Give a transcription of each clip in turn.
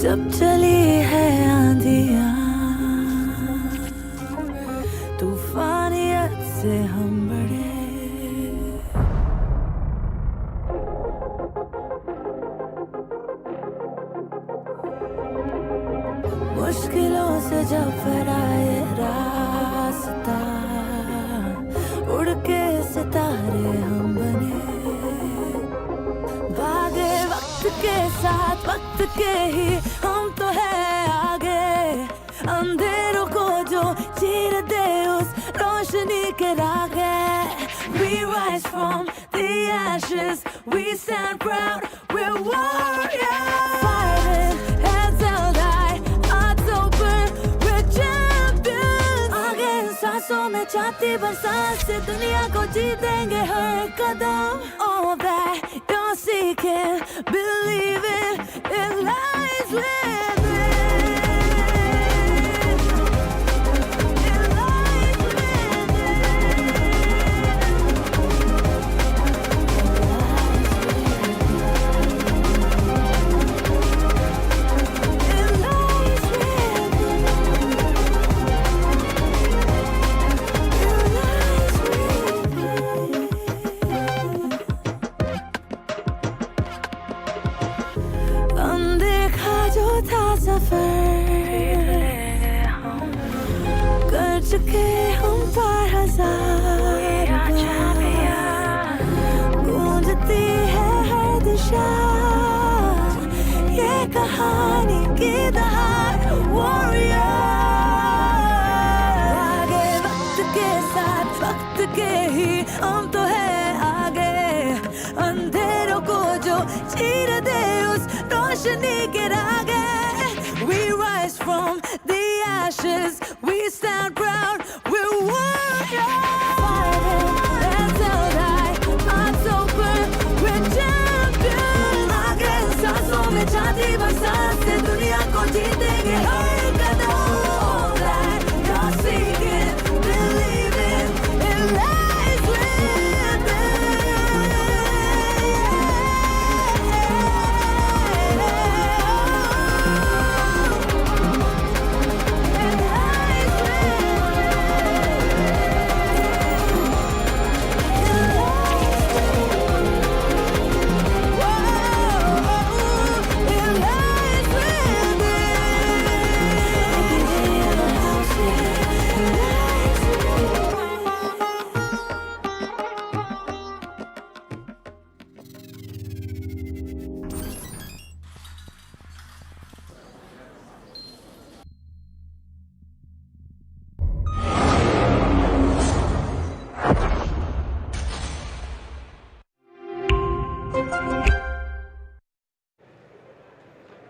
जब चली है आंधियाँ तूफानियत से हम बढ़े मुश्किलों से जब फराए रास्ता उड़ के सितारे हम बने भागे वक्त के साथ वक्त के ही हम तो है आगे अंधेरों को जो चीर दे उस रोशनी के रागे We rise from the ashes we stand proud we're warriors fighting heads held high hearts open we're champions आगे इन सांसों में छाती बरसात से दुनिया को जीतेंगे हर कदम all that you're seeking believe it lies within कर चुके हम पार हजार गूंजती है हर दिशा ये कहानी की दहाड़ वॉरियर आगे वक्त के साथ वक्त के ही हम तो है आगे अंधेरों को जो चीर दे उस रोशनी के रागे We rise from the ashes, we stand proud, we're warriors. Fighting, hands held high, hearts open, we're champions. आगे सांसों में छाती बरसात से दुनिया को जीतेंगे हर कदम. All that you're seeking, believe it lies within.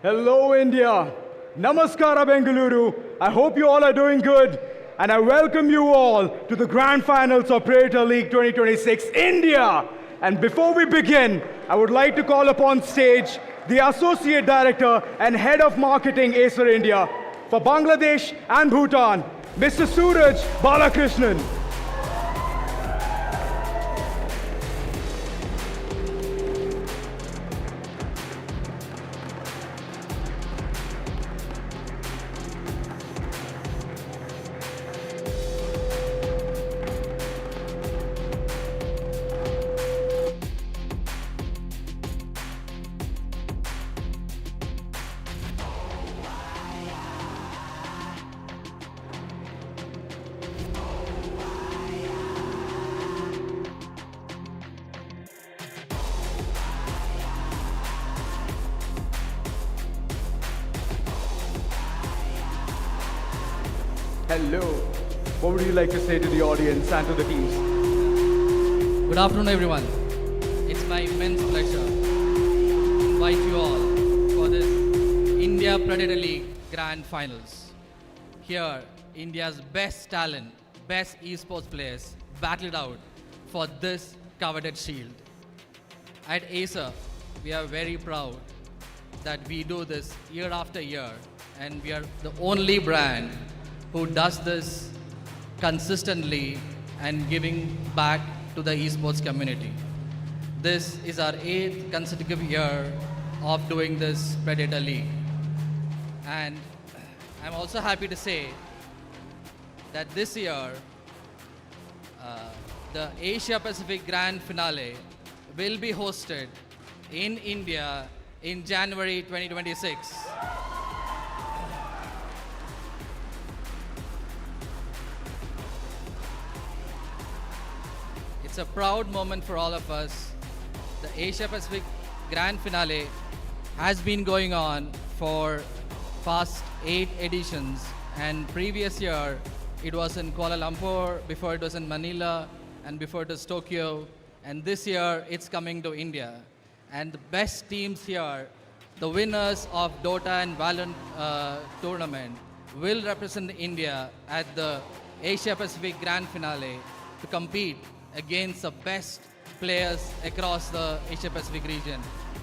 Hello India, Namaskara Bengaluru. I hope you all are doing good and I welcome you all to the Grand Finals of Predator League 2026 India. And before we begin, I would like to call upon stage the Associate Director and Head of Marketing Acer India for Bangladesh and Bhutan, Mr. Suraj Balakrishnan. Hello. What would you like to say to the audience and to the teams? Good afternoon, everyone. It's my immense pleasure to invite you all for this India Predator League Grand Finals. Here, India's best talent, best esports players battle it out for this coveted shield. At Acer, we are very proud that we do this year after year, and we are the only brand who does this consistently and giving back to the esports community. This is our 8th consecutive year of doing this Predator League. And I'm also happy to say that this year, the Asia Pacific Grand Finale will be hosted in India in January 2026. It's a proud moment for all of us. The Asia Pacific Grand Finale has been going on for past 8 editions, and previous year it was in Kuala Lumpur, before it was in Manila, and before it was Tokyo, and this year it's coming to India. And the best teams here, the winners of Dota and Valorant tournament, will represent India at the Asia Pacific Grand Finale to compete against the best players across the Asia Pacific region,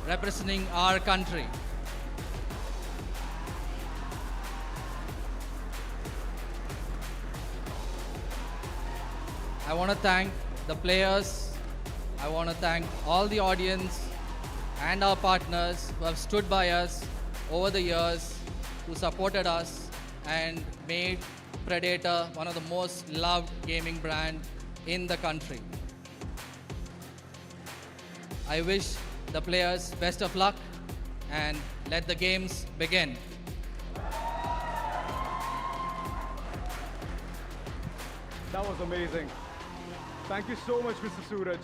representing our country. I want to thank the players, I want to thank all the audience and our partners who have stood by us over the years, who supported us and made Predator one of the most loved gaming brands in the country. I wish the players best of luck and let the games begin. That was amazing. Thank you so much, Mr. Suraj.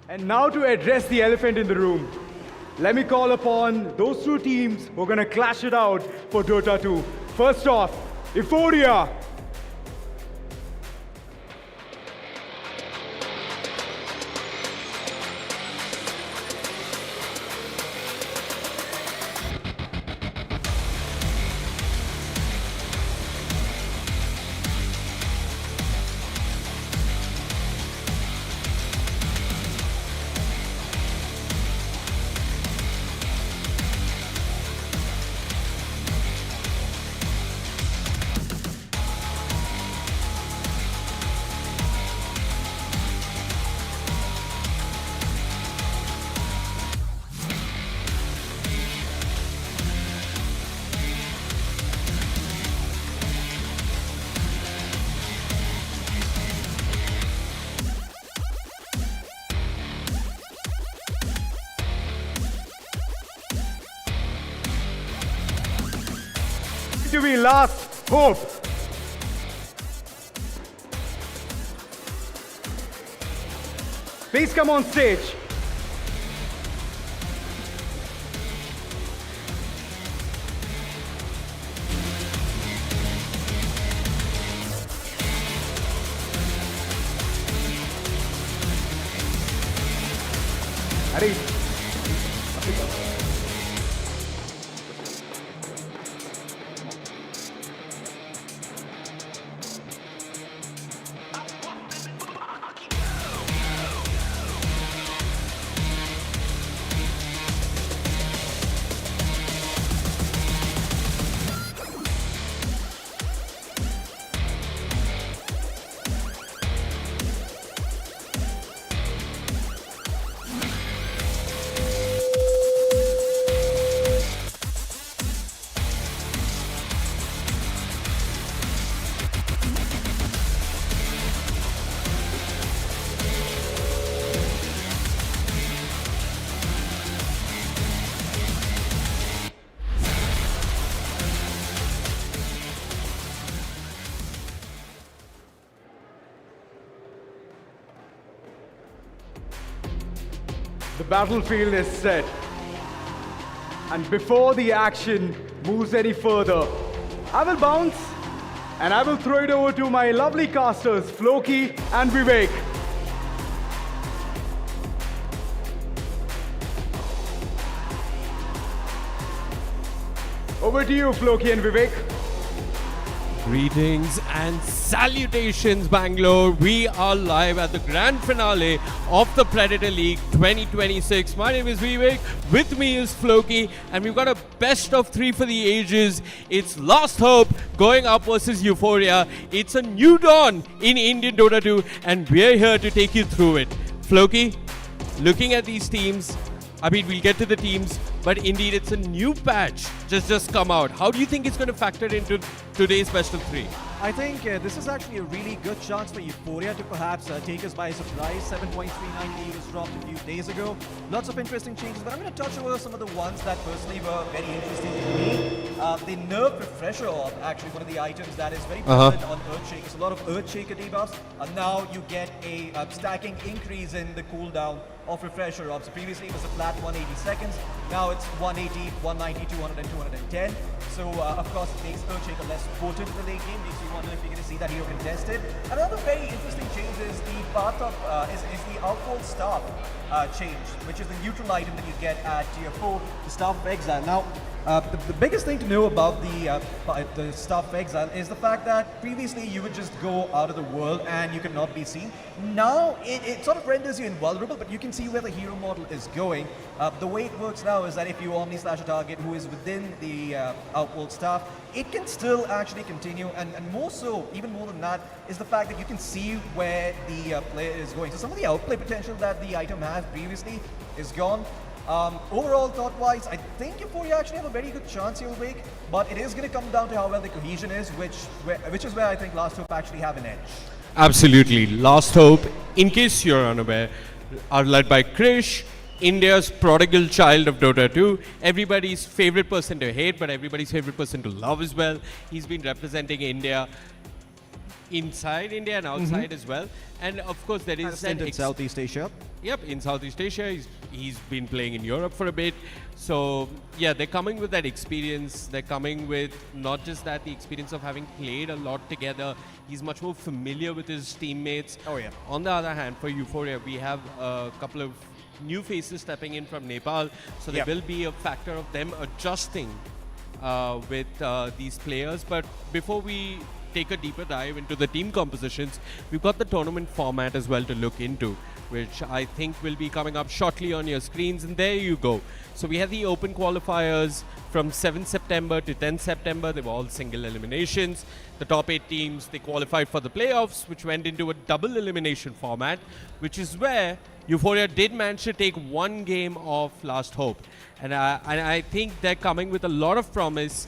And now to address the elephant in the room, let me call upon those two teams who are going to clash it out for Dota 2. First off, Euphoria. To be last hope. Please come on stage. Hurry. The battlefield is set. And before the action moves any further, I will bounce and I will throw it over to my lovely casters, Floki and Vivek. Over to you, Floki and Vivek. Greetings and salutations, Bangalore. We are live at the grand finale of the Predator League 2026. My name is Vivek. With me is Floki, and we've got a best of three for the ages. It's Last Hope going up versus Euphoria. It's a new dawn in Indian Dota 2, and we're here to take you through it. Floki, looking at these teams, I mean, we'll get to the teams, but indeed it's a new patch just come out. How do you think it's going to factor into today's best of three? I think this is actually a really good chance for Euphoria to perhaps take us by surprise. 7.39 was dropped a few days ago. Lots of interesting changes, but I'm going to touch over some of the ones that personally were very interesting to me. The nerf refresher orb, actually one of the items that is very prevalent on Earthshakers. A lot of Earthshaker debuffs, and now you get a stacking increase in the cooldown of refresher orbs. So previously it was a flat 180 seconds, now it's 180, 190, 200 and 210. So of course it makes Earthshaker less potent in the late game, makes you wonder if you're going to see that hero contested. Another very interesting change is the path of is the outward staff change, which is the neutral item that you get at tier 4, the Staff of Exile. Now the biggest thing to know about the Staff of Exile is the fact that previously you would just go out of the world and you could not be seen. Now it sort of renders you invulnerable, but you can see where the hero model is going. The way it works now is that if you Omni Slash a target who is within the outworld staff, it can still actually continue, and more so, even more than that, is the fact that you can see where the player is going. So some of the outplay potential that the item has previously is gone. Overall, thought-wise, I think Euphoria actually have a very good chance here, Wake, but it is going to come down to how well the cohesion is, which is where I think Last Hope actually have an edge. Absolutely. Last Hope, in case you're unaware, are led by Krish, India's prodigal child of Dota 2, everybody's favorite person to hate, but everybody's favorite person to love as well. He's been representing India inside India and outside as well. And of course there is in Southeast Asia. Yep, in Southeast Asia. He's been playing in Europe for a bit. So yeah, they're coming with that experience. They're coming with not just that, the experience of having played a lot together. He's much more familiar with his teammates. Oh yeah. On the other hand, for Euphoria, we have a couple of new faces stepping in from Nepal. So there will be a factor of them adjusting with these players. But before we take a deeper dive into the team compositions, we've got the tournament format as well to look into, which I think will be coming up shortly on your screens. And there you go. So we have the open qualifiers from 7th September to 10th September. They were all single eliminations. The top 8 teams, they qualified for the playoffs, which went into a double elimination format, which is where Euphoria did manage to take one game of Last Hope. And I think they're coming with a lot of promise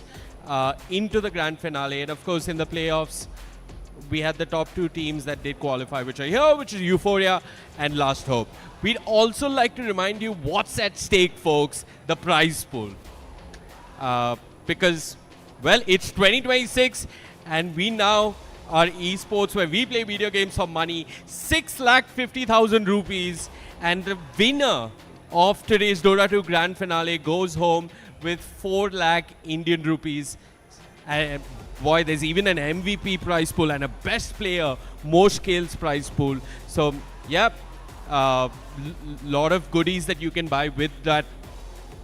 into the grand finale. And of course in the playoffs we had the top 2 teams that did qualify, which are here, which is Euphoria and Last Hope. We'd also like to remind you what's at stake, folks: the prize pool. Because, well, it's 2026 and we now are esports where we play video games for money. 6,50,000 rupees, and the winner of today's Dota 2 grand finale goes home with 4 lakh Indian rupees. And boy, there's even an MVP prize pool and a best player, most kills prize pool. So, yeah, lot of goodies that you can buy with that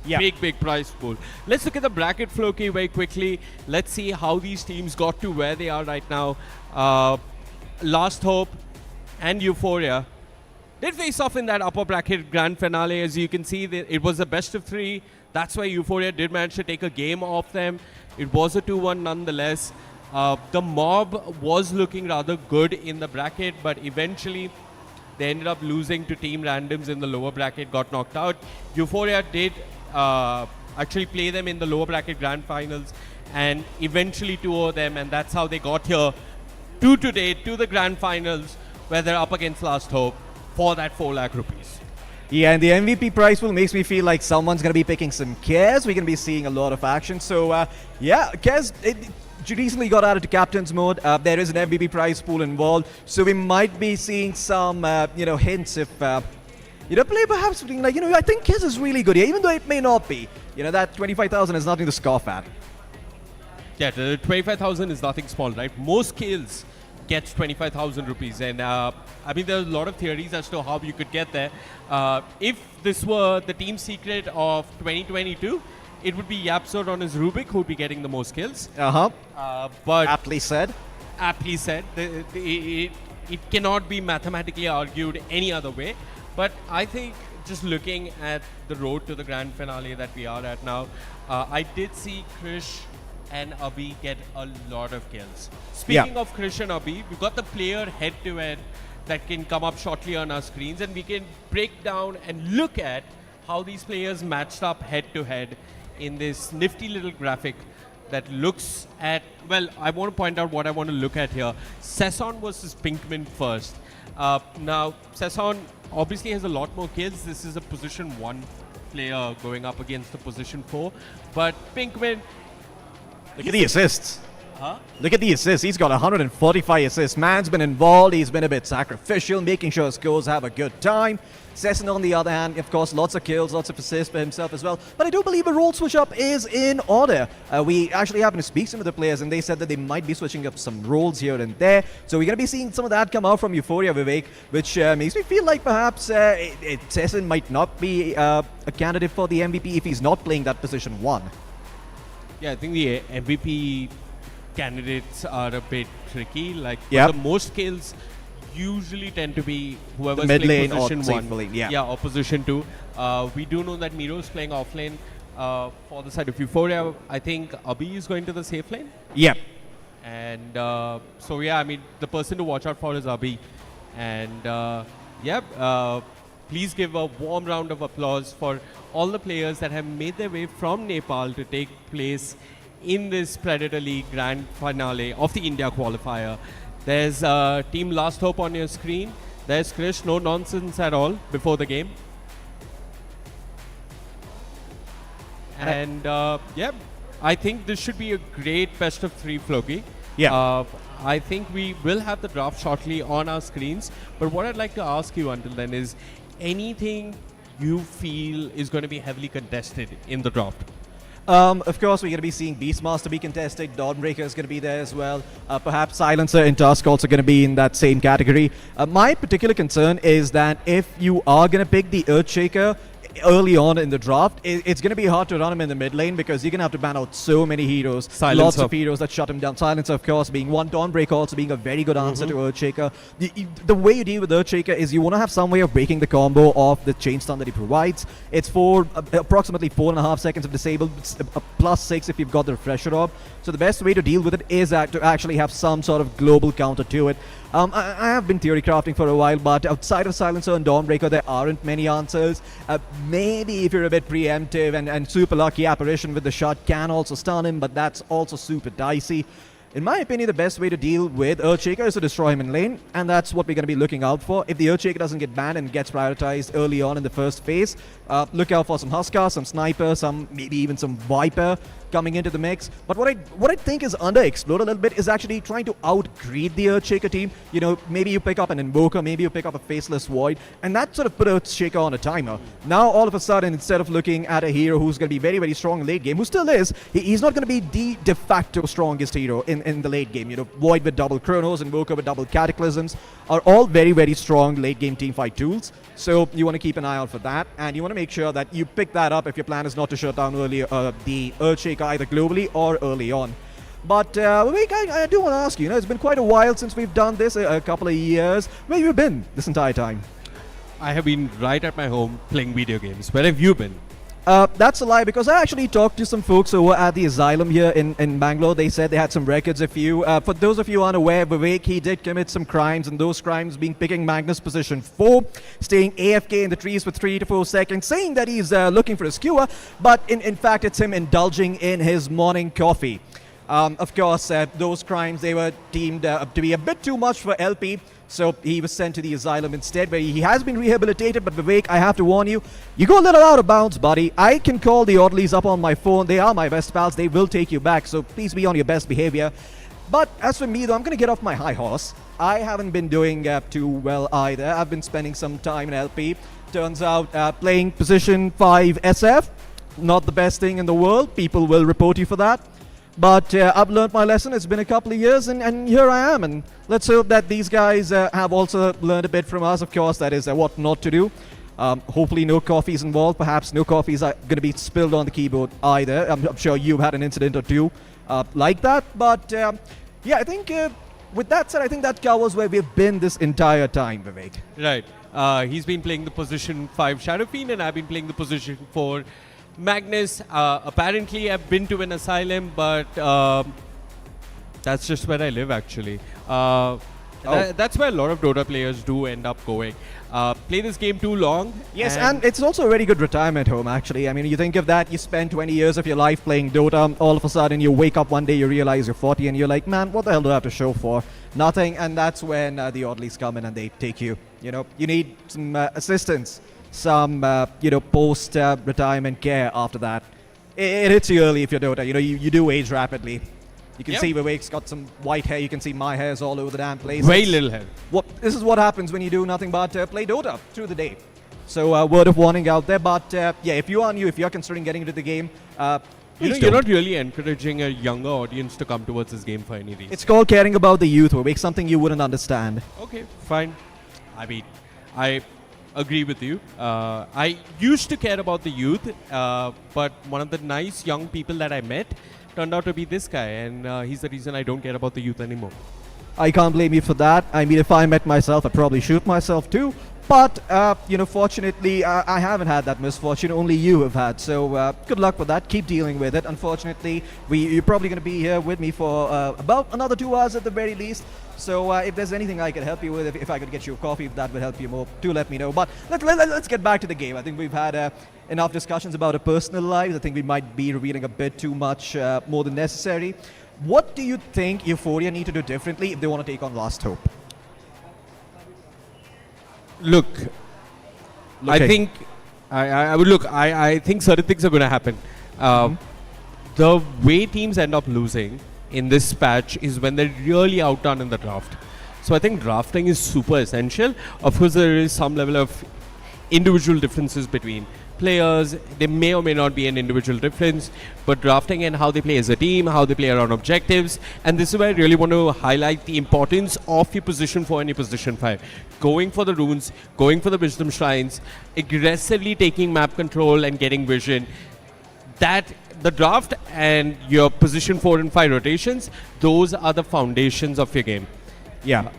big prize pool. Let's look at the bracket, Floki, very quickly. Let's see how these teams got to where they are right now. Last Hope and Euphoria did face off in that upper bracket grand finale. As you can see, it was a best of 3. That's why Euphoria did manage to take a game off them. It was a 2-1 nonetheless. The mob was looking rather good in the bracket, but eventually they ended up losing to Team Randoms in the lower bracket, got knocked out. Euphoria did actually play them in the lower bracket grand finals, and eventually 2-0 them, and that's how they got here to today, to the grand finals, where they're up against Last Hope for that 4 lakh rupees. Yeah, and the MVP prize pool makes me feel like someone's going to be picking some Kez. We're going to be seeing a lot of action. So, yeah, Kez recently got added to captain's mode. There is an MVP prize pool involved. So we might be seeing some, hints if, play perhaps something like, I think Kez is really good here, even though it may not be. That 25,000 is nothing to scoff at. Yeah, the 25,000 is nothing small, right? Most kills gets 25,000 rupees. And I mean, there's a lot of theories as to how you could get there. If this were the team secret of 2022, it would be Yapzor on his Rubik who would be getting the most kills. But Aptly said. aptly said, it cannot be mathematically argued any other way. But I think just looking at the road to the grand finale that we are at now, I did see Krish and Abhi get a lot of kills. Speaking of Krish and Abhi, we've got the player head-to-head that can come up shortly on our screens, and we can break down and look at how these players matched up head-to-head in this nifty little graphic that looks at, well, I want to point out what I want to look at here. Sesson versus Pinkman first. Now, Sesson obviously has a lot more kills. This is a position 1 player going up against a position 4. But Pinkman... Look at the assists. Look at the assists. He's got 145 assists. Man's been involved. He's been a bit sacrificial, making sure his scores have a good time. Sesson, on the other hand, of course, lots of kills, lots of assists for himself as well. But I do believe a role switch-up is in order. We actually happened to speak to some of the players, and they said that they might be switching up some roles here and there. So we're going to be seeing some of that come out from Euphoria, Vivek, which makes me feel like perhaps Sesson might not be a candidate for the MVP if he's not playing that position 1. Yeah, I think the MVP candidates are a bit tricky. Like, Yep. the most kills usually tend to be whoever's The mid playing lane or position safe 1. lane, yeah. Yeah, or position 2. We do know that Miro's playing off lane. For the side of Euphoria, I think Abhi is going to the safe lane. Yep. And so, yeah, I mean, the person to watch out for is Abhi. And, please give a warm round of applause for all the players that have made their way from Nepal to take place in this Predator League grand finale of the India Qualifier. There's Team Last Hope on your screen. There's Krish, no nonsense at all before the game. And I think this should be a great best of 3, Floki. Yeah. I think we will have the draft shortly on our screens. But what I'd like to ask you until then is anything you feel is going to be heavily contested in the draft? Of course, we're going to be seeing Beastmaster be contested. Dawnbreaker is going to be there as well. Perhaps Silencer and Tusk also going to be in that same category. My particular concern is that if you are going to pick the Earthshaker early on in the draft, it's going to be hard to run him in the mid lane because you're going to have to ban out so many heroes. Silencer. Lots of heroes that shut him down. Silencer, of course, being one. Dawnbreaker also being a very good answer to Earthshaker. The way you deal with Earthshaker is you want to have some way of breaking the combo of the chain stun that he provides. It's for approximately 4.5 seconds of disable, plus 6 if you've got the refresher orb. So the best way to deal with it is to actually have some sort of global counter to it. I have been theory crafting for a while, but outside of Silencer and Dawnbreaker, there aren't many answers. Maybe if you're a bit preemptive and super lucky, Apparition with the shot can also stun him, but that's also super dicey. In my opinion, the best way to deal with Earthshaker is to destroy him in lane, and that's what we're going to be looking out for. If the Earthshaker doesn't get banned and gets prioritized early on in the first phase, look out for some Huskar, some Sniper, maybe even some Viper coming into the mix. But what I think is underexplored a little bit is actually trying to out-greed the Earthshaker team. You know, maybe you pick up an Invoker, maybe you pick up a Faceless Void, and that sort of put Earthshaker on a timer. Now, all of a sudden, instead of looking at a hero who's going to be very, very strong in late game, who still is, he's not going to be the de facto strongest hero in the late game. You know, Void with double Chronos, Invoker with double Cataclysms are all very, very strong late game teamfight tools. So you want to keep an eye out for that, and you want to make sure that you pick that up if your plan is not to shut down early the Earthshaker either globally or early on. But Vivek, I do want to ask you, it's been quite a while since we've done this, a couple of years. Where have you been this entire time? I have been right at my home playing video games. Where have you been? That's a lie, because I actually talked to some folks over at the Asylum here in Bangalore. They said they had some records of you. For those of you unaware, Vivek, he did commit some crimes, and those crimes being picking Magnus position 4, staying AFK in the trees for 3 to 4 seconds, saying that he's looking for a skewer, but in fact it's him indulging in his morning coffee. Of course, those crimes, they were deemed to be a bit too much for LP, so he was sent to the Asylum instead, where he has been rehabilitated. But Vivek, I have to warn you, you go a little out of bounds, buddy. I can call the Orderlies up on my phone. They are my best pals. They will take you back, so please be on your best behavior. But as for me, though, I'm going to get off my high horse. I haven't been doing too well either. I've been spending some time in LP. Turns out playing position 5 SF, not the best thing in the world. People will report you for that. But I've learned my lesson. It's been a couple of years, and here I am. And let's hope that these guys have also learned a bit from us, of course, that is what not to do. Hopefully no coffee's involved. Perhaps no coffee's going to be spilled on the keyboard either. I'm sure you've had an incident or two like that. But yeah, I think with that said, I think that covers where we've been this entire time, Vivek. Right. He's been playing the position 5 Shadow Fiend, and I've been playing the position 4 Magnus. Apparently, I've been to an asylum, but that's just where I live, actually. That's where a lot of Dota players do end up going. Play this game too long. Yes, and it's also a very good retirement home, actually. I mean, you think of that, you spend 20 years of your life playing Dota, all of a sudden you wake up one day, you realize you're 40, and you're like, man, what the hell do I have to show for? Nothing, and that's when the Oddlies come in and they take you. You know, you need some assistance, some, post-retirement care after that. It hits you early if you're Dota. You know, you do age rapidly. You can see Vivek's got some white hair. You can see my hair's all over the damn place. Very little hair. This is what happens when you do nothing but play Dota through the day. So word of warning out there. But yeah, if you are new, if you're considering getting into the game, you're not really encouraging a younger audience to come towards this game for any reason. It's called caring about the youth, Vivek, something you wouldn't understand. Okay, fine. I mean, I agree with you. I used to care about the youth, but one of the nice young people that I met turned out to be this guy, and he's the reason I don't care about the youth anymore. I can't blame you for that. I mean, if I met myself, I'd probably shoot myself too. But, fortunately, I haven't had that misfortune. Only you have had. So good luck with that. Keep dealing with it. Unfortunately, you're probably going to be here with me for about another 2 hours at the very least. So if there's anything I could help you with, if I could get you a coffee, if that would help you more, do let me know. But let's get back to the game. I think we've had enough discussions about our personal lives. I think we might be revealing a bit too much more than necessary. What do you think Euphoria need to do differently if they want to take on Last Hope? Look, I think I think certain things are going to happen. The way teams end up losing in this patch is when they're really outdone in the draft. So I think drafting is super essential. Of course, there is some level of individual differences between players. There may or may not be an individual difference, but drafting and how they play as a team, how they play around objectives, and this is where I really want to highlight the importance of your position 4 and your position 5. Going for the runes, going for the wisdom shrines, aggressively taking map control and getting vision. That the draft and your position 4 and 5 rotations, those are the foundations of your game. Yeah,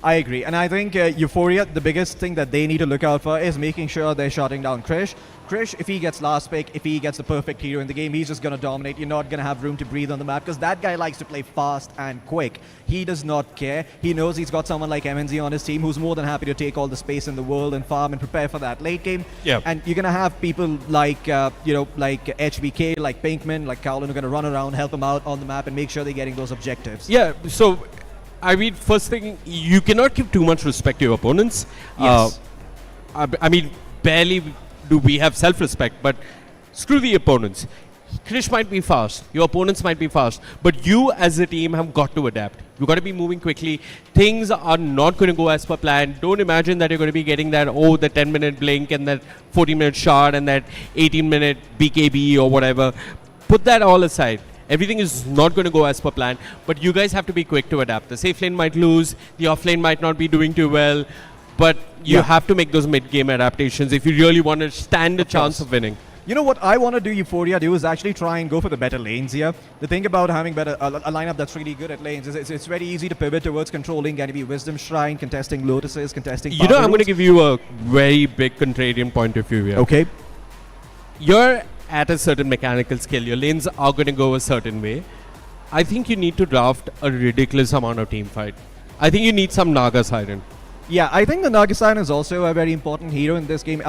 I agree. And I think Euphoria, the biggest thing that they need to look out for is making sure they're shutting down Krish. Krish, if he gets last pick, if he gets the perfect hero in the game, he's just going to dominate. You're not going to have room to breathe on the map because that guy likes to play fast and quick. He does not care. He knows he's got someone like MNZ on his team who's more than happy to take all the space in the world and farm and prepare for that late game. Yep. And you're going to have people like, like HBK, like Pinkman, like Kowloon, who are going to run around, help him out on the map and make sure they're getting those objectives. Yeah, so I mean, first thing, you cannot give too much respect to your opponents. Yes. I mean, barely do we have self-respect, but screw the opponents. Krish might be fast, your opponents might be fast, but you as a team have got to adapt. You've got to be moving quickly. Things are not going to go as per plan. Don't imagine that you're going to be getting that, the 10-minute blink and that 40-minute shard and that 18-minute BKB or whatever. Put that all aside. Everything is not going to go as per plan, but you guys have to be quick to adapt. The safe lane might lose, the off lane might not be doing too well, but you have to make those mid-game adaptations if you really want to stand a chance of winning. You know what I want to do Euphoria do is actually try and go for the better lanes here. The thing about having a lineup that's really good at lanes is it's very easy to pivot towards controlling, going to be Wisdom Shrine, contesting Lotuses, contesting I'm going to give you a very big contrarian point of view here. Okay. You're at a certain mechanical skill. Your lanes are going to go a certain way. I think you need to draft a ridiculous amount of team fight. I think you need some Naga Siren. Yeah, I think the Naga-san is also a very important hero in this game.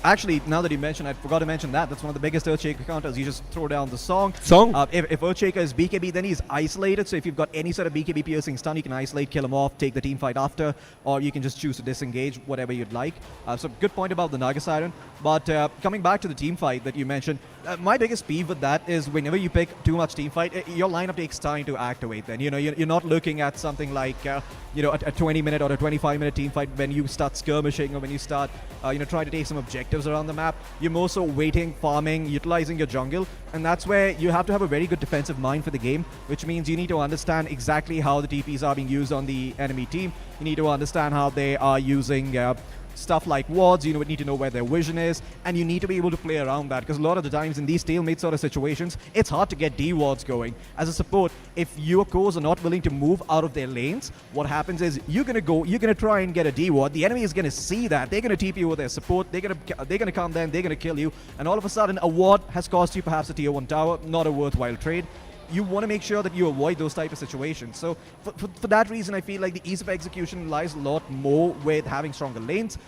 Actually, now that you mentioned, I forgot to mention that. That's one of the biggest Earthshaker counters. You just throw down the song. If Earthshaker is BKB, then he's isolated. So if you've got any sort of BKB piercing stun, you can isolate, kill him off, take the team fight after, or you can just choose to disengage, whatever you'd like. So good point about the Naga Siren. But coming back to the team fight that you mentioned, my biggest peeve with that is whenever you pick too much team fight, your lineup takes time to activate. Then you're not looking at something like a 20-minute or a 25-minute team fight when you start skirmishing or when you start trying to take some objectives around the map. You're more so waiting, farming, utilizing your jungle, and that's where you have to have a very good defensive mind for the game, which means you need to understand exactly how the TPs are being used on the enemy team. You need to understand how they are using stuff like wards, you need to know where their vision is, and you need to be able to play around that, because a lot of the times in these stalemate sort of situations, it's hard to get D wards going. As a support, if your cores are not willing to move out of their lanes, what happens is you're gonna try and get a D ward. The enemy is gonna see that. They're gonna TP with their support. They're gonna come there and they're gonna kill you. And all of a sudden, a ward has cost you perhaps a tier 1 tower. Not a worthwhile trade. You want to make sure that you avoid those type of situations. So for that reason, I feel like the ease of execution lies a lot more with having stronger lanes.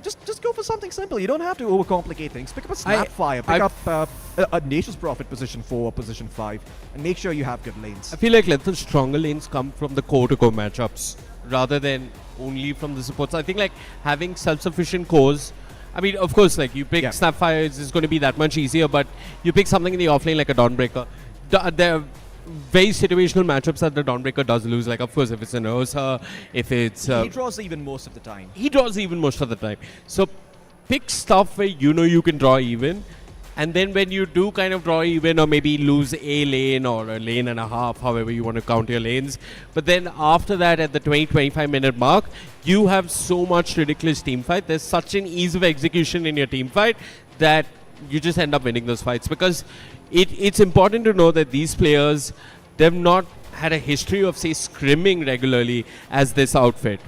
Just go for something simple. You don't have to overcomplicate things. Pick up a Snapfire, pick up a Nature's Prophet position 4 or position 5, and make sure you have good lanes. I feel like let the stronger lanes come from the core-to-core matchups rather than only from the supports. I think like having self-sufficient cores. I mean, of course, like you pick Snapfire is going to be that much easier, but you pick something in the offlane like a Dawnbreaker. There are very situational matchups that the Dawnbreaker does lose. Like, of course, if it's an Ursa, if it's... he draws even most of the time. He draws even most of the time. So, pick stuff where you can draw even. And then when you do kind of draw even or maybe lose a lane or a lane and a half, however you want to count your lanes. But then after that, at the 20-25 minute mark, you have so much ridiculous team fight. There's such an ease of execution in your team fight that you just end up winning those fights, because it's important to know that these players, they've not had a history of, say, scrimming regularly as this outfit.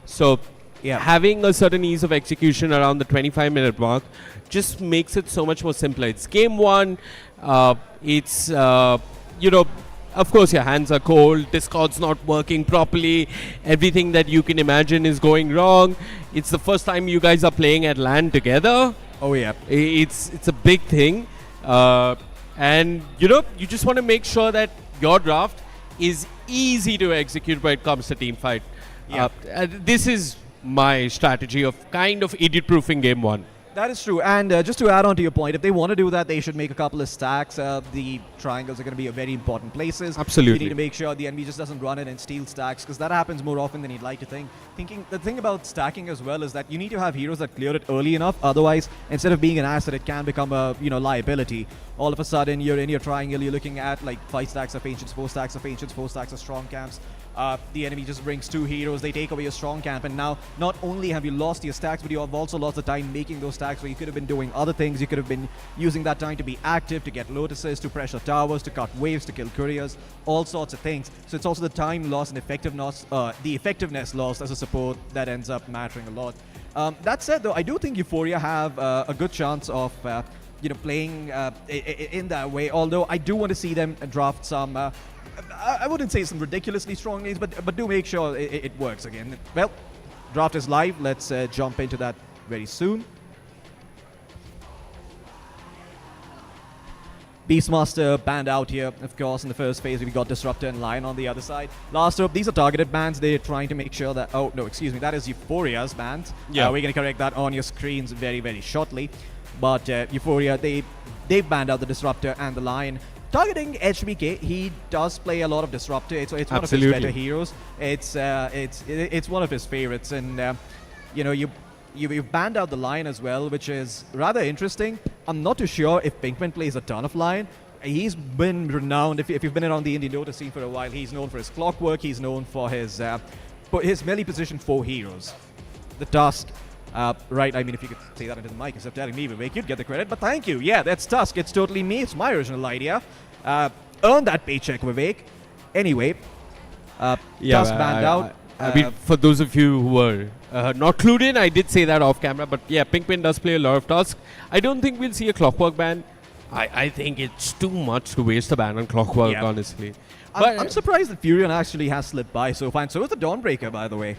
So having a certain ease of execution around the 25-minute mark just makes it so much more simpler. It's game 1. It's, of course, your hands are cold. Discord's not working properly. Everything that you can imagine is going wrong. It's the first time you guys are playing at LAN together. Oh, yeah. It's a big thing. And, you just want to make sure that your draft is easy to execute when it comes to team fight. This is my strategy of kind of idiot-proofing game 1. That is true. And just to add on to your point, if they want to do that, they should make a couple of stacks. The triangles are going to be a very important places. Absolutely. You need to make sure the enemy just doesn't run it and steal stacks, because that happens more often than you'd like to think. The thing about stacking as well is that you need to have heroes that clear it early enough. Otherwise, instead of being an asset, it can become a liability. All of a sudden, you're in your triangle, you're looking at like 5 stacks of Ancients, 4 stacks of Ancients, 4 stacks of Strong Camps. The enemy just brings 2 heroes, they take away your strong camp, and now not only have you lost your stacks, but you have also lost the time making those stacks where you could have been doing other things. You could have been using that time to be active, to get lotuses, to pressure towers, to cut waves, to kill couriers, all sorts of things. So it's also the time lost and the effectiveness lost as a support that ends up mattering a lot. That said, though, I do think Euphoria have a good chance of playing in that way, although I do want to see them draft some I wouldn't say some ridiculously strong names, but do make sure it works again. Well, draft is live. Let's jump into that very soon. Beastmaster banned out here, of course, in the first phase. We got Disruptor and Lion on the other side. Last up, these are targeted bans. They're trying to make sure that... Oh, no, excuse me. That is Euphoria's bans. Yeah. We're going to correct that on your screens very, very shortly. But Euphoria, they banned out the Disruptor and the Lion. Targeting HBK, he does play a lot of Disruptor. It's one of his better heroes. It's one of his favorites, and you've banned out the Lion as well, which is rather interesting. I'm not too sure if Pinkman plays a ton of Lion. He's been renowned. If you've been around the Indian Dota scene for a while, he's known for his clockwork. He's known for his melee position 4 heroes. The Tusk. Right, I mean, if you could say that into the mic instead of telling me, Vivek, you'd get the credit, but thank you. Yeah, that's Tusk. It's totally me. It's my original idea. Earn that paycheck, Vivek. Anyway, Tusk banned out. I mean, for those of you who were not clued in, I did say that off camera, but yeah, Pinkman does play a lot of Tusk. I don't think we'll see a Clockwork ban. I think it's too much to waste a ban on Clockwork, honestly. I'm surprised that Furion actually has slipped by so far, and so is the Dawnbreaker, by the way.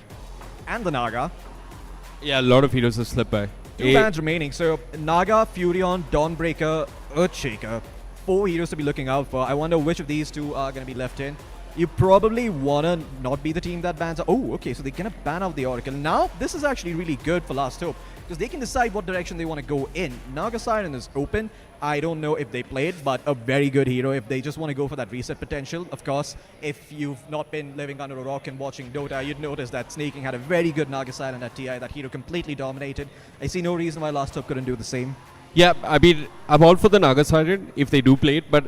And the Naga. Yeah, a lot of heroes have slipped by. 2 bans remaining. So Naga, Furion, Dawnbreaker, Earthshaker. 4 heroes to be looking out for. I wonder which of these 2 are going to be left in. You probably want to not be the team that bans out. Oh, okay, so they're going to ban out the Oracle. Now, this is actually really good for Last Hope, because they can decide what direction they want to go in. Naga Siren is open. I don't know if they played, but a very good hero if they just want to go for that reset potential. Of course, if you've not been living under a rock and watching Dota, you'd notice that Snaking had a very good Naga Siren at TI. That hero completely dominated. I see no reason why Last Hope couldn't do the same. Yeah, I mean, I'm all for the Naga Siren if they do play it, but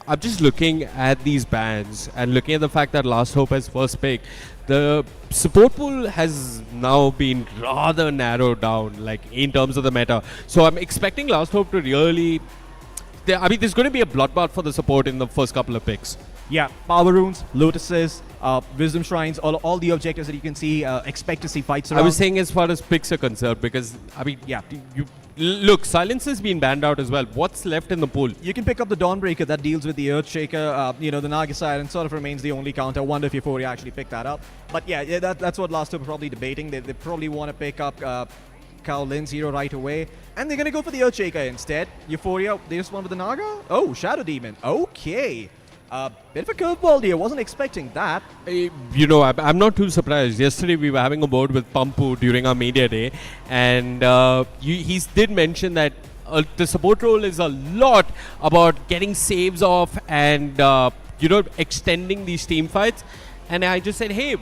I'm just looking at these bans and looking at the fact that Last Hope has first pick. The support pool has now been rather narrowed down, like in terms of the meta. So I'm expecting Last Hope to really. I mean, there's going to be a bloodbath for the support in the first couple of picks. Yeah, power runes, lotuses, wisdom shrines, all the objectives that you can see, expect to see fights around. I was saying as far as picks are concerned, because I mean, Yeah. look, silence has been banned out as well. What's left in the pool? You can pick up the Dawnbreaker that deals with the Earthshaker. The Naga Siren sort of remains the only counter. I wonder if Euphoria actually picked that up. But yeah, that's what Last Hope are probably debating. They probably want to pick up Cao Lin's hero right away. And they're going to go for the Earthshaker instead. Euphoria, they just went with the Naga? Oh, Shadow Demon. Okay. Bit of a curveball here. Wasn't expecting that. I'm not too surprised. Yesterday we were having a board with Pampu during our media day, and he did mention that the support role is a lot about getting saves off and extending these team fights. And I just said, hey,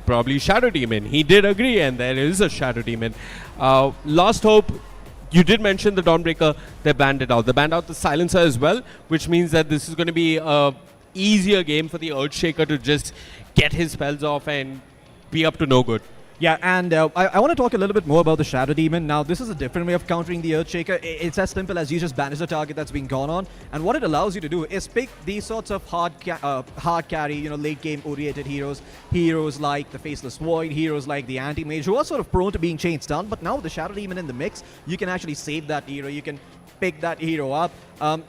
probably Shadow Demon. He did agree, and there is a Shadow Demon. Last Hope. You did mention the Dawnbreaker. They banned it out. They banned out the Silencer as well, which means that this is going to be a easier game for the Earthshaker to just get his spells off and be up to no good. Yeah, and I want to talk a little bit more about the Shadow Demon. Now, this is a different way of countering the Earthshaker. It's as simple as you just banish the target that's been gone on, and what it allows you to do is pick these sorts of hard carry, late game oriented heroes like the Faceless Void, heroes like the Anti-Mage, who are sort of prone to being chain stunned, but now with the Shadow Demon in the mix, you can actually save that hero. You can pick that hero up.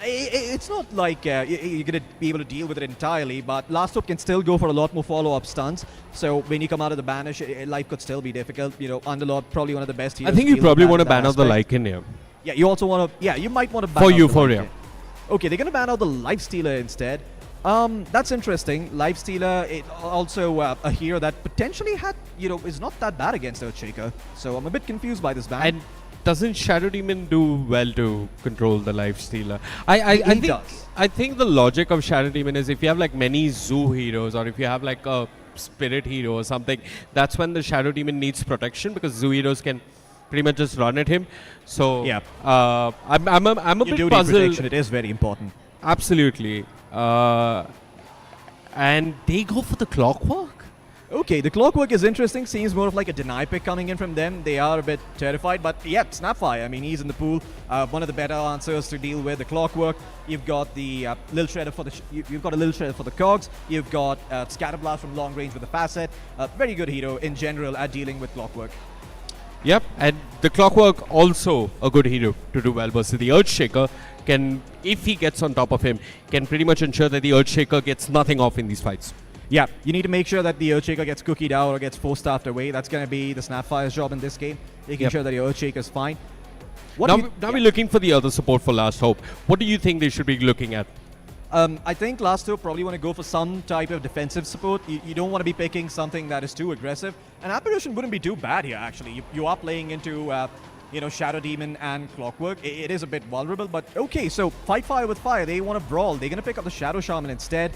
It's not like you're going to be able to deal with it entirely, but Last Hope can still go for a lot more follow-up stuns. So when you come out of the banish, life could still be difficult. Underlord, probably one of the best heroes. I think you probably want to ban out the Lycan here. Yeah, you also want to. Yeah, you might want to ban for out Euphoria. The Lycan. Okay, they're going to ban out the Lifestealer instead. That's interesting. Lifestealer, it also a hero that potentially is not that bad against Earthshaker. So I'm a bit confused by this ban. And doesn't Shadow Demon do well to control the Lifestealer? I think the logic of Shadow Demon is if you have like many Zoo heroes, or if you have like a Spirit hero or something, that's when the Shadow Demon needs protection, because Zoo heroes can pretty much just run at him. So yeah, I'm a bit puzzled. Protection, it is very important. Absolutely. And they go for the Clockwork? Okay, the Clockwork is interesting. Seems more of like a deny pick coming in from them. They are a bit terrified, but yeah, Snapfire. I mean, he's in the pool. One of the better answers to deal with the Clockwork. You've got the Lil Shredder for the you've got a Lil Shredder for the Cogs. You've got Scatterblast from long range with the Facet. Very good hero in general at dealing with Clockwork. Yep, and the Clockwork also a good hero to do well versus the Earthshaker. Can, if he gets on top of him, can pretty much ensure that the Earthshaker gets nothing off in these fights. Yeah, you need to make sure that the Earthshaker gets cookied out or gets force-staffed away. That's going to be the Snapfire's job in this game, making sure that your Earthshaker is fine. Now we're looking for the other support for Last Hope. What do you think they should be looking at? I think Last Hope probably want to go for some type of defensive support. You don't want to be picking something that is too aggressive. And Apparition wouldn't be too bad here, actually. You are playing into Shadow Demon and Clockwork. It is a bit vulnerable, but okay, so fight fire with fire. They want to brawl. They're going to pick up the Shadow Shaman instead.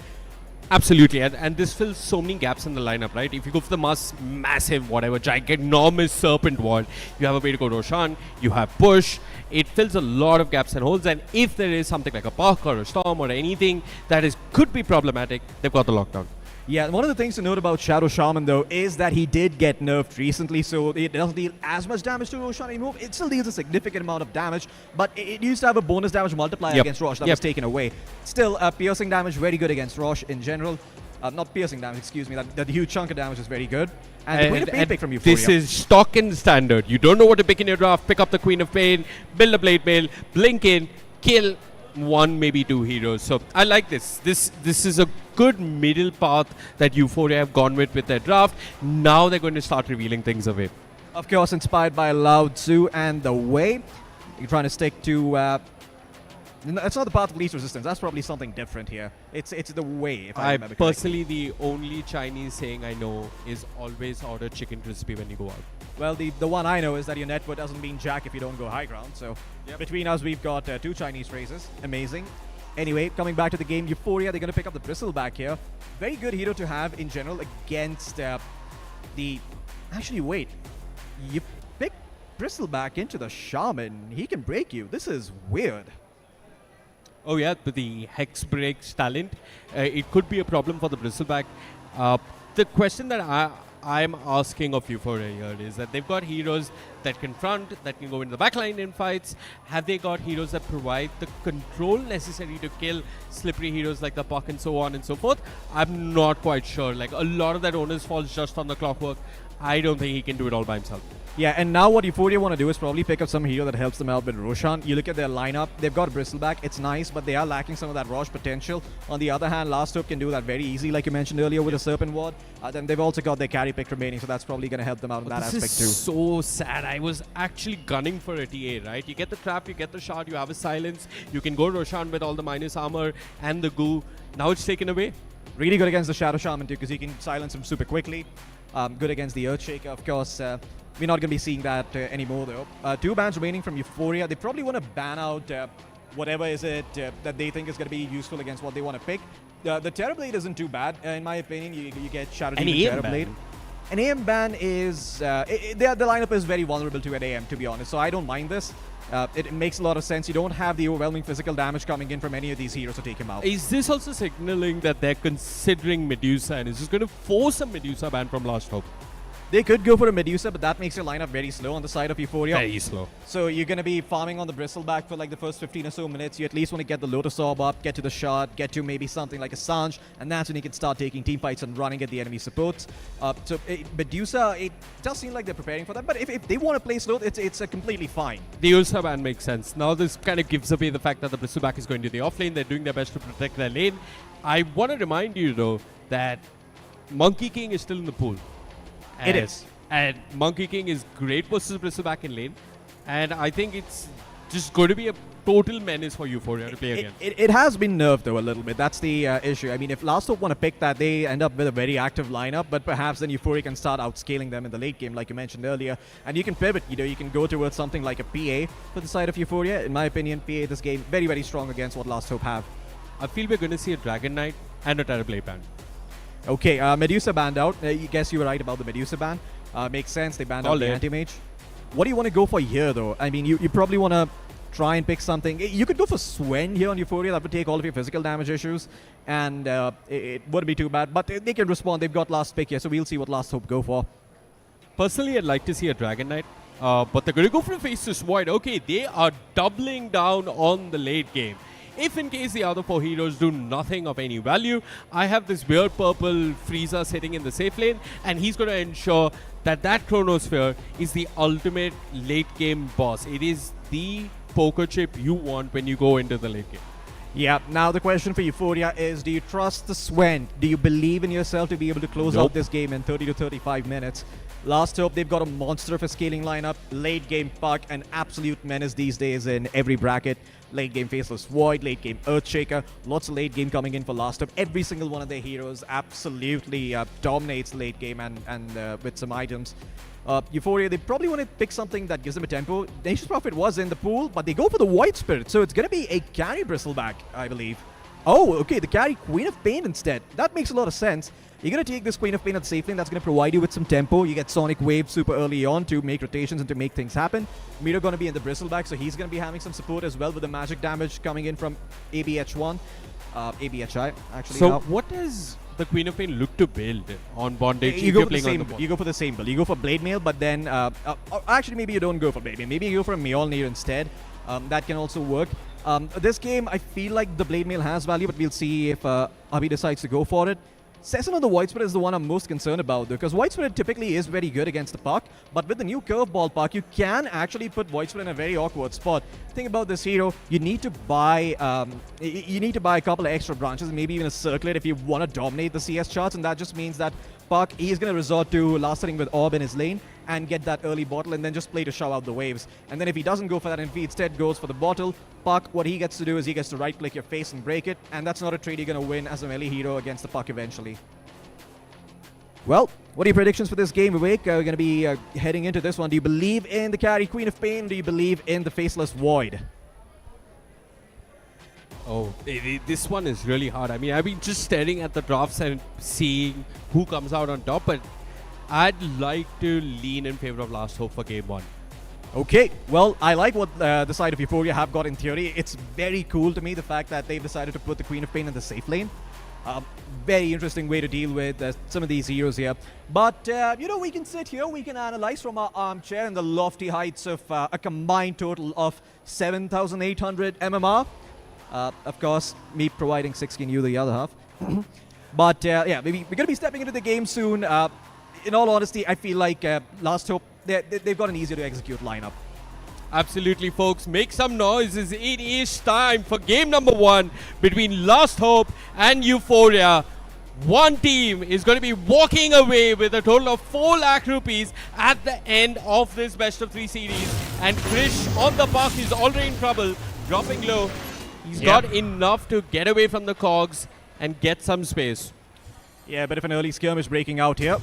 Absolutely, and this fills so many gaps in the lineup, right? If you go for the massive, gigantomous Serpent Ward, you have a way to go Roshan, you have Push. It fills a lot of gaps and holes, and if there is something like a Puck or a Storm or anything that could be problematic, they've got the lockdown. Yeah, one of the things to note about Shadow Shaman, though, is that he did get nerfed recently, so it doesn't deal as much damage to Roshan anymore. It still deals a significant amount of damage, but it used to have a bonus damage multiplier against Rosh that was taken away. Still, piercing damage, very good against Rosh in general. Not piercing damage, excuse me. That huge chunk of damage is very good. And the Queen of Pain pick from Euphoria. This is stock and standard. You don't know what to pick in your draft, pick up the Queen of Pain, build a Blade Mail, blink in, kill one, maybe two heroes. So I like this. This is a good middle path that Euphoria have gone with their draft. Now they're going to start revealing things away. Of course, inspired by Lao Tzu and the Way. You're trying to stick to... it's not the path of least resistance. That's probably something different here. It's the Way, if I remember correctly. Personally, the only Chinese saying I know is always order chicken crispy when you go out. Well, the one I know is that your net worth doesn't mean jack if you don't go high ground. So between us, we've got two Chinese phrases. Amazing. Anyway, coming back to the game, Euphoria, they're going to pick up the Bristleback here. Very good hero to have in general against the... Actually, wait. You pick Bristleback into the Shaman. He can break you. This is weird. Oh yeah, but the Hex Breaks talent, it could be a problem for the Bristleback. The question that I'm asking of Euphoria here is that they've got heroes that confront, that can go into the backline in fights. Have they got heroes that provide the control necessary to kill slippery heroes like the Puck and so on and so forth? I'm not quite sure. Like, a lot of that onus falls just on the Clockwork. I don't think he can do it all by himself. Yeah, and now what Euphoria want to do is probably pick up some hero that helps them out with Roshan. You look at their lineup, they've got Bristleback, it's nice, but they are lacking some of that Rosh potential. On the other hand, Last Hope can do that very easy, like you mentioned earlier, with a Serpent Ward. Then they've also got their carry pick remaining, so that's probably going to help them out in that aspect This too. is so sad. I was actually gunning for a TA, right? You get the trap, you get the shot, you have a silence, you can go Roshan with all the minus armor and the goo. Now it's taken away. Really good against the Shadow Shaman too, because he can silence him super quickly. Good against the Earthshaker, of course. We're not going to be seeing that anymore, though. 2 bans remaining from Euphoria. They probably want to ban out whatever is it that they think is going to be useful against what they want to pick. The Terrorblade isn't too bad, in my opinion. You get Shadow Demon Terrorblade. An AM ban is... the lineup is very vulnerable to an AM, to be honest, so I don't mind this. It makes a lot of sense. You don't have the overwhelming physical damage coming in from any of these heroes to take him out. Is this also signaling that they're considering Medusa, and is this going to force a Medusa ban from Last Hope? They could go for a Medusa, but that makes your lineup very slow on the side of Euphoria. Very slow. So you're going to be farming on the Bristleback for like the first 15 or so minutes. You at least want to get the Lotus Orb up, get to the shot, get to maybe something like a Sanj, and that's when you can start taking team fights and running at the enemy supports. Medusa, it does seem like they're preparing for that, but if they want to play slow, it's completely fine. The Ursa ban makes sense. Now this kind of gives away the fact that the Bristleback is going to the offlane. They're doing their best to protect their lane. I want to remind you, though, that Monkey King is still in the pool. It is. And Monkey King is great versus Bristleback in lane. And I think it's just going to be a total menace for Euphoria to play against. It has been nerfed, though, a little bit. That's the issue. I mean, if Last Hope want to pick that, they end up with a very active lineup, but perhaps then Euphoria can start outscaling them in the late game, like you mentioned earlier. And you can pivot. You can go towards something like a PA for the side of Euphoria. In my opinion, PA this game, very, very strong against what Last Hope have. I feel we're going to see a Dragon Knight and a Terrorblade ban. Okay, Medusa banned out. Guess you were right about the Medusa ban. Makes sense. They banned out the Anti-Mage. What do you want to go for here, though? I mean, you probably want to try and pick something. You could go for Swen here on Euphoria. That would take all of your physical damage issues, and it wouldn't be too bad. But they can respond. They've got last pick here, so we'll see what Last Hope go for. Personally, I'd like to see a Dragon Knight, but they're going to go for a Faceless Void. Okay, they are doubling down on the late game. If in case the other 4 heroes do nothing of any value, I have this weird purple Frieza sitting in the safe lane, and he's going to ensure that that Chronosphere is the ultimate late game boss. It is the poker chip you want when you go into the late game. Yeah, now the question for Euphoria is, do you trust the Swen? Do you believe in yourself to be able to close out this game in 30 to 35 minutes? Last Hope, they've got a monster of a scaling lineup. Late game Puck, an absolute menace these days in every bracket. Late game Faceless Void, late game Earthshaker. Lots of late game coming in for Last Hope. Every single one of their heroes absolutely dominates late game and with some items. Euphoria, they probably want to pick something that gives them a tempo. Nature's Prophet was in the pool, but they go for the White Spirit, so it's going to be a carry Bristleback, I believe. Oh, okay, the carry Queen of Pain instead. That makes a lot of sense. You're going to take this Queen of Pain at the safe lane. That's going to provide you with some tempo. You get Sonic Wave super early on to make rotations and to make things happen. Miro going to be in the Bristleback, so he's going to be having some support as well with the magic damage coming in from ABH1. ABHI, actually. So now. what does the Queen of Pain look to build on Bondage You if go you're for the playing same. on the board? You go for the same build. You go for Blade Mail, but then actually maybe you don't go for Blade Mail. Maybe you go for a Mjolnir instead. That can also work. This game, I feel like the Blade Mail has value, but we'll see if Abhi decides to go for it. Session on the White Spirit is the one I'm most concerned about, because White Spirit typically is very good against the Puck, but with the new Curveball Puck, you can actually put White Spirit in a very awkward spot. Think about this hero, you need to buy a couple of extra branches, maybe even a Circlet if you want to dominate the CS charts, and that just means that Puck, he's going to resort to last hitting with Orb in his lane and get that early bottle and then just play to shove out the waves. And then if he doesn't go for that, and if he instead goes for the bottle, Puck, what he gets to do is he gets to right-click your face and break it, and that's not a trade you're going to win as a melee hero against the Puck eventually. Well, what are your predictions for this game, Vivek? We're going to be heading into this one. Do you believe in the carry Queen of Pain? Do you believe in the Faceless Void? Oh, this one is really hard. I mean, I've been just staring at the drafts and seeing who comes out on top, but I'd like to lean in favor of Last Hope for game 1. Okay, well, I like what the side of Euphoria have got in theory. It's very cool to me, the fact that they've decided to put the Queen of Pain in the safe lane. Very interesting way to deal with some of these heroes here. But, we can sit here, we can analyze from our armchair in the lofty heights of a combined total of 7,800 MMR. Of course, me providing 6K, you the other half. But, yeah, maybe we're going to be stepping into the game soon. In all honesty, I feel like Last Hope, they've got an easier to execute lineup. Absolutely, folks. Make some noises. It is time for game number 1 between Last Hope and Euphoria. One team is going to be walking away with a total of 4 lakh rupees at the end of this best of 3 series. And Krish on the puck is already in trouble, dropping low. He's got enough to get away from the cogs and get some space. Yeah, a bit of an early skirmish breaking out here.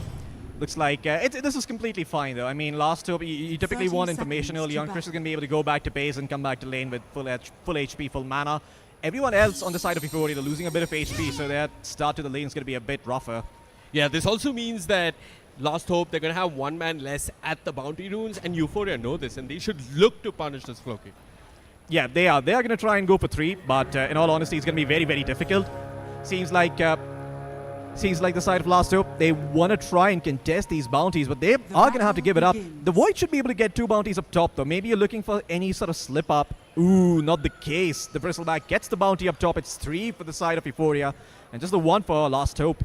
Looks like this is completely fine, though. I mean, Last Hope, you typically want information early on. Chris is going to be able to go back to base and come back to lane with full HP, full mana. Everyone else on the side of Euphoria, they're losing a bit of HP, so their start to the lane is going to be a bit rougher. Yeah, this also means that Last Hope, they're going to have 1 man less at the bounty runes, and Euphoria know this, and they should look to punish this Floki. Yeah, they are. They are going to try and go for 3, but in all honesty, it's going to be very, very difficult. Seems like the side of Last Hope, they want to try and contest these bounties, but they are going to have to give it up. The Void should be able to get 2 bounties up top, though. Maybe you're looking for any sort of slip up. Ooh, not the case. The Bristleback gets the bounty up top. It's 3 for the side of Euphoria, and just the 1 for Last Hope.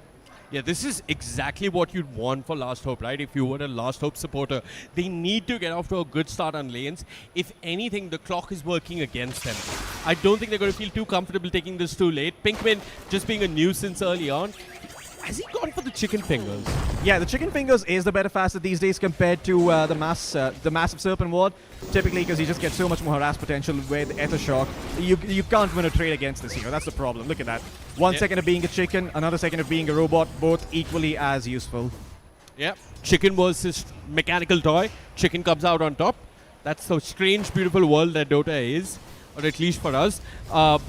Yeah, this is exactly what you'd want for Last Hope, right? If you were a Last Hope supporter, they need to get off to a good start on lanes. If anything, the clock is working against them. I don't think they're going to feel too comfortable taking this too late. Pinkman just being a nuisance early on. Has he gone for the chicken fingers? Yeah, the chicken fingers is the better facet these days compared to the massive serpent ward. Typically, because you just get so much more harass potential with Ether Shock. You can't win a trade against this hero. That's the problem. Look at that. 1 second of being a chicken, another second of being a robot, both equally as useful. Yeah, chicken versus mechanical toy. Chicken comes out on top. That's the strange, beautiful world that Dota is. Or at least for us.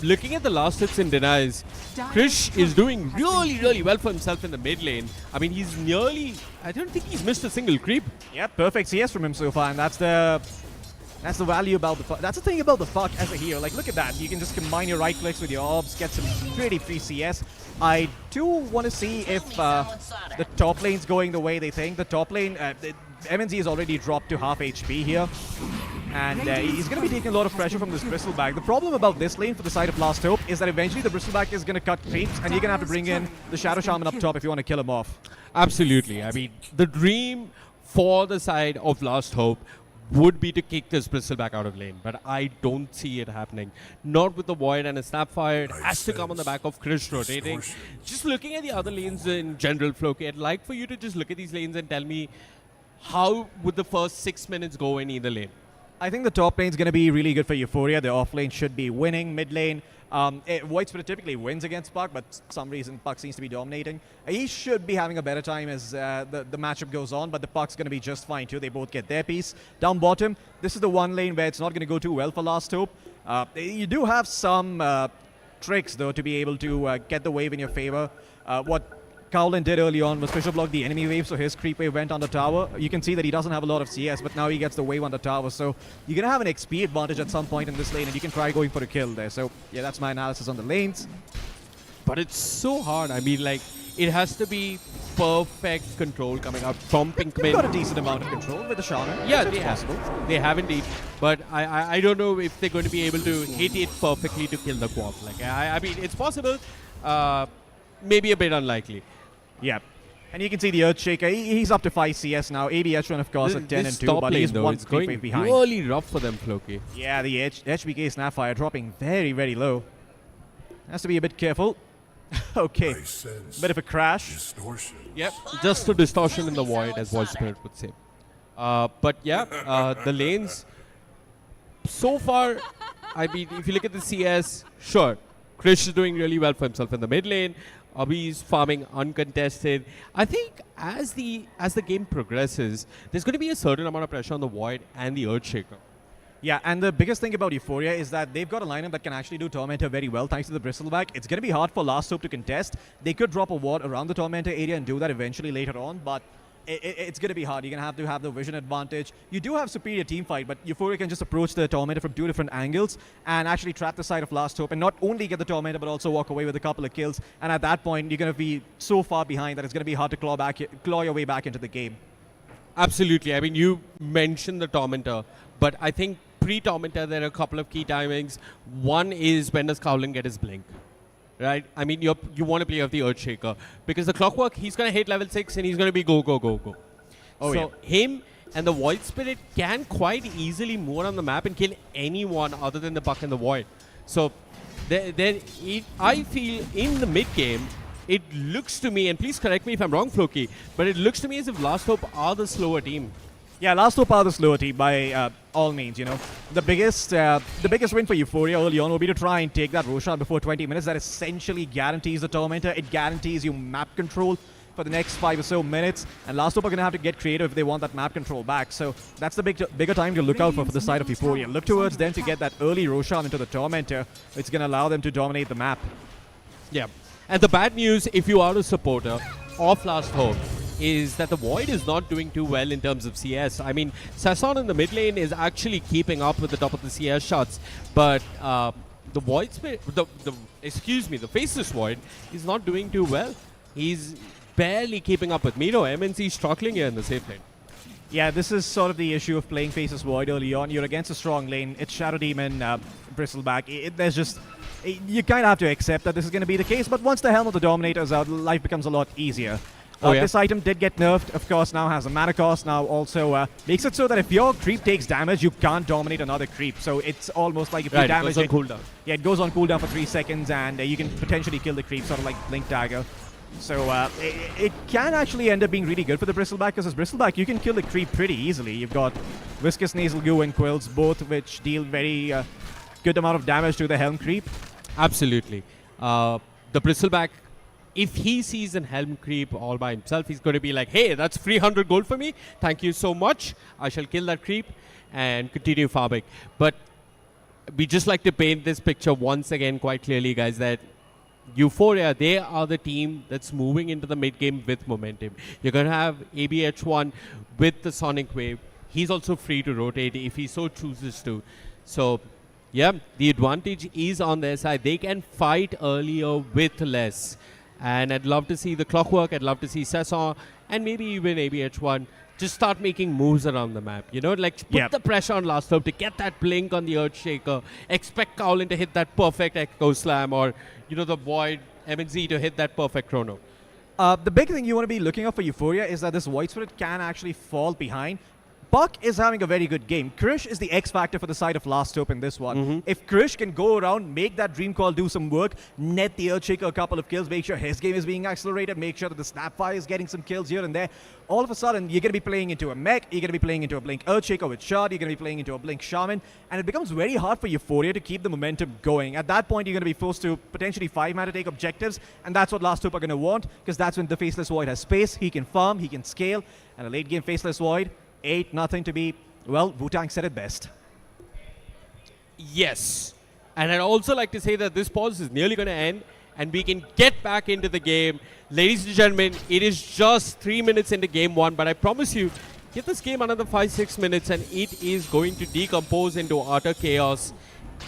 Looking at the last hits in denies, Krish is doing really, really well for himself in the mid lane. I mean, he's nearly, I don't think he's missed a single creep. Yeah, perfect CS from him so far, and that's the value about the fuck. That's the thing about the fuck as a hero. Like, look at that. You can just combine your right clicks with your orbs, get some pretty free CS. I do want to see if the top lane's going the way they think. The top lane, MNZ has already dropped to half HP here. And he's going to be taking a lot of pressure from this Bristleback. The problem about this lane for the side of Last Hope is that eventually the Bristleback is going to cut creeps, and you're going to have to bring in the Shadow Shaman up top if you want to kill him off. Absolutely. I mean, the dream for the side of Last Hope would be to kick this Bristleback out of lane, but I don't see it happening. Not with the Void and a Snapfire. It has to come on the back of Krish rotating. Just looking at the other lanes in general, Floki, I'd like for you to just look at these lanes and tell me how would the first 6 minutes go in either lane? I think the top lane is going to be really good for Euphoria. The off lane should be winning. Mid lane, Void Spirit typically wins against Puck, but for some reason Puck seems to be dominating. He should be having a better time as the matchup goes on, but the Puck's going to be just fine too. They both get their piece. Down bottom, this is the one lane where it's not going to go too well for Last Hope. You do have some tricks, though, to be able to get the wave in your favor. What Cowlin did early on was special block the enemy wave, so his creep wave went on the tower. You can see that he doesn't have a lot of CS, but now he gets the wave on the tower, so you're going to have an XP advantage at some point in this lane, and you can try going for a kill there. So, yeah, that's my analysis on the lanes. But it's so hard. I mean, like, it has to be perfect control coming out from Pinkman. They've got a decent amount of control with the Shaman. Yeah, it's they possible. They have indeed. But I don't know if they're going to be able to hit it perfectly to kill the Quap. Like, I mean, it's possible. Maybe a bit unlikely. Yeah. And you can see the Earthshaker. He's up to 5 CS now. ABH1, of course, at 10 and 2, but he's one creep wave behind. Really rough for them, Floki. Yeah, the HBK Snapfire dropping very, very low. Has to be a bit careful. Okay. Bit of a crash. Yep, just a distortion in the void, as Void Spirit would say. But yeah, the lanes, so far, I mean, if you look at the CS, sure, Krish is doing really well for himself in the mid lane. Abhi's farming uncontested. I think as the game progresses, there's going to be a certain amount of pressure on the Void and the Earthshaker. Yeah, and the biggest thing about Euphoria is that they've got a lineup that can actually do Tormentor very well thanks to the Bristleback. It's going to be hard for Last Hope to contest. They could drop a ward around the Tormentor area and do that eventually later on, but it's going to be hard. You're going to have the vision advantage. You do have superior team fight, but Euphoria can just approach the Tormentor from 2 different angles and actually trap the side of Last Hope and not only get the Tormentor but also walk away with a couple of kills. And at that point, you're going to be so far behind that it's going to be hard to claw your way back into the game. Absolutely. I mean, you mentioned the Tormentor, but I think pre-Tormentor there are a couple of key timings. One is when does Cowlin get his blink? Right? I mean, you want to play off the Earthshaker because the Clockwork, he's going to hit level 6 and he's going to be go, go, go, go. Oh, so him and the Void Spirit can quite easily move on the map and kill anyone other than the Buck and the Void. So I feel in the mid game, it looks to me, and please correct me if I'm wrong, Floki, but it looks to me as if Last Hope are the slower team. Yeah, Last Hope are the slower team by all means, you know. The biggest win for Euphoria early on will be to try and take that Roshan before 20 minutes. That essentially guarantees the Tormentor. It guarantees you map control for the next 5 or so minutes. And Last Hope are going to have to get creative if they want that map control back. So that's the bigger time to look out for the side of Euphoria. Look towards them to get that early Roshan into the Tormentor. It's going to allow them to dominate the map. Yeah. And the bad news, if you are a supporter of Last Hope, is that the Void is not doing too well in terms of CS. I mean, Sasson in the mid lane is actually keeping up with the top of the CS shots, but the Void Spirit, the Faceless Void is not doing too well. He's barely keeping up with Miro. MNC struggling here in the safe lane. Yeah, this is sort of the issue of playing Faceless Void early on. You're against a strong lane. It's Shadow Demon, Bristleback. There's just... You kind of have to accept that this is going to be the case, but once the Helm of the Dominator is out, life becomes a lot easier. This item did get nerfed, of course, now has a mana cost, now also makes it so that if your creep takes damage, you can't dominate another creep. So it's almost like if you damage it goes on cooldown. Yeah, it goes on cooldown for 3 seconds, and you can potentially kill the creep, sort of like Blink Dagger. So it can actually end up being really good for the Bristleback, because as Bristleback, you can kill the creep pretty easily. You've got Viscous Nasal Goo and Quills, both which deal very good amount of damage to the Helm creep. Absolutely. The Bristleback, if he sees an Helm creep all by himself, he's going to be like, hey, that's 300 gold for me. Thank you so much. I shall kill that creep and continue farming. But we just like to paint this picture once again quite clearly, guys, that Euphoria, they are the team that's moving into the mid game with momentum. You're going to have ABH1 with the Sonic Wave. He's also free to rotate if he so chooses to. So, yeah, the advantage is on their side. They can fight earlier with less. And I'd love to see the Clockwork, I'd love to see Sasson, and maybe even ABH1 just start making moves around the map. You know, like put the pressure on Last Hope to get that blink on the Earthshaker. Expect Cowlin to hit that perfect Echo Slam, or, you know, the Void MNZ to hit that perfect Chrono. The big thing you want to be looking out for Euphoria is that this Void Spirit can actually fall behind. Buck is having a very good game. Krish is the X factor for the side of Last Hope in this one. If Krish can go around, make that Dream Call do some work, net the Earthshaker a couple of kills, make sure his game is being accelerated, make sure that the Snapfire is getting some kills here and there, all of a sudden you're going to be playing into a mech, you're going to be playing into a Blink Earthshaker with Shard, you're going to be playing into a Blink Shaman, and it becomes very hard for Euphoria to keep the momentum going. At that point, you're going to be forced to potentially 5-man to take objectives, and that's what Last Hope are going to want, because that's when the Faceless Void has space, he can farm, he can scale, and a late game Faceless Void, 8-0 to be, well, Wu-Tang said it best. Yes. And I'd also like to say that this pause is nearly going to end and we can get back into the game. Ladies and gentlemen, it is just 3 minutes into game 1, but I promise you, give this game another 5-6 minutes and it is going to decompose into utter chaos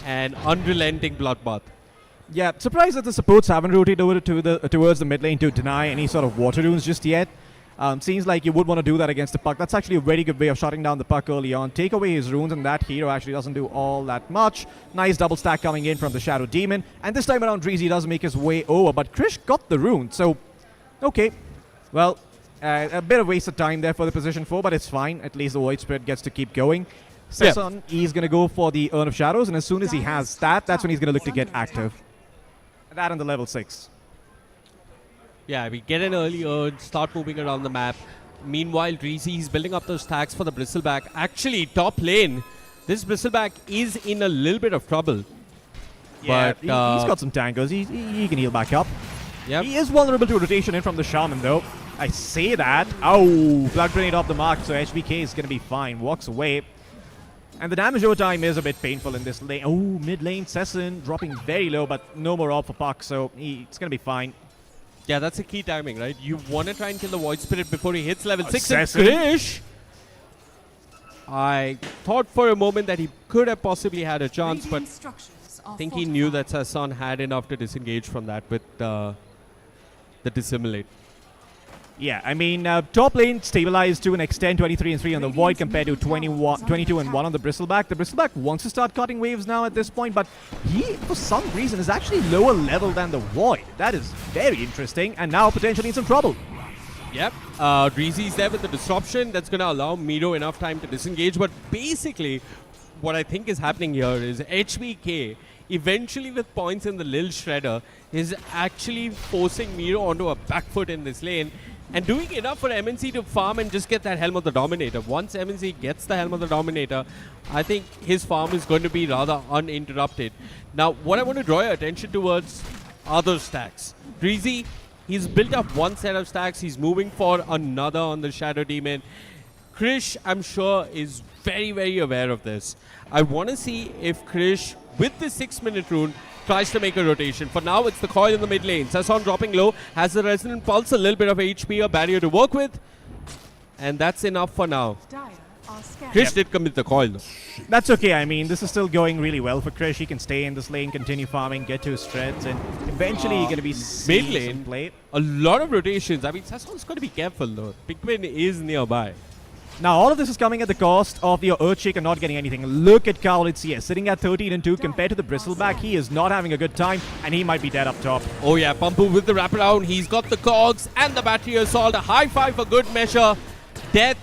and unrelenting bloodbath. Yeah, surprised that the supports haven't rotated over towards the mid lane to deny any sort of water runes just yet. Seems like you would want to do that against the Puck. That's actually a very good way of shutting down the Puck early on. Take away his runes, and that hero actually doesn't do all that much. Nice double stack coming in from the Shadow Demon. And this time around, Dreezy does make his way over, but Krish got the rune. So, okay. Well, a bit of wasted time there for the position 4, but it's fine. At least the Void Spirit gets to keep going. Sesson, he's going to go for the Urn of Shadows, and as soon as he has that, that's when he's going to look to get active. That on the level 6. Yeah, we get an early urge, start moving around the map. Meanwhile, Dreezy is building up those stacks for the Bristleback. Actually, top lane, this Bristleback is in a little bit of trouble. Yeah, but he's got some tankers. He can heal back up. Yep. He is vulnerable to rotation in from the Shaman, though. I say that. Oh, Blood Grenade off the mark, so HBK is going to be fine. Walks away. And the damage over time is a bit painful in this lane. Oh, mid lane, Sesson dropping very low, but no more off for Puck, so it's going to be fine. Yeah, that's a key timing, right? You want to try and kill the Void Spirit before he hits level 6. And Assassin. Krish, I thought for a moment that he could have possibly had a chance, but I think he knew that Sasson had enough to disengage from that with the dissimulate. Yeah, I mean, top lane stabilized to an extent, 23 and 3 on the Void compared to 22 and 1 on the Bristleback. The Bristleback wants to start cutting waves now at this point, but he, for some reason, is actually lower level than the Void. That is very interesting, and now potentially in some trouble. Yep, Dreezy's there with the disruption. That's going to allow Miro enough time to disengage, but basically, what I think is happening here is HBK, eventually with points in the Lil Shredder, is actually forcing Miro onto a back foot in this lane and doing enough for MNC to farm and just get that Helm of the Dominator. Once MNC gets the Helm of the Dominator, I think his farm is going to be rather uninterrupted. Now, what I want to draw your attention towards are those stacks. Dreezy, he's built up one set of stacks. He's moving for another on the Shadow Demon. Krish, I'm sure, is very, very aware of this. I want to see if Krish, with the 6-minute rune, tries to make a rotation. For now, it's the coil in the mid lane. Sasson dropping low, has the Resonant Pulse, a little bit of HP, a barrier to work with. And that's enough for now. Krish did commit the coil though. That's okay. I mean, this is still going really well for Krish. He can stay in this lane, continue farming, get to his strats, and eventually he's going to be Mid seen lane, some play. a lot of rotations. I mean, Sasson's got to be careful though. Pikmin is nearby. Now, all of this is coming at the cost of your Earthshaker not getting anything. Look at Cowlitz here, sitting at 13 and 2 compared to the Bristleback. He is not having a good time, and he might be dead up top. Oh yeah, Pampu with the wraparound. He's got the cogs and the battery assault. A high five for good measure. Death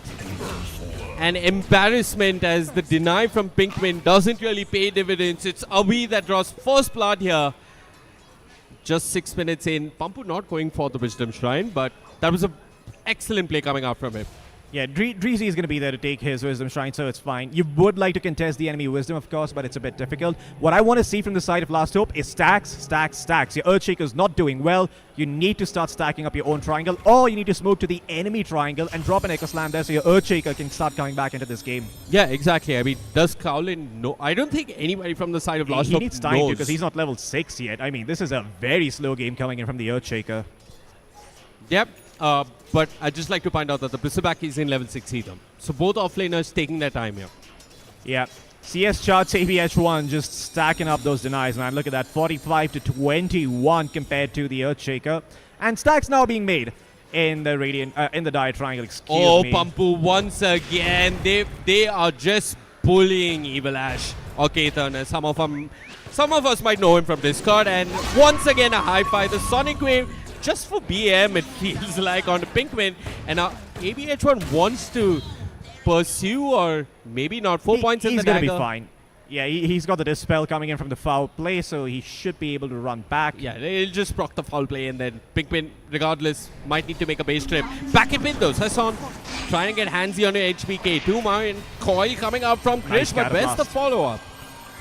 and embarrassment as the deny from Pinkman doesn't really pay dividends. It's Abhi that draws first blood here. Just 6 minutes in. Pampu not going for the Wisdom Shrine, but that was an excellent play coming out from him. Yeah, Dreezy is going to be there to take his Wisdom Shrine, so it's fine. You would like to contest the enemy Wisdom, of course, but it's a bit difficult. What I want to see from the side of Last Hope is stacks, stacks, stacks. Your Earthshaker's not doing well. You need to start stacking up your own triangle, or you need to smoke to the enemy triangle and drop an Echo Slam there so your Earthshaker can start coming back into this game. Yeah, exactly. I mean, does Cowlin know? I don't think anybody from the side of Last He Hope needs time knows. because he's not level 6 yet. I mean, this is a very slow game coming in from the Earthshaker. Yep. But I'd just like to point out that the Bristleback is in level 6 either. So both offlaners taking their time here. Yeah. CS Charts ABH1 just stacking up those denies, man. Look at that. 45 to 21 compared to the Earthshaker. And stacks now being made in the in the Dire Triangle. Excuse me. Pampu once again. They are just bullying Evil Ash or Ketan. Some of us might know him from Discord. And once again, a high five. The Sonic Wave. Just for BM, it feels like, on the Pinkman. And now ABH1 wants to pursue, or maybe not. 4 points in the dagger. He's going to be fine. Yeah, he's got the Dispel coming in from the foul play, so he should be able to run back. Yeah, they'll just proc the foul play, and then Pinkman, regardless, might need to make a base trip. Back in mid though, Sasson trying to get handsy on your HBK. 2 Marin, coil coming out from Krish, Nice but where's the follow-up?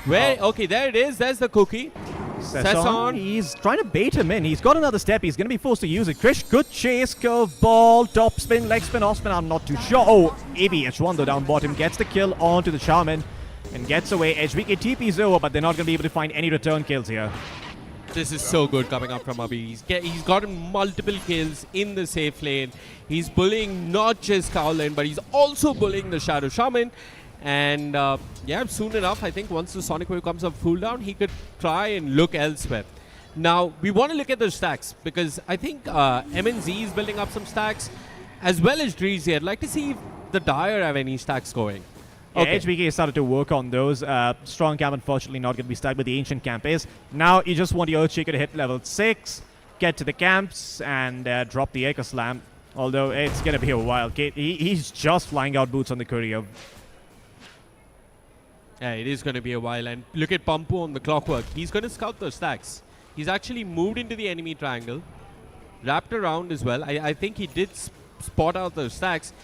Where? Okay, there it is. There's the cookie. Sasson, he's trying to bait him in. He's got another step. He's going to be forced to use it. Krish, good chase, curveball, top spin, leg spin, off spin. I'm not too sure. Oh, ABH1 though down bottom gets the kill onto the Shaman and gets away. HBK TP's over, but they're not going to be able to find any return kills here. This is so good coming up from Abhi. He's gotten multiple kills in the safe lane. He's bullying not just Cowlin, but he's also bullying the Shadow Shaman. And yeah, soon enough, I think once the Sonic Wave comes up full down, he could try and look elsewhere. Now, we want to look at those stacks because I think MNZ is building up some stacks as well as Dreezy. I'd like to see if the Dire have any stacks going. Yeah, HBK started to work on those. Strong Camp, unfortunately, not going to be stuck, but the Ancient Camp is. Now, you just want your Earthshaker to hit level 6, get to the camps, and drop the Echo Slam. Although, it's going to be a while. He's just flying out boots on the courier. Yeah, it is going to be a while. And look at Pampu on the clockwork. He's going to scout those stacks. He's actually moved into the enemy triangle, wrapped around as well. I think he did spot out those stacks.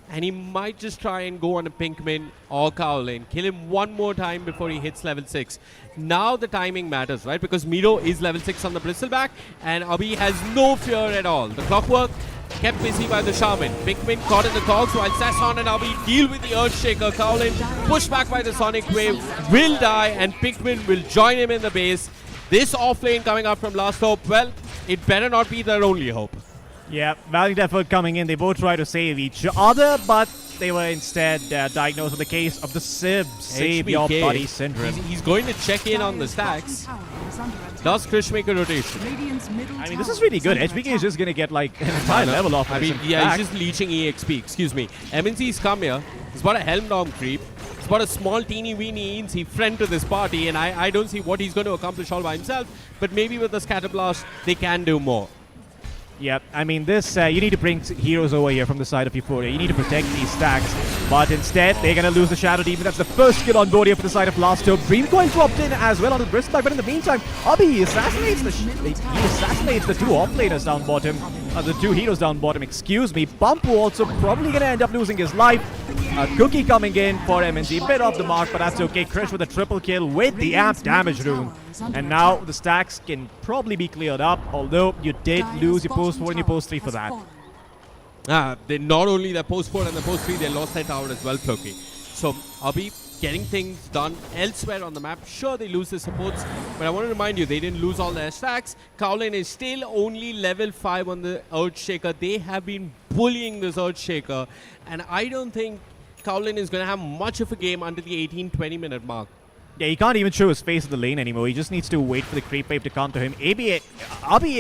And he might just try and go on a Pinkman or Cowlin. Kill him one more time before he hits level 6. Now the timing matters, right? Because Miro is level 6 on the Bristleback. And Abhi has no fear at all. The clockwork kept busy by the Shaman. Pinkman caught in the cogs while Sasson and Abhi deal with the Earthshaker. Cowlin pushed back by the Sonic Wave, will die, and Pinkman will join him in the base. This offlane coming up from Last Hope, well, it better not be their only hope. Yeah, valiant effort coming in. They both try to save each other, but they were instead diagnosed with the case of the SIB, Save Your HBK. Buddy Syndrome. He's going to check in on the stacks. Does Krish make a rotation? I mean, this is really good. HBK is just going to get like an entire level off. I mean, yeah, he's just leeching EXP. Excuse me. MNC's come here. He's bought a Helm Dom creep. He's bought a small teeny weeny ENC friend to this party, and I don't see what he's going to accomplish all by himself. But maybe with the Scatter Blast, they can do more. Yeah, I mean, this, you need to bring heroes over here from the side of Euphoria. You need to protect these stacks. But instead, they're going to lose the Shadow Demon. That's the first kill on board here for the side of Last Hope. Dreamcoin dropped in as well on the Bristback. But in the meantime, Abhi assassinates the two offlaners down bottom. The two heroes down bottom, excuse me. Pampu also probably going to end up losing his life. Cookie coming in for MNZ. Bit off the mark, but that's okay. Krish with a triple kill with the amp damage rune. And now the stacks can probably be cleared up, although you did lose your post 4 and your post 3 for that. They not only their post 4 and their post 3, they lost their tower as well, Floki. So Abhi getting things done elsewhere on the map. Sure, they lose their supports, but I want to remind you, they didn't lose all their stacks. Kowlin is still only level 5 on the Earthshaker. They have been bullying this Earthshaker, and I don't think Kowlin is going to have much of a game under the 18-20 minute mark. Yeah, he can't even show his face in the lane anymore. He just needs to wait for the creep wave to come to him. Abhi,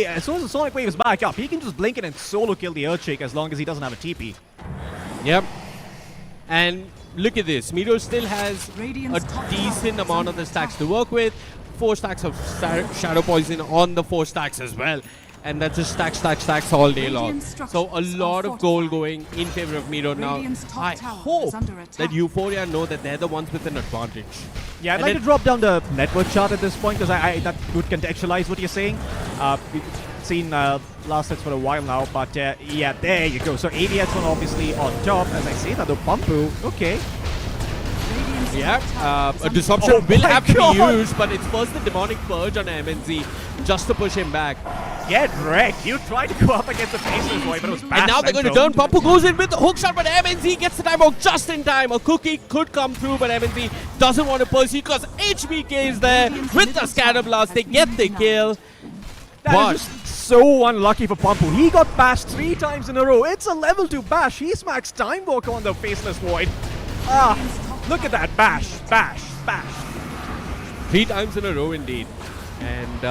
as soon as the Sonic Wave is back up, he can just blink it and solo kill the Earthshake as long as he doesn't have a TP. Yep. And look at this. Meteor still has a decent amount of the stacks to work with. 4 stacks of Shadow Poison on the 4 stacks as well. And that's just stacks all day long. So a lot of goal going in favor of Meteor now. I hope that Euphoria know that they're the ones with an advantage. Yeah, I'd like to drop down the network chart at this point because that would contextualize what you're saying. We've seen last sets for a while now, but yeah, there you go. So AVX one obviously on top. As I say that, though, Pampu, okay. Yeah, a disruption will have to be used, but it's first the Demonic Purge on MNZ just to push him back. Get wrecked. You tried to go up against the Faceless Boy, but it was bad. And now they're going to turn. Pampu goes in with the hook shot, but MNZ gets the time out just in time. A cookie could come through, but MNZ doesn't want to pursue because HBK is there with the Scatter Blast. They get the kill. That is just so unlucky for Pampu. He got bashed 3 times in a row. It's a level 2 bash. He smacks Time Walk on the Faceless Void. Look at that bash. 3 times in a row indeed. And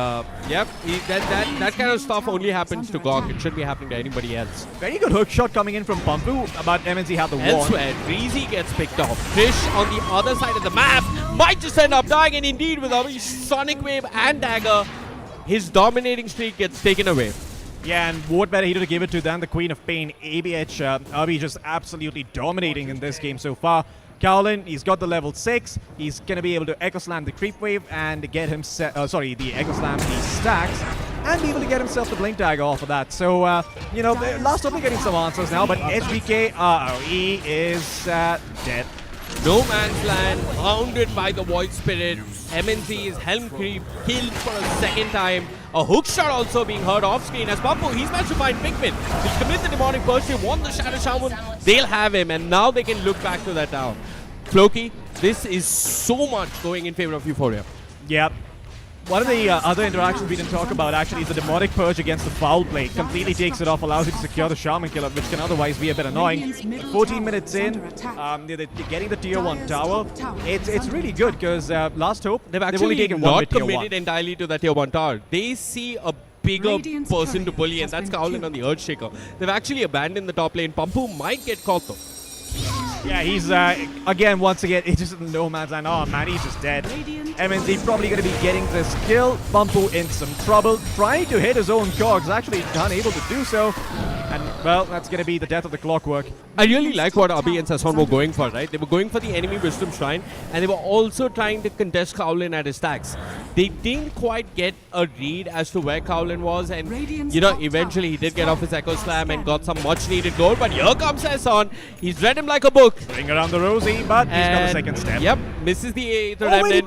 yep, that kind of stuff only happens to Gok. It shouldn't be happening to anybody else. Very good hook shot coming in from Pampu, but MNZ had the wall. Elsewhere, Breezy gets picked off. Krish on the other side of the map might just end up dying, and indeed with Abhi's Sonic Wave and Dagger, his dominating streak gets taken away. Yeah, and what better hero to give it to than the Queen of Pain, ABH. Abhi just absolutely dominating in this game so far. Kowlin, he's got the level 6. He's going to be able to Echo Slam the Creep Wave and get him the Echo Slam the stacks and be able to get himself the Blink Dagger off of that. So, you know, last up we're getting some answers now, but HBK, he is dead. No Man's Land, hounded by the Void Spirit. MNC is Helm Creep, killed for a second time. A hook shot also being heard off screen as Pampu, he's managed to find Pikmin. He'll commit the Demonic Burst, they want the Shadow Shaman, they'll have him, and now they can look back to that tower. Floki, this is so much going in favor of Euphoria. Yep. One of the other interactions we didn't talk about actually is the Demonic Purge against the Foul Blade. Completely takes it off, allows you to secure the Shaman Killer, which can otherwise be a bit annoying. 14 minutes in, they're getting the tier 1 tower. It's really good because Last Hope, they've only taken one not committed entirely to that tier 1 tower. They see a bigger person to bully, and that's Kowlin on the Earthshaker. They've actually abandoned the top lane. Pampu might get caught though. Yeah, he's, once again, it's just no man's land. Oh man, he's just dead. MNZ probably going to be getting this kill. Pampu in some trouble. Trying to hit his own cogs, actually unable to do so. And, well, that's going to be the death of the Clockwork. I really like what Abhi and Sasson were going for, right? They were going for the enemy Wisdom Shrine, and they were also trying to contest Kowlin at his stacks. They didn't quite get a read as to where Kowlin was, and, you know, eventually he did get off his Echo Slam and got some much-needed gold, but here comes Sasson. He's read him like a book. Bring around the Rosie, but he's got the second step. Yep, misses the 8th remnant. Oh, wait, he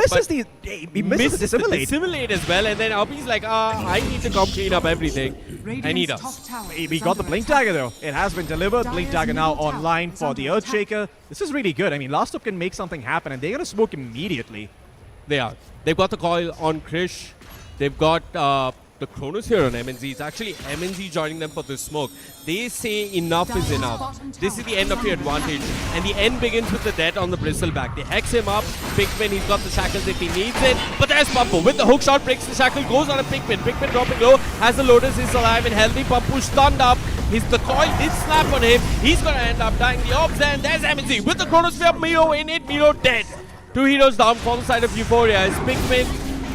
misses the Dissimilate. Dissimilate as well, and then Abhi's like, I need to come clean up everything. And he does. We got the Blink Dagger though. It has been delivered. Blink Dagger now online for the Earthshaker. This is really good. I mean, Last Up can make something happen, and they're going to smoke immediately. They are. They've got the coil on Krish. They've got the Chronos here on MNZ. It's actually MNZ joining them for this smoke. They say enough is enough. This is the end of your advantage. And the end begins with the death on the bristleback. They hex him up. Pikmin, he's got the shackles if he needs it. But there's Pampu with the hook shot, breaks the shackle, goes on a Pikmin. Pikmin dropping low, has the Lotus, is alive and healthy. Pampu stunned up. The coil did slap on him. He's going to end up dying. The orbs, and there's MNZ with the Chronosphere. Miro in it, Miro dead. 2 heroes down for the side of Euphoria as Pikmin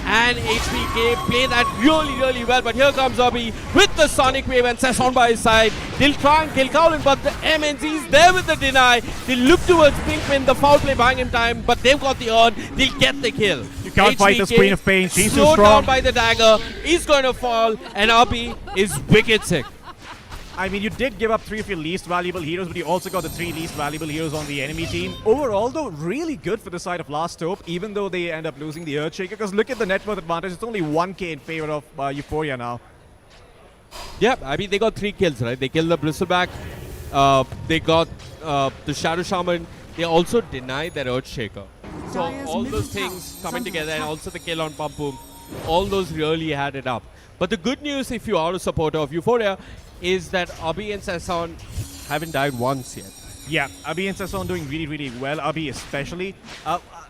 and HBK play that really well. But here comes Abhi with the Sonic Wave and Sasson by his side. They'll try and kill Kowlin, but the MNZ is there with the deny. They look towards Pikmin, the foul play buying him time, but they've got the earn. They'll get the kill. You can't fight this Queen of Pain. She's too slowed strong. down by the dagger. He's going to fall, and Abhi is wicked sick. I mean, you did give up 3 of your least valuable heroes, but you also got the 3 least valuable heroes on the enemy team. Overall, though, really good for the side of Last Hope, even though they end up losing the Earthshaker. Because look at the net worth advantage. It's only 1k in favor of Euphoria now. Yeah, I mean, they got 3 kills, right? They killed the Bristleback. They got the Shadow Shaman. They also denied their Earthshaker. So all those things coming together, and also the kill on Pampu, all those really added up. But the good news, if you are a supporter of Euphoria, is that Abhi and Sasson haven't died once yet. Yeah, Abhi and Sasson doing really well. Abhi especially.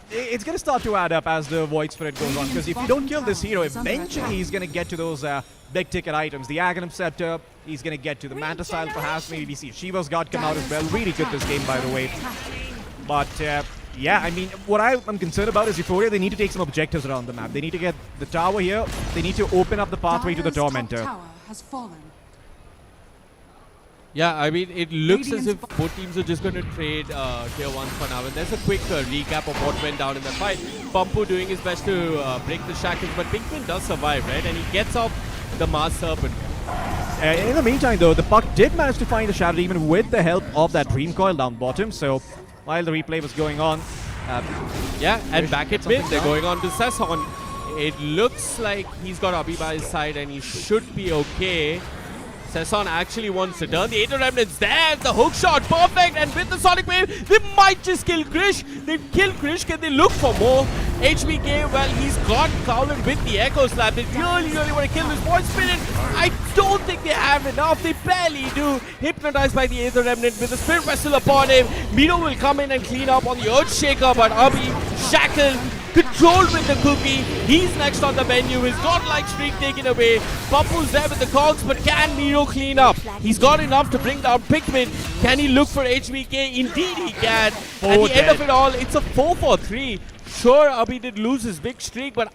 It's going to start to add up as the Void Spirit goes on, because if you don't kill this hero, eventually he's going to get to those big ticket items. The Aghanim Scepter, he's going to get to the Manta Style perhaps. Maybe we see Shiva's God come out as well. Really good this game, by the way. But yeah, I mean, what I'm concerned about is Euphoria. They need to take some objectives around the map. They need to get the tower here. They need to open up the pathway to the Tormentor. Yeah, I mean, it looks as if both teams are just going to trade tier 1s for now. And there's a quick recap of what went down in the fight. Pampu doing his best to break the shackles, but Pikmin does survive, right? And he gets off the Mars Serpent. In the meantime, though, the Puck did manage to find the Shadow Demon with the help of that Dream Coil down bottom. So while the replay was going on... yeah, and back at mid, they're going on to Sasson. It looks like he's got Abhi by his side and he should be okay. Sasson actually wants to turn. The Aether Remnants there, the hook shot, perfect, and with the Sonic Wave, they might just kill Krish. They've killed Krish, can they look for more? HBK, well, he's got Kowlin with the Echo Slap. They really want to kill this Void Spirit. I don't think they have enough, they barely do. Hypnotized by the Aether Remnant with the Spirit Vessel upon him. Miro will come in and clean up on the Earthshaker, but Abhi, shackled, controlled with the cookie. He's next on the menu. His godlike streak taken away. Pampu's there with the cogs, but can Miro clean up? He's got enough to bring down Pikmin. Can he look for HBK? Indeed he can. At the end of it all, it's a 4-for-3. Sure, Abhi did lose his big streak, but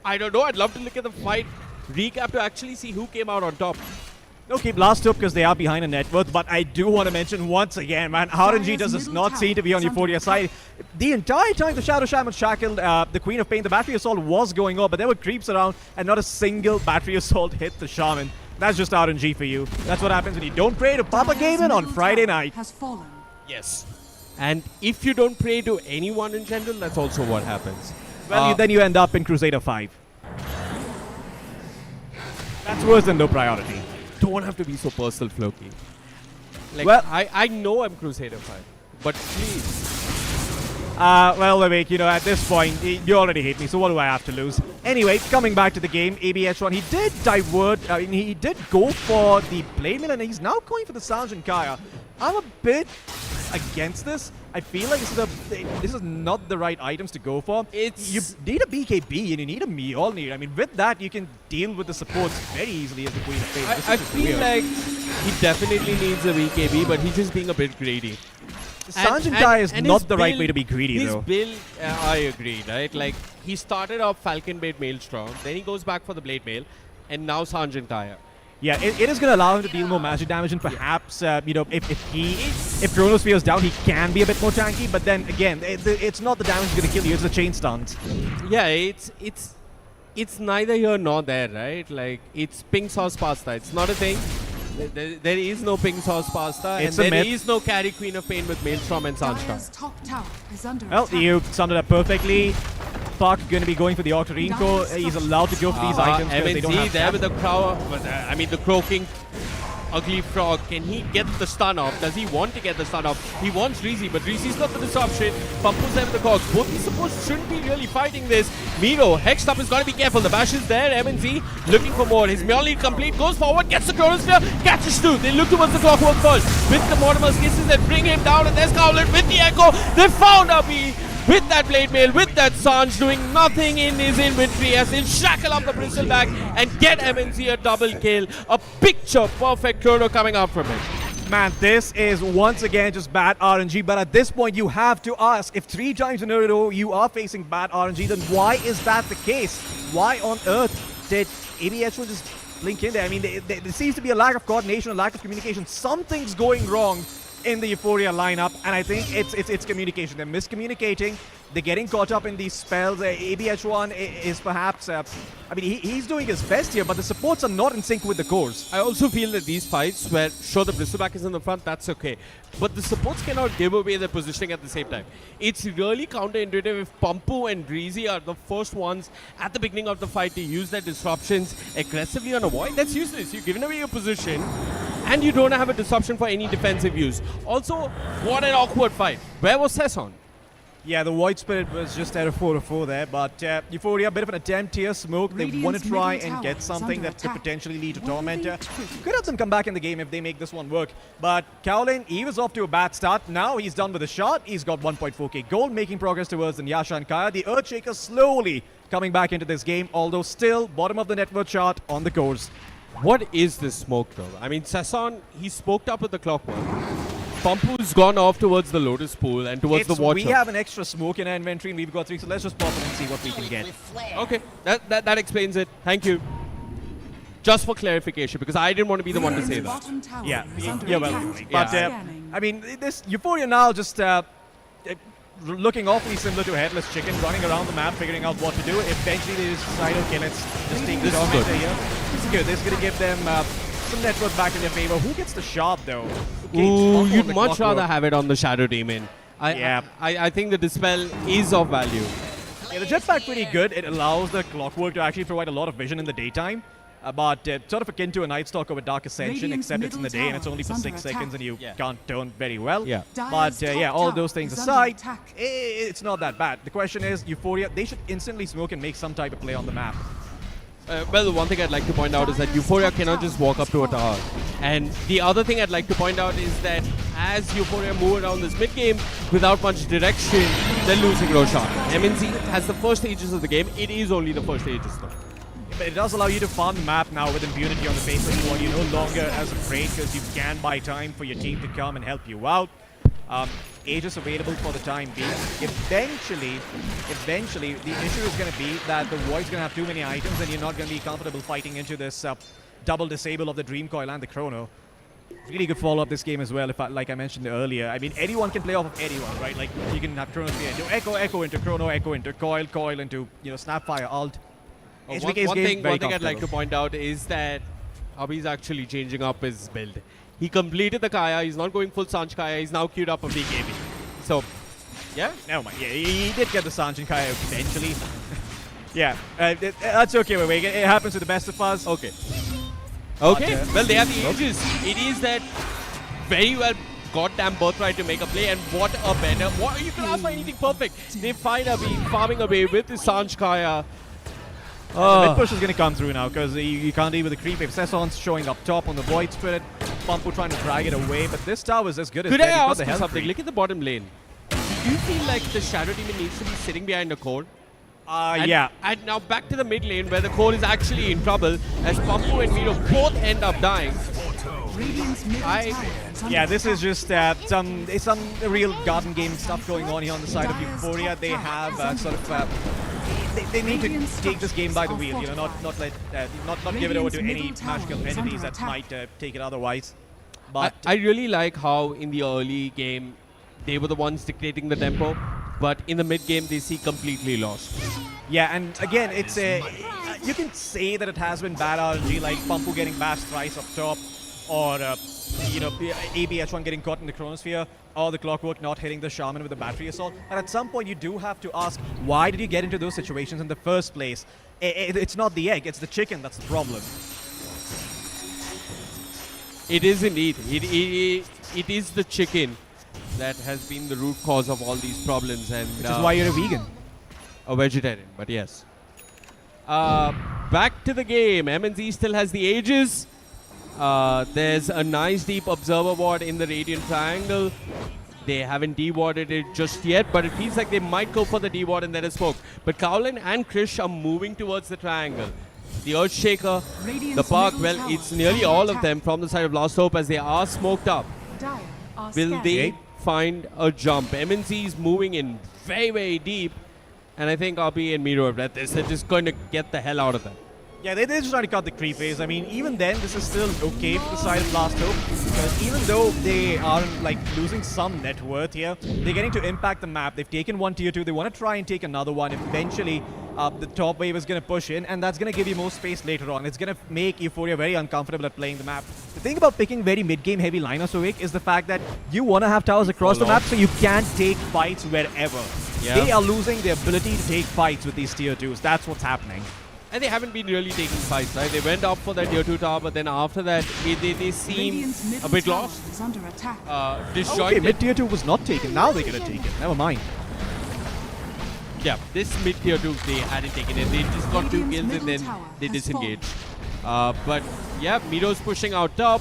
I don't know. I'd love to look at the fight recap to actually see who came out on top. Okay, Blast up because they are behind a net worth, but I do want to mention once again, man, RNG does not seem to be on Euphoria's side. The entire time the Shadow Shaman shackled the Queen of Pain, the Battery Assault was going on, but there were creeps around and not a single Battery Assault hit the Shaman. That's just RNG for you. That's what happens when you don't pray to Papa Gaben on Friday night. Yes. And if you don't pray to anyone in general, that's also what happens. Well, then you end up in Crusader 5. That's worse than low priority. Don't have to be so personal, Floki. Like, well, I know I'm Crusader 5, but please. Well, Vivek, you know, at this point, you already hate me, so what do I have to lose? Anyway, coming back to the game, ABH1, he did divert, he did go for the Blade Mill, and he's now going for the Sergeant Kaya. I'm a bit against this. I feel like this is not the right items to go for. You need a BKB and you need a Mjolnir. I mean, with that, you can deal with the supports very easily as the Queen of Pain. I feel like he definitely needs a BKB, but he's just being a bit greedy. Sergeant Kai is not the right way to be greedy, his though. Build, I agree, right? Like, he started off Falcon Bait Maelstrom, then he goes back for the Blade Mail, and now Sergeant Kaya. Yeah, it is going to allow him to deal more magic damage, and perhaps, you know, if Chronosphere is down, he can be a bit more tanky. But then again, it's not the damage that's going to kill you; it's the chain stuns. Yeah, it's neither here nor there, right? Like, it's pink sauce pasta. It's not a thing. There is no pink sauce pasta, It's and a there myth. is no carry Queen of Pain with Maelstrom and Sandstorm. Well, you summed it up perfectly. Park going to be going for the Octarine Core. He's allowed to go for these items because they don't have MNZ there with the crow, but I mean the croaking Ugly Frog, can he get the stun off? Does he want to get the stun off? He wants Reezy, but Reezy's got the disruption. Pampu's there with the cogs. Both these supports shouldn't be really fighting this. Miro, Hexed up, has got to be careful. The bash is there. MNZ looking for more. His Mjolnir lead complete. Goes forward, gets the Chronosphere, catches two. They look towards the Clockwork first. With the Mortimer's kisses, they bring him down, and there's Cowlet with the Echo. They found Abhi with that Blade Mail, with that Sanj, doing nothing in his inventory as they shackle up the Bristleback and get MNZ a double kill. A picture perfect chrono coming out from it. Man, this is once again just bad RNG, but at this point you have to ask, if 3 times in a row you are facing bad RNG, then why is that the case? Why on earth did ABHO just blink in there? I mean, there seems to be a lack of coordination, a lack of communication. Something's going wrong in the Euphoria lineup, and I think it's communication. They're miscommunicating. They're getting caught up in these spells. ABH1 is perhaps, I mean, he's doing his best here, but the supports are not in sync with the cores. I also feel that these fights where, sure, the Bristleback is in the front, that's okay. But the supports cannot give away their positioning at the same time. It's really counterintuitive if Pampu and Reezy are the first ones at the beginning of the fight to use their disruptions aggressively on a Void. That's useless. You've given away your position, and you don't have a disruption for any defensive use. Also, what an awkward fight. Where was Sesson? Yeah, the Void Spirit was just out of 4-4 there, but Euphoria, a bit of an attempt here. Smoke, they want to try and get something that could potentially lead to Tormentor. Could have them come back in the game if they make this one work. But Cowlin, he was off to a bad start. Now he's done with a shot. He's got 1.4k gold, making progress towards the Nyasha and Kaya. The Earthshaker slowly coming back into this game, although still bottom of the network chart on the cores. What is this smoke though? I mean, Sesson, he smoked up with the Clockwork. Pampu's gone off towards the Lotus Pool and towards the Watcher. We have an extra smoke in our inventory and we've got 3, so let's just pop it and see what we can get. Okay, that explains it. Thank you. Just for clarification, because I didn't want to be the one to say that. Yeah, well, but I mean, this Euphoria now just looking awfully similar to a Headless Chicken, running around the map, figuring out what to do. Eventually they just decide, okay, let's just take the Tormentor here. This is good. This is going to give them some network back in their favor. Who gets the shard though? Ooh, you'd much rather have it on the Shadow Demon. I think the Dispel is of value. Yeah, the Jetpack pretty good. It allows the Clockwork to actually provide a lot of vision in the daytime. But sort of akin to a Night Stalker with Dark Ascension, except it's in the day and it's only for 6 seconds and you can't turn very well. Yeah. But yeah, all those things aside, it's not that bad. The question is, Euphoria, they should instantly smoke and make some type of play on the map. Well, the one thing I'd like to point out is that Euphoria cannot just walk up to a tower. And the other thing I'd like to point out is that as Euphoria move around this mid-game without much direction, they're losing Roshan. MNZ has the first stages of the game. It is only the first stages though. But it does allow you to farm the map now with impunity on the face of the wall. You're no longer as afraid because you can buy time for your team to come and help you out. Aegis available for the time being. Eventually, the issue is going to be that the Void's going to have too many items and you're not going to be comfortable fighting into this double disable of the Dream Coil and the Chrono. Really good follow-up this game as well, like I mentioned earlier. I mean, anyone can play off of anyone, right? Like, you can have Chrono into Echo into Chrono, Echo into Coil, Coil into, Snapfire, Alt. One thing I'd like to point out is that Abhi's actually changing up his build. He completed the Kaya, he's not going full Sanj Kaya, he's now queued up a BKB. So, yeah? Never mind. Yeah, he did get the Sanj and Kaya eventually. Yeah, that's okay, Vivek. It happens to the best of us. Okay. Okay, well, they have the Aegis. It is that very well goddamn birthright to make a play, and what a better... You can ask for anything perfect. They find Abhi farming away with the Sanj Kaya. The mid push is going to come through now because you can't deal with the creep wave. Sesson's showing up top on the Void Spirit. Pampu trying to drag it away, but this tower is as good as Could dead. I ask you something? Look at the bottom lane. Do you feel like the Shadow Demon needs to be sitting behind the core? Yeah. And now back to the mid lane where the core is actually in trouble as Pampu and Miro both end up dying. Yeah, this is just some real garden game stuff going on here on the side of Euphoria. They have sort of... They need to take this game by the wheel, not give it over to any magical entities that might take it otherwise. But I really like how in the early game they were the ones dictating the tempo, but in the mid game they see completely lost. Yeah, and again, it's you can say that it has been bad RNG, like Pampu getting bashed thrice up top, or ABH1 getting caught in the Chronosphere, or the Clockwork not hitting the Shaman with the Battery Assault. And at some point you do have to ask, why did you get into those situations in the first place? It's not the egg, it's the chicken that's the problem. It is indeed. It is the chicken that has been the root cause of all these problems, and Which is why you're a vegan. a vegetarian. But yes. Back to the game. MNZ still has the ages. There's a nice deep observer ward in the radiant triangle. They haven't dewarded it just yet, but it feels like they might go for the deward and then a smoke. But Kowlin and Krish are moving towards the triangle. The Earthshaker, the Park, well, it's nearly all of them from the side of Last Hope as they are smoked up. Will they find a jump? MNZ is moving in very, very deep. And I think RB and Miro have read this. They're just going to get the hell out of them. Yeah, they're just trying to cut the creep phase. I mean, even then, this is still okay for the side of Last Hope. Because even though they are like losing some net worth here, they're getting to impact the map. They've taken one tier 2. They want to try and take another one. Eventually, the top wave is going to push in, and that's going to give you more space later on. It's going to make Euphoria very uncomfortable at playing the map. The thing about picking very mid-game heavy liners, Awake, is the fact that you want to have towers across the map so you can take fights wherever. Yeah. They are losing their ability to take fights with these tier 2s. That's what's happening. And they haven't been really taking fights, right? They went up for that tier 2 tower, but then after that, they seem a bit lost. Disjointed. Okay, mid tier 2 was not taken. Now they're going to take it. Never mind. Yeah, this mid tier 2, they hadn't taken it. They just got 2 kills and then they disengaged. But yeah, Miro's pushing out top.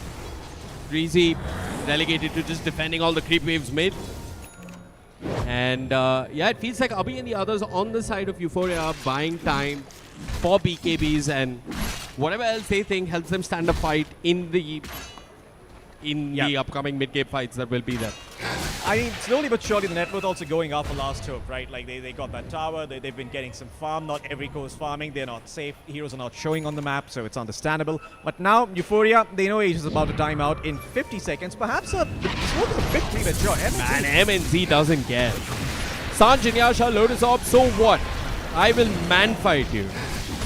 Breezy relegated to just defending all the creep waves mid. And yeah, it feels like Abhi and the others on the side of Euphoria are buying time for BKBs and whatever else they think helps them stand a fight in the upcoming mid-game fights that will be there. I mean, slowly but surely the net worth also going up for Last Hope, right? Like, they got that tower, they've been getting some farm, not every core is farming, they're not safe, heroes are not showing on the map, so it's understandable. But now, Euphoria, they know Age is about to time out in 50 seconds, perhaps the smoke is a bit premature. Man, MNZ doesn't care. Sanj and Yasha, Lotus Orb, so what? I will man fight you.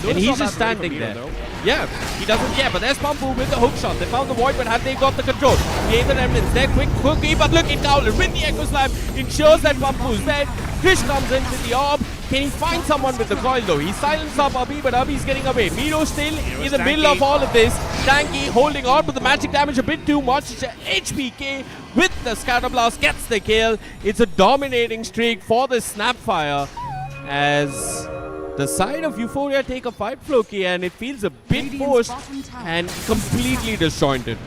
And he's just standing there. Yeah, he doesn't care, but there's Pampu with the hook shot. They found the void, but have they got the control? The Aether Remnants, they're quick, but look at Kowlin with the Echo Slam. Ensures that Pampu's dead. Krish comes in with the orb. Can he find someone with the coil though? He silenced up Abhi, but Abhi's getting away. Miro still in the middle of all of this. Tanky holding on, but the magic damage a bit too much. HBK with the Scatter Blast gets the kill. It's a dominating streak for the Snapfire as the side of Euphoria take a fight, Floki, and it feels a bit forced and completely disjointed.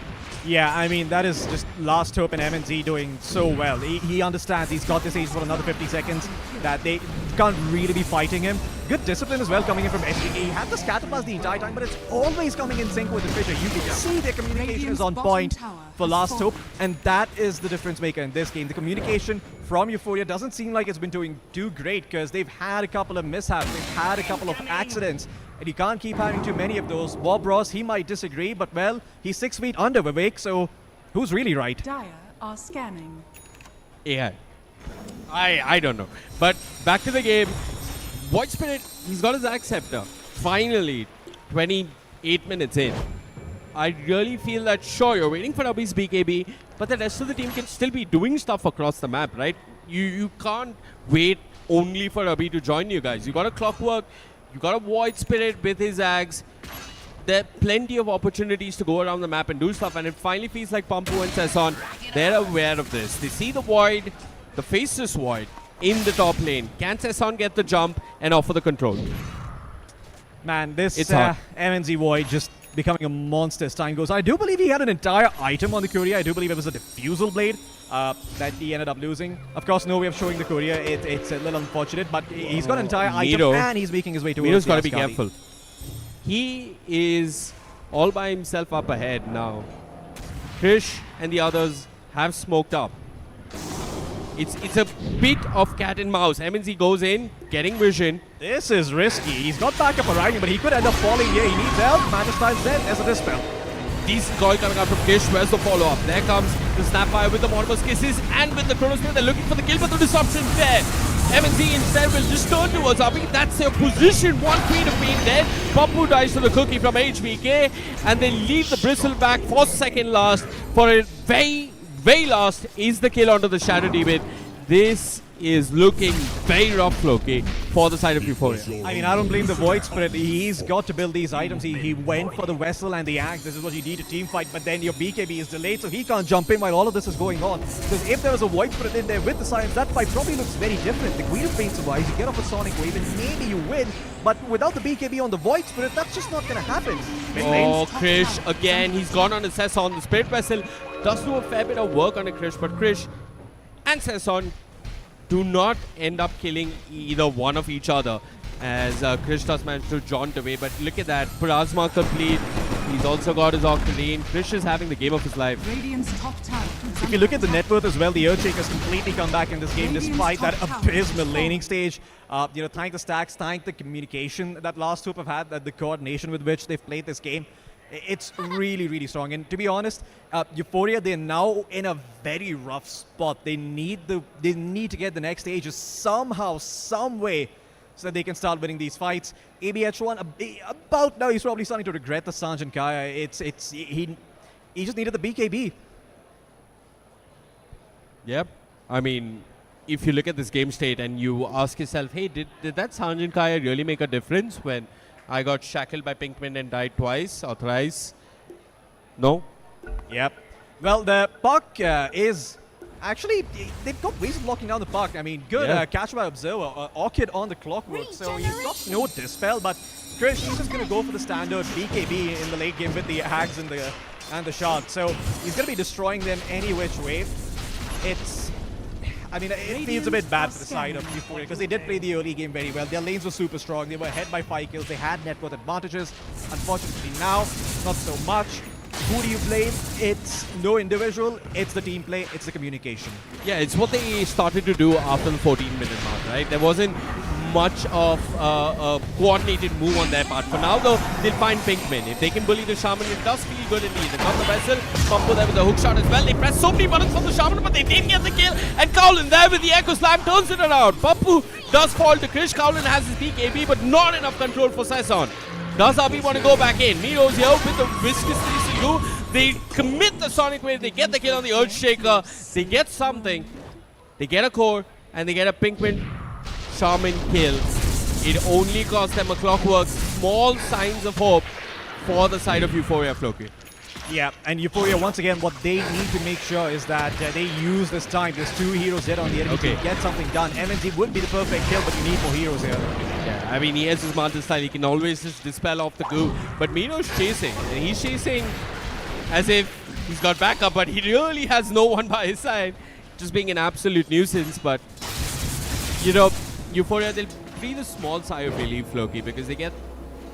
Yeah, I mean, that is just Last Hope and MNZ doing so well. He understands he's got this Age for another 50 seconds, that they can't really be fighting him. Good discipline as well coming in from SDK. He had the Scatter Blast the entire time, but it's always coming in sync with the Fisher. You can see their communication is on point for Last Hope, and that is the difference maker in this game. The communication from Euphoria doesn't seem like it's been doing too great because they've had a couple of mishaps, they've had a couple of accidents, and you can't keep having too many of those. Bob Ross, he might disagree, but well, he's 6 feet under Vivek, so who's really right? Dire are scanning. Yeah, I don't know. But back to the game. Void Spirit, he's got his Axe Scepter. Finally, 28 minutes in. I really feel that, sure, you're waiting for Abhi's BKB, but the rest of the team can still be doing stuff across the map, right? You can't wait only for Abhi to join you guys. You got a Clockwork, you got a Void Spirit with his Axe. There are plenty of opportunities to go around the map and do stuff, and it finally feels like Pampu and Sesson, they're aware of this. They see the Void, the Faceless Void in the top lane. Can Sesson get the jump and offer the control? Man, this MNZ Void just becoming a monster as time goes. I do believe he had an entire item on the courier. I do believe it was a diffusal blade that he ended up losing. Of course, no way of showing the courier. It's a little unfortunate, but he's got an entire item and he's making his way towards Miro's got to be careful. He is all by himself up ahead now. Krish and the others have smoked up. It's a bit of cat and mouse. MNZ goes in, getting vision. This is risky. He's got backup arriving, but he could end up falling here. He needs help. Mantis time's dead. There's a dispel. Decent call coming out from Kish. Where's the follow-up? There comes the Snapfire with the Mortimer's Kisses and with the Chronosphere. They're looking for the kill, but the disruption's there. MNZ instead will just turn towards Abhi. That's their position. 1 feet of being dead. Pampu dies to the cookie from HBK, and they leave the Bristle back for second last. For a very last is the kill onto the Shadow Demon. This is looking very rough, Loki, for the side of Euphoria. I mean, I don't blame the Void Spirit. He's got to build these items. He went for the Vessel and the Axe. This is what you need to team fight, but then your BKB is delayed, so he can't jump in while all of this is going on. Because if there was a Void Spirit in there with the Science, that fight probably looks very different. The Queen of Pain survives, you get off a Sonic Wave, and maybe you win, but without the BKB on the Void Spirit, that's just not going to happen. Oh, Krish, again, he's gone on a Sesson. The Spirit Vessel does do a fair bit of work on a Krish, but Krish and Sesson do not end up killing either one of each other, as Krish does manage to jaunt away. But look at that, Plasma complete. He's also got his Octane. Krish is having the game of his life. If you look at the net worth as well, the Earthshaker's completely come back in this game despite that abysmal laning stage. Thank the stacks, thank the communication that last Hoop have had, the coordination with which they've played this game. It's really, really strong. And to be honest, Euphoria, they're now in a very rough spot. They need to get the next stage somehow, some way, so that they can start winning these fights. ABH1, about now, he's probably starting to regret the Sanj and Kaya. He just needed the BKB. Yep. I mean, if you look at this game state and you ask yourself, hey, did that Sanj and Kaya really make a difference when I got shackled by Pinkman and died twice or thrice? No? Yep. Well, the puck is... Actually, they've got ways of locking down the puck. I mean, good catch by Observer. Orchid on the clockwork, so he's got no dispel, but Krish, he's just going to go for the standard BKB in the late game with the Hags and the shot. So he's going to be destroying them any which way. It feels a bit bad for the side of Euphoria because they did play the early game very well. Their lanes were super strong. They were ahead by 5 kills. They had net worth advantages. Unfortunately now, not so much. Who do you blame? It's no individual. It's the team play. It's the communication. Yeah, it's what they started to do after the 14-minute mark, right? There wasn't much of a coordinated move on their part. For now, though, they'll find Pinkman. If they can bully the Shaman, it does feel good indeed. They got the Vessel, Pumpo there with the hook shot as well. They press so many buttons from the Shaman, but they didn't get the kill. And Cowlin there with the Echo Slam turns it around. Pumpo does fall to Krish. Cowlin has his BKB, but not enough control for Sesson. Does Abhi want to go back in? Miro's here with the Viscous 3CU. They commit the Sonic Wave. They get the kill on the Earthshaker. They get something. They get a core, and they get a Pinkman Shaman kill. It only cost them a clockwork. Small signs of hope for the side of Euphoria, Floki. Yeah, and Euphoria, once again, what they need to make sure is that they use this time. There's 2 heroes dead on the enemy to get something done. MNZ would be the perfect kill, but you need more heroes here. Yeah, I mean, he has his Manta style. He can always just dispel off the goo. But Miro's chasing, and he's chasing as if he's got backup, but he really has no one by his side. Just being an absolute nuisance, but, you know, Euphoria, they'll breathe a small sigh of relief, Loki, because they get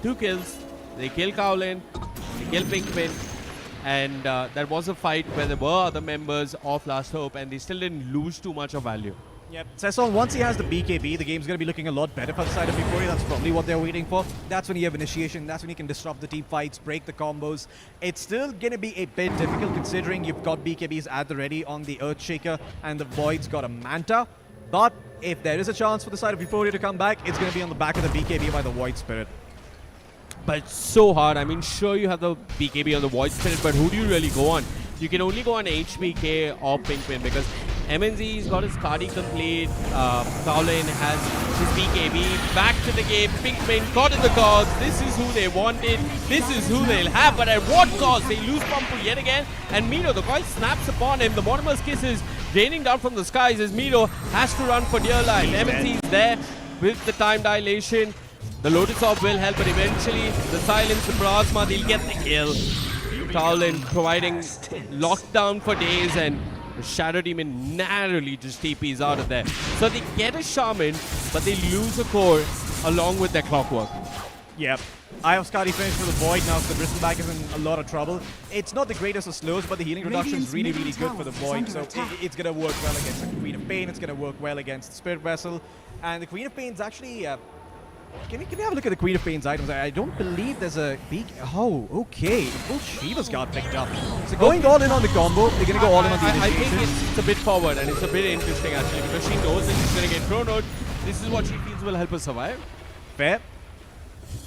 2 kills. They kill Cowlin, they kill Pinkman, and there was a fight where there were other members of Last Hope, and they still didn't lose too much of value. Yep, Sesson, once he has the BKB, the game's going to be looking a lot better for the side of Euphoria. That's probably what they're waiting for. That's when you have initiation. That's when you can disrupt the team fights, break the combos. It's still going to be a bit difficult considering you've got BKBs at the ready on the Earthshaker and the Void's got a Manta. But if there is a chance for the side of Euphoria to come back, it's going to be on the back of the BKB by the Void Spirit. But it's so hard. I mean, sure, you have the BKB on the Void Spirit, but who do you really go on? You can only go on HBK or Pinkman because MNZ's got his Cardi complete. Cowlin has his BKB. Back to the game. Pinkman caught in the cogs. This is who they wanted. This is who they'll have. But at what cost? They lose Pumpu yet again. And Miro, the coil snaps upon him. The Mortimer's kiss is raining down from the skies as Miro has to run for dear life. MNZ's there with the time dilation. The Lotus Orb will help, but eventually the silence, the Plasma, they'll get the kill. Cowlin providing lockdown for days, and the Shadow Demon narrowly just TPs out of there. So they get a Shaman, but they lose a core along with their clockwork. Yep. Eye of Skadi finished for the Void now, so the Bristleback is in a lot of trouble. It's not the greatest of slows, but the healing reduction is really, really good for the Void, so it's going to work well against the Queen of Pain, it's going to work well against the Spirit Vessel, and the Queen of Pain's actually... Can we have a look at the Queen of Pain's items? I don't believe there's a big... Oh, okay. Full Shiva's got picked up. So going all in on the combo, they're going to go all in on the initiation. I think it's a bit forward, and it's a bit interesting actually, because she knows that she's going to get thrown out. This is what she feels will help her survive. Fair.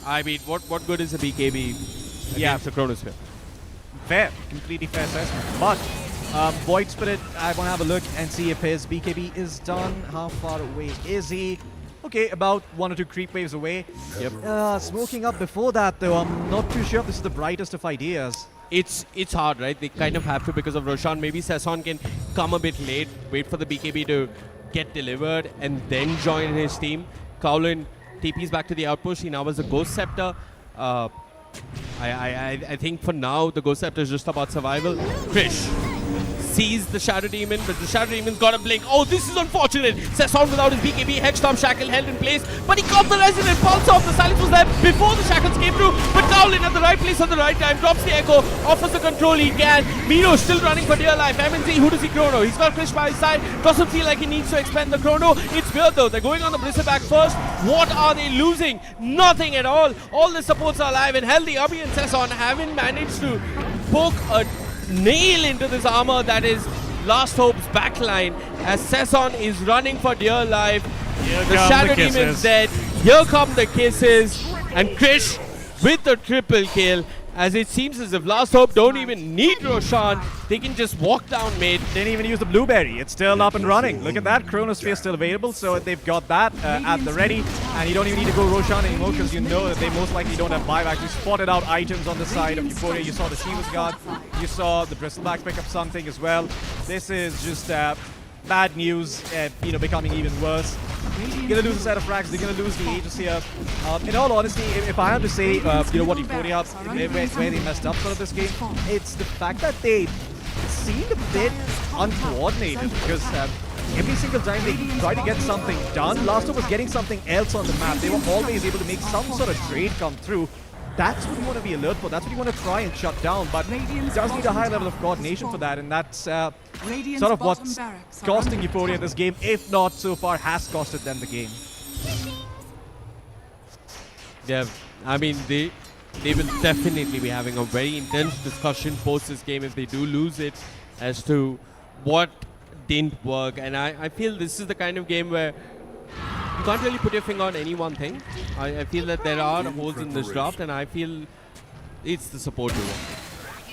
I mean, what good is a BKB against the Chronosphere? Fair. Completely fair assessment. But Void Spirit, I want to have a look and see if his BKB is done. How far away is he? Okay, about 1 or 2 creep waves away. Yep. Smoking up before that, though, I'm not too sure if this is the brightest of ideas. It's hard, right? They kind of have to because of Roshan. Maybe Sesson can come a bit late, wait for the BKB to get delivered, and then join his team. Kowlin TP's back to the outpost. He now has a Ghost Scepter. I think for now, the Ghost Scepter is just about survival. Krish sees the Shadow Demon, but the Shadow Demon's got a blink. Oh, this is unfortunate. Sesson without his BKB, Hexstorm Shackle held in place, but he got the Resident Pulse off. The silence was there before the Shackles came through, but Kowlin at the right place at the right time, drops the Echo, offers the control he can. Miro still running for dear life. MNZ, who does he chrono? He's got Krish by his side, doesn't feel like he needs to expend the chrono. It's weird though, they're going on the Blizzard back first. What are they losing? Nothing at all. All the supports are alive and healthy. Abhi and Sesson haven't managed to poke a nail into this armor that is Last Hope's backline as Sesson is running for dear life. The Shadow Demon's dead. Here come the kisses. And Krish with the triple kill, as it seems as if Last Hope don't even need Roshan. They can just walk down mid. Didn't even use the Blueberry. It's still up and running. Look at that. Chronosphere still available, so they've got that at the ready. And you don't even need to go Roshan anymore because you know that they most likely don't have buyback. You spotted out items on the side of Euphoria. You saw the Shiva's Guard. You saw the Bristleback pick up something as well. This is just bad news, becoming even worse. They're going to lose a set of frags. They're going to lose the Aegis here. In all honesty, if I have to say, what Euphoria, where they messed up sort of this game, it's the fact that they seemed a bit uncoordinated because every single time they try to get something done, Last Hope was getting something else on the map. They were always able to make some sort of trade come through. That's what you want to be alert for. That's what you want to try and shut down. But it does need a high level of coordination for that, and that's sort of what's costing Euphoria this game, if not so far has costed them the game. Yeah, I mean, they will definitely be having a very intense discussion post this game if they do lose it as to what didn't work. And I feel this is the kind of game where you can't really put your finger on any one thing. I feel that there are holes in this draft, and I feel it's the support duo.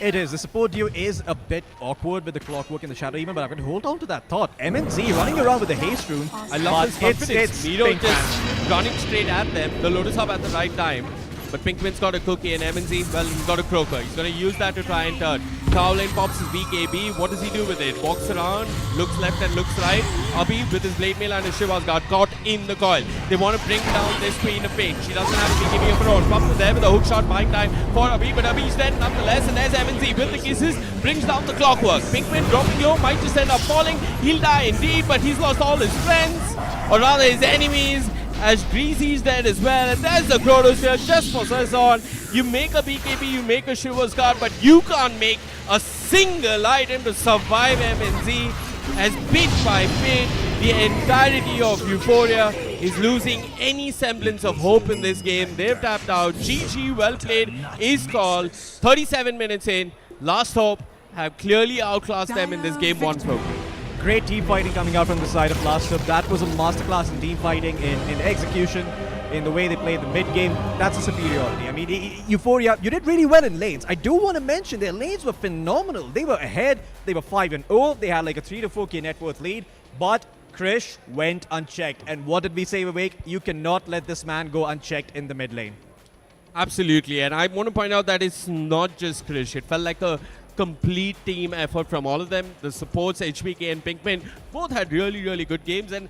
It is. The support duo is a bit awkward with the Clockwork and the Shadow Demon, but I'm going to hold on to that thought. MNZ running around with the Haste Rune. I love his confidence. Miro just running straight at them. The Lotus Hub at the right time. But Pinkman's got a cookie and MNZ, well, he's got a croaker. He's going to use that to try and turn. Kowlin pops his BKB. What does he do with it? Walks around, looks left and looks right. Abhi with his Blade Mail and his Shiva's Guard caught in the coil. They want to bring down this Queen of Pain. She doesn't have a BKB of her own. Pops there with a hook shot buying time for Abhi, but Abhi's dead nonetheless. And there's MNZ with the kisses, brings down the Clockwork. Pinkman dropping low, might just end up falling. He'll die indeed, but he's lost all his friends, or rather his enemies, as Greasy's dead as well. And there's the Chronosphere just for Sesson. You make a BKB, you make a Shiva's Guard, but you can't make a single item to survive MNZ. As bit by bit, the entirety of Euphoria is losing any semblance of hope in this game. They've tapped out. GG, well played, is called. 37 minutes in, Last Hope have clearly outclassed them in this game 1 pro. Great team fighting coming out from the side of Last Hope. That was a masterclass in team fighting, in execution, in the way they played the mid game. That's a superiority. I mean, Euphoria, you did really well in lanes. I do want to mention their lanes were phenomenal. They were ahead. They were 5-0. They had like a 3 to 4k net worth lead. But Krish went unchecked. And what did we say, Vivek? You cannot let this man go unchecked in the mid lane. Absolutely. And I want to point out that it's not just Krish. It felt like a complete team effort from all of them. The supports, HBK and Pinkman, both had really, really good games. And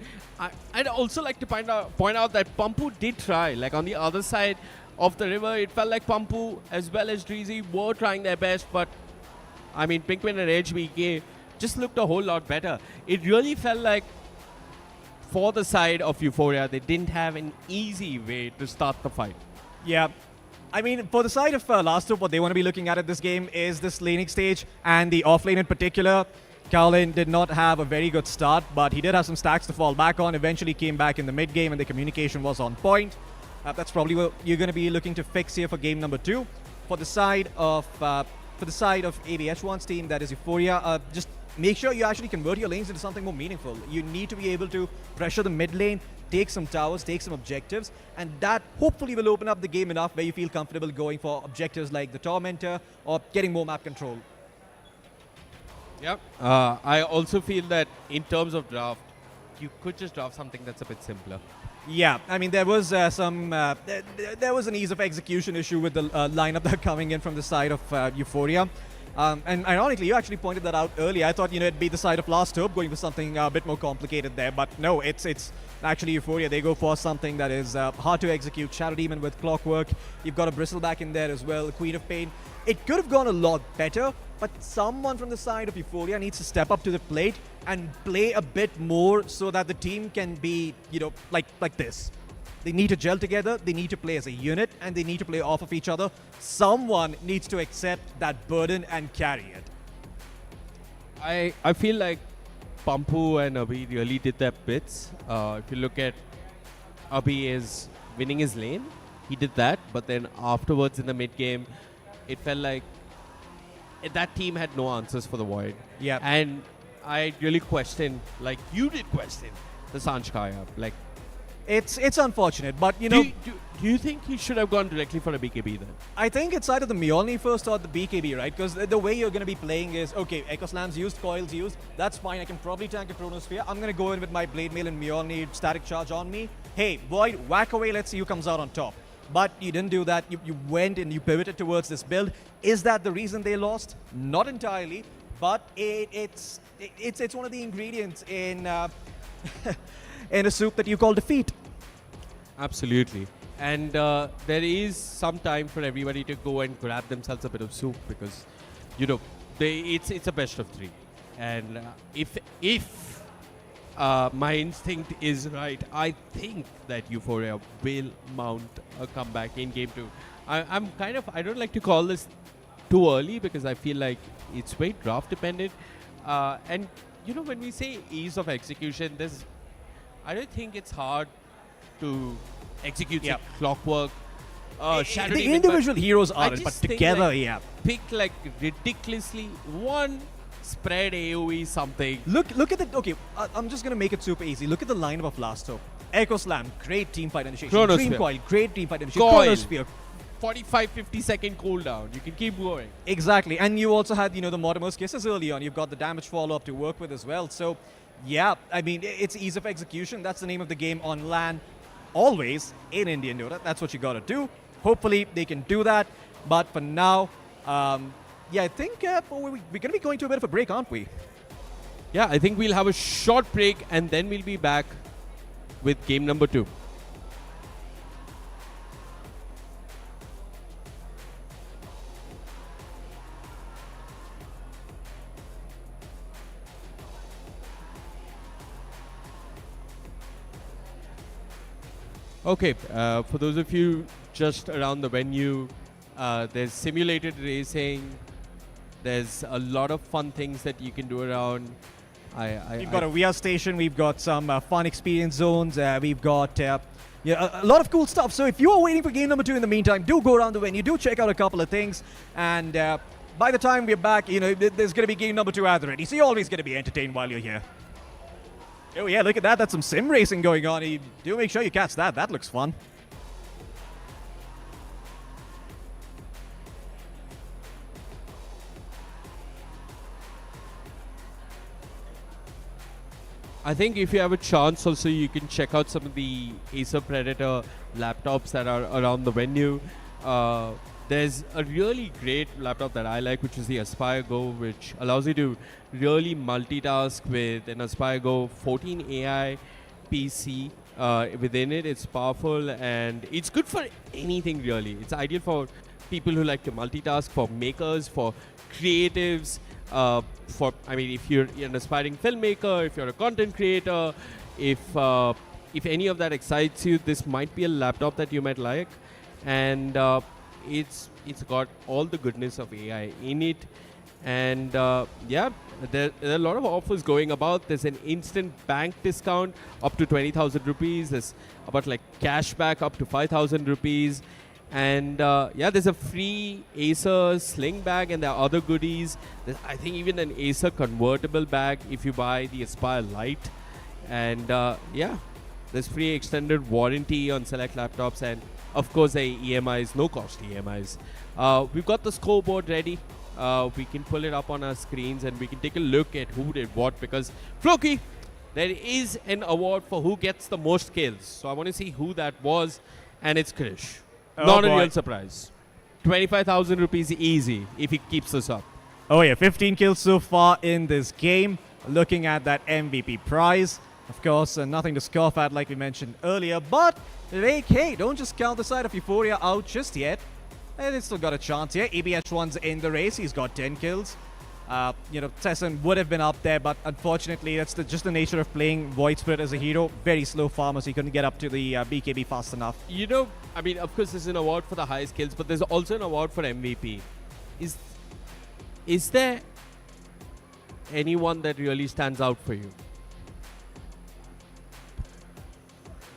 I'd also like to point out that Pampu did try. Like on the other side of the river, it felt like Pampu as well as Dreezy were trying their best. But I mean, Pinkman and HBK just looked a whole lot better. It really felt like for the side of Euphoria, they didn't have an easy way to start the fight. Yeah. I mean, for the side of Last Hope, what they want to be looking at this game is this laning stage and the off lane in particular. Kowlin did not have a very good start, but he did have some stacks to fall back on. Eventually came back in the mid game and the communication was on point. That's probably what you're going to be looking to fix here for game number 2. For the side of ABH1's team, that is Euphoria, just make sure you actually convert your lanes into something more meaningful. You need to be able to pressure the mid lane, take some towers, take some objectives, and that hopefully will open up the game enough where you feel comfortable going for objectives like the Tormentor or getting more map control. Yep. I also feel that in terms of draft, you could just draft something that's a bit simpler. Yeah, I mean, there was there was an ease of execution issue with the lineup that coming in from the side of Euphoria. And ironically, you actually pointed that out earlier. I thought, it'd be the side of Last Hope going for something a bit more complicated there. But no, it's actually Euphoria. They go for something that is hard to execute. Shadow Demon with Clockwork. You've got a Bristleback in there as well, Queen of Pain. It could have gone a lot better, but someone from the side of Euphoria needs to step up to the plate and play a bit more so that the team can be, like this. They need to gel together, they need to play as a unit, and they need to play off of each other. Someone needs to accept that burden and carry it. I feel like Pampu and Abhi really did their bits. If you look at Abhi is winning his lane, he did that, but then afterwards in the mid game, it felt like that team had no answers for the Void. Yeah. And I really question, like you did question, the Sanchkaya. Like, It's unfortunate, but do you think he should have gone directly for a BKB then? I think it's either the Mjolnir first or the BKB, right? Because the way you're going to be playing is, okay, Echo Slam's used, Coil's used, that's fine, I can probably tank a Chronosphere. I'm going to go in with my Blade Mail and Mjolnir static charge on me. Hey, Void, whack away, let's see who comes out on top. But you didn't do that, you went and you pivoted towards this build. Is that the reason they lost? Not entirely, but it's one of the ingredients in in a soup that you call defeat. Absolutely. And there is some time for everybody to go and grab themselves a bit of soup because, it's a best of 3. And if my instinct is right, I think that Euphoria will mount a comeback in Game 2. I don't like to call this too early because I feel like it's very draft dependent. And, when we say ease of execution, I don't think it's hard to execute Clockwork, Shadow The Demon, individual heroes I aren't, but just think, together, like, yeah. Pick like ridiculously one spread AoE something. Look at the, okay, I'm just going to make it super easy. Look at the lineup of Last Hope. Echo Slam, great team fight initiation. Chronosphere. Dream Coil, great team fight initiation. Coil. Chronosphere. 45-50 second cooldown. You can keep going. Exactly. And you also had, the Mortimer's Kisses early on. You've got the damage follow-up to work with as well. So, yeah, I mean, it's ease of execution. That's the name of the game on LAN. Always in Indian Dota. That's what you got to do. Hopefully, they can do that. But for now, I think we're going to be going to a bit of a break, aren't we? Yeah, I think we'll have a short break and then we'll be back with game number 2. Okay, for those of you just around the venue, there's simulated racing. There's a lot of fun things that you can do around. We've got a VR station. We've got some fun experience zones. We've got a lot of cool stuff. So if you are waiting for game number 2 in the meantime, do go around the venue. Do check out a couple of things. And by the time we're back, there's going to be game number 2 at the ready. So you're always going to be entertained while you're here. Oh yeah, look at that. That's some sim racing going on. You do make sure you catch that. That looks fun. I think if you have a chance also, you can check out some of the Acer Predator laptops that are around the venue. There's a really great laptop that I like, which is the Aspire Go, which allows you to really multitask with an Aspire Go 14 AI PC within it. It's powerful and it's good for anything really. It's ideal for people who like to multitask, for makers, for creatives, if you're an aspiring filmmaker, if you're a content creator, if any of that excites you, this might be a laptop that you might like. And it's got all the goodness of AI in it. And there are a lot of offers going about. There's an instant bank discount up to 20,000 rupees. There's about like cashback up to 5,000 rupees. And there's a free Acer sling bag and there are other goodies. There's, I think, even an Acer convertible bag if you buy the Aspire Lite. And there's free extended warranty on select laptops and of course the EMIs, no cost EMIs. We've got the scoreboard ready. we can pull it up on our screens and we can take a look at who did what, because Floki, there is an award for who gets the most kills. So I want to see who that was, and it's Krish. Oh Not a boy. real surprise. 25,000 rupees easy if he keeps this up. Oh yeah, 15 kills so far in this game. Looking at that MVP prize. Of course, nothing to scoff at like we mentioned earlier, but hey, don't just count the side of Euphoria out just yet. They've still got a chance here. EBH1's in the race. He's got 10 kills. Tesson would have been up there, but unfortunately, that's just the nature of playing Void Spirit as a hero. Very slow farmer, so he couldn't get up to the BKB fast enough. You know, I mean, of course, there's an award for the highest kills, but there's also an award for MVP. Is there anyone that really stands out for you?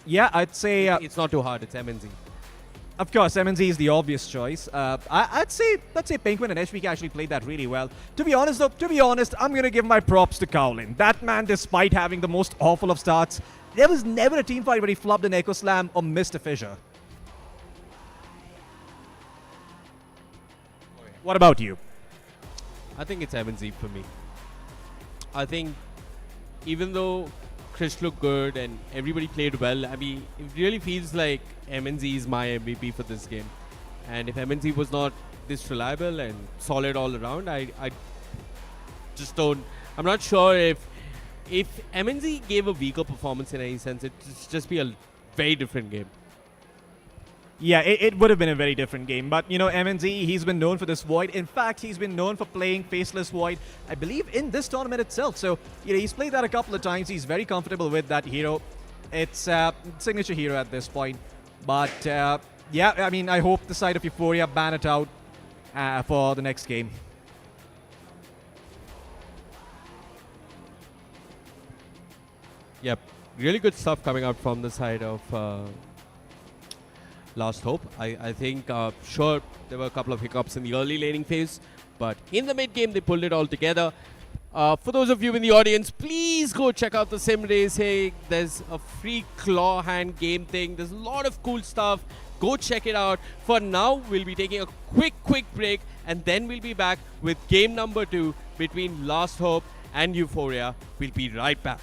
Yeah, I'd say... It's not too hard. It's MNZ. Of course, MNZ is the obvious choice. I'd say Penguin and HBK actually played that really well. To be honest, I'm going to give my props to Cowlin. That man, despite having the most awful of starts, there was never a team fight where he flubbed an Echo Slam or missed a fissure. What about you? I think it's MNZ for me. I think even though Krish looked good and everybody played well, I mean, it really feels like MNZ is my MVP for this game. And if MNZ was not this reliable and solid all around, I just don't... I'm not sure if MNZ gave a weaker performance in any sense, it'd just be a very different game. Yeah, it would have been a very different game. But, MNZ, he's been known for this Void. In fact, he's been known for playing Faceless Void, I believe, in this tournament itself. So, he's played that a couple of times. He's very comfortable with that hero. It's a signature hero at this point. But, yeah, I mean, I hope the side of Euphoria ban it out for the next game. Yep, really good stuff coming out from the side of... Last Hope. I think, sure, there were a couple of hiccups in the early laning phase, but in the mid game, they pulled it all together. For those of you in the audience, please go check out the sim racing. There's a free claw hand game thing. There's a lot of cool stuff. Go check it out. For now, we'll be taking a quick break, and then we'll be back with game number 2 between Last Hope and Euphoria. We'll be right back.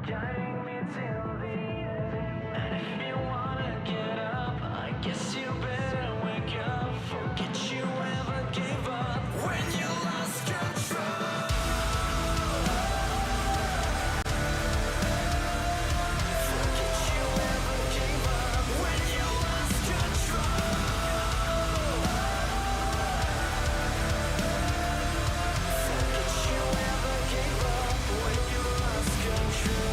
guiding me till the end. And if you wanna get up, I guess you better wake up. Forget you ever gave up when you lost control. Forget you ever gave up when you lost control. Forget you ever gave up when you lost control.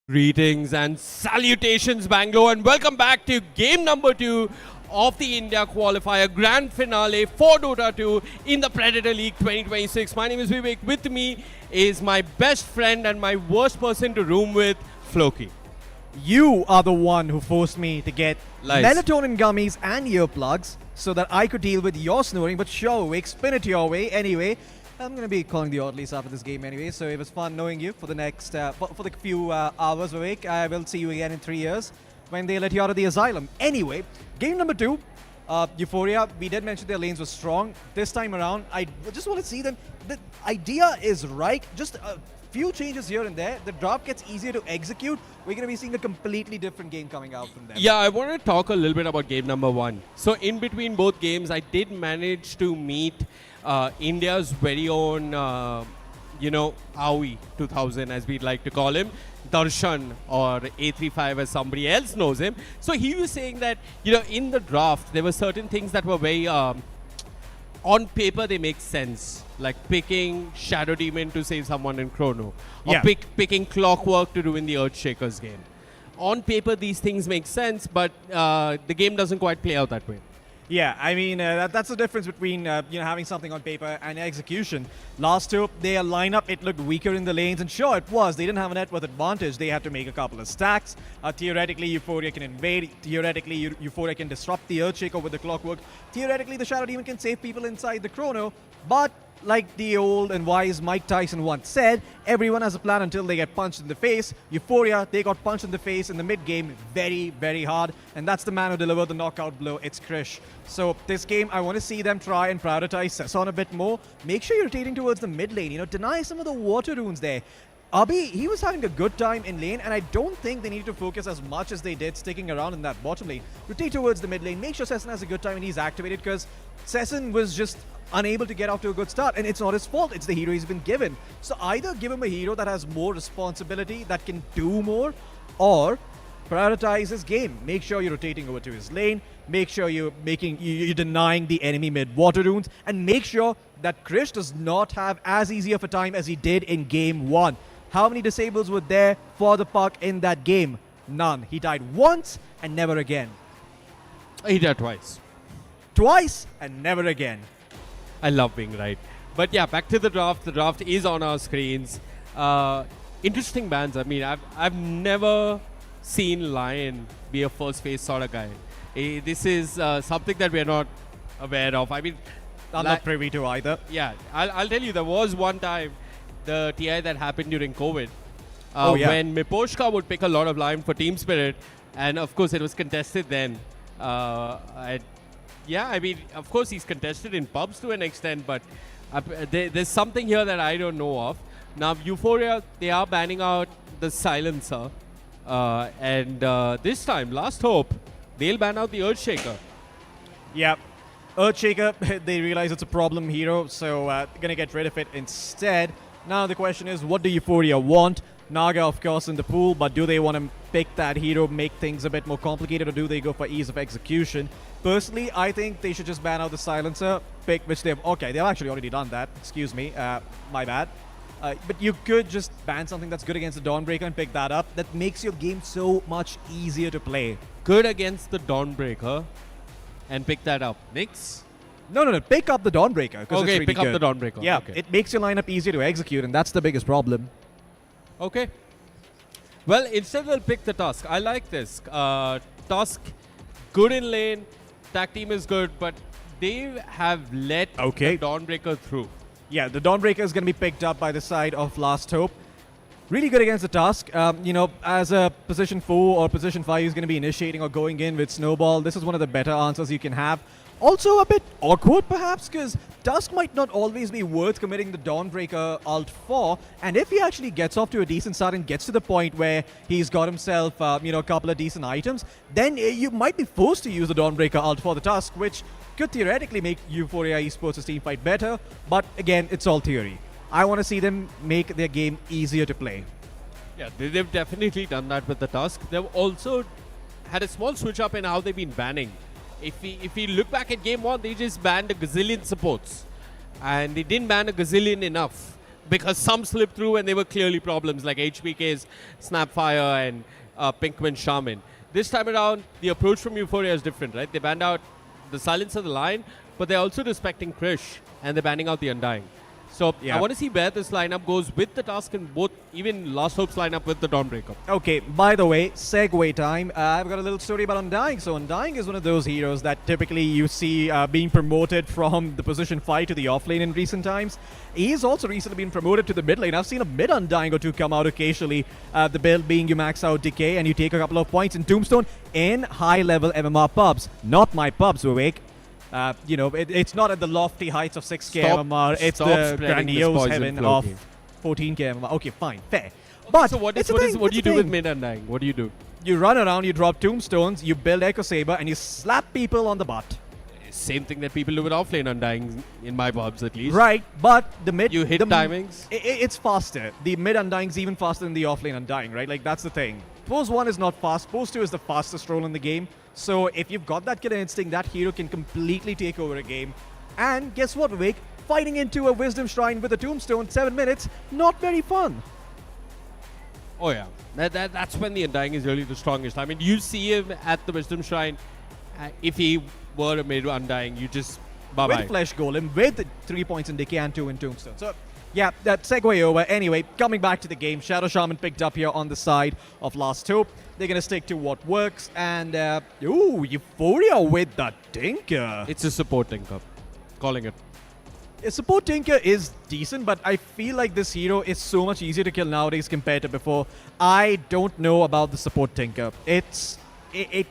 Greetings and salutations, Bangalore, and welcome back to game number 2 of the India Qualifier Grand Finale for Dota 2 in the Predator League 2026. My name is Vivek. With me is my best friend and my worst person to room with, Floki. You are the one who forced me to get Lies. melatonin gummies and earplugs so that I could deal with your snoring, but sure, Vic, spin it your way. Anyway, I'm going to be calling the Oddlies after this game anyway, so it was fun knowing you for the next, for the few hours, Vivek. I will see you again in 3 years when they let you out of the asylum. Anyway, game number 2, Euphoria, we did mention their lanes were strong. This time around, I just want to see them. The idea is right, just a few changes here and there. The draft gets easier to execute. We're going to be seeing a completely different game coming out from them. Yeah, I want to talk a little bit about game number 1. So in between both games, I did manage to meet India's very own, Aoi 2000, as we'd like to call him, Darshan, or A35 as somebody else knows him. So he was saying that, in the draft, there were certain things that were very, on paper, they make sense. Like picking Shadow Demon to save someone in Chrono. Or picking Clockwork to ruin the Earthshaker's game. On paper, these things make sense, but the game doesn't quite play out that way. Yeah, I mean, that's the difference between having something on paper and execution. Last two, their lineup, it looked weaker in the lanes, and sure, it was. They didn't have a net worth advantage. They had to make a couple of stacks. Theoretically, Euphoria can invade. Theoretically, Euphoria can disrupt the Earthshaker with the Clockwork. Theoretically, the Shadow Demon can save people inside the Chrono, but like the old and wise Mike Tyson once said, everyone has a plan until they get punched in the face. Euphoria, they got punched in the face in the mid-game very, very hard. And that's the man who delivered the knockout blow. It's Krish. So this game, I want to see them try and prioritize Sesson a bit more. Make sure you're rotating towards the mid lane. Deny some of the water runes there. Abi, he was having a good time in lane, and I don't think they need to focus as much as they did sticking around in that bottom lane. Rotate towards the mid lane. Make sure Sesson has a good time and he's activated, because Sesson was just unable to get off to a good start, and it's not his fault. It's the hero he's been given. So either give him a hero that has more responsibility, that can do more, or prioritize his game. Make sure you're rotating over to his lane. Make sure you're denying the enemy mid-water runes. And make sure that Krish does not have as easy of a time as he did in game 1. How many disables were there for the puck in that game? None. He died once and never again. He died twice. Twice and never again. I love being right. But yeah, back to the draft. The draft is on our screens. Interesting bans. I mean, I've never seen Lion be a first phase sort of guy. This is something that we're not aware of. I mean, I'm not privy to either. yeah, I'll tell you, there was one time the TI that happened during COVID when Miposhka would pick a lot of Lion for Team Spirit, and of course it was contested then. Yeah, I mean, of course he's contested in pubs to an extent, but there's something here that I don't know of. Now, Euphoria, they are banning out the silencer. And this time, Last Hope, they'll ban out the Earthshaker. Yep. Earthshaker, they realize it's a problem hero, so gonna get rid of it instead. Now the question is, what do Euphoria want? Naga, of course, in the pool, but do they want to pick that hero, make things a bit more complicated, or do they go for ease of execution? Personally, I think they should just ban out the silencer, pick which they've... Okay, they've actually already done that. Excuse me, my bad. But you could just ban something that's good against the Dawnbreaker and pick that up. That makes your game so much easier to play. Good against the Dawnbreaker and pick that up. Nix? No, pick up the Dawnbreaker. Okay, it's really pick up good. the Dawnbreaker. Yeah, Okay. it makes your lineup easier to execute, and that's the biggest problem. Okay. Well, instead they'll pick the Tusk. I like this. Tusk, good in lane. Tag team is good, but they have let the Dawnbreaker through. Yeah, the Dawnbreaker is going to be picked up by the side of Last Hope. Really good against the Tusk. As a position 4 or position 5, he's going to be initiating or going in with Snowball. This is one of the better answers you can have. Also a bit awkward, perhaps, because Tusk might not always be worth committing the Dawnbreaker ult for. And if he actually gets off to a decent start and gets to the point where he's got himself, a couple of decent items, then you might be forced to use the Dawnbreaker ult for the Tusk, which could theoretically make Euphoria Esports' team fight better. But again, it's all theory. I want to see them make their game easier to play. Yeah, they've definitely done that with the Tusk. They've also had a small switch up in how they've been banning. If we look back at game 1, they just banned a gazillion supports. And they didn't ban a gazillion enough because some slipped through and they were clearly problems like HBK's Snapfire and Pinkman Shaman. This time around, the approach from Euphoria is different, right? They banned out the Silence of the Lion, but they're also respecting Krish and they're banning out the Undying. So I want to see where this lineup goes with the Tusk and both, even Last Hope's lineup with the Dawnbreaker. Okay, by the way, segue time. I've got a little story about Undying. So Undying is one of those heroes that typically you see being promoted from the position 5 to the offlane in recent times. He's also recently been promoted to the mid lane. I've seen a mid Undying or two come out occasionally. The build being you max out Decay and you take a couple of points in Tombstone in high-level MMR pubs. Not my pubs, Vivek. It's not at the lofty heights of 6k MMR. It's the grandiose heaven of 14k MMR. Okay, fine, fair. But so what do you do with mid Undying? What do you do? You run around, you drop tombstones, you build Echo Saber, and you slap people on the butt. Same thing that people do with offlane Undying in my pubs, at least. Right, but the mid... You hit timings? It's faster. The mid Undying's even faster than the offlane Undying, right? Like, that's the thing. Pose 1 is not fast. Pose 2 is the fastest role in the game. So if you've got that killer instinct, that hero can completely take over a game. And guess what, Vivek? Fighting into a Wisdom Shrine with a Tombstone, 7 minutes, not very fun. Oh yeah, that's when the Undying is really the strongest. I mean, you see him at the Wisdom Shrine. If he were a mid Undying, you just bye-bye. With Flesh Golem, with 3 points in Decay and 2 in Tombstone. So yeah, that segue over. Anyway, coming back to the game, Shadow Shaman picked up here on the side of Last Hope. They're going to stick to what works. And, Euphoria with the Tinker. It's a support Tinker. Calling it. A support Tinker is decent, but I feel like this hero is so much easier to kill nowadays compared to before. I don't know about the support Tinker. It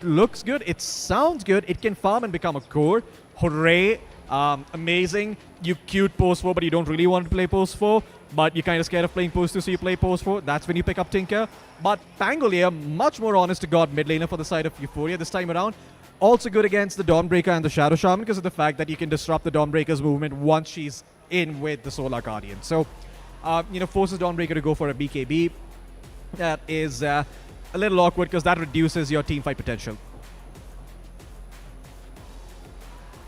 looks good. It sounds good. It can farm and become a core. Hooray. Amazing. You cute post 4, but you don't really want to play post 4. But you're kind of scared of playing post 2, so you play post 4. That's when you pick up Tinker. But Bangalore, much more honest to God mid laner for the side of Euphoria this time around. Also good against the Dawnbreaker and the Shadow Shaman because of the fact that you can disrupt the Dawnbreaker's movement once she's in with the Solar Guardian. So, forces Dawnbreaker to go for a BKB. That is a little awkward because that reduces your team fight potential.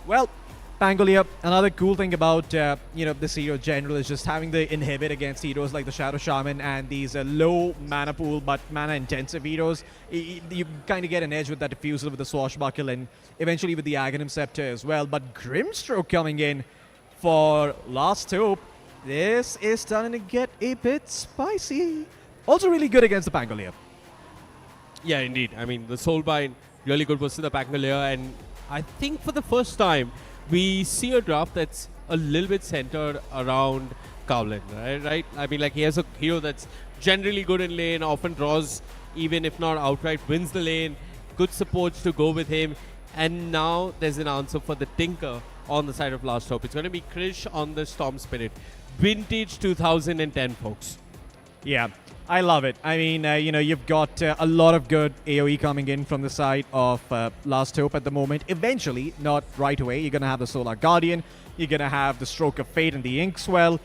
Well, Bangalore, another cool thing about this hero general is just having the inhibit against heroes like the Shadow Shaman and these low mana pool but mana intensive heroes. You kind of get an edge with that diffusal with the Swashbuckle and eventually with the Aghanim Scepter as well. But Grimstroke coming in for Last Hope. This is starting to get a bit spicy. Also really good against the Bangalore. Yeah, indeed. I mean, the Soulbind, really good versus the Bangalore, and I think for the first time, we see a draft that's a little bit centered around Cowlin, right? I mean, like, he has a hero that's generally good in lane, often draws, even if not outright, wins the lane, good supports to go with him, and now there's an answer for the Tinker on the side of Last Hope. It's going to be Krish on the Storm Spirit. Vintage 2010, folks. Yeah, I love it. I mean, you've got a lot of good AoE coming in from the side of Last Hope at the moment. Eventually, not right away, you're going to have the Solar Guardian, you're going to have the Stroke of Fate and the Inkswell.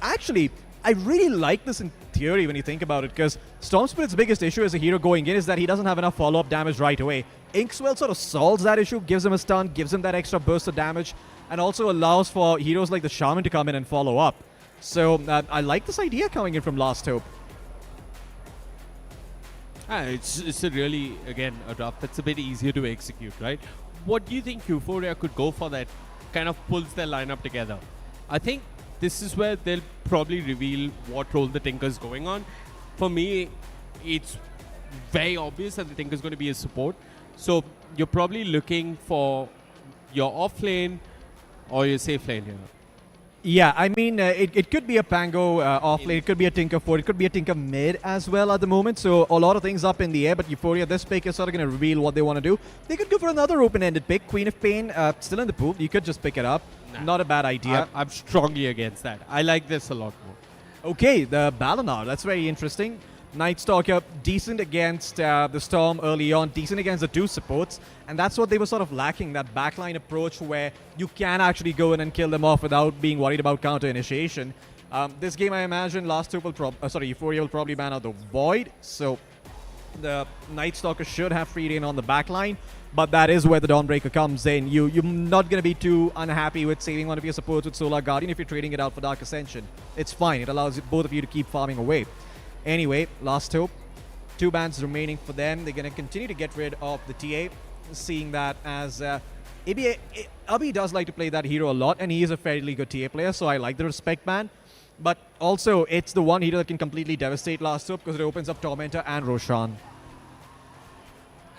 Actually, I really like this in theory when you think about it, because Storm Spirit's biggest issue as a hero going in is that he doesn't have enough follow-up damage right away. Inkswell sort of solves that issue, gives him a stun, gives him that extra burst of damage, and also allows for heroes like the Shaman to come in and follow up. So I like this idea coming in from Last Hope. It's a really, again, a draft that's a bit easier to execute, right? What do you think Euphoria could go for that kind of pulls their lineup together? I think this is where they'll probably reveal what role the Tinker's going on. For me, it's very obvious that the Tinker's going to be a support. So you're probably looking for your off lane or your safe lane here. Yeah, I mean, it could be a Pango off lane, it could be a Tinker 4, it could be a Tinker mid as well at the moment, so a lot of things up in the air, but Euphoria, this pick is sort of going to reveal what they want to do. They could go for another open-ended pick, Queen of Pain, still in the pool, you could just pick it up. Nah. Not a bad idea. I'm strongly against that. I like this a lot more. Okay, the Balanar, that's very interesting. Night Stalker, decent against the Storm early on, decent against the two supports, and that's what they were sort of lacking, that backline approach where you can actually go in and kill them off without being worried about counter initiation. This game, I imagine, Euphoria will probably ban out the Void, so the Night Stalker should have free reign on the backline, but that is where the Dawnbreaker comes in. You're not going to be too unhappy with saving one of your supports with Solar Guardian if you're trading it out for Dark Ascension. It's fine, it allows both of you to keep farming away. Anyway, Last Hope, 2 bans remaining for them. They're going to continue to get rid of the TA, seeing that as Abhi does like to play that hero a lot, and he is a fairly good TA player, so I like the Respect ban. But also, it's the one hero that can completely devastate Last Hope because it opens up Tormentor and Roshan.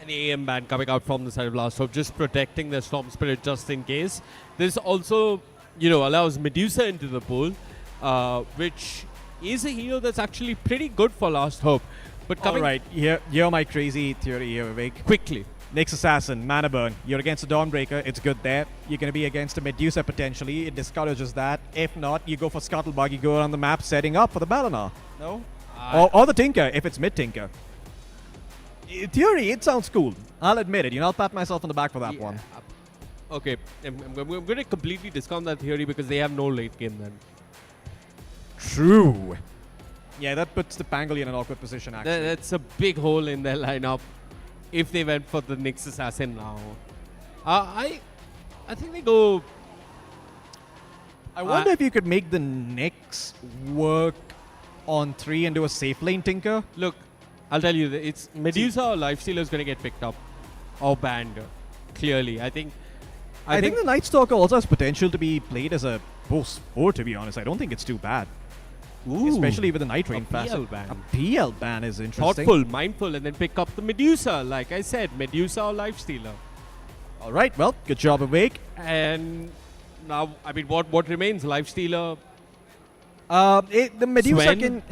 An AM ban coming out from the side of Last Hope, just protecting the Storm Spirit just in case. This also, allows Medusa into the pool, which is a hero that's actually pretty good for Last Hope. But coming Alright, here my crazy theory here, Vivek. quickly. Nyx Assassin, Mana Burn. You're against a Dawnbreaker, it's good there. You're going to be against a Medusa potentially, it discourages that. If not, you go for Scuttlebug, you go around the map setting up for the Balanar. No? Or the Tinker, if it's mid-Tinker. In theory, it sounds cool. I'll admit it, I'll pat myself on the back for that one. Okay, I'm going to completely discount that theory because they have no late game then. True. Yeah, that puts the Pangolier in an awkward position, actually. That's a big hole in their lineup if they went for the Nyx Assassin now. I think they go... I wonder if you could make the Nyx work on 3 and do a safe lane Tinker. Look, I'll tell you, it's Medusa or Lifestealer is going to get picked up or banned, clearly. I think the Night Stalker also has potential to be played as a post 4, to be honest. I don't think it's too bad. Ooh, especially with the Night Rain PL passive. ban. A PL ban is interesting. Thoughtful, mindful, and then pick up the Medusa. Like I said, Medusa or Lifestealer. All right, well, good job, Awake. And now, I mean, what remains? Lifestealer? The Medusa Sven? can...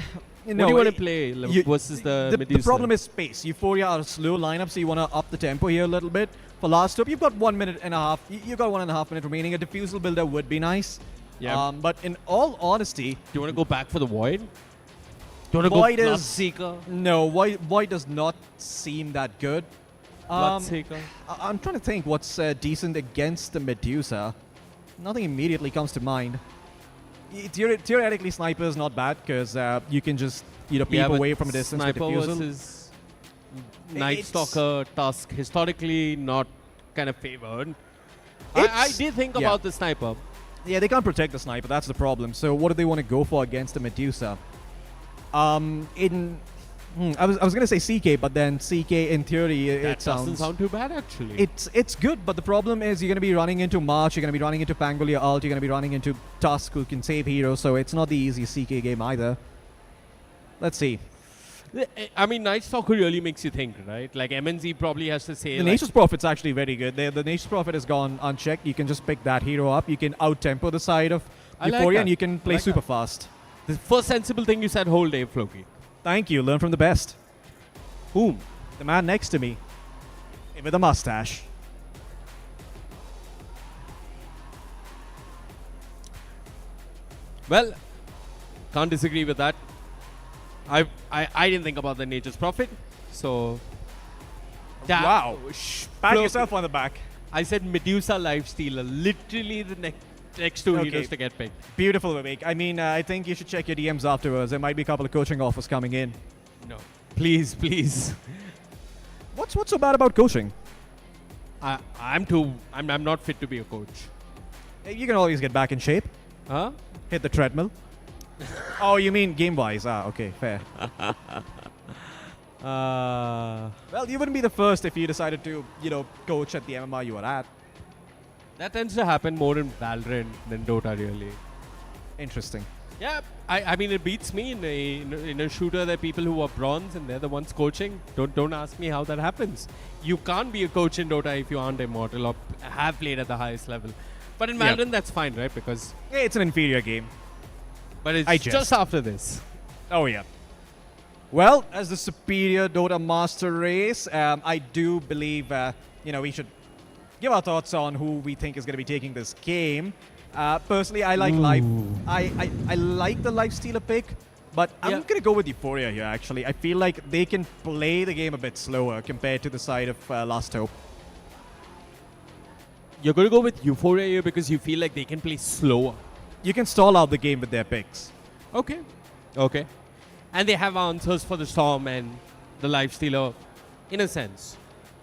What do you want to play versus the Medusa? The problem is space. Euphoria are a slow lineup, so you want to up the tempo here a little bit. For Last Hope, you've got 1 minute and a half. You've got 1.5 minutes remaining. A diffusal builder would be nice. Yeah. But in all honesty... Do you want to go back for the Void? Do you want to Void go is... Bloodseeker? No, Void does not seem that good. Bloodseeker? I'm trying to think what's decent against the Medusa. Nothing immediately comes to mind. Theoretically, Sniper is not bad because you can just peep away from a distance with Sniper diffusal. versus Night It's- Stalker, Tusk, historically not kind of favored. I It's- did think yeah. about the sniper. Yeah, they can't protect the sniper. That's the problem. So what do they want to go for against the Medusa? I was gonna say CK, but then CK in theory That it doesn't sounds sound too bad actually. it's good, but the problem is you're gonna be running into March, you're gonna be running into Pangolier ult, you're gonna be running into Tusk who can save heroes. So it's not the easy CK game either. Let's see. I mean, Night Stalker really makes you think, right? Like MNZ probably has to say. The like, Nature's Prophet's actually very good. The Nature's Prophet has gone unchecked. You can just pick that hero up. You can out-tempo the side of I like Euphoria, that. and you can play I like super that. fast. the first sensible thing you said whole day, Floki. Thank you. Learn from the best. Whom? The man next to me, with a mustache. Well, can't disagree with that. I didn't think about the Nature's Prophet, so. Wow. Pat Floki. yourself on the back. I said Medusa Lifestealer, literally the next two Okay. heroes to get picked. Beautiful, Vivek. I mean, I think you should check your DMs afterwards. There might be a couple of coaching offers coming in. No, please, please. What's so bad about coaching? I'm not fit to be a coach. You can always get back in shape. Huh? Hit the treadmill. Oh, you mean game-wise? Ah, okay, fair. Well, you wouldn't be the first if you decided to, coach at the MMR you were at. That tends to happen more in Valorant than Dota, really. Interesting. Yeah, I mean, it beats me in a shooter. There are people who are bronze and they're the ones coaching. Don't ask me how that happens. You can't be a coach in Dota if you aren't immortal or have played at the highest level. But in Yeah. Valorant, that's fine, right? Because Yeah, it's an inferior game. but it's I just jest. after this. Oh, yeah. Well, as the superior Dota master race, I do believe, we should give our thoughts on who we think is going to be taking this game. Personally, I like life. I like the Lifestealer pick, but I'm Yeah. going to go with Euphoria here, actually. I feel like they can play the game a bit slower compared to the side of Last Hope. You're going to go with Euphoria here because you feel like they can play slower. You can stall out the game with their picks. Okay. Okay. And they have answers for the Storm and the Lifestealer, in a sense.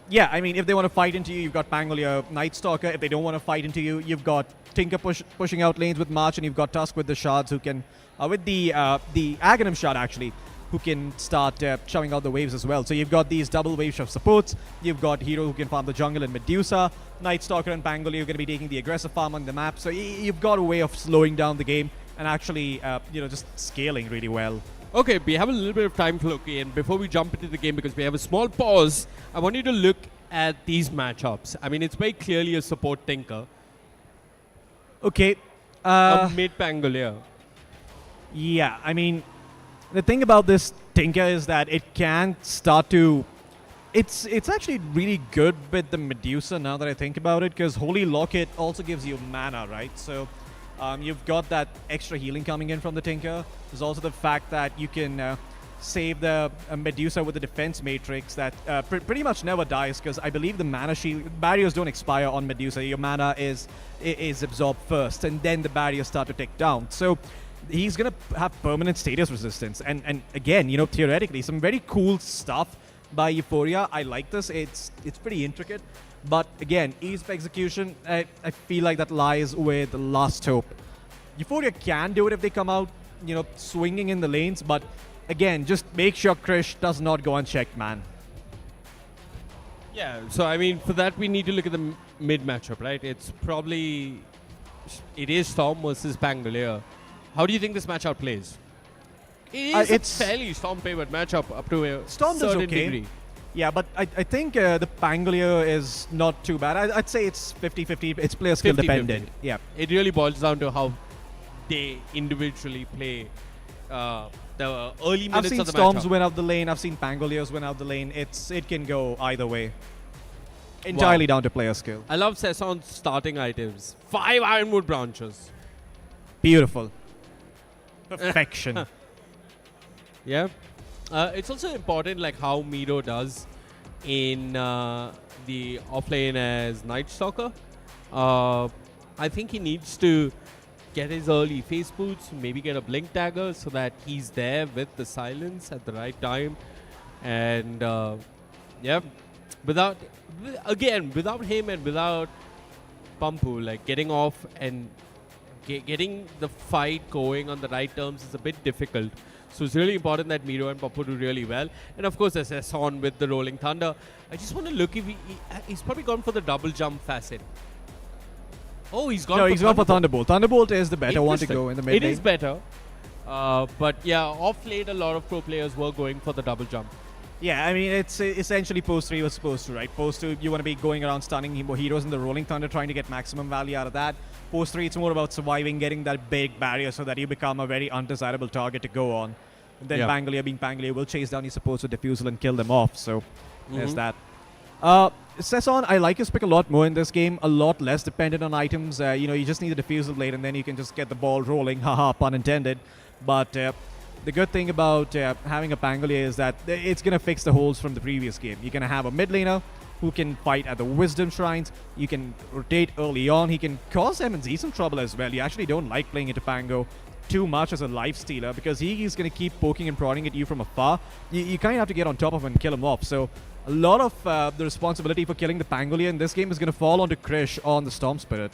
Yeah, I mean, if they want to fight into you, you've got Pangolier, Night Stalker. If they don't want to fight into you, you've got Tinker pushing out lanes with March, and you've got Tusk with the shards who can, with the Aghanim shard actually, who can start shoving out the waves as well. So you've got these double wave shove supports. You've got Hero who can farm the jungle and Medusa. Night Stalker and Pangolier are going to be taking the aggressive farm on the map. So you've got a way of slowing down the game and actually, just scaling really well. Okay, we have a little bit of time, Floki, and before we jump into the game, because we have a small pause, I want you to look at these matchups. I mean, it's very clearly a support Tinker, Okay. a mid Pangolier. Yeah, I mean, the thing about this Tinker is that it can start to... It's actually really good with the Medusa now that I think about it, because Holy Locket also gives you mana, right? So you've got that extra healing coming in from the Tinker. There's also the fact that you can save the Medusa with the defense matrix that pretty much never dies, because I believe the mana shield barriers don't expire on Medusa. Your mana is absorbed first, and then the barriers start to tick down. So he's going to have permanent status resistance. And again, theoretically, some very cool stuff by Euphoria. I like this. It's pretty intricate. But again, ease of execution, I feel like that lies with Last Hope. Euphoria can do it if they come out, swinging in the lanes. But again, just make sure Krish does not go unchecked, man. Yeah, so I mean, for that we need to look at the mid matchup, right? It is Storm versus Pangolier. How do you think this matchup plays? It's a fairly Storm favored matchup up to a Storm does certain okay. degree. Yeah, but I think the Pangolier is not too bad. I'd say it's 50-50. It's player skill 50-50. dependent. Yeah. It really boils down to how they individually play the early minutes I've seen of the Storms matchup. win out the lane. I've seen Pangoliers win out the lane. It can go either way. Entirely down to player skill. I love Sesson's starting items. 5 Ironwood branches. Beautiful. Perfection. Yeah. It's also important like how Miro does in the offlane as Night Stalker. I think he needs to get his early face boots, maybe get a blink dagger so that he's there with the silence at the right time. And Yep. Without him and without Pampu, like getting off and getting the fight going on the right terms is a bit difficult. So it's really important that Miro and Pampu do really well. And of course, as on with the Rolling Thunder, I just want to look if he's probably gone for the double jump facet. Oh, he's gone. No, for he's gone for Thunderbolt. Thunderbolt is the better one to go in the mid It lane. is better. But yeah, off late, a lot of pro players were going for the double jump. Yeah, I mean, it's essentially post 3 was supposed to, right? Post 2, you want to be going around stunning heroes in the Rolling Thunder, trying to get maximum value out of that. Post 3, it's more about surviving, getting that big barrier so that you become a very undesirable target to go on. And then Yeah. Bangalore, being Bangalore, will chase down your supports with Diffusal and kill them off. So there's Mhm. that. Sesson, I like his pick a lot more in this game, a lot less dependent on items. You just need a Diffusal blade and then you can just get the ball rolling, haha, pun intended. But the good thing about having a Pangolier is that it's going to fix the holes from the previous game. You're going to have a mid laner who can fight at the Wisdom Shrines. You can rotate early on. He can cause MNZ some trouble as well. You actually don't like playing into Pango too much as a life stealer because he's going to keep poking and prodding at you from afar. You kind of have to get on top of him and kill him off. So a lot of the responsibility for killing the Pangolier in this game is going to fall onto Krish on the Storm Spirit.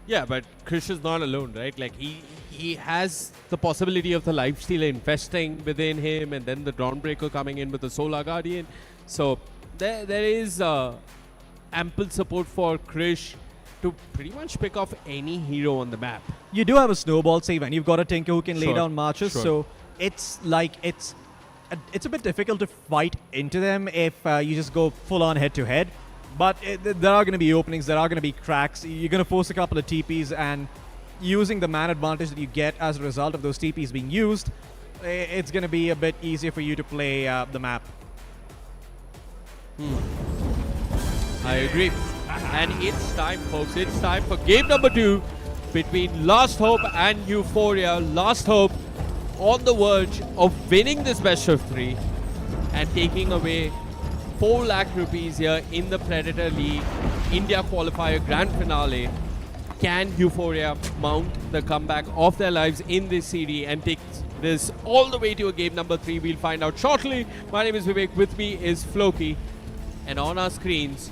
Yeah, but Krish is not alone, right? Like he has the possibility of the lifestealer infesting within him, and then the Dawnbreaker coming in with the Solar Guardian. So there is ample support for Krish to pretty much pick off any hero on the map. You do have a snowball save, and you've got a Tinker who can lay Sure, down marches. sure. So it's a bit difficult to fight into them if you just go full on head to head. But there are going to be openings, there are going to be cracks. You're going to force a couple of TPs, and using the man advantage that you get as a result of those TPs being used, it's going to be a bit easier for you to play the map. I agree. And it's time, folks. It's time for game number 2 between Last Hope and Euphoria. Last Hope on the verge of winning this best of 3 and taking away 4 lakh rupees here in the Predator League India Qualifier Grand Finale. Can Euphoria mount the comeback of their lives in this CD and take this all the way to a game number 3? We'll find out shortly. My name is Vivek. With me is Floki. And on our screens,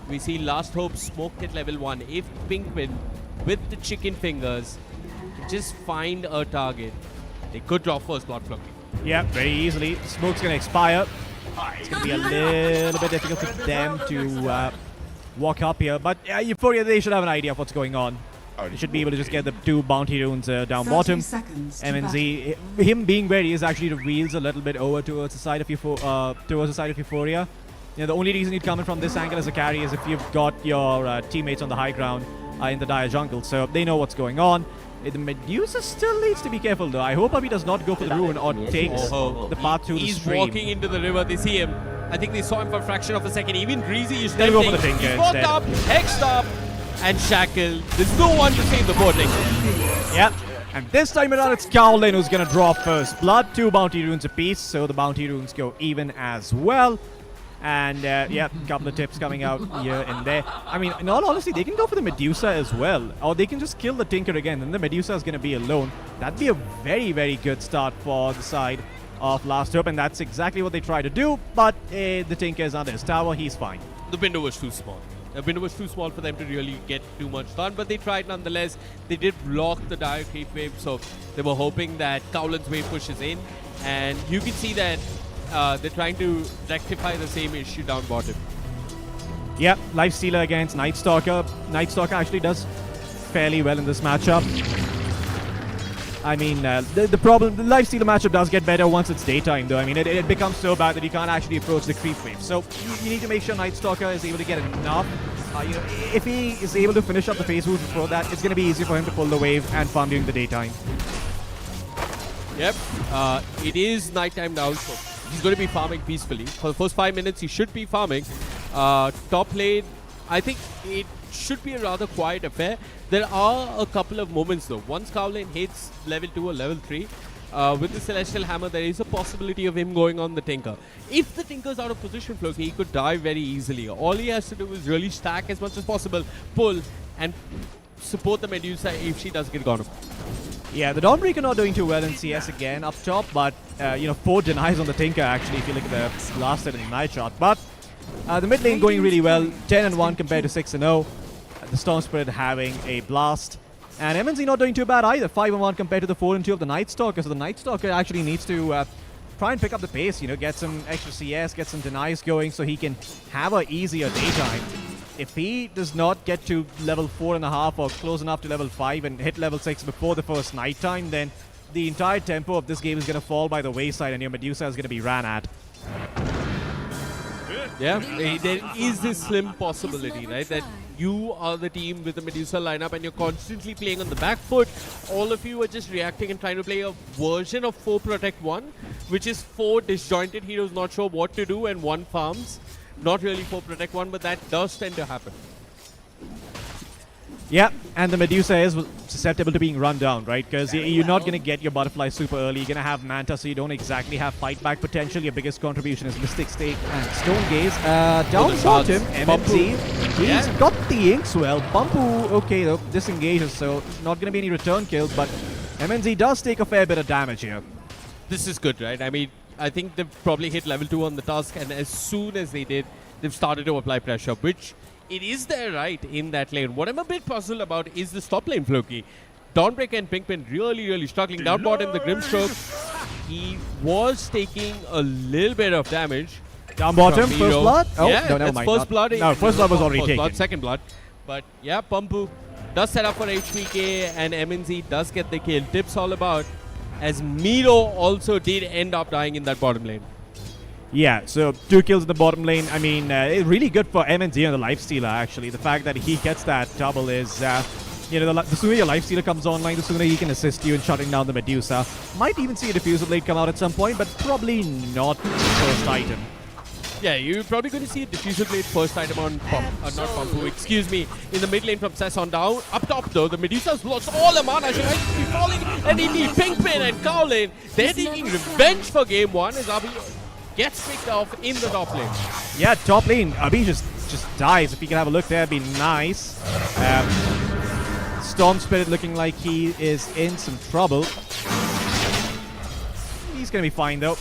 we see Last Hope smoked at level 1. If Pinkman, with the chicken fingers, just find a target, they could draw first blood, Floki. Yeah, very easily. Smoke's going to expire. It's going to be a little bit difficult for them to walk up here. But Euphoria, they should have an idea of what's going on. They should be able to just get the 2 bounty runes down bottom. MNZ, him being where he is, actually reveals a little bit over towards the side of Euphoria. The only reason you'd come in from this angle as a carry is if you've got your teammates on the high ground in the dire jungle. So they know what's going on. The Medusa still needs to be careful though. I hope Abhi does not go for the rune or takes the path through the He's stream. walking into the river. They see him. I think they saw him for a fraction of a second. Even Greasy is They'll go for tempting. the Tinker He's walked instead. up, hexed up, and shackled. There's no one to save the boarding. Yep. And this time around, it's Cowlin who's going to draw first blood. 2 bounty runes apiece, so the bounty runes go even as well. And yeah, a couple of tips coming out here and there. I mean, in all honesty, they can go for the Medusa as well. Or they can just kill the Tinker again. Then the Medusa is going to be alone. That'd be a very, very good start for the side of Last Hope. And that's exactly what they try to do. But the Tinker is under his tower. He's fine. The window was too small. The window was too small for them to really get too much done, but they tried nonetheless. They did block the dire creep wave, so they were hoping that Cowlin's wave pushes in. And you can see that they're trying to rectify the same issue down bottom. Yep, Lifestealer against Night Stalker. Night Stalker actually does fairly well in this matchup. I mean, the problem, the Lifestealer matchup does get better once it's daytime though. I mean, it becomes so bad that you can't actually approach the creep wave. So you need to make sure Night Stalker is able to get enough. If he is able to finish up the phase moves before that, it's going to be easy for him to pull the wave and farm during the daytime. Yep, it is nighttime now, so he's going to be farming peacefully. For the first 5 minutes, he should be farming. Top lane, I think it should be a rather quiet affair. There are a couple of moments though. Once Cowlin hits level 2 or level 3, with the Celestial Hammer, there is a possibility of him going on the Tinker. If the Tinker's out of position, Floki, he could die very easily. All he has to do is really stack as much as possible, pull, and support the Medusa if she does get gone up. Yeah, the Dawnbreaker not doing too well in CS again up top, but 4 denies on the Tinker actually if you look at the last set in the night shot. But the mid lane going really well, 10-1 compared to 6-0. The Storm Spirit having a blast. And MNZ not doing too bad either, 5-1 compared to the 4-2 of the Night Stalker. So the Night Stalker actually needs to try and pick up the pace, get some extra CS, get some denies going so he can have an easier daytime. If he does not get to level 4.5 or close enough to level 5 and hit level 6 before the first nighttime, then the entire tempo of this game is going to fall by the wayside and your Medusa is going to be ran at. Yeah, there is this slim possibility, right, that you are the team with the Medusa lineup and you're constantly playing on the back foot. All of you are just reacting and trying to play a version of 4 Protect 1, which is 4 disjointed heroes not sure what to do and 1 farms. Not really 4 Protect 1, but that does tend to happen. Yeah, and the Medusa is susceptible to being run down, right? Because you're not going to get your Butterfly super early. You're going to have Manta, so you don't exactly have fight back potential. Your biggest contribution is Mystic Stake and Stone Gaze. Down bottom, MMZ. He's got the Inkswell. Bumpu, okay, though, disengages, so not going to be any return kills, but MNZ does take a fair bit of damage here. This is good, right? I mean, I think they've probably hit level 2 on the Tusk, and as soon as they did, they've started to apply pressure, which it is there, right, in that lane. What I'm a bit puzzled about is this top lane, Floki. Dawnbreaker and Pinkpin really struggling. Down bottom, the Grimstroke, he was taking a little bit of damage. Down bottom, first blood? Oh, yeah, no, never that's mind. first blood. No, first blood was already first taken. Blood, second blood. But yeah, Pampu does set up for HPK and MNZ does get the kill. Tips all about, as Miro also did end up dying in that bottom lane. Yeah, so 2 kills in the bottom lane. I mean, it's really good for MNZ and the Lifestealer, actually. The fact that he gets that double is, the sooner your Lifestealer comes online, the sooner he can assist you in shutting down the Medusa. Might even see a Diffuser Blade come out at some point, but probably not first item. Yeah, you're probably going to see a Diffuser Blade first item on not Pampu, excuse me, in the mid lane from Cess on down. Up top though, the Medusa's lost all the mana. Should I be falling? And indeed, Pinkpin and Cowlin, they're taking revenge for game 1 as Abhi gets picked off in the top lane. Yeah, top lane. Abhi just dies. If we can have a look there, it'd be nice. Storm Spirit looking like he is in some trouble. He's going to be fine though.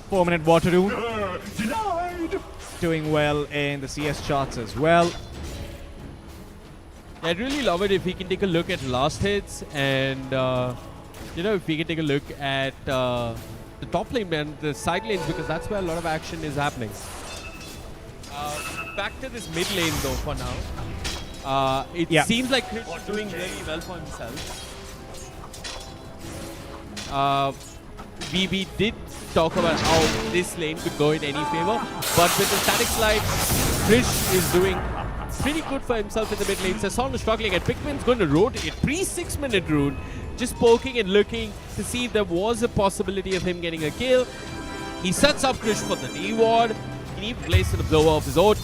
4-minute water rune. Doing well in the CS charts as well. I'd really love it if we can take a look at last hits and, if we can take a look at the top lane and the side lanes, because that's where a lot of action is happening. Back to this mid lane though for now. It seems like Chris is doing really well for himself. We did talk about how this lane could go in any favor, but with the static slide, Krish is doing pretty good for himself in the mid lane. Sasson is struggling and Pikmin's going to rotate pre-6-minute rune, just poking and looking to see if there was a possibility of him getting a kill. He sets up Krish for the D-ward. He even placed a blower of his own.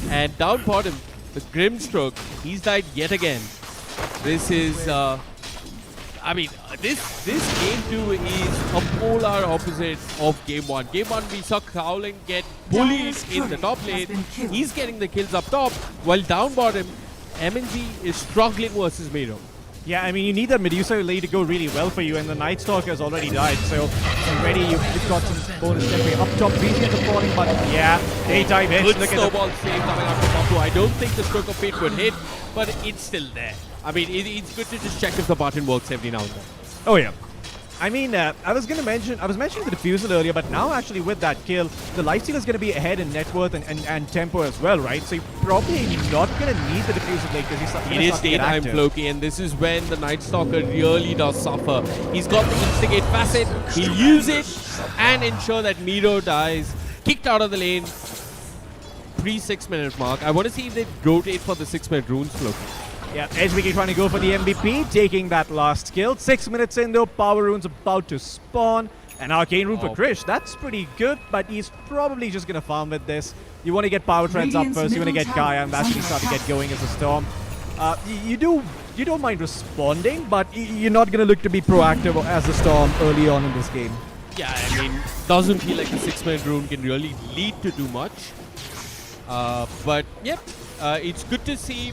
And down bottom, the Grimstroke, he's died yet again. This is, this game 2 is a polar opposite of game 1. Game 1, we saw Cowling get bullied in the top lane. He's getting the kills up top, while down bottom, MNZ is struggling versus Miro. Yeah, I mean, you need that Medusa lane to go really well for you, and the Night Stalker has already died, so already you've got some bonus temporary up top. Beating at the falling, but yeah, daytime hits. Good Look snowball save coming out from Pampu. I don't think the Stroke of Fate would hit, but it's still there. I mean, it's good to just check if the button works every now and then. Oh yeah. I mean, I was mentioning the Diffuser earlier, but now actually with that kill, the Lifestealer is going to be ahead in net worth and tempo as well, right? So you're probably not going to need the Diffuser Blade because he's It is daytime, Floki, and this is when the Night Stalker really does suffer. He's got the Instigate facet, he'll use it and ensure that Miro dies. Kicked out of the lane, pre-6-minute mark. I want to see if they rotate for the 6-minute runes, Floki. Yeah, HBK trying to go for the MVP, taking that last kill. 6 minutes in though, Power Rune's about to spawn. An Arcane Rune for Krish, that's pretty good, but he's probably just going to farm with this. You want to get Power Trends up first, you want to get Gaia, and that's when you start to get going as a Storm. You don't mind responding, but you're not going to look to be proactive as a Storm early on in this game. Yeah, I mean, doesn't feel like the 6-minute rune can really lead to too much. But yep, it's good to see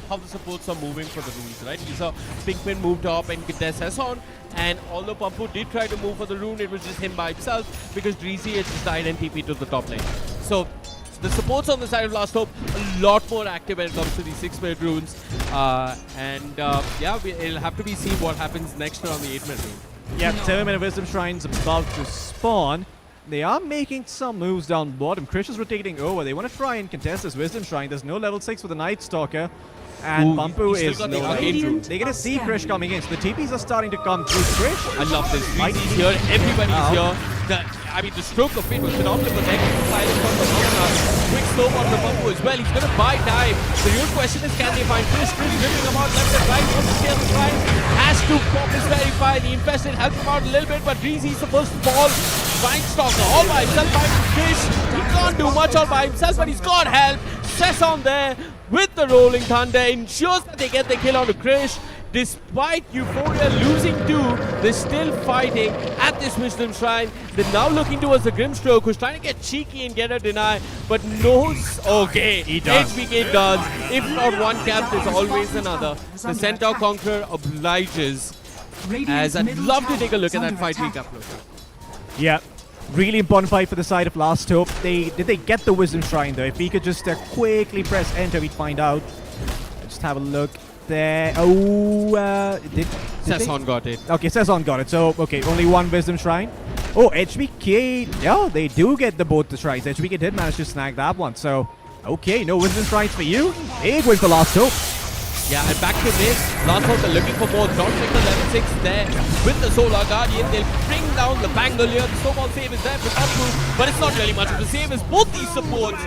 how the supports are moving for the runes, right? You saw Pinkman moved up and Gitesh Sesson, and although Pampu did try to move for the rune, it was just him by himself because Dreezy had just died and TP to the top lane. So the supports on the side of Last Hope a lot more active when it comes to these 6-minute runes. It'll have to be seen what happens next on the 8-minute rune. Yeah, 7-minute Wisdom Shrine's about to spawn. They are making some moves down bottom. Krish is rotating over. They want to try and contest this Wisdom Shrine. There's no level 6 for the Night Stalker. And Ooh, Pampu he's is still got the no arcane level. rune. They're going to see Krish coming in. So the TPs are starting to come through Krish. I love this. Dreezy's here, everybody's here. The stroke of fate was phenomenal, but then silence from the Pampu. Quick slow on the Pampu as well. He's going to buy time. The real question is, can they find Krish? Krish ripping him out left and right. Wants to stay on the line. Has to pop his very fine. The Infested helps him out a little bit, but Dreezy's supposed to fall. Fine Stalker all by himself. Krish, he can't do much all by himself, but he's got help. Sesson there with the Rolling Thunder ensures that they get the kill onto Krish. Despite Euphoria losing 2, they're still fighting at this Wisdom Shrine. They're now looking towards the Grimstroke, who's trying to get cheeky and get a deny, but knows, okay, he does. HBK does. If not one cap, there's always another. The Centaur Conqueror obliges, as I'd love to take a look at that fight recap. Yeah. Really important fight for the side of Last Hope. Did they get the Wisdom Shrine though? If we could just quickly press enter, we'd find out. Just have a look there. Oh, did Sesson got it. Okay, Sesson got it. So, okay, only one Wisdom Shrine. Oh, HBK, yeah, they do get both the shrines. HBK did manage to snag that one. So, okay, no Wisdom Shrines for you. They're going for Last Hope. Yeah, and back to this. Last Hope, they're looking for more. Don't take the level 6 there with the Solar Guardian. They'll bring down the Bangalore. The snowball save is there for Pampu, but it's not really much of a save as both these supports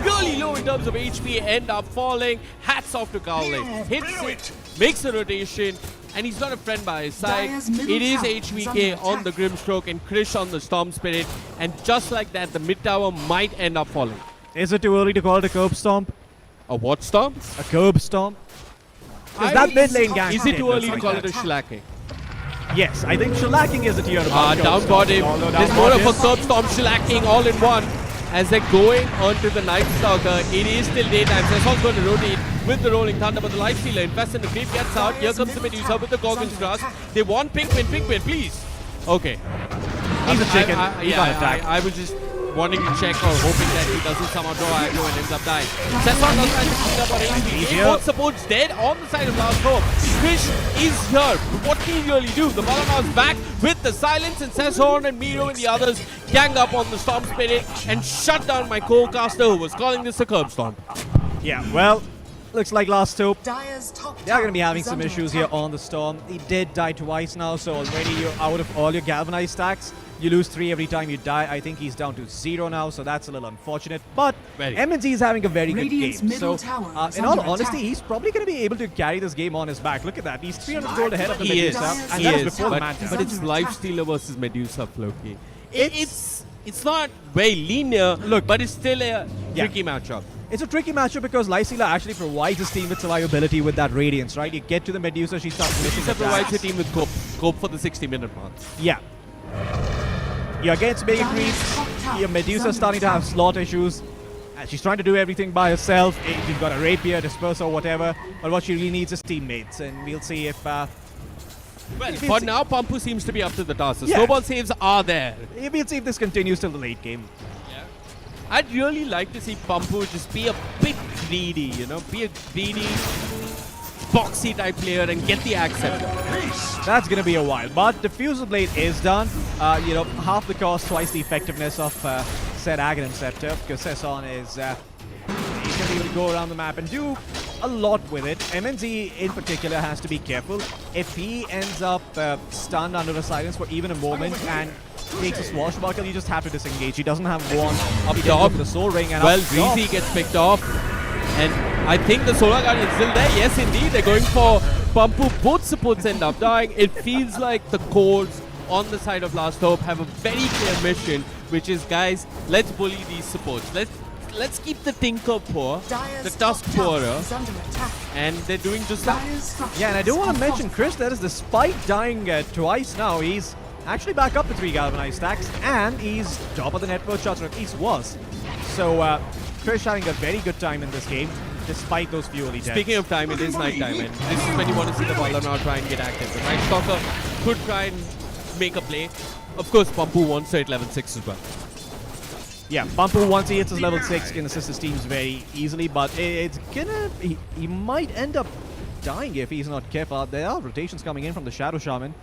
really low in terms of HP end up falling. Hats off to Cowley. Hits it, makes a rotation, and he's got a friend by his side. It is HVK on the Grimstroke and Krish on the Storm Spirit, and just like that, the mid tower might end up falling. Is it too early to call it a curb stomp? A what stomp? A curb stomp? Is that mid lane gang? Is it too early to call it a shellacking? Yes, I think shellacking is a tier Down got him. There's more of a curb storm shellacking all in one. As they're going onto the Night Stalker, it is still daytime. Sesson's going to rotate with the Rolling Thunder, but the Lifestealer invests in the creep, gets out. Here comes the Medusa with the Gorgon's Grasp. They want Pinkman, please. Okay. He's a chicken. He got attacked. I was just wanting to check or hoping that he doesn't somehow draw aggro and ends up dying. Sesson does try to clean up on HP. Both supports dead on the side of Last Hope. Krish is here. What can he really do? The Balana's back with the silence, and Sesson and Miro and the others gang up on the Storm Spirit and shut down my co-caster who was calling this a curb storm. Yeah, well, looks like Last Hope. Dyer's top They are going to be tower having is some under issues attack. here on the Storm. He did die twice now, so already you're out of all your galvanized stacks. You lose 3 every time you die. I think he's down to 0 now, so that's a little unfortunate. But MNZ is having a very good Radiant's game. middle So, tower is in all under honesty, attack. he's probably going to be able to carry this game on his back. Look at that. He's 300 gold ahead of the He is. Medusa. And He that is is. before the But, Manta. but it's Lifestealer versus Medusa, Floki. It's not very linear, but it's still a tricky matchup. It's a tricky matchup because Lysila actually provides his team with survivability with that Radiance, right? You get to the Medusa, she starts missing Medusa provides attacks. your team with cope for the 60-minute mark. Yeah. You're against Mega Creeps. Your Medusa starting to have slot issues. She's trying to do everything by herself. She's got a rapier, disperse or whatever. But what she really needs is teammates. And we'll see if... Well, for now, Pampu seems to be up to the task. The Yeah. snowball saves are there. We'll see if this continues till the late game. I'd really like to see Pampu just be a bit greedy, you know, be a greedy, boxy type player and get the accent. That's going to be a while. But Diffusal Blade is done. You know, half the cost, twice the effectiveness of said Aghanim Scepter, because Sesson is... he's going to be able to go around the map and do a lot with it. MNZ in particular has to be careful. If he ends up stunned under a silence for even a moment and takes a swashbuckle, you just have to disengage. He doesn't have one up top for the Soul Ring. And Well, up top, Breezy gets picked off. And I think the Solar Guardian is still there. Yes, indeed. They're going for Pampu. Both supports end up dying. It feels like the cores on the side of Last Hope have a very clear mission, which is, guys, let's bully these supports. Let's keep the Tinker poor, the Tusk poorer, and they're doing just that. yeah, and I do want to mention Chris, that is despite dying twice now, he's actually back up to 3 galvanized stacks, and he's top of the network shots, or at least was. So, Krish having a very good time in this game. despite those few early deaths. Speaking of time, it is night time, and this is when you want to see the Balana try and get active. The Night Stalker could try and make a play. Of course, Pampu wants to hit level 6 as well. Yeah, Pampu, once he hits his level 6, can assist his teams very easily, but it's gonna... He might end up dying if he's not careful. There are rotations coming in from the Shadow Shaman.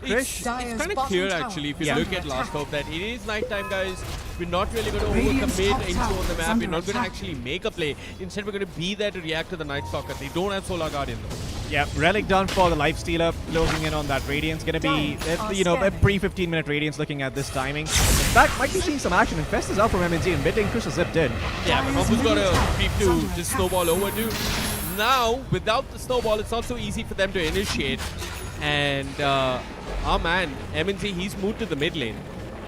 It's kind of clear actually if you look at Last Hope that it is nighttime, guys. We're not really going to overcommit into on the map. We're not going to actually make a play. Instead, we're going to be there to react to the Night Stalker. They don't have Solar Guardian though. Yeah, Relic done for the Lifestealer, closing in on that Radiance. Gonna be, you know, a pre-15-minute Radiance looking at this timing. In fact, might be seeing some action. Infest is out from MNZ and bidding Chris is zipped in. Yeah, but Pampu's got a creep to just snowball over to. Now, without the snowball, it's not so easy for them to initiate. And our man, MNZ, he's moved to the mid lane.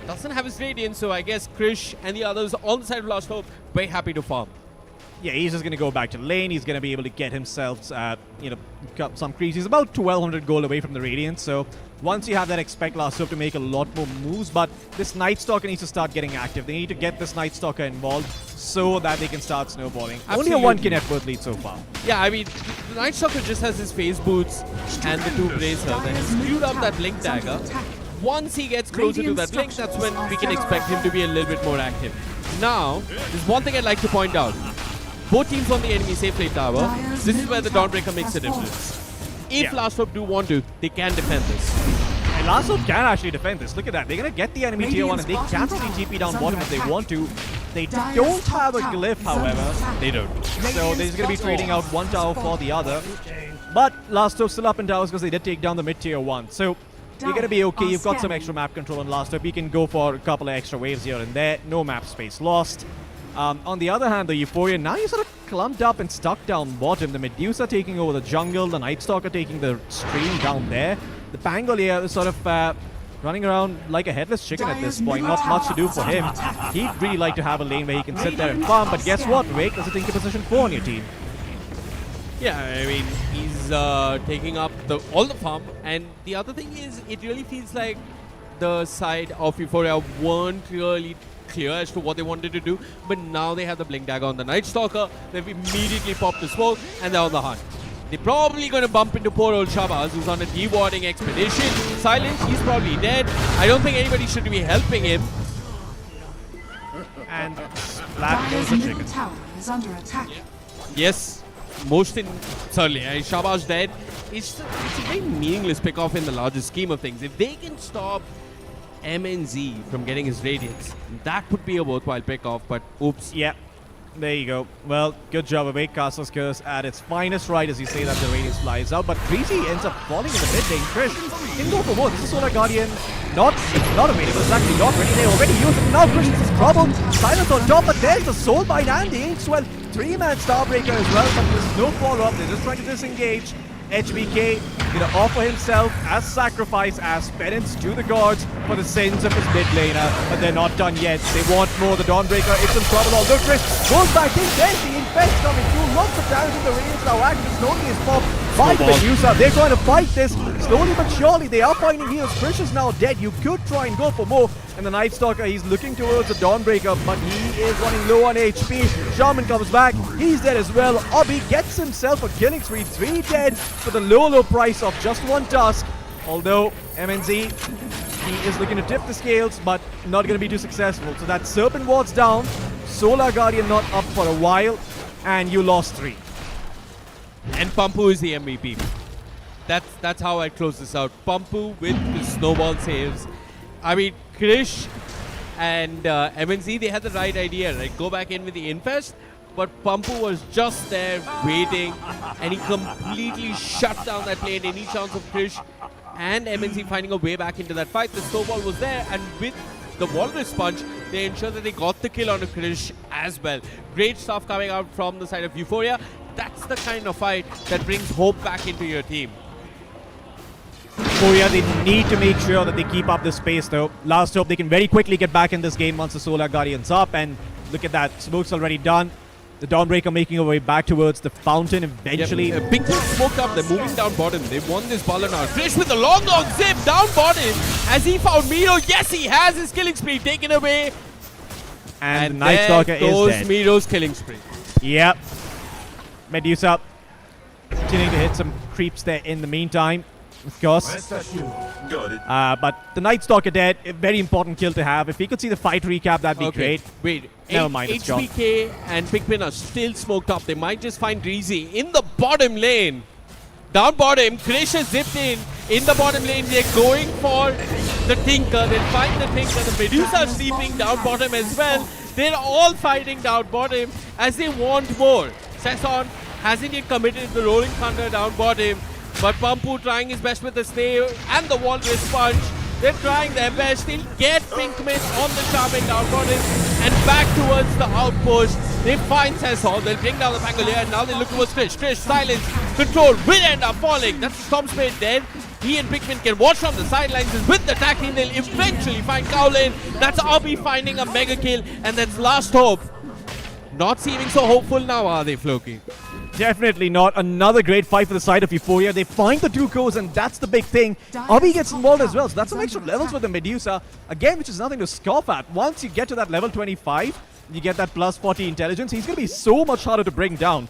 Doesn't have his Radiance, so I guess Krish and the others on the side of Last Hope, very happy to farm. Yeah, he's just going to go back to lane. He's going to be able to get himself, you know, some creeps. He's about 1200 gold away from the Radiance. So once you have that, expect Last Hope to make a lot more moves. But this Night Stalker needs to start getting active. They need to get this Night Stalker involved so that they can start snowballing. Absolutely. Only a 1 net worth lead so far. Yeah, I mean, the Night Stalker just has his phase boots and the 2 bracers. And he screwed up that Blink Dagger. Once he gets closer to that Blink, that's when we can expect him to be a little bit more active. Now, there's one thing I'd like to point out. Both teams on the enemy safe lane tower. This is where the Dawnbreaker makes a difference. If Last Hope do want to, they can defend this. And Last Hope can actually defend this. Look at that. They're going to get the enemy tier 1 and they can probably TP down bottom if they want to. They don't have a glyph, however. They don't. So they're just going to be trading out one tower for the other. But Last Hope still up in towers because they did take down the mid tier 1. So you're going to be okay. You've got some extra map control on Last Hope. You can go for a couple of extra waves here and there. No map space lost. On the other hand, the Euphoria, now you're sort of clumped up and stuck down bottom. The Medusa taking over the jungle, the Night Stalker taking the stream down there. The Pangolier is sort of running around like a headless chicken at this point. Not much to do for him. He'd really like to have a lane where he can sit there and farm, but guess what? Wake is sitting to position 4 on your team. Yeah, I mean, he's taking up all the farm. And the other thing is, it really feels like the side of Euphoria weren't really clear as to what they wanted to do, but now they have the Blink Dagger on the Night Stalker. They've immediately popped the smoke and they're on the hunt. They're probably going to bump into poor old Shabazz, who's on a dewarding expedition. Silence, he's probably dead. I don't think anybody should be helping him. And Splat goes the chicken. Tower is under attack. Yes, certainly. Shabazz dead. It's a very meaningless pick-off in the larger scheme of things. If they can stop MNZ from getting his Radiance, that would be a worthwhile pick-off, but oops. Yeah, there you go. Well, good job. Awake Castle's Curse at its finest right as you say that the Radiance flies out, but Breezy ends up falling in the mid lane. Krish can go for more. This is Solar Guardian. Not available. It's actually not ready. They already used it. Now Krish is troubled. Silence on top, but there's the Soulbind and the Inkswell. 3-man Starbreaker as well, but there's no follow-up. They're just trying to disengage. HBK gonna offer himself as sacrifice, as penance to the gods for the sins of his mid laner, but they're not done yet. They want more. The Dawnbreaker is in trouble. Although Chris goes back in, there's the Infest coming through. Lots of damage in the range now. Active slowly is popped by Medusa. They're trying to fight this slowly but surely. They are finding heals. Chris is now dead. You could try and go for more. And the Night Stalker, he's looking towards the Dawnbreaker, but he is running low on HP. Shaman comes back. He's dead as well. Obi gets himself a killing spree. 3 dead for the low price of just 1 task. Although MNZ, he is looking to tip the scales, but not going to be too successful. So that Serpent Ward's down. Solar Guardian not up for a while. And you lost 3. And Pampu is the MVP. That's how I close this out. Pampu with the snowball saves. I mean, Krish and MNZ, they had the right idea, right? Go back in with the Infest, but Pampu was just there waiting, and he completely shut down that lane. Any chance of Krish and MNZ finding a way back into that fight. The snowball was there, and with the Walrus Punch, they ensured that they got the kill on Krish as well. Great stuff coming out from the side of Euphoria. That's the kind of fight that brings hope back into your team. Oh yeah, they need to make sure that they keep up this pace though. Last Hope, they can very quickly get back in this game once the Solar Guardian's up, and look at that, smoke's already done. The Dawnbreaker making her way back towards the fountain eventually. Yep. Big team smoked up, they're moving down bottom. They've won this ball now. Krish with the long zip down bottom. Has he found Miro? Yes, he has. His killing spree taken away. And Night Stalker is dead. Miro's killing spree. Yep. Medusa continuing to hit some creeps there in the meantime, of course. But the Night Stalker dead, a very important kill to have. If we could see the fight recap, that'd be great. Wait, Never mind, it's gone. HBK and Pikmin are still smoked up. They might just find Reezy in the bottom lane. Down bottom, Krish has zipped in the bottom lane. They're going for the Tinker. They'll find the Tinker. The Medusa sleeping down bottom as well. They're all fighting down bottom as they want more. Sesson hasn't yet committed the Rolling Thunder down bottom, but Pampu trying his best with the Snail and the Walrus Punch. They're trying their best. They'll get Pinkman on the Charming down bottom and back towards the outpost. They find Sesson. They'll bring down the Pangolier and now they look towards Krish. Krish, silence, control, will end up falling. That's the Storm Spirit dead. He and Pikmin can watch from the sidelines, and with the tackling they'll eventually find Cowlin. That's Abi finding a mega kill, and that's last hope. Not seeming so hopeful now, are they, Floki? Definitely not. Another great fight for the side of Euphoria. They find the 2 cores, and that's the big thing. Abi gets involved as well, so that's some extra levels with the Medusa. Again, which is nothing to scoff at. Once you get to that level 25, you get that plus 40 intelligence, he's going to be so much harder to bring down.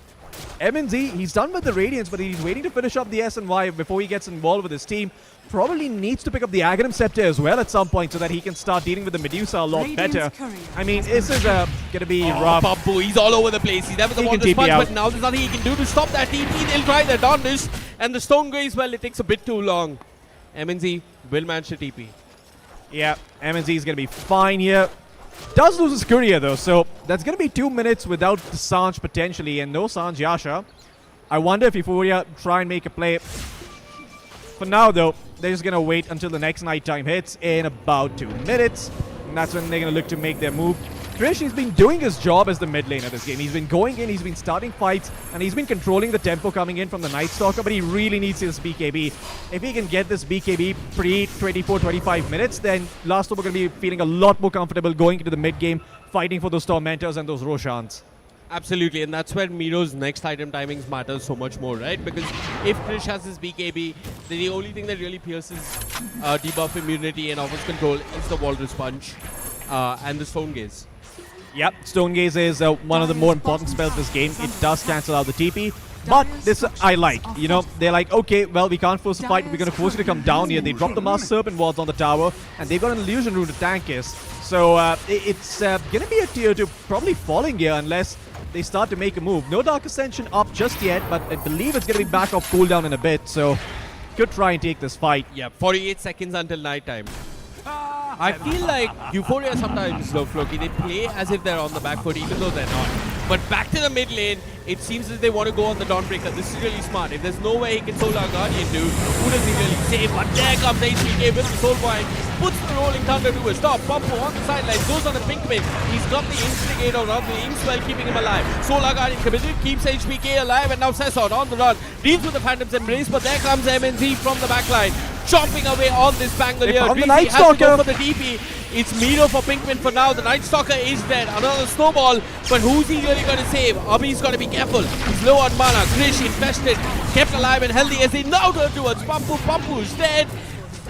MNZ, he's done with the Radiance, but he's waiting to finish up the SNY before he gets involved with his team. Probably needs to pick up the Aghanim Scepter as well at some point so that he can start dealing with the Medusa a lot better. I mean, this is going to be rough. Pampu, he's all over the place. He's never the one to punch, but now there's nothing he can do to stop that TP. They'll try the Darkness, and the Stone Graze, well, it takes a bit too long. MNZ will manage the TP. Yeah, MNZ is going to be fine here. Does lose his courier though, so that's going to be 2 minutes without the Sanj potentially, and no Sanj Yasha. I wonder if Euphoria try and make a play. For now though, they're just going to wait until the next nighttime hits in about 2 minutes, and that's when they're going to look to make their move. Krish, he's been doing his job as the mid laner this game. He's been going in, he's been starting fights, and he's been controlling the tempo coming in from the Night Stalker, but he really needs his BKB. If he can get this BKB pre-24-25 minutes, then last we're going to be feeling a lot more comfortable going into the mid game, fighting for those Tormentors and those Roshans. Absolutely, and that's where Miro's next item timings matters so much more, right? Because if Krish has his BKB, then the only thing that really pierces debuff immunity and offers control is the Walrus Punch and the Stone Gaze. Yep, Stone Gaze is one of the more important spells this game. It does cancel out the TP, but this I like. You know, they're like, okay, well, we can't force a fight, we're going to force you to come down here. They drop the Mass Serpent Wards on the tower, and they've got an Illusion Rune to tank us. So it's going to be a tier 2 probably falling here unless they start to make a move. No Dark Ascension up just yet, but I believe it's going to be back off cooldown in a bit, so could try and take this fight. Yeah, 48 seconds until nighttime. I feel like Euphoria sometimes, Floki, they play as if they're on the back foot even though they're not. But back to the mid lane, it seems that they want to go on the Dawnbreaker. This is really smart. If there's no way he can Solar Guardian do, who does he really save? But there comes HBK with the Soul Point, puts the Rolling Thunder to a stop. Pampu on the sidelines, goes on the Pinkman. He's got the Instigator on the Inkswell, keeping him alive. Solar Guardian committed, keeps HBK alive, and now Sesson on the run. Deals with the Phantom's Embrace, but there comes MNZ from the backline, chomping away on this Bangalore. On the Night Stalker for the DP. It's Miro for Pinkman for now. The Night Stalker is dead. Another snowball, but who's he really going to save? Abi's got to be careful. He's low on mana. Krish infested, kept alive and healthy as they now turn towards Pampu. Pampu's dead.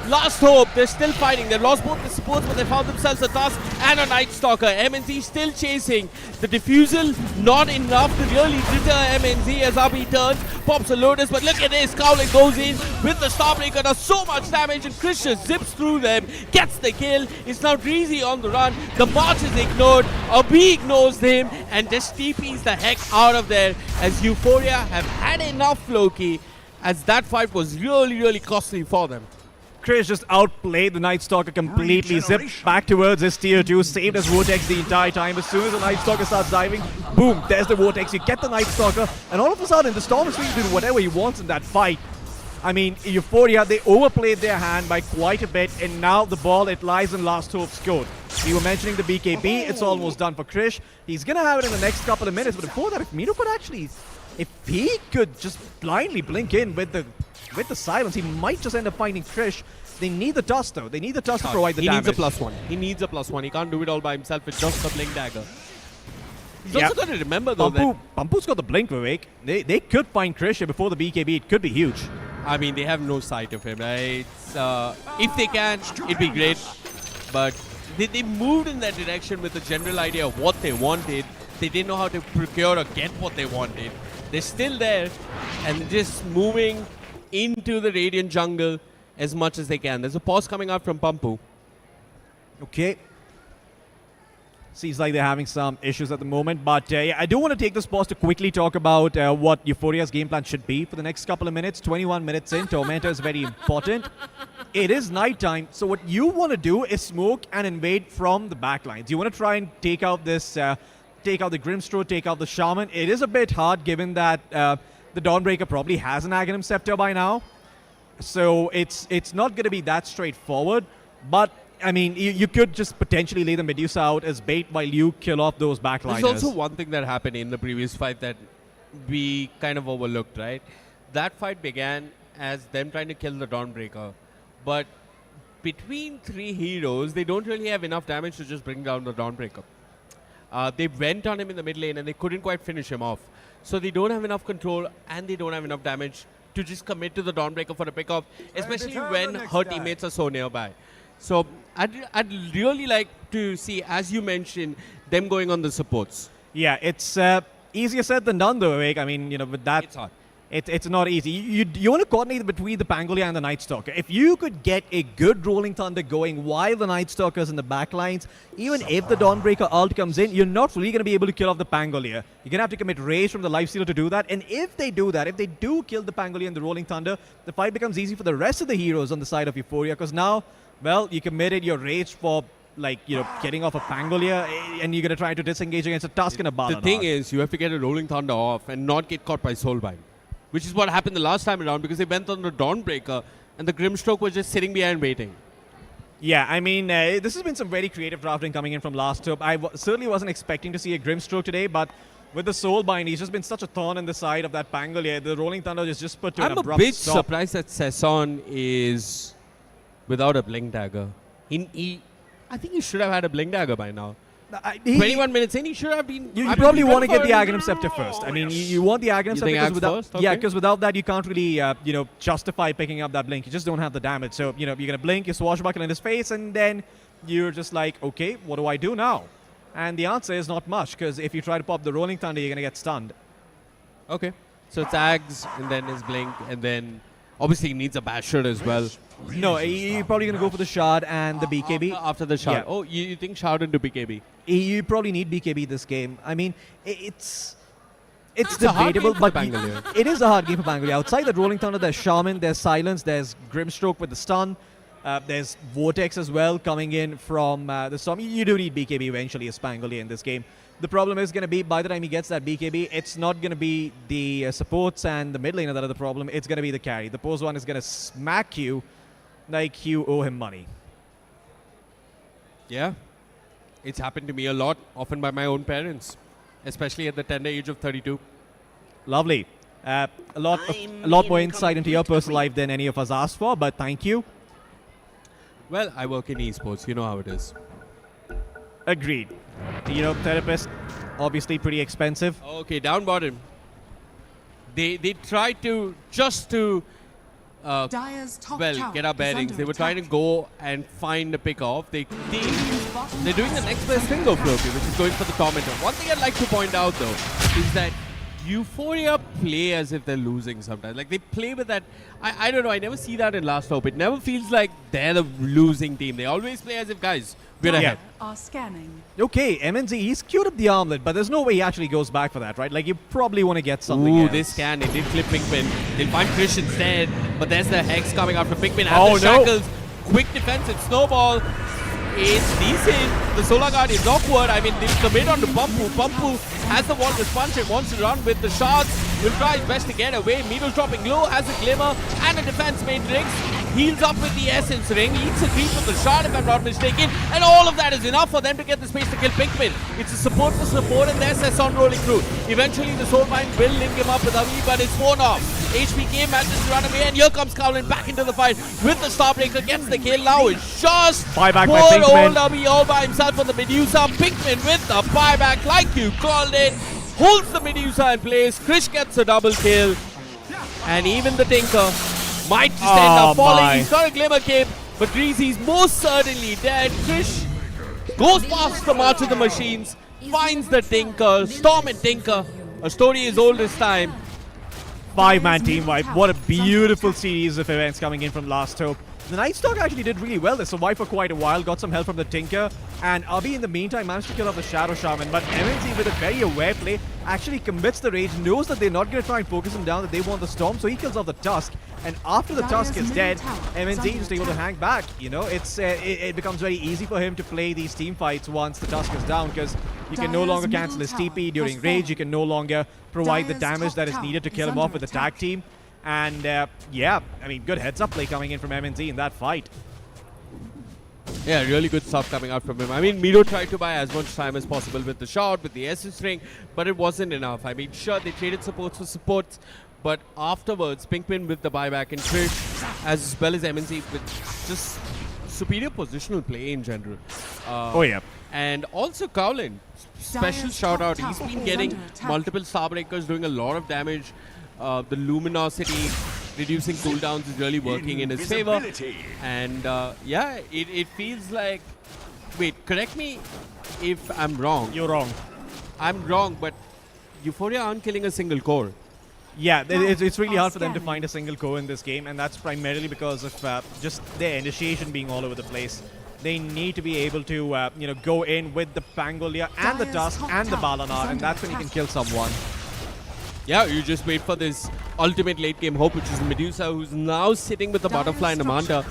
Last hope. They're still fighting. They've lost both the supports, but they found themselves a task and a Night Stalker. MNZ still chasing. The Diffusal not enough to really deter MNZ as Abi turns, pops a Lotus, but look at this. Cowlin goes in with the Starbreaker, does so much damage, and Krish just zips through them, gets the kill. It's now Dreezy on the run. The March is ignored. Abi ignores him and just TPs the heck out of there as Euphoria have had enough, Loki, as that fight was really, really costly for them. Krish just outplayed the Night Stalker completely, zipped back towards his tier 2, saved his Vortex the entire time. As soon as the Night Stalker starts diving, boom, there's the Vortex. You get the Night Stalker, and all of a sudden, the Storm is free to do whatever he wants in that fight. I mean, Euphoria, they overplayed their hand by quite a bit, and now the ball, it lies in Last Hope's court. We were mentioning the BKB, it's almost done for Krish. He's gonna have it in the next couple of minutes, but before that, if Miro could actually, if he could just blindly blink in with the silence, he might just end up finding Krish. They need the dust though. They need the dust to provide the damage. He needs a +1. He needs a +1. He can't do it all by himself with just the blink dagger. He's also got to remember though that Pampu's got the blink, Vivek. They could find Krish here before the BKB. It could be huge. I mean, they have no sight of him, right? If they can, it'd be great. But they moved in that direction with the general idea of what they wanted. They didn't know how to procure or get what they wanted. They're still there, and just moving into the Radiant jungle as much as they can. There's a pause coming out from Pampu. Okay. Seems like they're having some issues at the moment, but yeah, I do want to take this pause to quickly talk about what Euphoria's game plan should be for the next couple of minutes. 21 minutes in, Tormentor is very important. It is nighttime, so what you want to do is smoke and invade from the backlines. You want to try and take out this, take out the Grimstroke, take out the Shaman. It is a bit hard given that the Dawnbreaker probably has an Aghanim Scepter by now, so it's not going to be that straightforward, but I mean, you could just potentially lay the Medusa out as bait while you kill off those backliners. There's also one thing that happened in the previous fight that we kind of overlooked, right? That fight began as them trying to kill the Dawnbreaker. But between three heroes, they don't really have enough damage to just bring down the Dawnbreaker. They went on him in the mid lane and they couldn't quite finish him off. So they don't have enough control and they don't have enough damage to just commit to the Dawnbreaker for a pick-off, especially when her teammates are so nearby. So I'd really like to see, as you mentioned, them going on the supports. Yeah, it's easier said than done, though, Vivek. I mean, you know, with that, It's hard. It's not easy. You want to coordinate between the Pangolier and the Night Stalker. If you could get a good Rolling Thunder going while the Night Stalker's in the back lines, even if the Dawnbreaker ult comes in, you're not really going to be able to kill off the Pangolier. You're going to have to commit Rage from the Lifestealer to do that. And if they do that, if they do kill the Pangolier and the Rolling Thunder, the fight becomes easy for the rest of the heroes on the side of Euphoria, because now, well, you committed your Rage for, like, you know, getting off a Pangolier, and you're going to try to disengage against a Tusk and a Balan. The thing is, you have to get a Rolling Thunder off and not get caught by Soulbind, which is what happened the last time around because they went on the Dawnbreaker and the Grimstroke was just sitting behind waiting. Yeah, I mean, this has been some very creative drafting coming in from last top. I certainly wasn't expecting to see a Grimstroke today, but with the Soulbind, he's just been such a thorn in the side of that Pangolier. The Rolling Thunder is just put to an I'm a abrupt bit stop. surprised that Sesson is without a Blink Dagger. I think he should have had a Blink Dagger by now. 21 minutes in, he should have been... You probably want to get the Aghanim Scepter first. I mean, you want the Aghanim Scepter think because Axe without, first? Okay. yeah, because without that, you can't really, you know, justify picking up that Blink. You just don't have the damage. So, you know, you're going to blink, you swashbuckle in his face, and then you're just like, okay, what do I do now? And the answer is not much, because if you try to pop the Rolling Thunder, you're going to get stunned. Okay. So it's Ags, and then his Blink, and then obviously he needs a Basher as well. No, you're probably going to go for the Shard and the BKB. After the Shard. Yeah. Oh, you think Shard into BKB? You probably need BKB this game. I mean, it's It's a hard debatable, game for but Bangalore. it is a hard game for Bangalore. Outside the Rolling Thunder, there's Shaman, there's Silence, there's Grimstroke with the stun, there's Vortex as well coming in from the Storm. You do need BKB eventually as Bangalore in this game. The problem is going to be, by the time he gets that BKB, it's not going to be the supports and the mid laner that are the problem. It's going to be the carry. The pose one is going to smack you like you owe him money. Yeah. It's happened to me a lot, often by my own parents, especially at the tender age of 32. Lovely. A lot more insight into your personal life than any of us asked for, but thank you. Well, I work in esports. You know how it is. Agreed. You know, therapist, obviously pretty expensive. Okay, down bottom. They tried to just to Dire's top well tower get our is bearings. under They were trying to attack. go and find a pick off. They're doing the next best thing though, Floki, which is going for the Tormentor. One thing I'd like to point out though is that Euphoria play as if they're losing sometimes. Like they play with that. I don't know. I never see that in Last Hope. It never feels like they're the losing team. They always play as if, guys, we're ahead. Are scanning. Okay, MNZ, he's queued up the armlet, but there's no way he actually goes back for that, right? Like, you probably want to get something Ooh, else. this can. It did clip Pinkman. They'll find Christian instead, but there's the Hex coming out from Pinkman. Oh, And the no. Shackles. Quick defensive snowball. It's decent. The Solar Guard is awkward. I mean, they'll commit on to Pampu. Pampu has the wall response and wants to run with the shots. Will try his best to get away. Meadows dropping low, has a glimmer and a defense matrix. Heals up with the Essence Ring. Eats a creep with the shot, if I'm not mistaken. And all of that is enough for them to get the space to kill Pinkman. It's a support for support, and there's Sesson rolling through. Eventually, the Soulbind will link him up with Avi, but it's worn off. HPK manages to run away, and here comes Cowlin back into the fight with the Starbreaker. Gets the kill. Now it's just Buyback by poor Pinkman. old Avi all by himself on the Medusa. Pinkman with the buyback, like you called it. Holds the Medusa in place. Krish gets a double kill. And even the Tinker might just end up falling. my. He's got a Glimmer Cape, but Greasy's most certainly dead. Krish goes past the March of the Machines, finds the Tinker, Storm and Tinker, A story is old this time. 5-man team wipe. What a beautiful series of events coming in from Last Hope. The Nightstock actually did really well. They survived for quite a while, got some help from the Tinker, and Abhi in the meantime managed to kill off the Shadow Shaman. But MNC with a very aware play actually commits the rage, knows that they're not going to try and focus him down, that they want the Storm, so he kills off the Tusk. And after the Tusk is dead, MNC is able to hang back. You know, it becomes very easy for him to play these team fights once the Tusk is down, because you can no longer cancel his TP during rage, you can no longer provide the damage that is needed to kill him off with the tag team. And yeah, I mean, good heads-up play coming in from MNZ in that fight. Yeah, really good stuff coming out from him. I mean, Miro tried to buy as much time as possible with the shot, with the SS ring, but it wasn't enough. I mean, sure, they traded supports for supports, but afterwards, Pinkman with the buyback and Trish, as well as MNZ with just superior positional play in general. Oh, yeah. And also Cowlin, special shout out. He's been getting multiple Starbreakers, doing a lot of damage. The luminosity reducing cooldowns is really working in his favor. And yeah, it feels like... Wait, correct me if I'm wrong. You're wrong. I'm wrong, but Euphoria aren't killing a single core. Yeah, it's really hard for them to find a single core in this game, and that's primarily because of just their initiation being all over the place. They need to be able to, you know, go in with the Pangolier and the Tusk and the Balanar, and that's when you can kill someone. Yeah, you just wait for this ultimate late game hope, which is Medusa, who's now sitting with the Butterfly and Amanda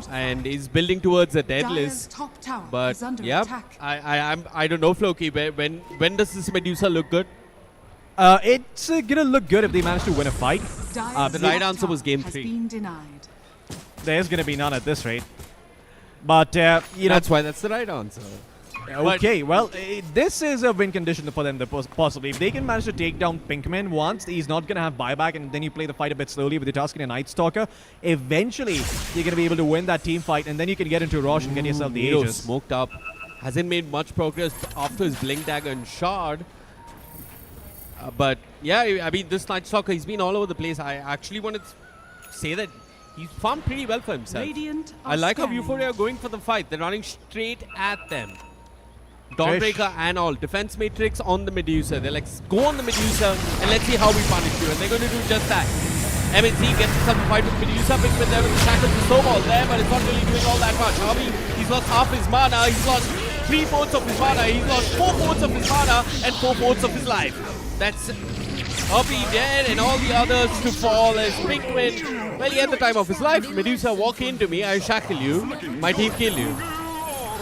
and is building towards a deadlist. But yeah, I don't know, Floki, when does this Medusa look good? It's gonna look good if they manage to win a fight. The right answer was game 3. There's gonna be none at this rate. But, you know... That's why that's the right answer. Okay, well, this is a win condition for them, possibly. If they can manage to take down Pinkman once, he's not going to have buyback, and then you play the fight a bit slowly with the Tusk and a Night Stalker. Eventually, you're going to be able to win that team fight, and then you can get into Rosh and get yourself the Aegis. Smoked up. Hasn't made much progress after his Blink Dagger and Shard. But, yeah, I mean, this Night Stalker, he's been all over the place. I actually want to say that he's farmed pretty well for himself. I like how Euphoria are going for the fight. They're running straight at them. Dawnbreaker and all. Defense Matrix on the Medusa. They're like, go on the Medusa and let's see how we punish you. And they're going to do just that. MNC gets himself a fight with Medusa. Pinkman there with the shackles and snowball there, but it's not really doing all that much. Harvey, he's lost half his mana. He's lost 3/4 of his mana. He's lost 4/4 of his mana and 4/4 of his life. That's Harvey dead and all the others to fall as Pinkman. Well, he had the time of his life. Medusa, walk into me. I shackle you. My team kill you.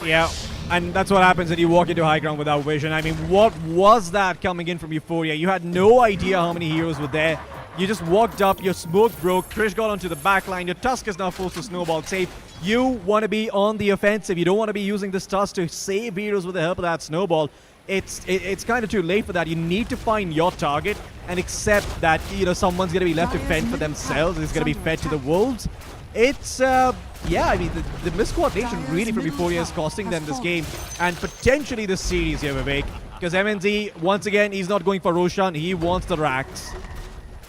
Yeah. And that's what happens when you walk into high ground without vision. I mean, what was that coming in from Euphoria? You had no idea how many heroes were there. You just walked up, your smoke broke, Krish got onto the back line, your Tusk is now forced to snowball save. You want to be on the offensive. You don't want to be using this Tusk to save heroes with the help of that snowball. It's kind of too late for that. You need to find your target and accept that, you know, someone's going to be left to fend for themselves. It's going to be fed to the wolves. It's, yeah, I mean, the miscoordination really from Euphoria is costing them this game and potentially this series here, Vivek. Because MNZ, once again, he's not going for Roshan. He wants the racks.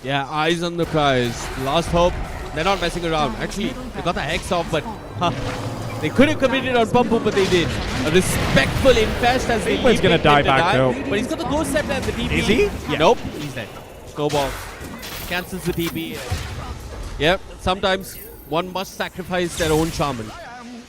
Yeah, eyes on the prize. Last hope. They're not messing around. Actually, they got the Hex off, but they could have committed on Pumpu, but they did. A respectful infest as they He's going to die back, though. But he's got the Ghost Scepter and the TP. Is he? Yeah. Nope, he's dead. Snowball. Cancels the TP. Yep, sometimes one must sacrifice their own shaman.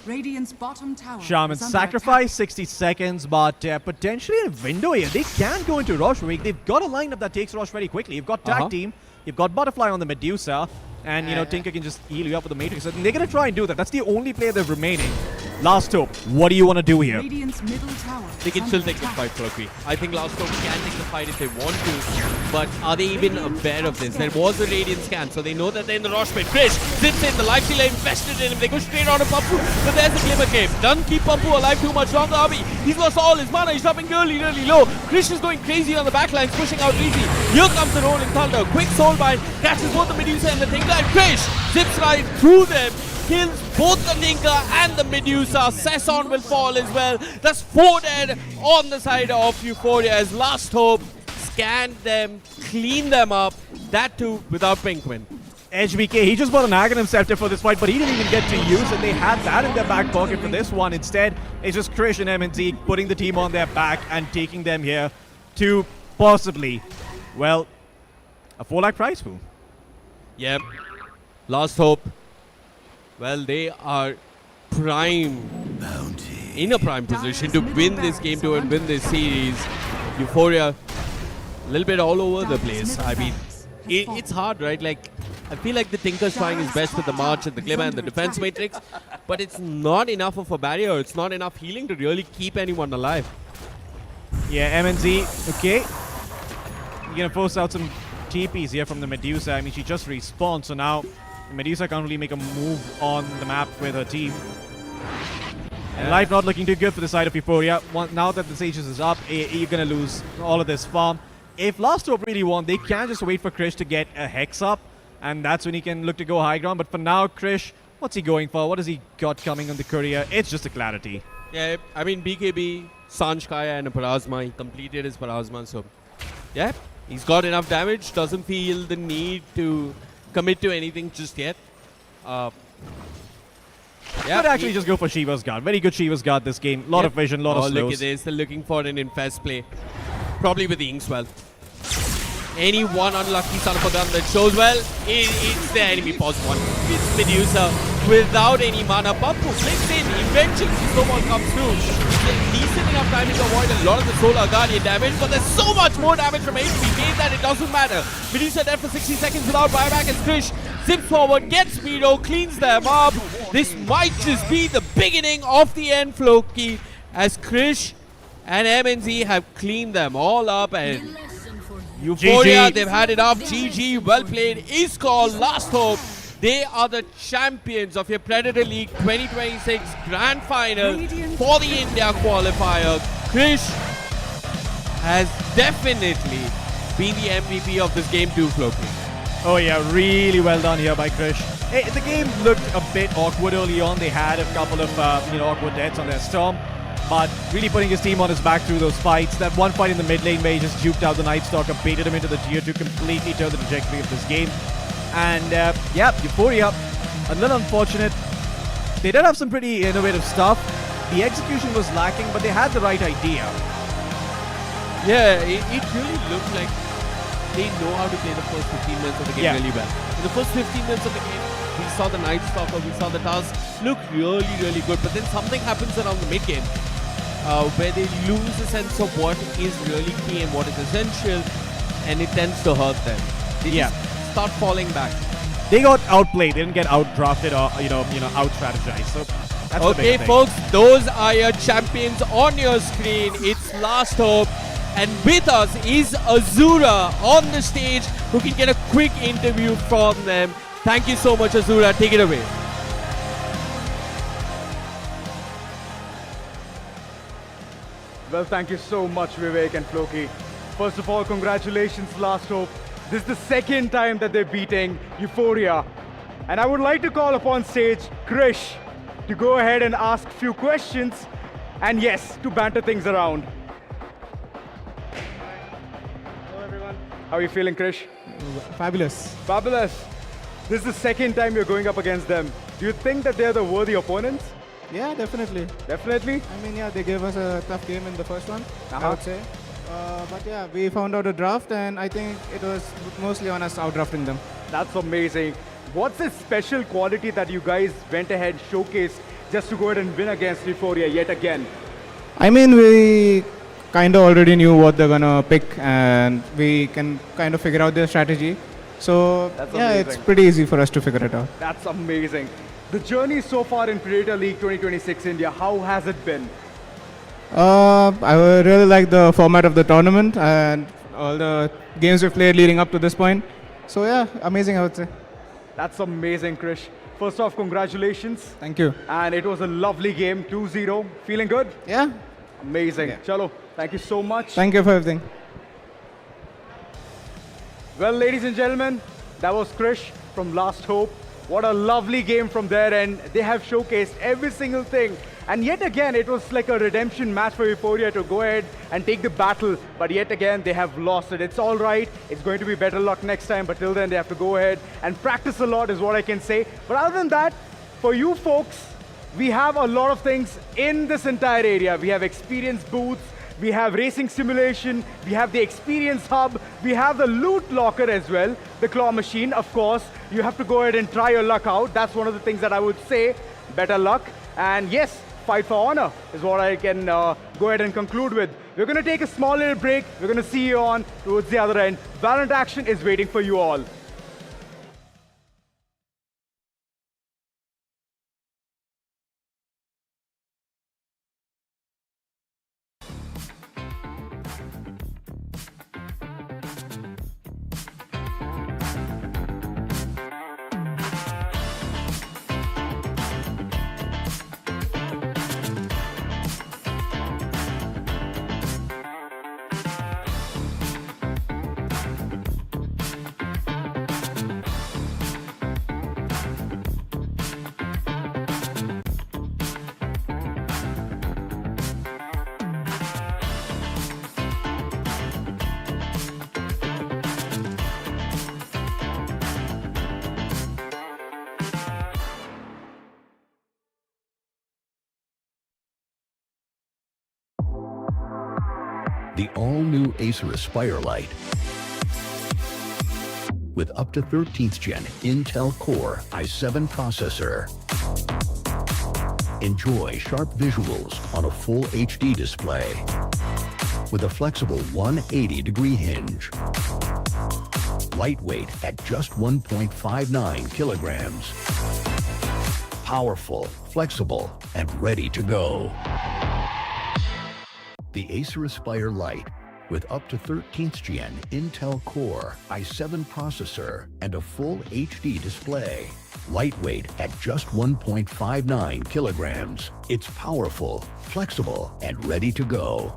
Radiant's bottom tower. Shaman sacrifice, 60 seconds, but potentially a window here. They can go into Rosh Week. They've got a lineup that takes Rosh very quickly. You've got Tag Team, you've got Butterfly on the Medusa, and, you know, Tinker can just heal you up with the Matrix. And they're going to try and do that. That's the only player they're remaining. Last hope. What do you want to do here? Radiant's middle tower. They can still take the fight, Floki. I think Last Hope can take the fight if they want to, but are they even aware of this? There was a Radiant scan, so they know that they're in the Rosh pit. Krish sits in, the life stealer invested in him. They go straight on to Pumpu, but there's a Glimmer Cave. Doesn't keep Pumpu alive too much longer. Abhi, he's lost all his mana. He's dropping really, really low. Krish is going crazy on the backlines, pushing out easy. Here comes the Rolling Thunder. Quick soulbind, catches both the Medusa and the Tinker, and Krish zips right through them. Kills both the Tinker and the Medusa. Sesson will fall as well. That's 4 dead on the side of Euphoria as Last Hope scanned them, cleaned them up. That too without Pinkman. HBK, he just bought an Aghanim Scepter for this fight, but he didn't even get to use it. They had that in their back pocket for this one. Instead, it's just Krish and MNZ putting the team on their back and taking them here to possibly Well, a 4 lakh prize pool. Yep. Last hope. Well, they are in a prime position to win this game, to win this series. Euphoria, a little bit all over the place. I mean, it's hard, right? Like, I feel like the Tinker's trying his best with the March and the Glimmer and the defense matrix, but it's not enough of a barrier. It's not enough healing to really keep anyone alive. Yeah, MNZ, okay. You're going to force out some TPs here from the Medusa. I mean, she just respawned, so now Medusa can't really make a move on the map with her team. And life not looking too good for the side of Euphoria. Now that the Sages is up, you're going to lose all of this farm. If Last Hope really want, they can just wait for Krish to get a Hex up, and that's when he can look to go high ground. But for now, Krish, what's he going for? What has he got coming on the courier? It's just a clarity. Yeah, I mean, BKB, Sanjkaya and a Parasma. He completed his Parasma, so yeah, he's got enough damage. Doesn't feel the need to commit to anything just yet. Could actually just go for Shiva's Guard. Very good Shiva's Guard this game. Lot of vision, lot of slows. Look at this. They're looking for an infest play. Probably with the Inkswell. Any one unlucky son of a gun that shows well, it's the enemy pause one. It's Medusa without any mana. Bumpu flicks in. Eventually, Snowball comes through. Decent enough time to avoid a lot of the Solar Guardian damage, but there's so much more damage from HP made that it doesn't matter. Medusa dead for 60 seconds without buyback, and Krish zips forward, gets Speedo, cleans them up. This might just be the beginning of the end, Floki, as Krish and MNZ have cleaned them all up, and Euphoria, GG. they've had it up. GG, well played. Is called Last Hope. They are the champions of your Predator League 2026 Grand Final for the India Qualifier. Krish has definitely been the MVP of this game too, Floki. Oh yeah, really well done here by Krish. Hey, the game looked a bit awkward early on. They had a couple of awkward deaths on their Storm, but really putting his team on his back through those fights. That one fight in the mid lane where he just juked out the Night Stalker, baited him into the tier to completely turn the trajectory of this game. And yeah, Euphoria, a little unfortunate. They did have some pretty innovative stuff. The execution was lacking, but they had the right idea. Yeah, it really looked like they know how to play the first 15 minutes of the game really well. In the first 15 minutes of the game, we saw the Night Stalker, we saw the Task look really, really good. But then something happens around the mid game where they lose a sense of what is really key and what is essential, and it tends to hurt them. They just start falling back. They got outplayed. They didn't get outdrafted or out strategized. So that's okay, the big folks, those are your champions on your screen. It's Last Hope. And with us is Azura on the stage, who can get a quick interview from them. Thank you so much, Azura. Take it away. Well, thank you so much, Vivek and Floki. First of all, congratulations, Last Hope. This is the second time that they're beating Euphoria. And I would like to call upon stage Krish to go ahead and ask a few questions, and yes, to banter things around. Hello, everyone. How are you feeling, Krish? Fabulous. Fabulous. This is the second time you're going up against them. Do you think that they're the worthy opponents? Yeah, definitely. Definitely? I mean, yeah, they gave us a tough game in the first one, I Uh-huh. would say. But yeah, we found out a draft, and I think it was mostly on us outdrafting them. That's amazing. What's the special quality that you guys went ahead, showcased, just to go ahead and win against Euphoria yet again? I mean, we kind of already knew what they're gonna pick, and we can kind of figure out their strategy. So That's yeah, amazing. it's pretty easy for us to figure it out. That's amazing. The journey so far in Predator League 2026 India, how has it been? I really like the format of the tournament and all the games we've played leading up to this point. So yeah, amazing, I would say. That's amazing, Krish. First off, congratulations. Thank you. And it was a lovely game, 2-0. Feeling good? Yeah. Amazing. Yeah. Chalo, thank you so much. Thank you for everything. Well, ladies and gentlemen, that was Krish from Last Hope. What a lovely game from their end. They have showcased every single thing. And yet again, it was like a redemption match for Euphoria to go ahead and take the battle. But yet again, they have lost it. It's all right. It's going to be better luck next time. But till then, they have to go ahead and practice a lot is what I can say. But other than that, for you folks, we have a lot of things in this entire area. We have experience booths. we have racing simulation, we have the experience hub, we have the loot locker as well, the claw machine. Of course, you have to go ahead and try your luck out. That's one of the things that I would say. Better luck. And yes, fight for honor is what I can go ahead and conclude with. We're going to take a small little break. We're going to see you on towards the other end. Valorant action is waiting for you all. The all-new Acer Aspire Lite with up to 13th Gen Intel Core i7 processor. Enjoy sharp visuals on a full HD display with a flexible 180-degree hinge. Lightweight at just 1.59 kilograms. Powerful, flexible, and ready to go. The Acer Aspire Lite with up to 13th Gen Intel Core i7 processor and a full HD display. Lightweight at just 1.59 kilograms. It's powerful, flexible, and ready to go.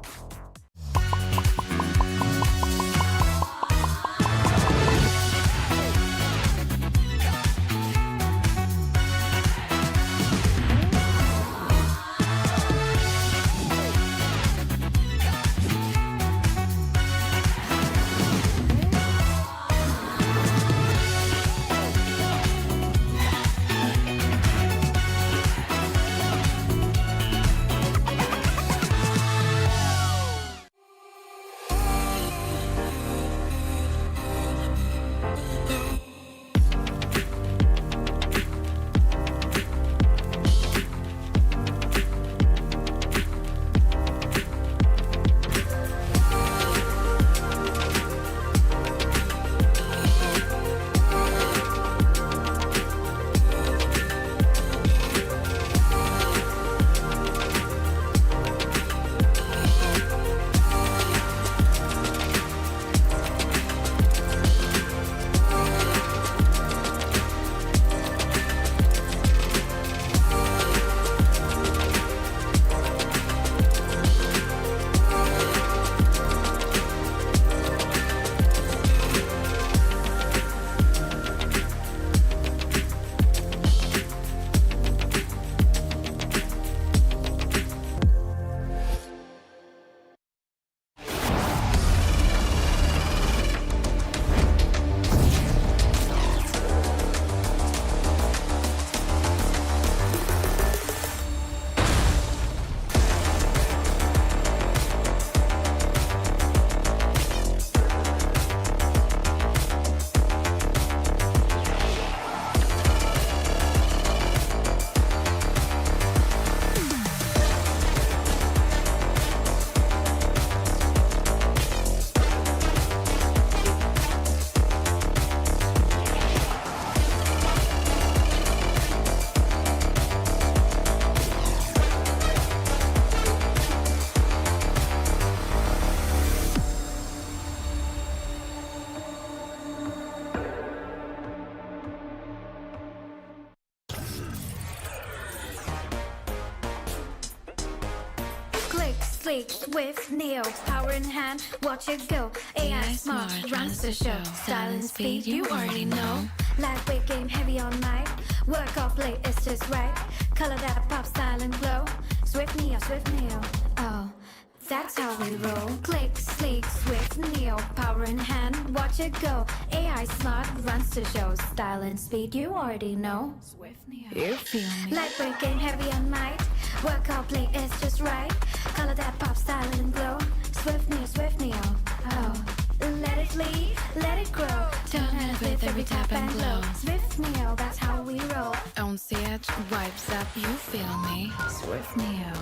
Sleek, swift, nails, power in hand, watch it go. AI smart, runs the show. Style and speed, you already know. Lightweight game, heavy all night. Work off late, it's just right. Color that pop style and glow. Swift Neo, oh. that's how we roll. Click, sleek, swift, neo, power in hand, watch it go. AI smart runs the show. Style and speed, you already know. Swift neo, you feel me? Lightweight game, heavy on might. Workout play is just right. Color that pop, style and glow. Swift neo, oh. Let it lead, let it grow. Turn and flip every tap and glow. Swift neo, that's how we roll. On edge, vibes up, you feel me? Swift neo.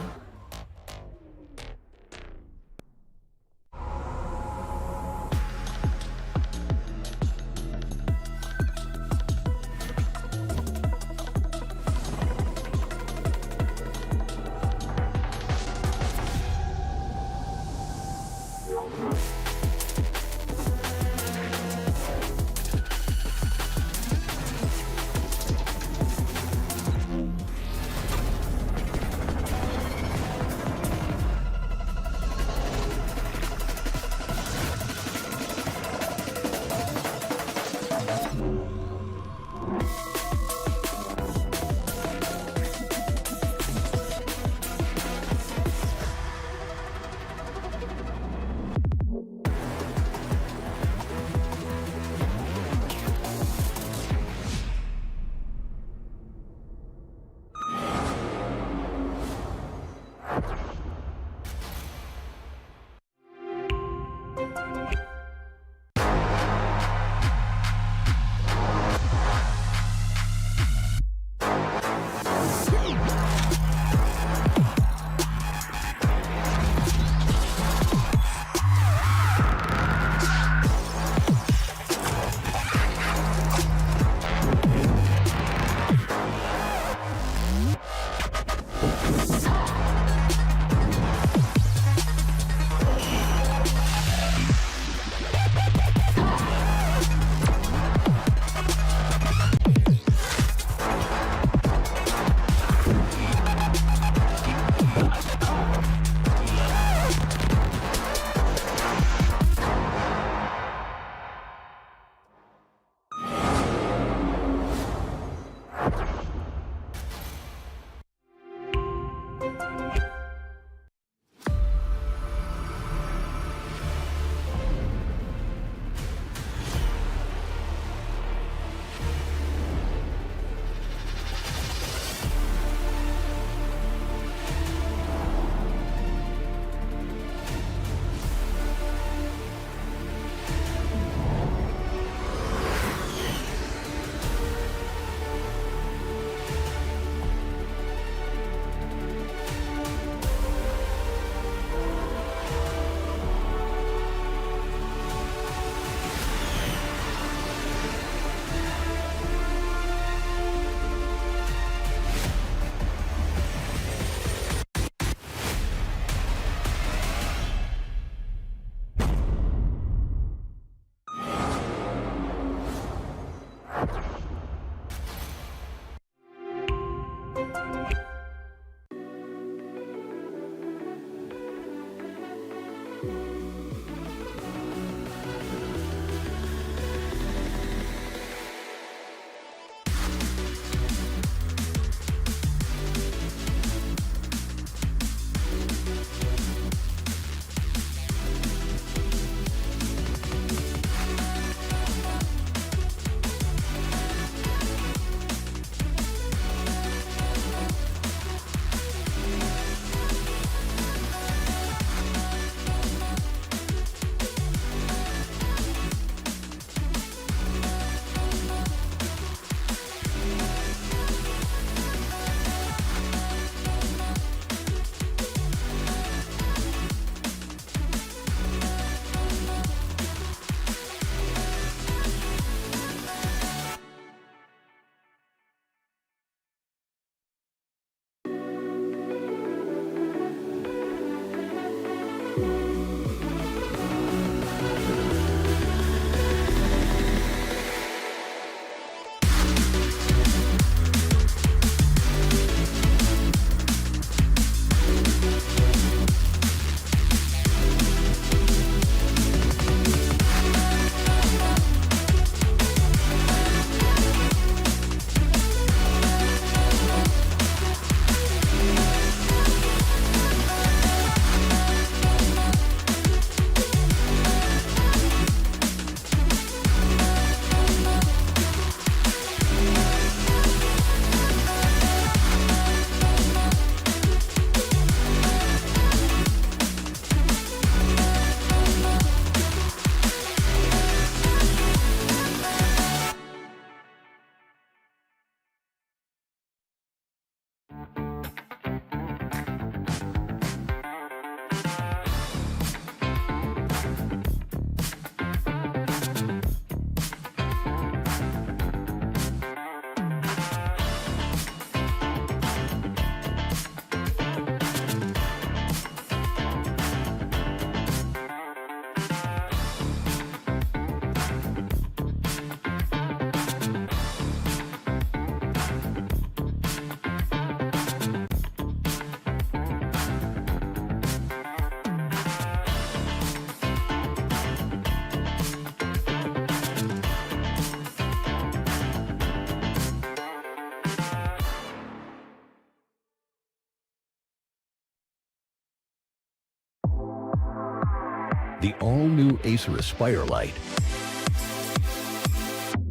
The all-new Acer Aspire Lite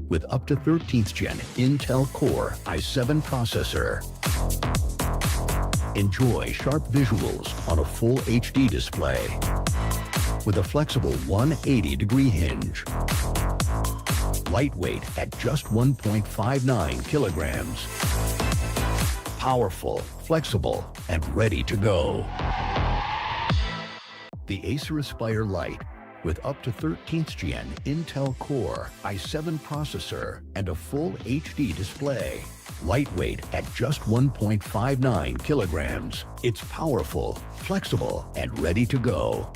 with up to 13th gen Intel Core i7 processor. Enjoy sharp visuals on a full HD display with a flexible 180-degree hinge. Lightweight at just 1.59 kilograms. Powerful, flexible, and ready to go. The Acer Aspire Lite with up to 13th gen Intel Core i7 processor and a full HD display. Lightweight at just 1.59 kilograms. It's powerful, flexible, and ready to go.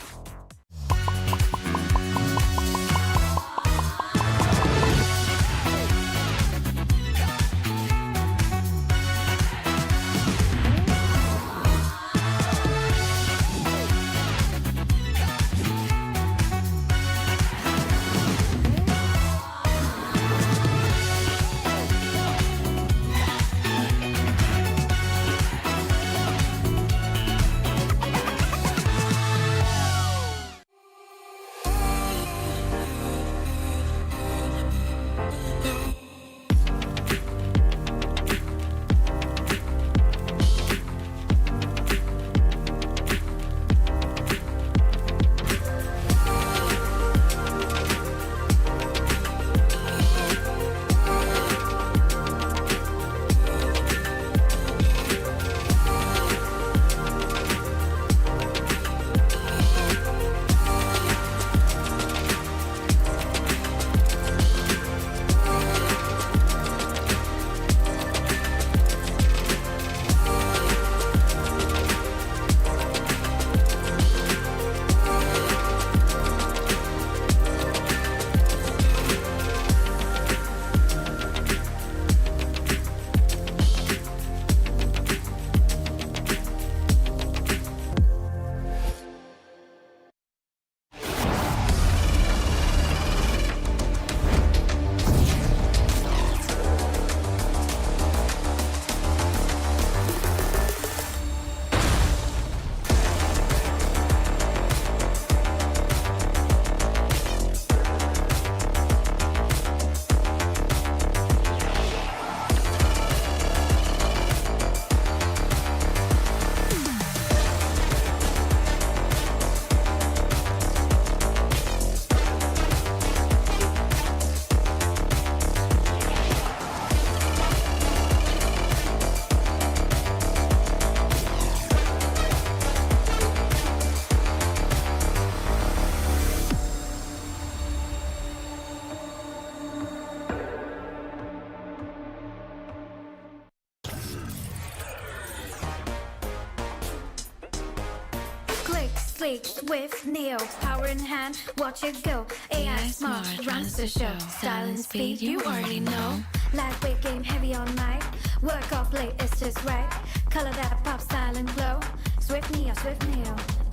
Sleek, swift, Neo, power in hand, watch it go. AI smart, runs the show. Style and speed, you already know. Lightweight game, heavy on night. Work off late, it's just right. Color that pop, style and glow. Swift Neo,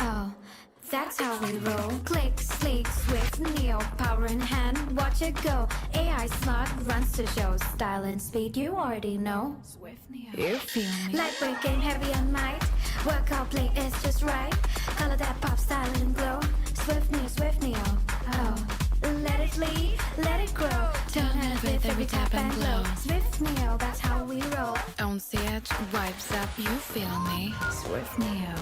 oh, that's how we roll. Click, sleek, swift, Neo, power in hand, watch it go. AI smart, runs the show. Style and speed, you already know. Swift Neo, You feel me? lightweight game, heavy on night. Work out play is just right. Color that pop, style and glow. Swift Neo, oh. Let it lead, let it grow. Turn it with every tap and glow. Swift Neo, that's how we roll. On the edge, vibes up, you feel me? Swift Neo.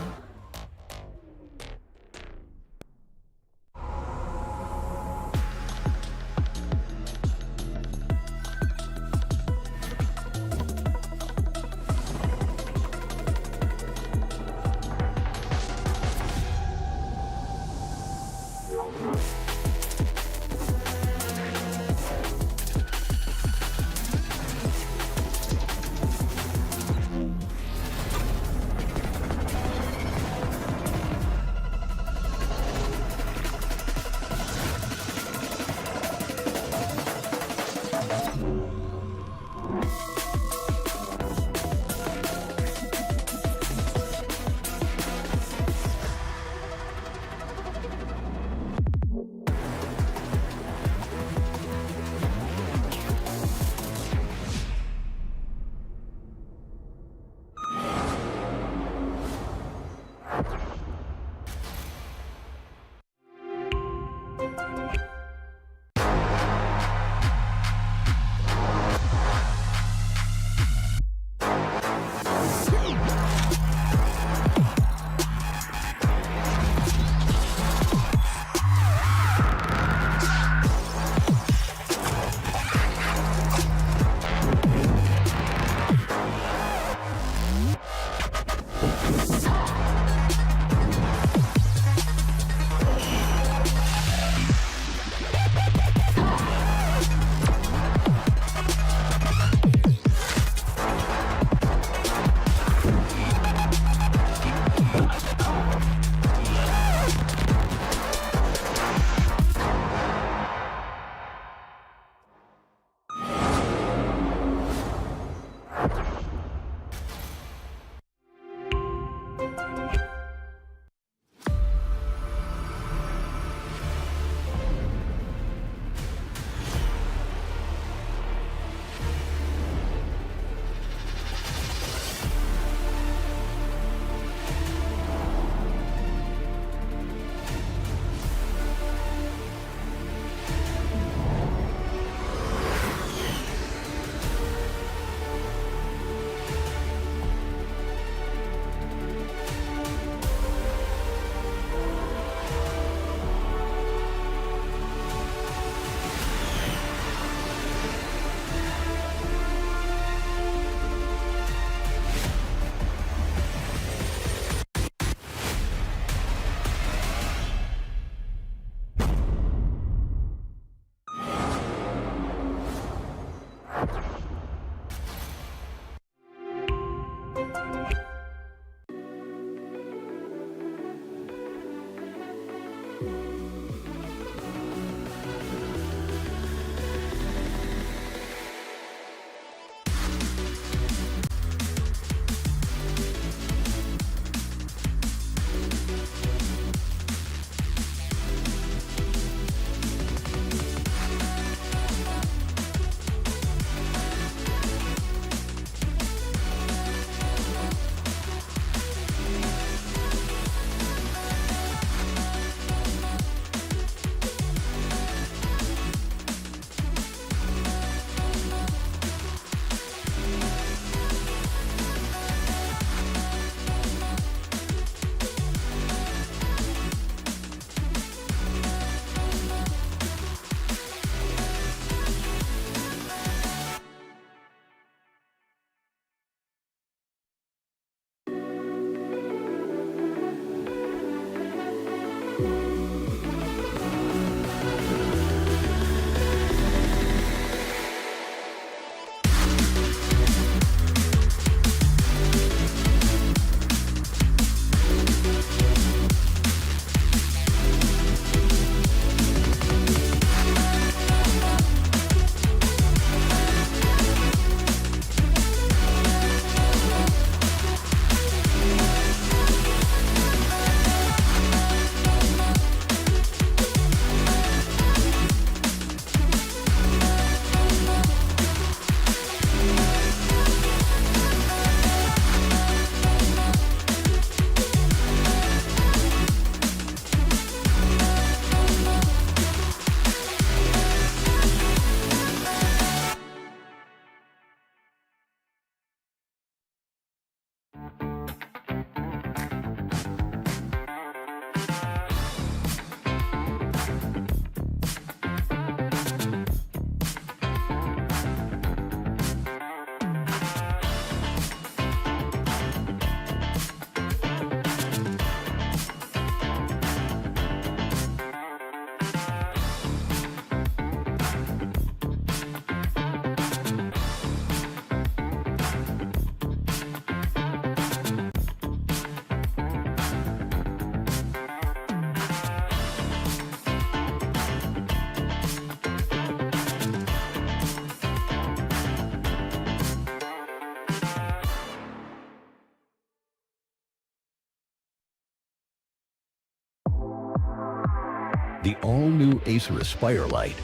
the all-new Acer Aspire Lite.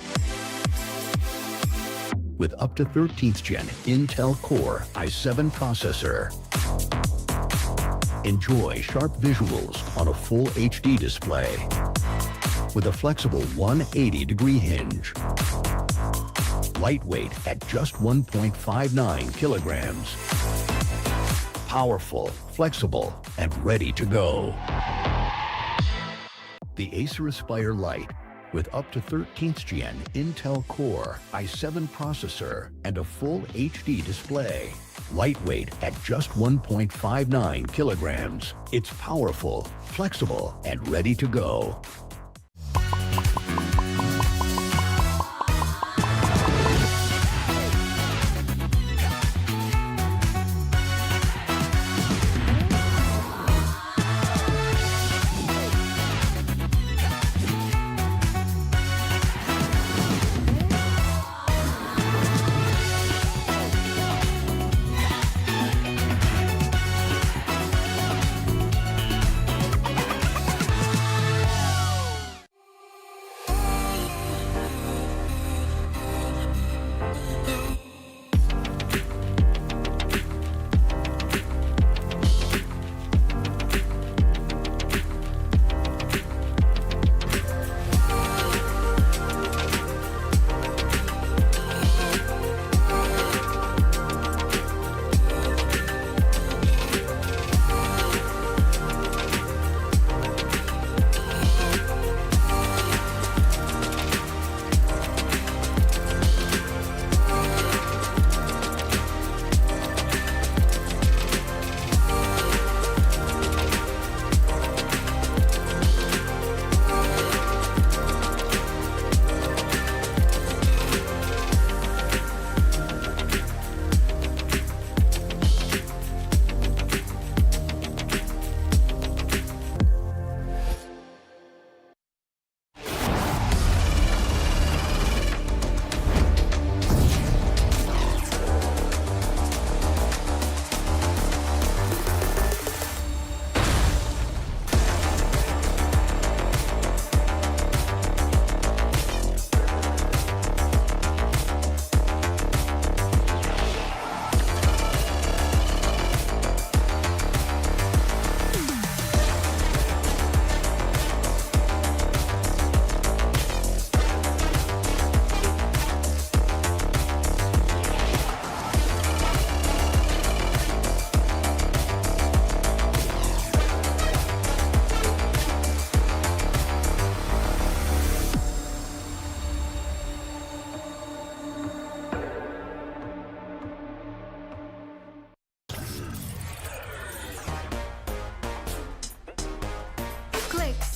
With up to 13th gen Intel Core i7 processor. Enjoy sharp visuals on a full HD display with a flexible 180-degree hinge. Lightweight at just 1.59 kilograms. Powerful, flexible, and ready to go. The Acer Aspire Lite with up to 13th gen Intel Core i7 processor and a full HD display. Lightweight at just 1.59 kilograms. It's powerful, flexible, and ready to go.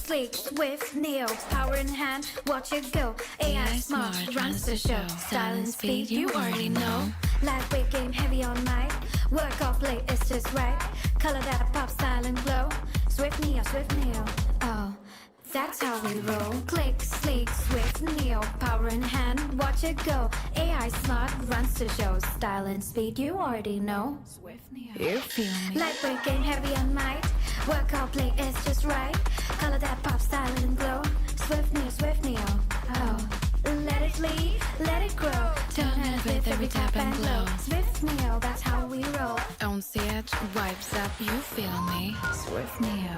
Sleek, swift, neo, power in hand, watch it go. AI smart, runs the show. Style and speed, you already know. Lightweight game, heavy on mic. Work off late, it's just right. Color that pop, style and glow. Swift neo, oh, that's how we roll. Click, sleek, swift, neo, power in hand, watch it go. AI smart, runs the show. Style and speed, you already know. Swift neo, you feel me. Lightweight game, heavy on mic. Work out play, it's just right. Color that pop, style and glow. Swift neo, oh. Let it lead, let it grow. Turn it with every tap and glow. Swift neo, that's how we roll. On the edge, vibes up, you feel me. Swift neo.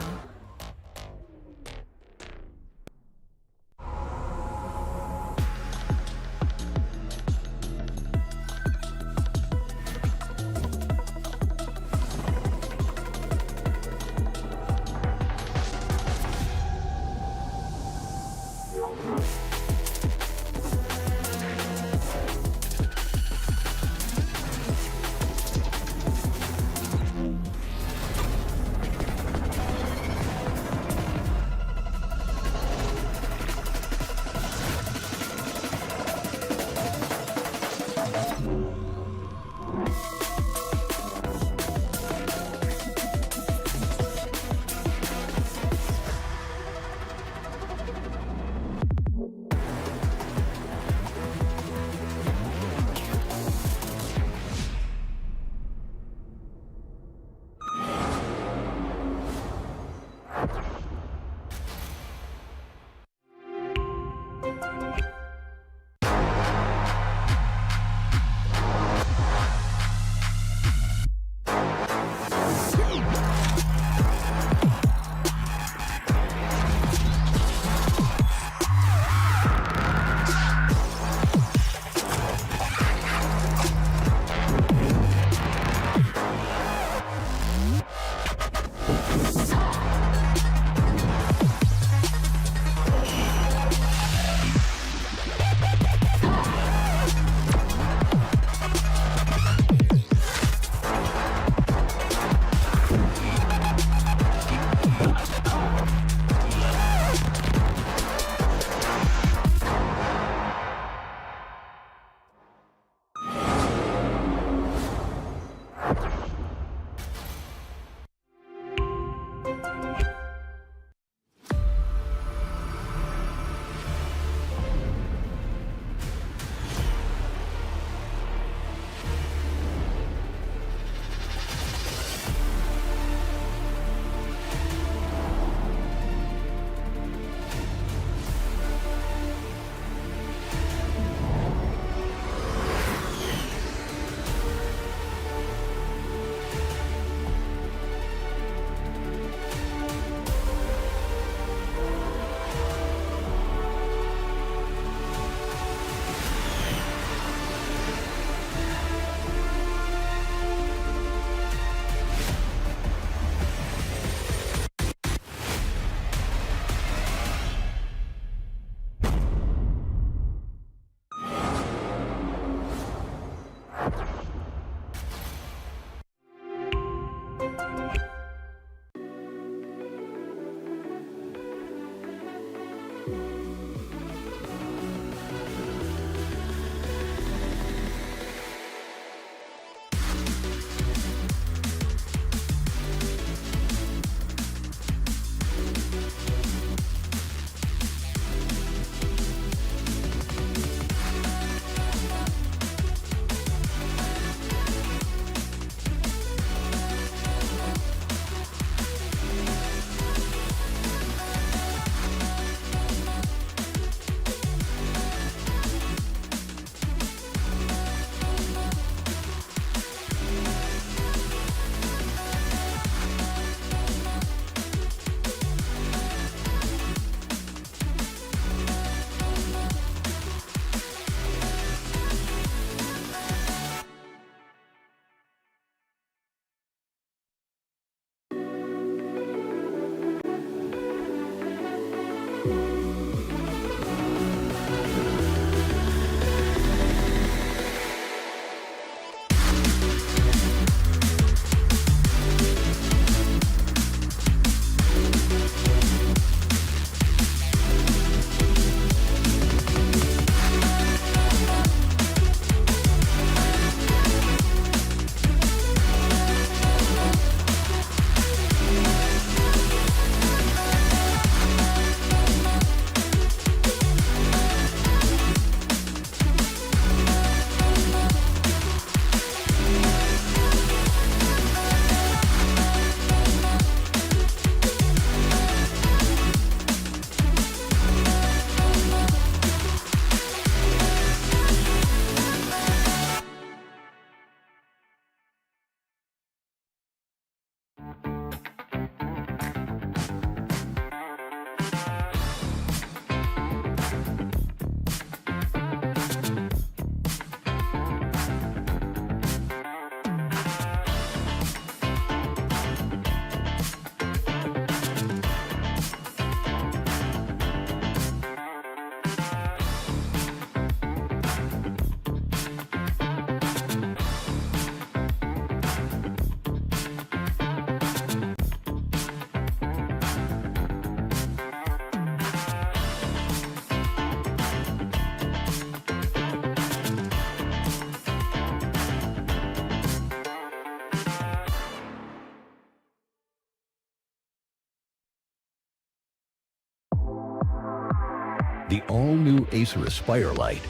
The all-new Acer Aspire Lite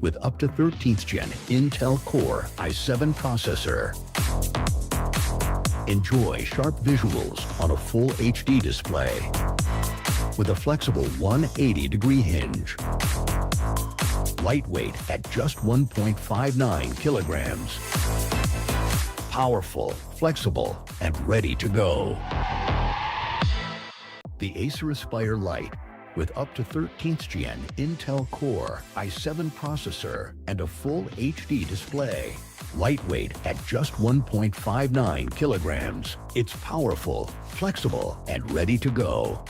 with up to 13th gen Intel Core i7 processor. Enjoy sharp visuals on a full HD display with a flexible 180-degree hinge. Lightweight at just 1.59 kilograms. Powerful, flexible, and ready to go. The Acer Aspire Lite with up to 13th gen Intel Core i7 processor and a full HD display. Lightweight at just 1.59 kilograms. It's powerful, flexible, and ready to go.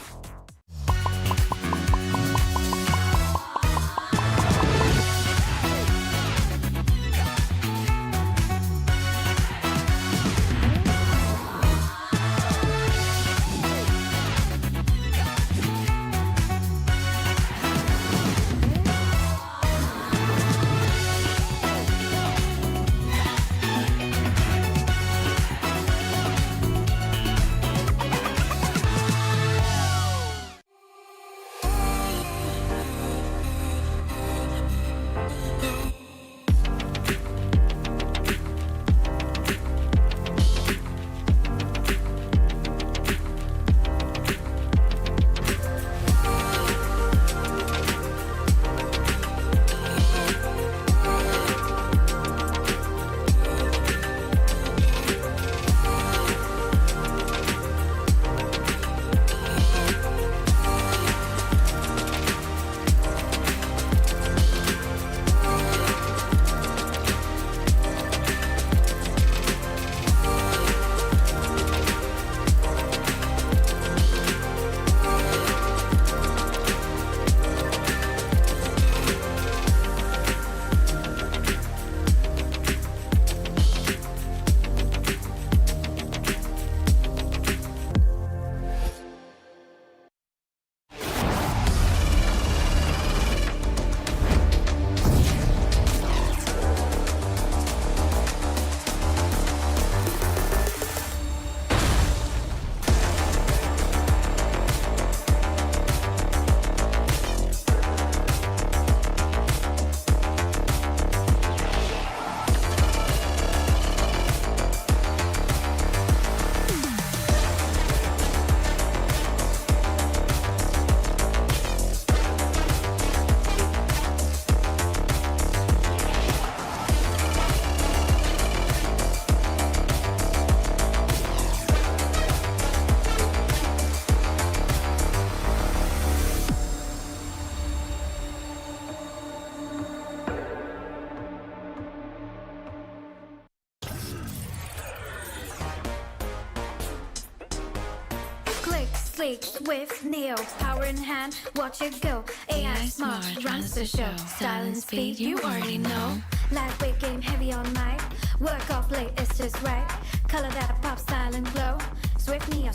Sleek, swift, Neo, power in hand, watch it go. AI smart, runs the show. Style and speed, you already know. Lightweight game, heavy on mic. Work off late, it's just right. Color that pop, style and glow. Swift Neo,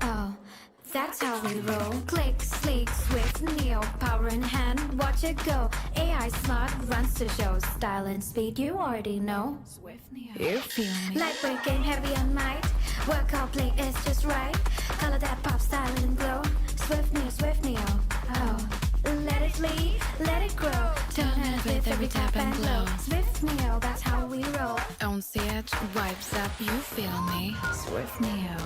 oh, that's how we roll. Click, sleek, swift, Neo, power in hand, watch it go. AI smart, runs the show. Style and speed, you already know. Swift Neo, You feel me? lightweight game, heavy on mic. Work off late, it's just right. Color that pop, style and glow. Swift Neo, oh. Let it lead, let it grow. Turn it with every tap and glow. Swift Neo, that's how we roll. On the edge, vibes up, you feel me? Swift Neo.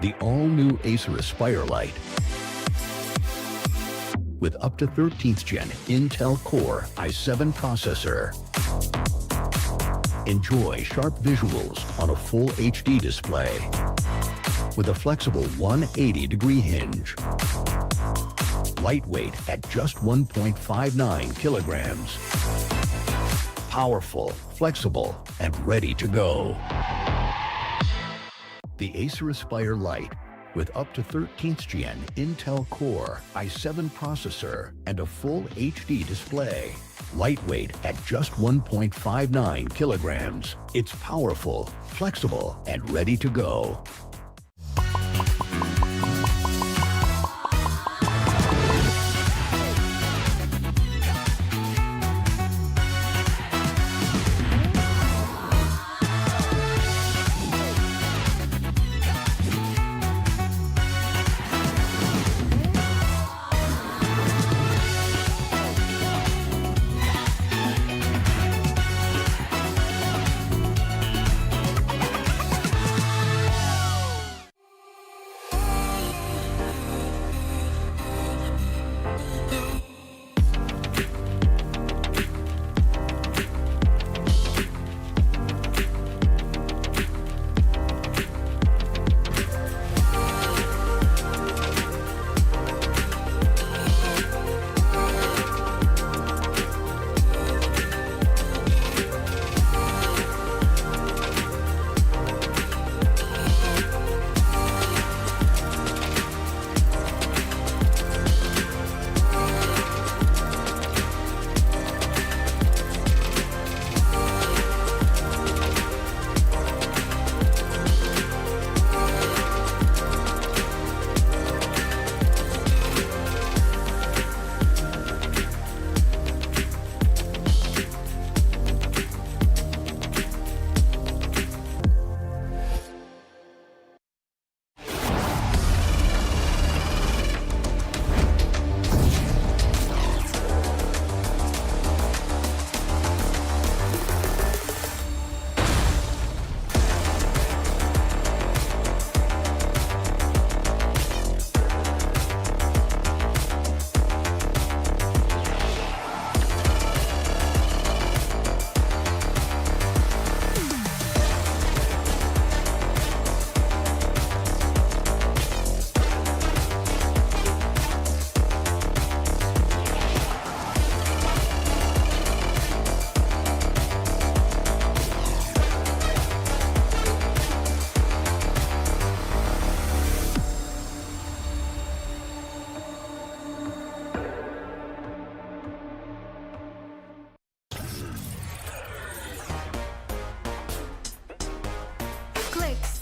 the all-new Acer Aspire Lite. With up to 13th gen Intel Core i7 processor. Enjoy sharp visuals on a full HD display with a flexible 180-degree hinge. Lightweight at just 1.59 kilograms. Powerful, flexible, and ready to go. The Acer Aspire Lite with up to 13th gen Intel Core i7 processor and a full HD display. Lightweight at just 1.59 kilograms. It's powerful, flexible, and ready to go.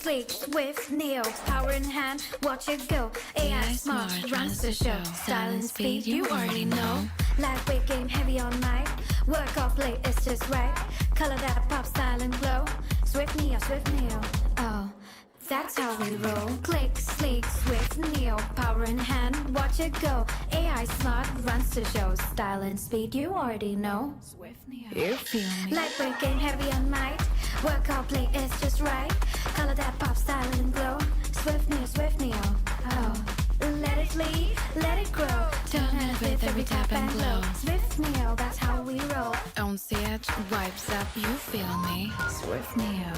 Sleek, swift, Neo, power in hand, watch it go. AI smart, runs the show. Style and speed, you already know. Lightweight game, heavy all night. Work off late, it's just right. Color that pop, style and glow. Swift Neo, oh, that's how we roll. Click, sleek, swift, Neo, power in hand, watch it go. AI smart, runs the show. Style and speed, you already know. Swift Neo, You feel me? lightweight game, heavy all night. Work out, play, it's just right. Color that pop, style and glow. Swift Neo, oh. Let it lead, let it grow. Turn it with every tap and glow. Swift Neo, that's how we roll. On set, vibes up, you feel me? Swift Neo.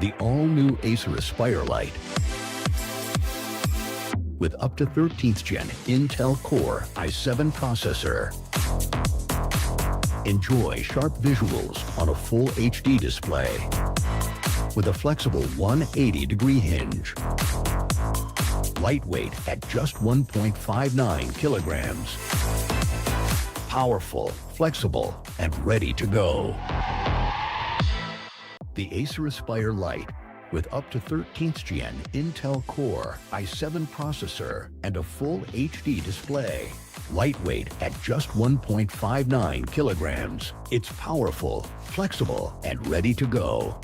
the all-new Acer Aspire Lite. With up to 13th gen Intel Core i7 processor. Enjoy sharp visuals on a full HD display with a flexible 180-degree hinge. Lightweight at just 1.59 kilograms. Powerful, flexible, and ready to go. The Acer Aspire Lite with up to 13th gen Intel Core i7 processor and a full HD display. Lightweight at just 1.59 kilograms. It's powerful, flexible, and ready to go.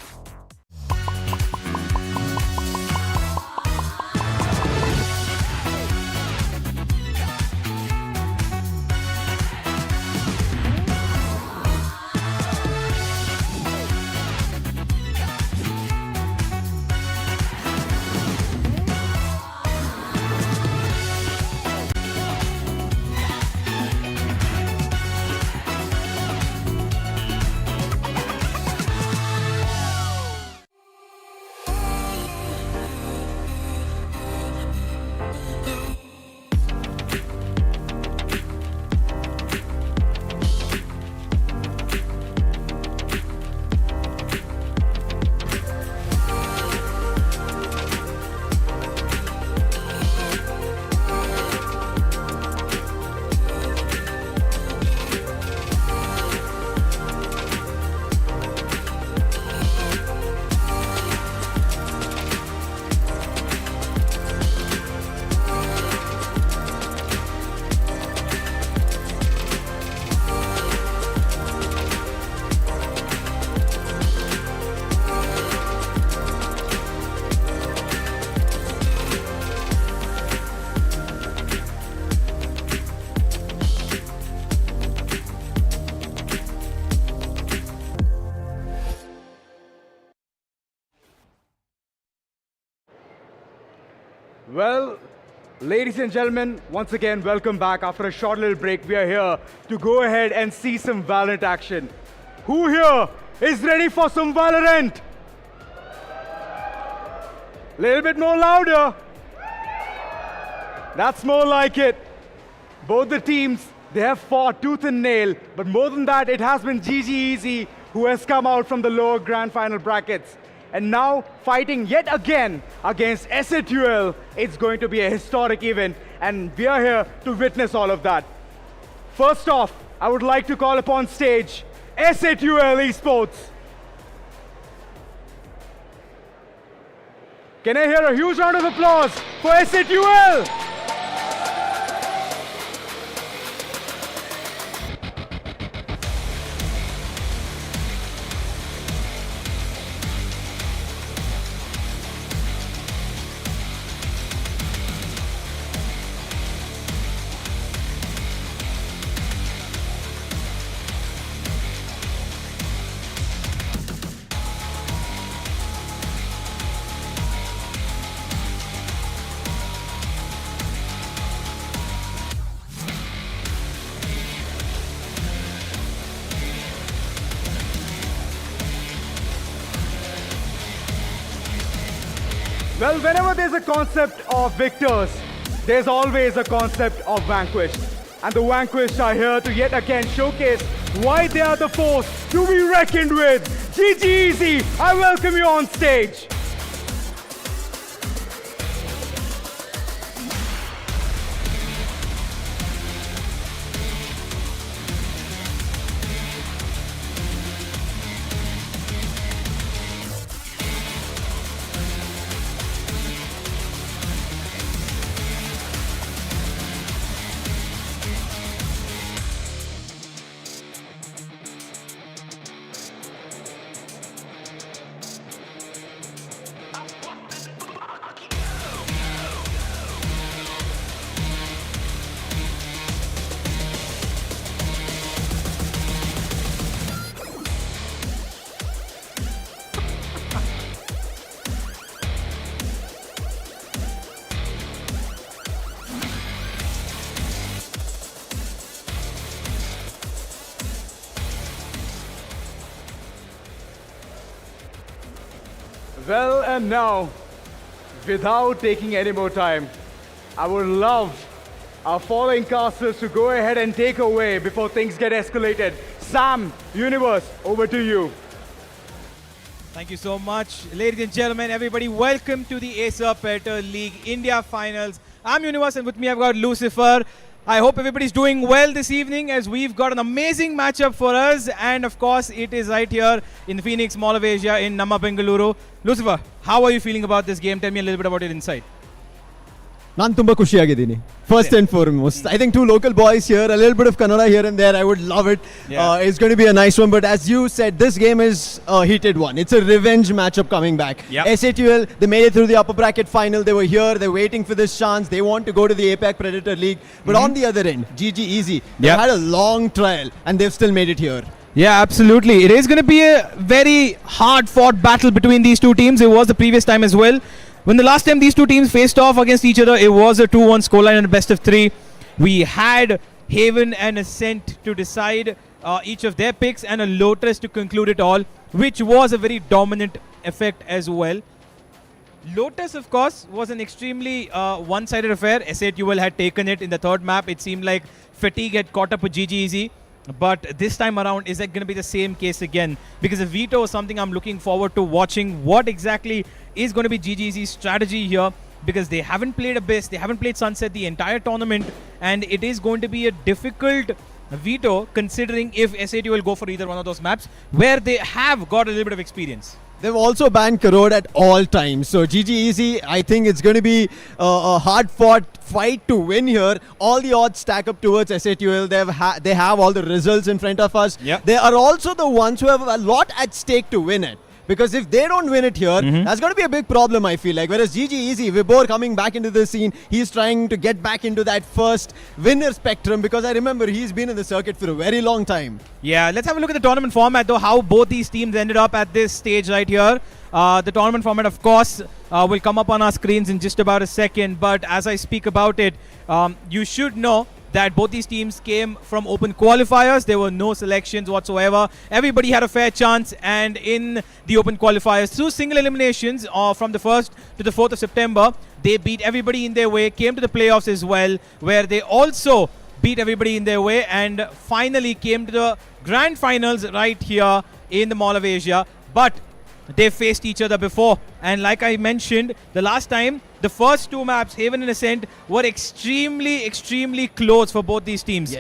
Well, ladies and gentlemen, once again, welcome back. After a short little break, we are here to go ahead and see some Valorant action. Who here is ready for some Valorant? Little bit more louder. That's more like it. Both the teams, they have fought tooth and nail, but more than that, it has been GG Easy who has come out from the lower grand final brackets. And now, fighting yet again against Acer. It's going to be a historic event, and we are here to witness all of that. First off, I would like to call upon stage Acer Esports. Can I hear a huge round of applause for Acer? Well, whenever there's a concept of victors, there's always a concept of vanquished. And the vanquished are here to yet again showcase why they are the force to be reckoned with. GG Easy, I welcome you on stage. Well, and now, without taking any more time, I would love our following casters to go ahead and take away before things get escalated. Sam, Universe, over to you. Thank you so much. Ladies and gentlemen, everybody, welcome to the Acer Predator League India Finals. I'm Universe, and with me I've got Lucifer. I hope everybody's doing well this evening, as we've got an amazing matchup for us. And of course, it is right here in Phoenix Mall of Asia in Namma, Bangalore. Lucifer, how are you feeling about this game? Tell me a little bit about your insight. ನಾನು ತುಂಬ ಖುಷಿಯಾಗಿದ್ದೀನಿ first and foremost I think 2 local boys here, a little bit of Kannada here and there. I would love it. It's going to be a nice one, but as you said, this game is a heated one. It's a revenge matchup coming back. SATL, they made it through the upper bracket final. They were here, they're waiting for this chance. They want to go to the Acer Predator League, but on the other end, GG Easy, they had a long trial and they've still made it here. Yeah, absolutely. It is going to be a very hard-fought battle between these two teams. It was the previous time as well. When the last time these two teams faced off against each other, it was a 2-1 scoreline and a best of 3. We had Haven and Ascent to decide each of their picks, and a Lotus to conclude it all, which was a very dominant effect as well. Lotus, of course, was an extremely one-sided affair. SATUL had taken it in the third map. It seemed like Fatigue had caught up with GG Easy. But this time around, is that going to be the same case again? Because the veto is something I'm looking forward to watching. What exactly is going to be GGZ's strategy here? Because they haven't played Abyss, they haven't played Sunset the entire tournament, and it is going to be a difficult veto considering if SAT will go for either one of those maps where they have got a little bit of experience. They've also banned Karod at all times. So GG Easy, I think it's going to be a hard-fought fight to win here. All the odds stack up towards SATUL. They have all the results in front of us. They are also the ones who have a lot at stake to win it. Because if they don't win it here, that's going to be a big problem, I feel like. Whereas GG Easy, Vibor coming back into the scene, he's trying to get back into that first winner spectrum, because I remember he's been in the circuit for a very long time. Yeah, let's have a look at the tournament format, though, how both these teams ended up at this stage right here. The tournament format, of course, will come up on our screens in just about a second. But as I speak about it, you should know that both these teams came from open qualifiers. There were no selections whatsoever. Everybody had a fair chance, and in the open qualifiers, through single eliminations from the 1st to the 4th of September, they beat everybody in their way, came to the playoffs as well, where they also beat everybody in their way, and finally came to the grand finals right here in the Mall of Asia. But they faced each other before, and like I mentioned, the last time, the first 2 maps, Haven and Ascent, were extremely close for both these teams.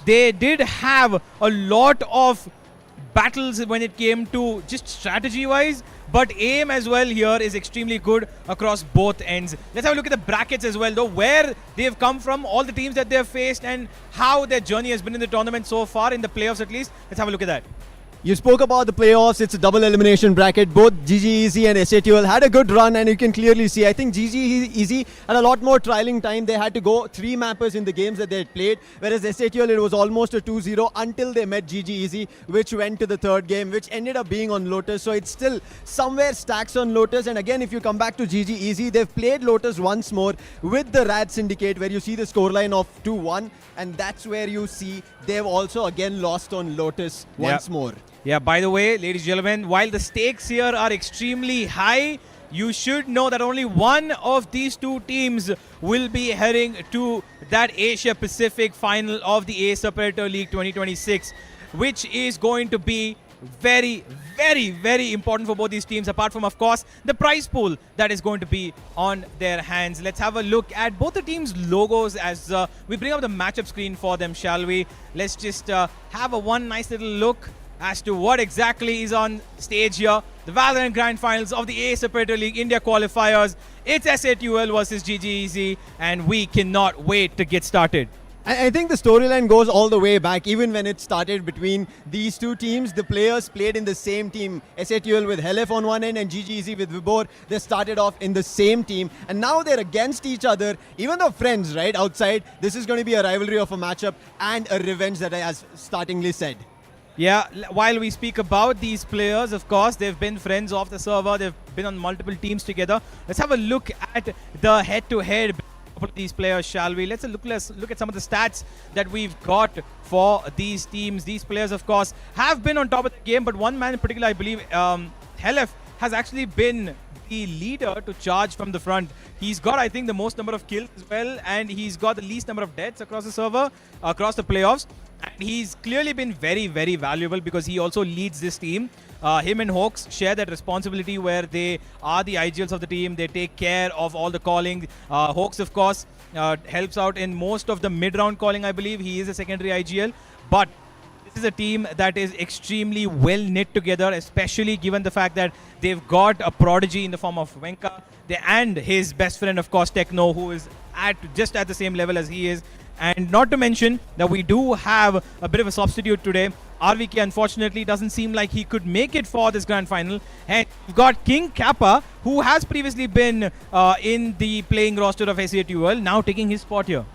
They did have a lot of battles when it came to just strategy-wise, but aim as well here is extremely good across both ends. Let's have a look at the brackets as well, though, where they've come from, all the teams that they've faced, and how their journey has been in the tournament so far, in the playoffs at least. Let's have a look at that. You spoke about the playoffs. It's a double elimination bracket. Both GG Easy and SATUL had a good run, and you can clearly see, I think GG Easy had a lot more trialing time. They had to go 3 mappers in the games that they had played, whereas SATUL, it was almost a 2-0 until they met GG Easy, which went to the third game, which ended up being on Lotus. So it's still somewhere stacks on Lotus. And again, if you come back to GG Easy, they've played Lotus once more with the Rad Syndicate, where you see the scoreline of 2-1, and that's where you see they've also again lost on Lotus once more. Yeah, by the way, ladies and gentlemen, while the stakes here are extremely high, you should know that only one of these 2 teams will be heading to that Asia Pacific final of the Acer Predator League 2026, which is going to be very important for both these teams, apart from, of course, the prize pool that is going to be on their hands. Let's have a look at both the teams' logos as we bring up the matchup screen for them, shall we? Let's just have one nice little look as to what exactly is on stage here. The Valorant Grand Finals of the Acer Predator League India Qualifiers. It's SATUL versus GG Easy, and we cannot wait to get started. I think the storyline goes all the way back. Even when it started between these 2 teams, the players played in the same team. SATUL with Helef on one end and GG Easy with Vibor. They started off in the same team, and now they're against each other. Even though friends, right, outside, this is going to be a rivalry of a matchup and a revenge, that I has startingly said. Yeah, while we speak about these players, of course, they've been friends of the server. They've been on multiple teams together. Let's have a look at the head-to-head of these players, shall we? Let's look at some of the stats that we've got for these teams. These players, of course, have been on top of the game, but one man in particular, I believe, Helef, has actually been the leader to charge from the front. He's got, I think, the most number of kills as well, and he's got the least number of deaths across the server, across the playoffs. And he's clearly been very, very valuable because he also leads this team. Him and Hawks share that responsibility where they are the IGLs of the team. They take care of all the calling. Hawks, of course, helps out in most of the mid-round calling, I believe. He is a secondary IGL. But this is a team that is extremely well knit together, especially given the fact that they've got a prodigy in the form of Venka and his best friend, of course, Techno, who is just at the same level as he is. And not to mention that we do have a bit of a substitute today. RVK, unfortunately, doesn't seem like he could make it for this grand final. And we've got King Kappa, who has previously been in the playing roster of SA2L, now taking his spot here.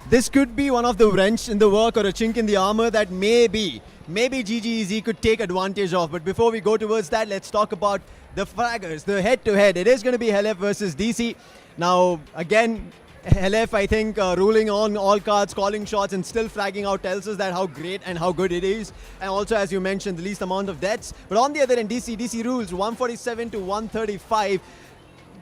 This could be one of the wrench in the work or a chink in the armor that maybe GGEZ could take advantage of. But before we go towards that, let's talk about the fraggers, the head-to-head. It is going to be Helef versus DC. Now, again, Helef, I think, ruling on all cards, calling shots, and still fragging out tells us that how great and how good it is. And also, as you mentioned, the least amount of deaths. But on the other end, DC rules 147 to 135.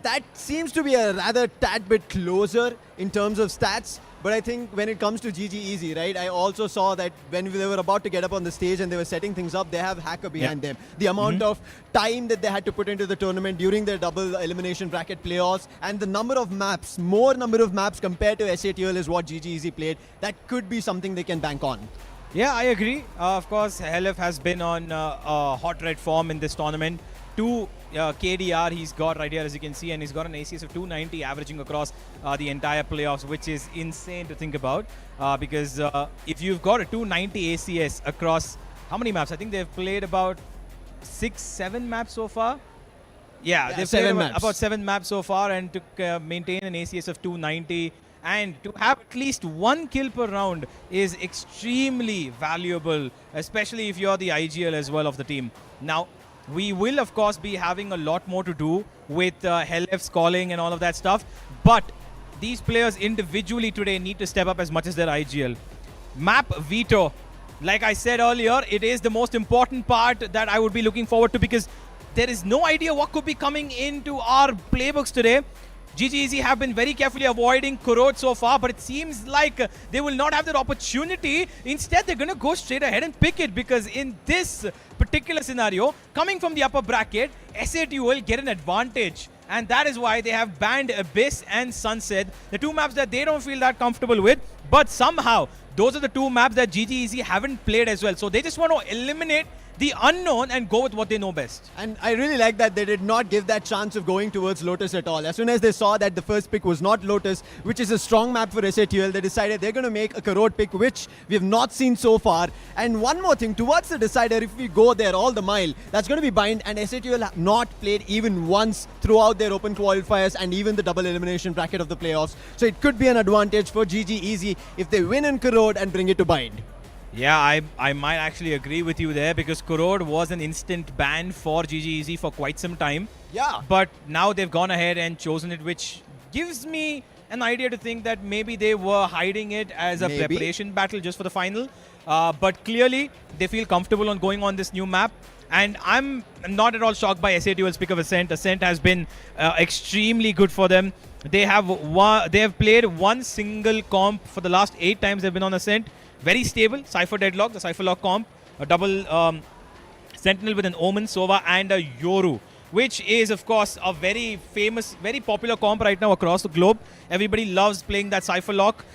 That seems to be a rather tad bit closer in terms of stats. But I think when it comes to GGEZ, right, I also saw that when they were about to get up on the stage and they were setting things up, they have Hacker behind them. The amount of time that they had to put into the tournament during their double elimination bracket playoffs and the number of maps, more number of maps compared to SA2L is what GGEZ played. That could be something they can bank on. Yeah, I agree. Of course, Helef has been on hot red form in this tournament. 2 KDR he's got right here, as you can see, and he's got an ACS of 290 averaging across the entire playoffs, which is insane to think about because if you've got a 290 ACS across how many maps? I think they've played about 6-7 maps so far. Yeah, they've played about 7 maps so far, and to maintain an ACS of 290 and to have at least 1 kill per round is extremely valuable, especially if you're the IGL as well of the team. Now, we will, of course, be having a lot more to do with Helef's calling and all of that stuff. But these players individually today need to step up as much as their IGL. Map veto. Like I said earlier, it is the most important part that I would be looking forward to because there is no idea what could be coming into our playbooks today. GGEZ have been very carefully avoiding Kurot so far, but it seems like they will not have that opportunity. Instead, they're going to go straight ahead and pick it because in this particular scenario, coming from the upper bracket, SA2 will get an advantage. And that is why they have banned Abyss and Sunset, the 2 maps that they don't feel that comfortable with. But somehow, those are the 2 maps that GGEZ haven't played as well. So they just want to eliminate the unknown and go with what they know best. And I really like that they did not give that chance of going towards Lotus at all. As soon as they saw that the first pick was not Lotus, which is a strong map for SA2L, they decided they're going to make a Karot pick, which we have not seen so far. And one more thing, towards the decider, if we go there all the mile, that's going to be bind, and SA2L have not played even once throughout their open qualifiers and even the double elimination bracket of the playoffs. So it could be an advantage for GGEZ if they win in Karot and bring it to bind. Yeah, I might actually agree with you there because Kurod was an instant ban for GGEZ for quite some time. Yeah. But now they've gone ahead and chosen it, which gives me an idea to think that maybe they were hiding it as a preparation battle just for the final. But clearly, they feel comfortable on going on this new map. And I'm not at all shocked by SA2L's pick of Ascent. Ascent has been extremely good for them. They have played 1 single comp for the last 8 times they've been on Ascent. Very stable, Cypher Deadlock, the Cypher Lock comp, a double Sentinel with an Omen, Sova, and a Yoru, which is, of course, a very famous, very popular comp right now across the globe. Everybody loves playing that Cypher Lock.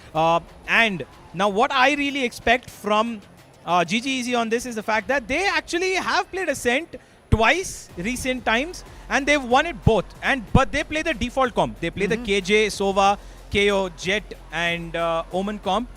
And now what I really expect from GGEZ on this is the fact that they actually have played Ascent twice recent times, and they've won it both. But they play the default comp. They play the KJ, Sova, KO, Jet, and Omen comp.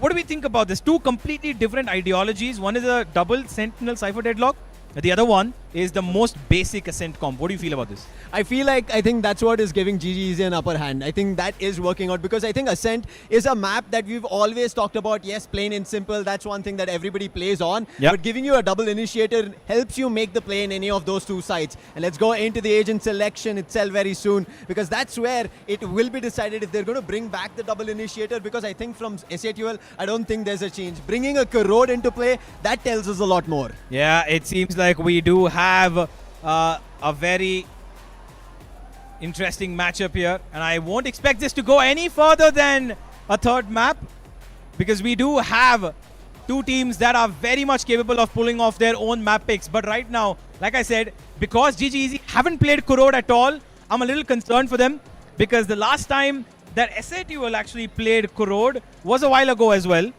What do we think about this? 2 completely different ideologies. One is a double Sentinel Cypher Deadlock. The other one is the most basic Ascent comp. What do you feel about this? I think that's what is giving GGEZ an upper hand. I think that is working out because I think Ascent is a map that we've always talked about. Yes, plain and simple. That's one thing that everybody plays on. Yep. But giving you a double initiator helps you make the play in any of those 2 sides. And let's go into the agent selection itself very soon because that's where it will be decided if they're going to bring back the double initiator because I think from SA2L, I don't think there's a change. Bringing a Karod into play, that tells us a lot more. Yeah, it seems like we do have a very interesting matchup here, and I won't expect this to go any further than a third map, because we do have two teams that are very much capable of pulling off their own map picks. But right now, like I said, because GG Easy haven't played Kurod at all, I'm a little concerned for them, because the last time that SATUL actually played Kurod was a while ago as well.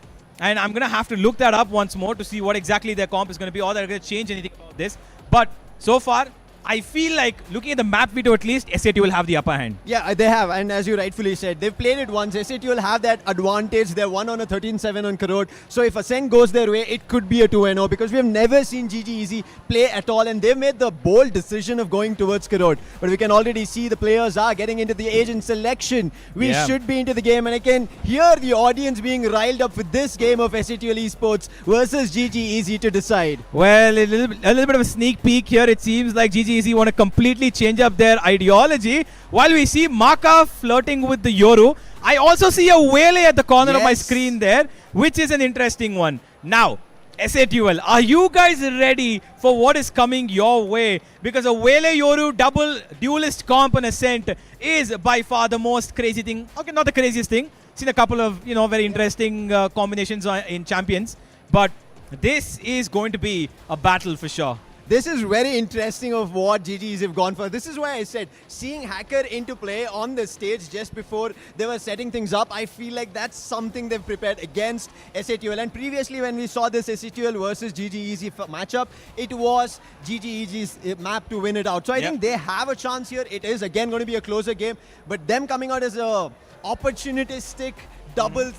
And I'm going to have to look that up once more to see what exactly their comp is going to be, or they're going to change anything about this. But so far, I feel like, looking at the map veto at least, SAT will have the upper hand. Yeah, they have, and as you rightfully said, they've played it once. SAT will have that advantage. They're 1 on a 13-7 on Karod. So if Ascent goes their way, it could be a 2-0, because we have never seen GG Easy play at all, and they've made the bold decision of going towards Karod. But we can already see the players are getting into the agent selection. We should be into the game, and I can hear the audience being riled up with this game of SATUL Esports versus GG Easy to decide. Well, a little bit of a sneak peek here. It seems like GG Easy want to completely change up their ideology, while we see Maka flirting with the Yoru. I also see a Wele at the corner of my screen there, which is an interesting one. Now, SATUL, are you guys ready for what is coming your way? Because a Wele Yoru double duelist comp on Ascent is by far the most crazy thing. Okay, not the craziest thing. Seen a couple of, very interesting combinations in Champions, but this is going to be a battle for sure. This is very interesting of what GGs have gone for. This is why I said, seeing Hacker into play on the stage just before they were setting things up, I feel like that's something they've prepared against SATUL. And previously when we saw this SATUL versus GG Easy matchup, it was GG Easy's map to win it out. So I think they have a chance here. It is again going to be a closer game, but them coming out as a opportunistic double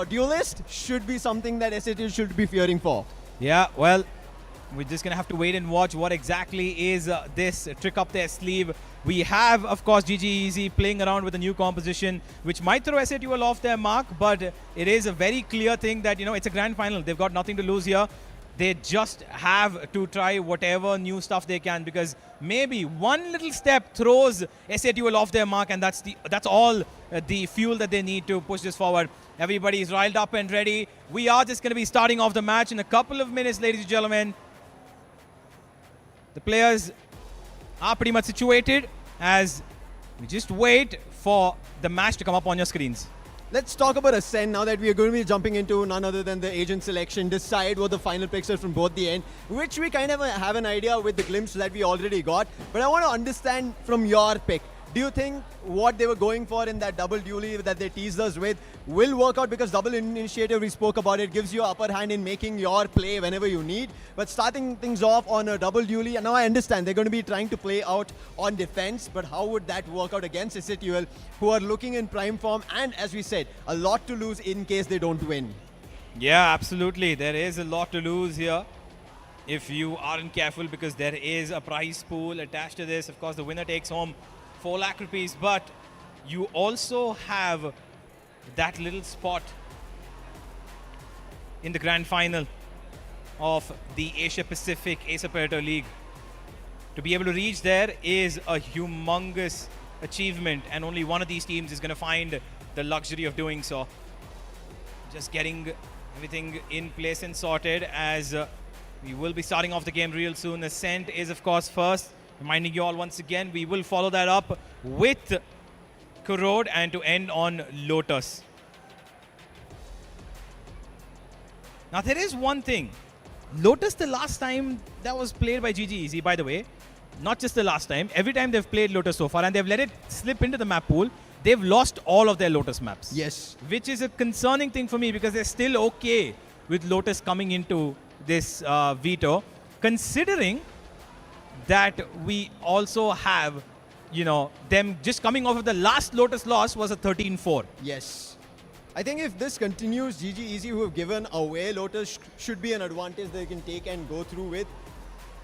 duelist should be something that SATUL should be fearing for. Yeah, well, we're just going to have to wait and watch what exactly is this trick up their sleeve. We have, of course, GG Easy playing around with a new composition, which might throw SATUL off their mark, but it is a very clear thing that, it's a grand final. They've got nothing to lose here. They just have to try whatever new stuff they can, because maybe one little step throws SATUL off their mark, and that's all the fuel that they need to push this forward. Everybody is riled up and ready. We are just going to be starting off the match in a couple of minutes, ladies and gentlemen. The players are pretty much situated as we just wait for the match to come up on your screens. Let's talk about Ascent now that we are going to be jumping into none other than the agent selection, decide what the final picks are from both the end, which we kind of have an idea with the glimpse that we already got. But I want to understand from your pick, do you think what they were going for in that double dually that they teased us with will work out? Because double initiative, we spoke about it, gives you upper hand in making your play whenever you need. But starting things off on a double dually, and now I understand they're going to be trying to play out on defense, but how would that work out against SATUL, who are looking in prime form, and as we said, a lot to lose in case they don't win? Yeah, absolutely. There is a lot to lose here if you aren't careful, because there is a prize pool attached to this. Of course, the winner takes home 4 lakh rupees, but you also have that little spot in the grand final of the Asia Pacific Acer Predator League. To be able to reach there is a humongous achievement, and only one of these teams is going to find the luxury of doing so. Just getting everything in place and sorted, as we will be starting off the game real soon. Ascent is, of course, first. Reminding you all once again, we will follow that up with Kurod and to end on Lotus. Now, there is one thing. Lotus, the last time that was played by GG Easy, by the way, not just the last time, every time they've played Lotus so far and they've let it slip into the map pool, they've lost all of their Lotus maps. Yes. Which is a concerning thing for me, because they're still okay with Lotus coming into this veto, considering that we also have, them just coming off of the last Lotus loss was a 13-4. Yes. I think if this continues, GG Easy, who have given away Lotus, should be an advantage they can take and go through with.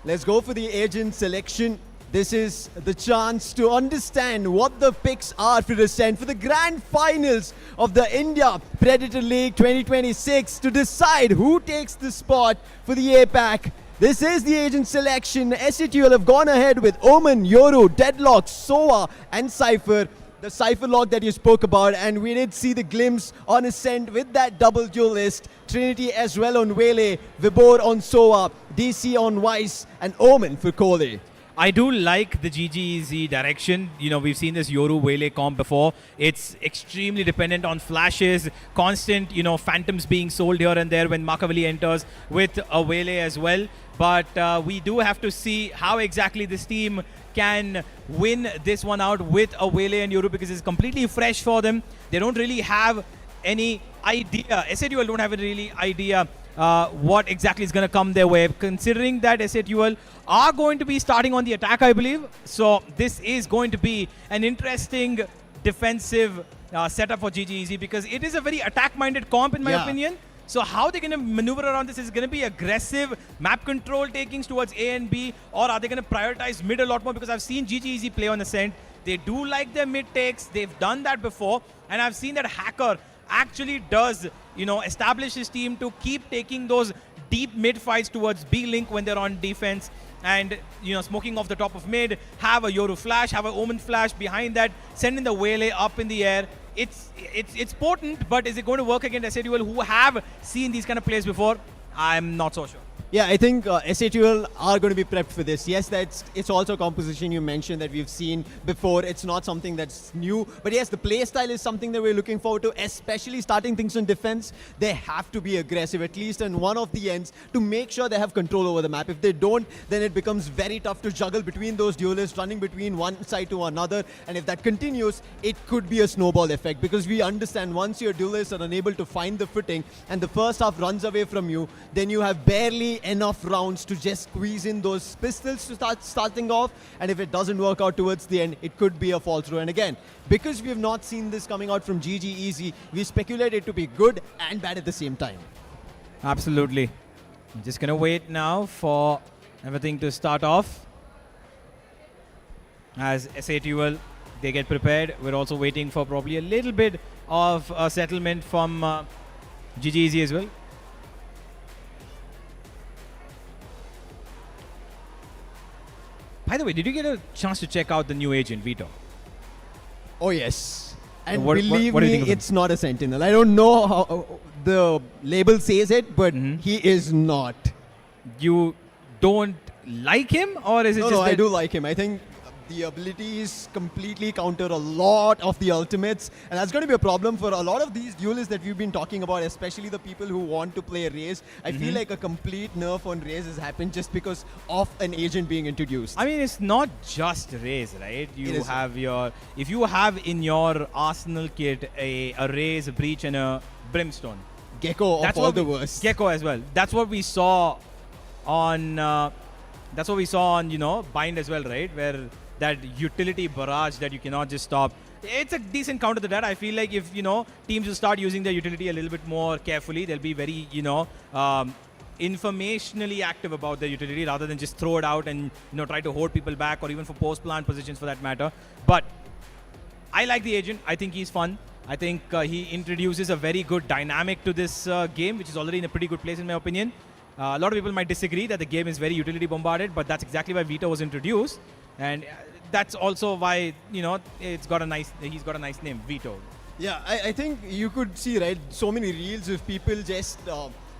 Let's go for the agent selection. This is the chance to understand what the picks are for Ascent for the grand finals of the India Predator League 2026 to decide who takes the spot for the APAC. This is the agent selection. SATUL have gone ahead with Omen, Yoru, Deadlock, Soa and Cypher. The Cypher lock that you spoke about, and we did see the glimpse on Ascent with that double duelist. Trinity as well on Wele, Vibor on Soa, DC on Weiss and Omen for Kole. I do like the GGEZ direction. You know, we've seen this Yoru Wele comp before. It's extremely dependent on flashes, constant, you know, phantoms being sold here and there when Makaveli enters with a Wele as well. But we do have to see how exactly this team can win this one out with a Wele and Yoru, because it's completely fresh for them. They don't really have any idea. SATUL don't have a really idea what exactly is going to come their way, considering that SATUL are going to be starting on the attack, I believe. So this is going to be an interesting defensive setup for GGEZ, because it is a very attack-minded comp in my opinion. So how they're going to maneuver around this is going to be aggressive map control takings towards A and B, or are they going to prioritize mid a lot more? Because I've seen GGEZ play on Ascent. They do like their mid takes. They've done that before. And I've seen that Hacker actually does, you know, establish his team to keep taking those deep mid fights towards B-Link when they're on defense. And, you know, smoking off the top of mid, have a Yoru flash, have an Omen flash behind that, sending the Wele up in the air. It's potent, but is it going to work against SATUL, who have seen these kind of plays before? I'm not so sure. Yeah, I think SATUL are going to be prepped for this. Yes, it's also composition you mentioned that we've seen before. It's not something that's new. But yes, the play style is something that we're looking forward to, especially starting things on defense. They have to be aggressive, at least on one of the ends, to make sure they have control over the map. If they don't, then it becomes very tough to juggle between those duelists, running between one side to another. And if that continues, it could be a snowball effect, because we understand once your duelists are unable to find the footing and the first half runs away from you, then you have barely enough rounds to just squeeze in those pistols to starting off, and if it doesn't work out towards the end, it could be a fall through. And again, because we have not seen this coming out from GGEZ, we speculate it to be good and bad at the same time. Absolutely. I'm just gonna wait now for everything to start off. As SATUL, they get prepared. We're also waiting for probably a little bit of a settlement from GGEZ as well. By the way, did you get a chance to check out the new agent, Vito? Oh, yes. And What believe do you think me, of him? it's not a Sentinel. I don't know how the label says it, but he is not. You don't like him, or is it No, just no, I that do like him. I think the abilities completely counter a lot of the ultimates, and that's going to be a problem for a lot of these duelists that we've been talking about, especially the people who want to play Raze. I feel like a complete nerf on Raze has happened just because of an agent being introduced. I mean, it's not just Raze, right? You have if you have in your arsenal kit a Raze, a Breach, and a Brimstone. Gecko of all the worst. Gecko as well. That's what we saw on, you know, Bind as well, right? Where that utility barrage that you cannot just stop. It's a decent counter to that. I feel like if, you know, teams will start using their utility a little bit more carefully, they'll be very, you know, informationally active about their utility rather than just throw it out and, you know, try to hold people back, or even for post-plant positions for that matter. But I like the agent. I think he's fun. I think he introduces a very good dynamic to this game, which is already in a pretty good place in my opinion. A lot of people might disagree that the game is very utility bombarded, but that's exactly why Vito was introduced. And that's also why, you know, he's got a nice name, Vito. Yeah, I think you could see, right, so many reels of people just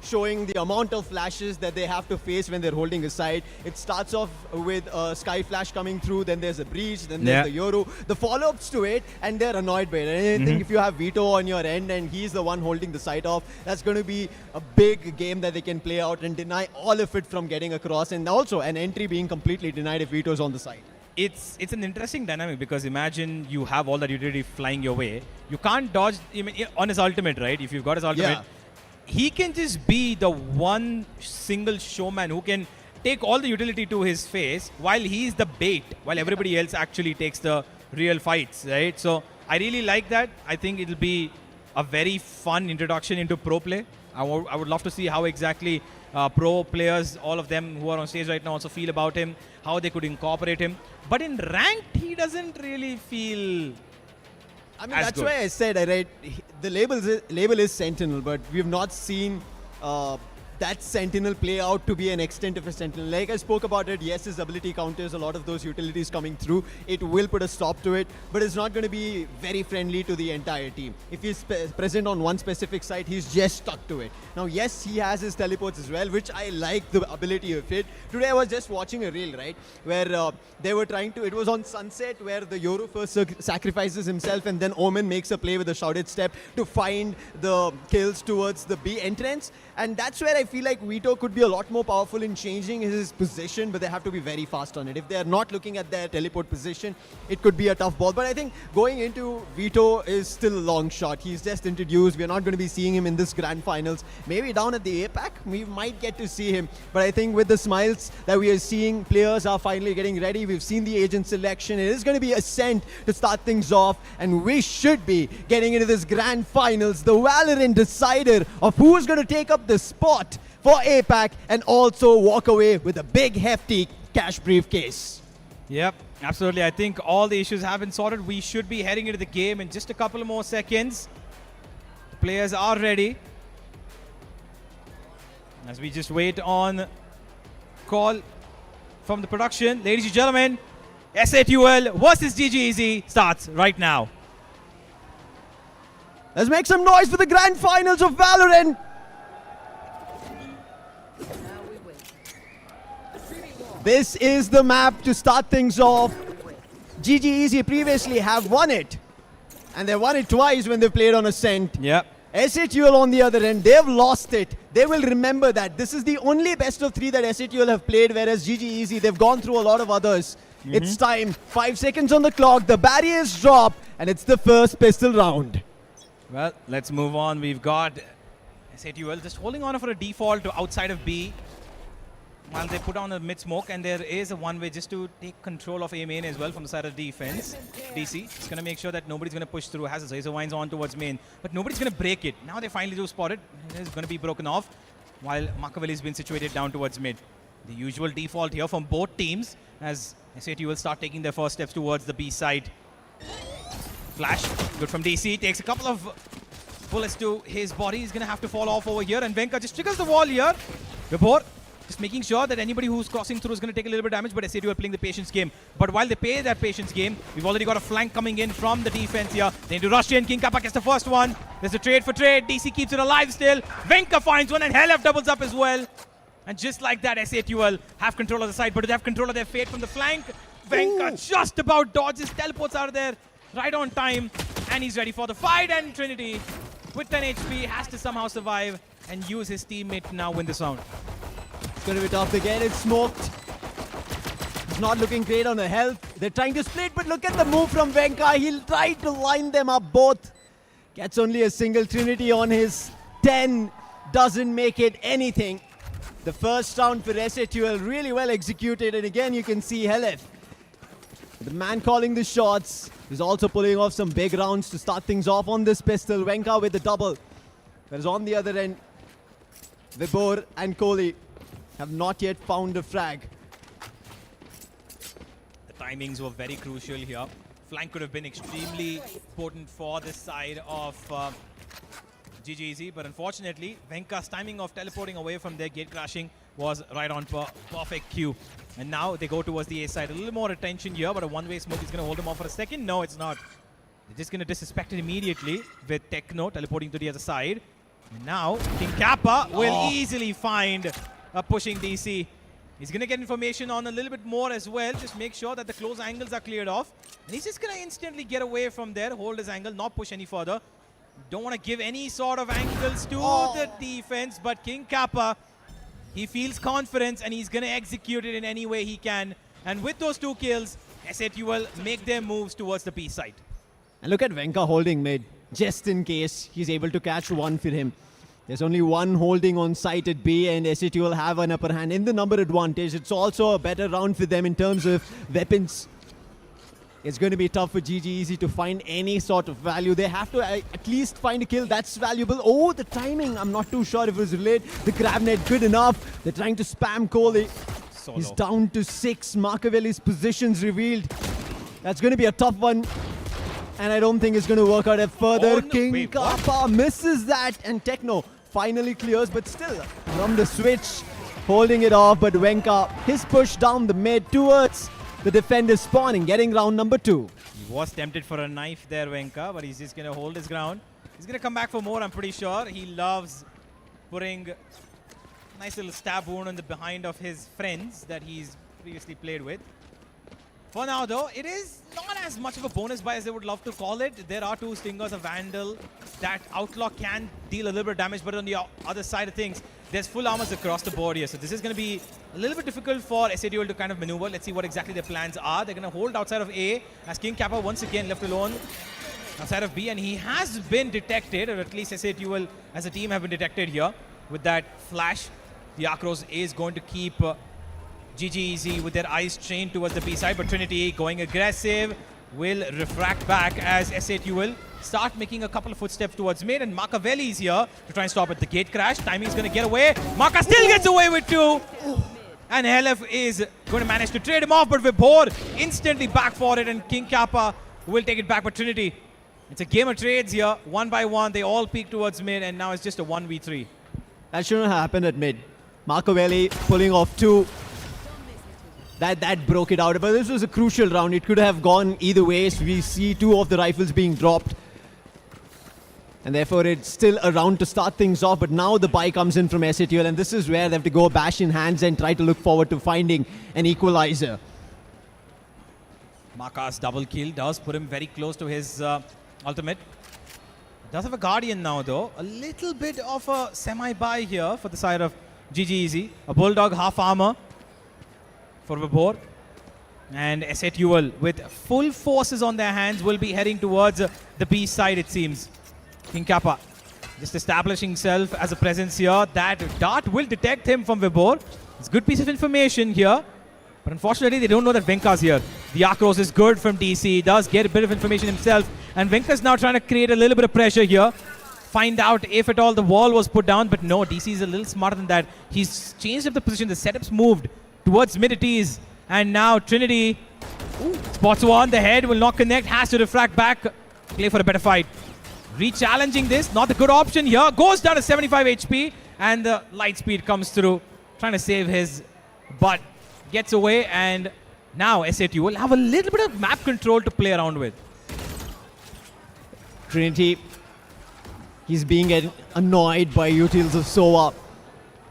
showing the amount of flashes that they have to face when they're holding a side. It starts off with a Sky Flash coming through, then there's a Breach, then there's the Yoru. The follow-ups to it, and they're annoyed by it. And I think if you have Vito on your end and he's the one holding the side off, that's going to be a big game that they can play out and deny all of it from getting across, and also an entry being completely denied if Vito's on the side. It's an interesting dynamic, because imagine you have all that utility flying your way. You can't dodge on his ultimate, right? If you've got his ultimate, he can just be the one single showman who can take all the utility to his face while he's the bait, while everybody else actually takes the real fights, right? So I really like that. I think it'll be a very fun introduction into pro play. I would love to see how exactly pro players, all of them who are on stage right now, also feel about him, how they could incorporate him. But in ranked, he doesn't really feel that's why I said, right, the label is Sentinel, but we have not seen that Sentinel play out to be an extent of a Sentinel. Like I spoke about it, yes, his ability counters a lot of those utilities coming through. It will put a stop to it, but it's not going to be very friendly to the entire team. If he's present on one specific site, he's just stuck to it. Now, yes, he has his teleports as well, which I like the ability of it. Today I was just watching a reel, right, where they were trying to, it was on Sunset, where the Yoru first sacrifices himself and then Omen makes a play with a shrouded step to find the kills towards the B entrance. And that's where I feel like Vito could be a lot more powerful in changing his position, but they have to be very fast on it. If they are not looking at their teleport position, it could be a tough ball. But I think going into Vito is still a long shot. He's just introduced. We're not going to be seeing him in this grand finals. Maybe down at the APAC, we might get to see him. But I think with the smiles that we are seeing, players are finally getting ready. We've seen the agent selection. It is going to be Ascent to start things off. And we should be getting into this grand finals, the Valorant decider of who's going to take up the spot for APAC and also walk away with a big hefty cash briefcase. Yep, absolutely. I think all the issues have been sorted. We should be heading into the game in just a couple of more seconds. The players are ready. As we just wait on call from the production. Ladies and gentlemen, SATUL versus GGEZ starts right now. Let's make some noise for the grand finals of Valorant. This is the map to start things off. GGEZ previously have won it. And they won it twice when they played on Ascent. Yep. SATUL on the other end, they've lost it. They will remember that. This is the only best of 3 that SATUL have played, whereas GGEZ, they've gone through a lot of others. It's time. 5 seconds on the clock. The barriers drop. And it's the first pistol round. Well, let's move on. We've got SATUL just holding on for a default to outside of B. While they put on a mid smoke, and there is a one way just to take control of A main as well from the side of defense. DC is going to make sure that nobody's going to push through. Has his Razor Vines on towards main, but nobody's going to break it. Now they finally do spot it. It is going to be broken off, while Machiavelli's been situated down towards mid. The usual default here from both teams as SAT will start taking their first steps towards the B side. Flash, good from DC. Takes a couple of bullets to his body. He's going to have to fall off over here, and Venka just triggers the wall here. Vibhor just making sure that anybody who's crossing through is going to take a little bit of damage, but SAT are playing the patience game. But while they play that patience game, we've already got a flank coming in from the defense here. They need to rush in. King Kappa gets the first one. There's a trade for trade. DC keeps it alive still. Venka finds one, and HLF doubles up as well. And just like that, SATUL have control of the side, but they have control of their fate from the flank. Venka just about dodges, teleports out of there right on time, and he's ready for the fight. And Trinity, with 10 HP, has to somehow survive and use his teammate to now win this round. It's going to be tough to get it smoked. It's not looking great on the health. They're trying to split, but look at the move from Venka. He'll try to line them up both. Gets only a single Trinity on his 10. Doesn't make it anything. The first round for SATUL really well executed, and again you can see HLF, the man calling the shots, is also pulling off some big rounds to start things off on this pistol. Venka with the double. Whereas on the other end, Vibhor and Kohli have not yet found a frag. The timings were very crucial here. Flank could have been extremely potent for this side of GGEZ, but unfortunately, Venka's timing of teleporting away from their gate crashing was right on perfect cue. And now they go towards the A side. A little more attention here, but a one-way smoke is going to hold them off for a second. No, it's not. They're just going to disrespect it immediately with Techno teleporting to the other side. And now, King Kappa will easily find a pushing DC. He's going to get information on a little bit more as well. Just make sure that the close angles are cleared off. And he's just going to instantly get away from there, hold his angle, not push any further. Don't want to give any sort of angles to the defense, but King Kappa, he feels confidence and he's going to execute it in any way he can. And with those 2 kills, SATUL make their moves towards the B side. And look at Venka holding mid, just in case he's able to catch one for him. There's only one holding on site at B, and SATUL have an upper hand in the number advantage. It's also a better round for them in terms of weapons. It's going to be tough for GGEZ to find any sort of value. They have to at least find a kill that's valuable. Oh, the timing. I'm not too sure if it was related. The grab net good enough. They're trying to spam Kohli. He's down to 6. Machiavelli's positions revealed. That's going to be a tough one. And I don't think it's going to work out further. King Kappa misses that. And Techno finally clears, but still from the switch, holding it off. But Venka, his push down the mid towards the defender spawning, getting round number 2. He was tempted for a knife there, Venka, but he's just going to hold his ground. He's going to come back for more, I'm pretty sure. He loves putting a nice little stab wound on the behind of his friends that he's previously played with. For now, though, it is not as much of a bonus buy as they would love to call it. There are 2 Stingers, a Vandal. That Outlaw can deal a little bit of damage, but on the other side of things, there's full armors across the board here. So this is going to be a little bit difficult for SATUL to kind of maneuver. Let's see what exactly their plans are. They're going to hold outside of A as King Kappa once again left alone outside of B. And he has been detected, or at least SATUL as a team have been detected here with that flash. The Akros is going to keep GGEZ with their eyes trained towards the B side, but Trinity going aggressive will refract back as SATUL start making a couple of footsteps towards mid, and Machiavelli is here to try and stop it. The gate crash, timing is going to get away. Maka still gets away with 2. And Helef is going to manage to trade him off, but Vibhor instantly back for it, and King Kappa will take it back. But Trinity, it's a game of trades here, 1 by 1. They all peek towards mid, and now it's just a 1v3. That shouldn't happen at mid. Machiavelli pulling off 2. That broke it out. But this was a crucial round. It could have gone either way. So we see 2 of the rifles being dropped. And therefore, it's still a round to start things off. But now the buy comes in from SATUL. And this is where they have to go bash in hands and try to look forward to finding an equalizer. Maka's double kill does put him very close to his ultimate. Does have a Guardian now, though. A little bit of a semi-buy here for the side of GGEZ. A Bulldog half armor for Vibhor. And SATUL with full forces on their hands will be heading towards the B side, it seems. King Kappa just establishing himself as a presence here. That dart will detect him from Vibhor. It's a good piece of information here. But unfortunately, they don't know that Venka's here. The Akros is good from DC. He does get a bit of information himself. And Venka's now trying to create a little bit of pressure here. Find out if at all the wall was put down. But no, DC is a little smarter than that. He's changed up the position. The setup's moved towards mid it is. And now Trinity spots one. The head will not connect. Has to refract back. Play for a better fight. Re-challenging this. Not a good option here. Goes down to 75 HP. And the light speed comes through. Trying to save his butt. Gets away. And now SATUL will have a little bit of map control to play around with. Trinity, he's being annoyed by utils of Sova,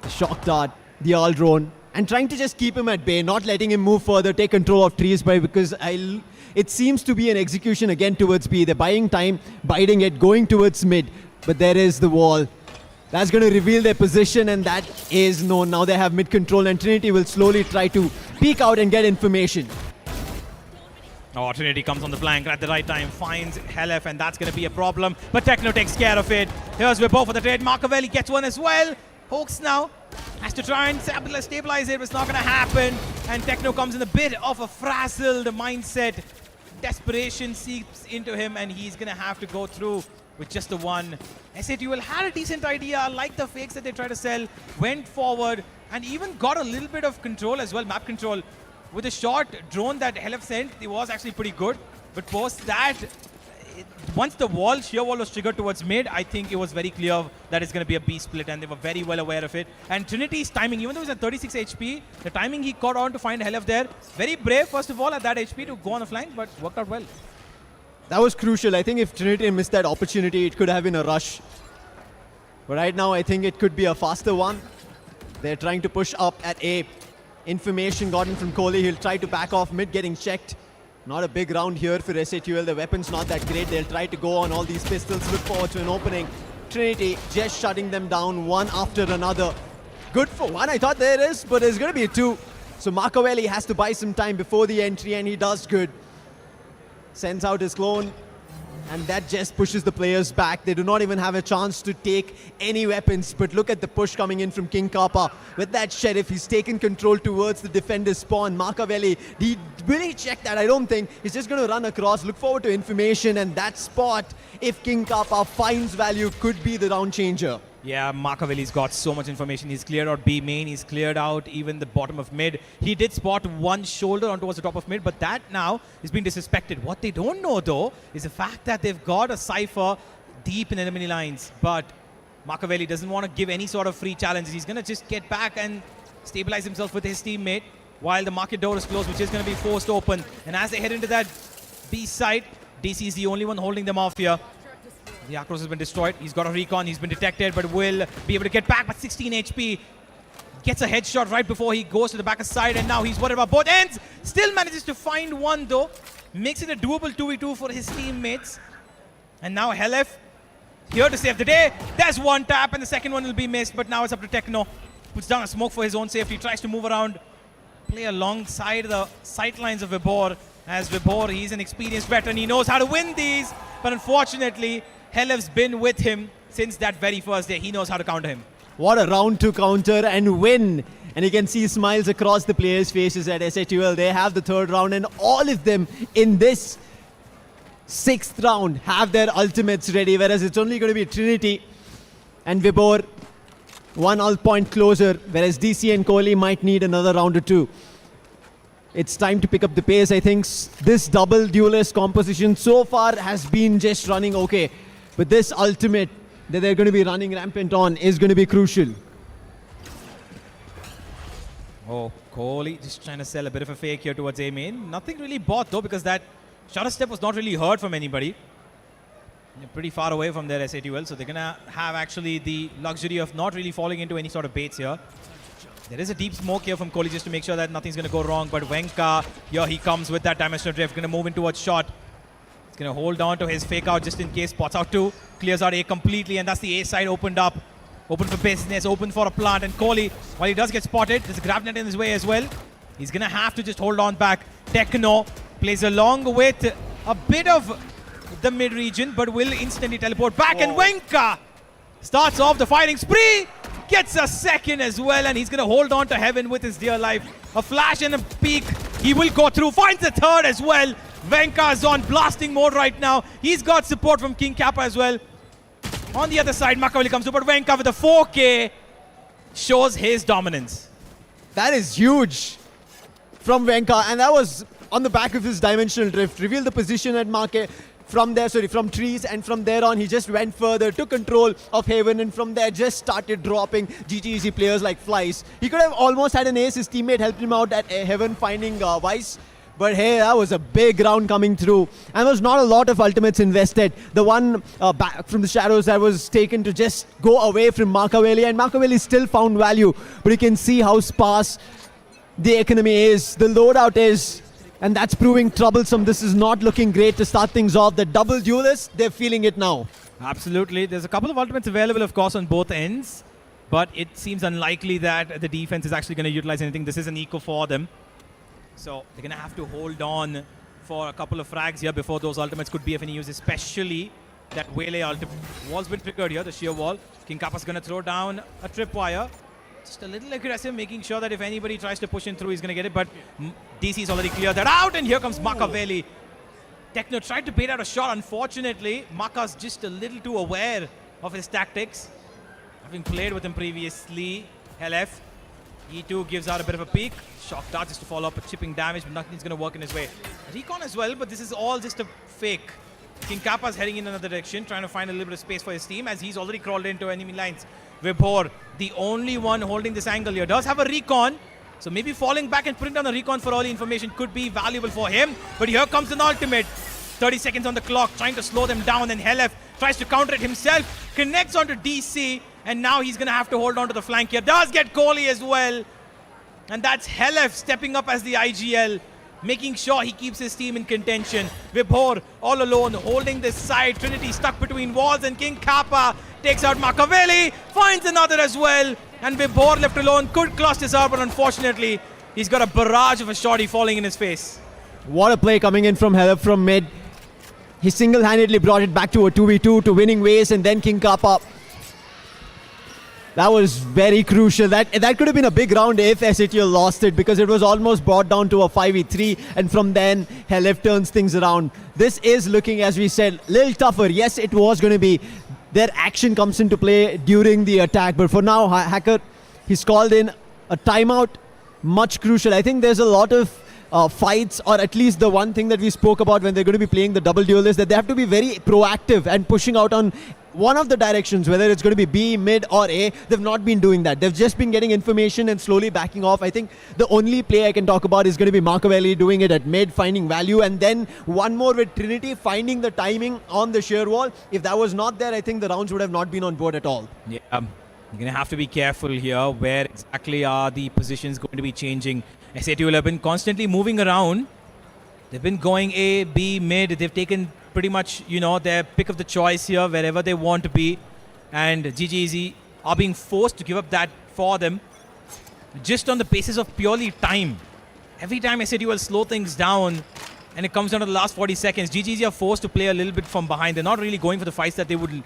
the shock dart, the all drone, and trying to just keep him at bay, not letting him move further, take control of trees because it seems to be an execution again towards B. They're buying time, biding it, going towards mid, but there is the wall. That's going to reveal their position, and that is known. Now they have mid control, and Trinity will slowly try to peek out and get information. Oh, Trinity comes on the flank at the right time, finds Helef, and that's going to be a problem. But Techno takes care of it. Here's Vibhor for the trade. Machiavelli gets one as well. Hawks now has to try and stabilize it, but it's not going to happen. And Techno comes in a bit of a frazzled mindset. Desperation seeps into him, and he's going to have to go through with just the one. SATUL had a decent idea, like the fakes that they tried to sell, went forward, and even got a little bit of control as well, map control. With the short drone that Helef sent, it was actually pretty good. But post that, once the sheer wall was triggered towards mid, I think it was very clear that it's going to be a B split, and they were very well aware of it. And Trinity's timing, even though he's at 36 HP, the timing he caught on to find Helef there, very brave, first of all, at that HP to go on the flank, but worked out well. That was crucial. I think if Trinity missed that opportunity, it could have been a rush. But right now, I think it could be a faster one. They're trying to push up at A. Information gotten from Kohli. He'll try to back off mid, getting checked. Not a big round here for SATUL. The weapon's not that great. They'll try to go on all these pistols, look forward to an opening. Trinity just shutting them down one after another. Good for one, I thought there is, but there's going to be a 2. So Machiavelli has to buy some time before the entry, and he does good. Sends out his clone, and that just pushes the players back. They do not even have a chance to take any weapons, but look at the push coming in from King Kappa. With that Sheriff, he's taken control towards the defender's spawn. Machiavelli, will he check that? I don't think. He's just going to run across, look forward to information, and that spot, if King Kappa finds value, could be the round changer. Yeah, Machiavelli's got so much information. He's cleared out B main. He's cleared out even the bottom of mid. He did spot one shoulder on towards the top of mid, but that now is being disrespected. What they don't know, though, is the fact that they've got a Cypher deep in enemy lines. But Machiavelli doesn't want to give any sort of free challenges. He's going to just get back and stabilize himself with his teammate while the market door is closed, which is going to be forced open. And as they head into that B side, DC is the only one holding them off here. The Akros has been destroyed. He's got a recon. He's been detected, but will be able to get back with 16 HP. Gets a headshot right before he goes to the back side, and now he's worried about both ends. Still manages to find one though. Makes it a doable 2v2 for his teammates. And now Helef here to save the day. There's one tap, and the second one will be missed, but now it's up to Techno. Puts down a smoke for his own safety. Tries to move around, play alongside the sightlines of Vibhor. As Vibhor, he's an experienced veteran. He knows how to win these, but unfortunately, Helef's been with him since that very first day. He knows how to counter him. What a round to counter and win. And you can see smiles across the players' faces at SATL. They have the third round, and all of them in this 6th round have their ultimates ready, whereas it's only going to be Trinity and Vibhor one ult point closer, whereas DC and Kohli might need another round or two. It's time to pick up the pace. I think this double duelist composition so far has been just running okay, but this ultimate that they're going to be running rampant on is going to be crucial. Oh, Kohli just trying to sell a bit of a fake here towards A main. Nothing really bought though, because that shutter step was not really heard from anybody. They're pretty far away from their SATL, so they're going to have actually the luxury of not really falling into any sort of baits here. There is a deep smoke here from Kohli just to make sure that nothing's going to go wrong, but Venka, here he comes with that dimensional drift, going to move in towards shot. He's going to hold on to his fake out just in case, spots out 2, clears out A completely, and that's the A side opened up. Open for business, open for a plant, and Kohli, while he does get spotted, there's a grab net in his way as well. He's going to have to just hold on back. Techno plays along with a bit of the mid-region, but will instantly teleport back, and Venka starts off the fighting spree, gets a second as well, and he's going to hold on to heaven with his dear life. A flash and a peek, he will go through, finds the third as well. Venka is on blasting mode right now. He's got support from King Kappa as well. On the other side, Machiavelli comes through, but Venka with a 4K shows his dominance. That is huge from Venka, and that was on the back of his dimensional drift. Revealed the position at market from there, from trees, and from there on he just went further, took control of Haven, and from there just started dropping GGEZ players like flies. He could have almost had an ace. His teammate helped him out at Haven finding Vice. But hey, that was a big round coming through, and there was not a lot of ultimates invested. The one back from the shadows that was taken to just go away from Machiavelli, and Machiavelli still found value, but you can see how sparse the economy is, the loadout is, and that's proving troublesome. This is not looking great to start things off. The double duelists, they're feeling it now. Absolutely. There's a couple of ultimates available, of course, on both ends, but it seems unlikely that the defense is actually going to utilize anything. This is an eco for them. So they're going to have to hold on for a couple of frags here before those ultimates could be of any use, especially that Waylay ultimate. Wall's been triggered here, the sheer wall. King Kappa's going to throw down a tripwire. Just a little aggressive, making sure that if anybody tries to push in through, he's going to get it. But DC's already cleared that out, and here comes Machiavelli. Techno tried to bait out a shot. Unfortunately, Maka's just a little too aware of his tactics. Having played with him previously, Helef. E2 gives out a bit of a peek. Shock dart just to follow up with chipping damage, but nothing's going to work in his way. Recon as well, but this is all just a fake. King Kappa's heading in another direction, trying to find a little bit of space for his team as he's already crawled into enemy lines. Vibhor, the only one holding this angle here, does have a recon. So maybe falling back and putting down a recon for early information could be valuable for him. But here comes an ultimate. 30 seconds on the clock, trying to slow them down, and Helef tries to counter it himself. Connects onto DC, and now he's going to have to hold on to the flank here. Does get Kohli as well. And that's Helef stepping up as the IGL, making sure he keeps his team in contention. Vibhor all alone, holding this side. Trinity stuck between walls, and King Kappa takes out Machiavelli, finds another as well. And Vibhor left alone could clutch this out, but unfortunately, he's got a barrage of a shotty falling in his face. What a play coming in from Helef from mid. He single-handedly brought it back to a 2v2 to winning ways, and then King Kappa. That was very crucial. That could have been a big round if SATL lost it, because it was almost brought down to a 5v3, and from then Helef turns things around. This is looking, as we said, a little tougher. Yes, it was going to be. Their action comes into play during the attack, but for now, Hacker, he's called in a timeout. Much crucial. I think there's a lot of fights, or at least the one thing that we spoke about when they're going to be playing the double duel, is that they have to be very proactive and pushing out on one of the directions, whether it's going to be B, mid or A, they've not been doing that. They've just been getting information and slowly backing off. I think the only play I can talk about is going to be Marcavelli doing it at mid, finding value, and then one more with Trinity finding the timing on the sheer wall. If that was not there, I think the rounds would have not been on board at all. Yeah, you're going to have to be careful here. Where exactly are the positions going to be changing? SA2 have been constantly moving around. They've been going A, B, mid. They've taken pretty much, their pick of the choice here, wherever they want to be. And GGEZ are being forced to give up that for them, just on the basis of purely time. Every time SA2 will slow things down, and it comes down to the last 40 seconds, GGEZ are forced to play a little bit from behind. They're not really going for the fights that they would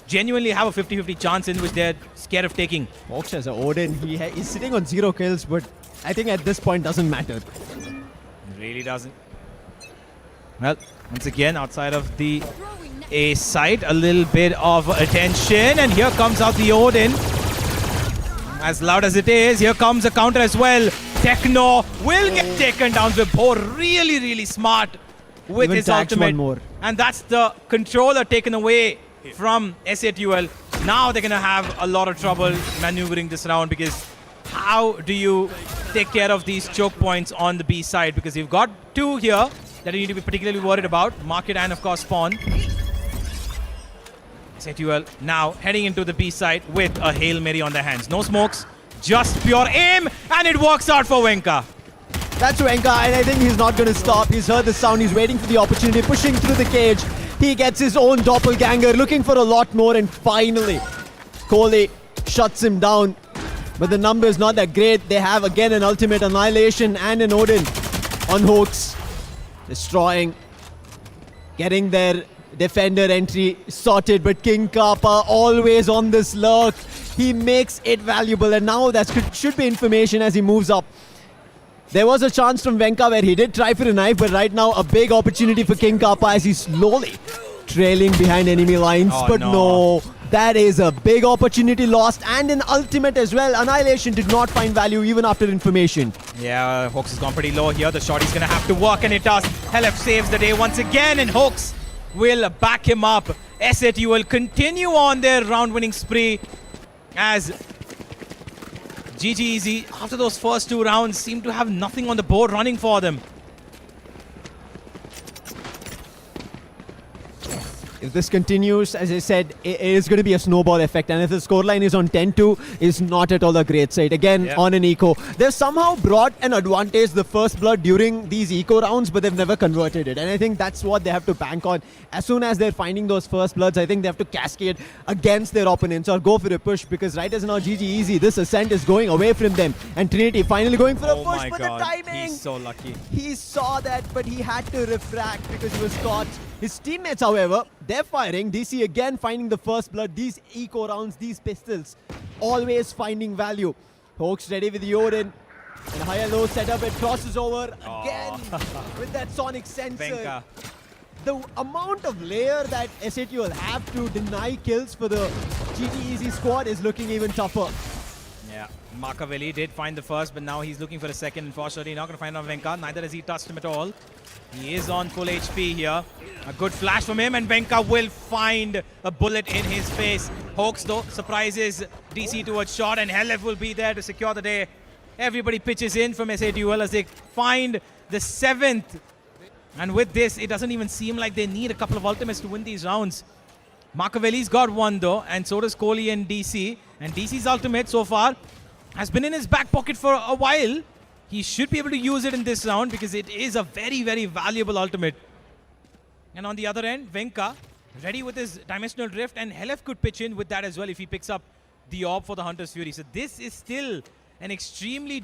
genuinely have a 50-50 chance in, which they're scared of taking. Fox has an Odin. He's sitting on 0 kills, but I think at this point doesn't matter. It really doesn't. Well, once again, outside of the A side, a little bit of attention, and here comes out the Odin. As loud as it is, here comes a counter as well. Techno will get taken down. Vibhor really, really smart with Even his tags ultimate. one more. And that's the controller taken away from SA2L. Now they're going to have a lot of trouble maneuvering this round, because how do you take care of these choke points on the B side? Because you've got two here that you need to be particularly worried about. Market and, of course, Spawn. SA2L now heading into the B side with a Hail Mary on their hands. No smokes, just pure aim, and it works out for Venka. That's Venka, and I think he's not going to stop. He's heard the sound, he's waiting for the opportunity, pushing through the cage. He gets his own doppelganger, looking for a lot more, and finally, Kohli shuts him down. But the number is not that great. They have again an ultimate Annihilation and an Odin on hooks. Destroying, getting their defender entry sorted, but King Kappa always on this lurk. He makes it valuable, and now that should be information as he moves up. There was a chance from Venka where he did try for a knife, but right now a big opportunity for King Kappa as he's slowly trailing behind enemy lines. Oh, but no. That is a big opportunity lost, and an ultimate as well. Annihilation did not find value even after information. Yeah, Hooks has gone pretty low here. The shot is going to have to work, and it does. LF saves the day once again, and Hooks will back him up. SA2 will continue on their round-winning spree as GGEZ, after those first two rounds, seem to have nothing on the board running for them. If this continues, as I said, it is going to be a snowball effect. And if the scoreline is on 10-2, it's not at all a great sight. Again, on an eco. They've somehow brought an advantage, the first blood, during these eco rounds, but they've never converted it. And I think that's what they have to bank on. As soon as they're finding those first bloods, I think they have to cascade against their opponents or go for a push, because right as now, GGEZ, this ascent is going away from them. And Trinity finally going for a push, my but God. the timing! He's so lucky. He saw that, but he had to refract because he was caught. His teammates, however, they're firing. DC again finding the first blood. These eco rounds, these pistols, always finding value. Hawks ready with the Odin. And a higher low setup. It crosses over again with that sonic sensor. Venka. The amount of layer that SA2 will have to deny kills for the GGEZ squad is looking even tougher. Yeah, Marcavelli did find the first, but now he's looking for a second. Unfortunately, not going to find on Venka. Neither has he touched him at all. He is on full HP here. A good flash from him, and Venka will find a bullet in his face. Hawks, though, surprises DC to a shot, and Helef will be there to secure the day. Everybody pitches in from SA2L as they find the 7th. And with this, it doesn't even seem like they need a couple of ultimates to win these rounds. Marcavelli's got one, though, and so does Kohli and DC. And DC's ultimate so far has been in his back pocket for a while. He should be able to use it in this round because it is a very, very valuable ultimate. And on the other end, Venka ready with his Dimensional Drift, and Helef could pitch in with that as well if he picks up the orb for the Hunter's Fury. So this is still an extremely,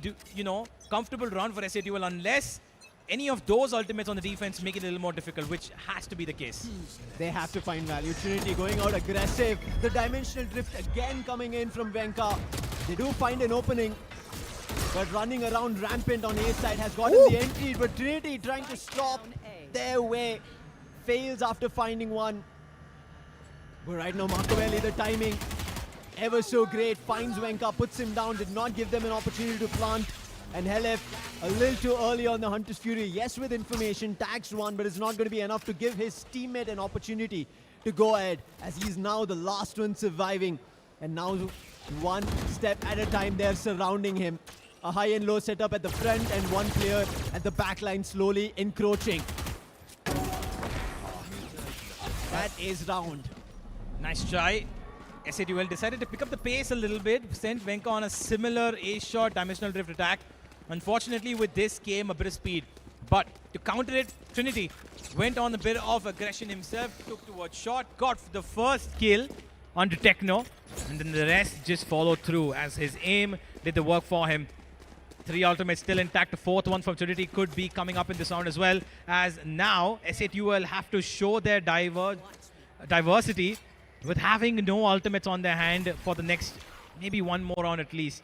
comfortable round for SA2L unless any of those ultimates on the defense make it a little more difficult, which has to be the case. They have to find value. Trinity going out aggressive. The Dimensional Drift again coming in from Venka. They do find an opening, but running around rampant on A side has gotten the entry, but Trinity trying to stop their way. Fails after finding one. But right now, Marcavelli, the timing ever so great. Finds Venka, puts him down, did not give them an opportunity to plant. And Helef a little too early on the Hunter's Fury. Yes, with information, tags one, but it's not going to be enough to give his teammate an opportunity to go ahead, as he's now the last one surviving. And now one step at a time they're surrounding him. A high and low setup at the front and one player at the back line slowly encroaching. That is round. Nice try. SATUL decided to pick up the pace a little bit, sent Venka on a similar ace shot dimensional drift attack. Unfortunately, with this came a bit of speed. But to counter it, Trinity went on a bit of aggression himself, took towards shot, got the first kill onto Techno, and then the rest just followed through as his aim did the work for him. 3 ultimates still intact. The 4th one from Trinity could be coming up in this round as well, as now SATUL have to show their diversity with having no ultimates on their hand for the next maybe one more round at least.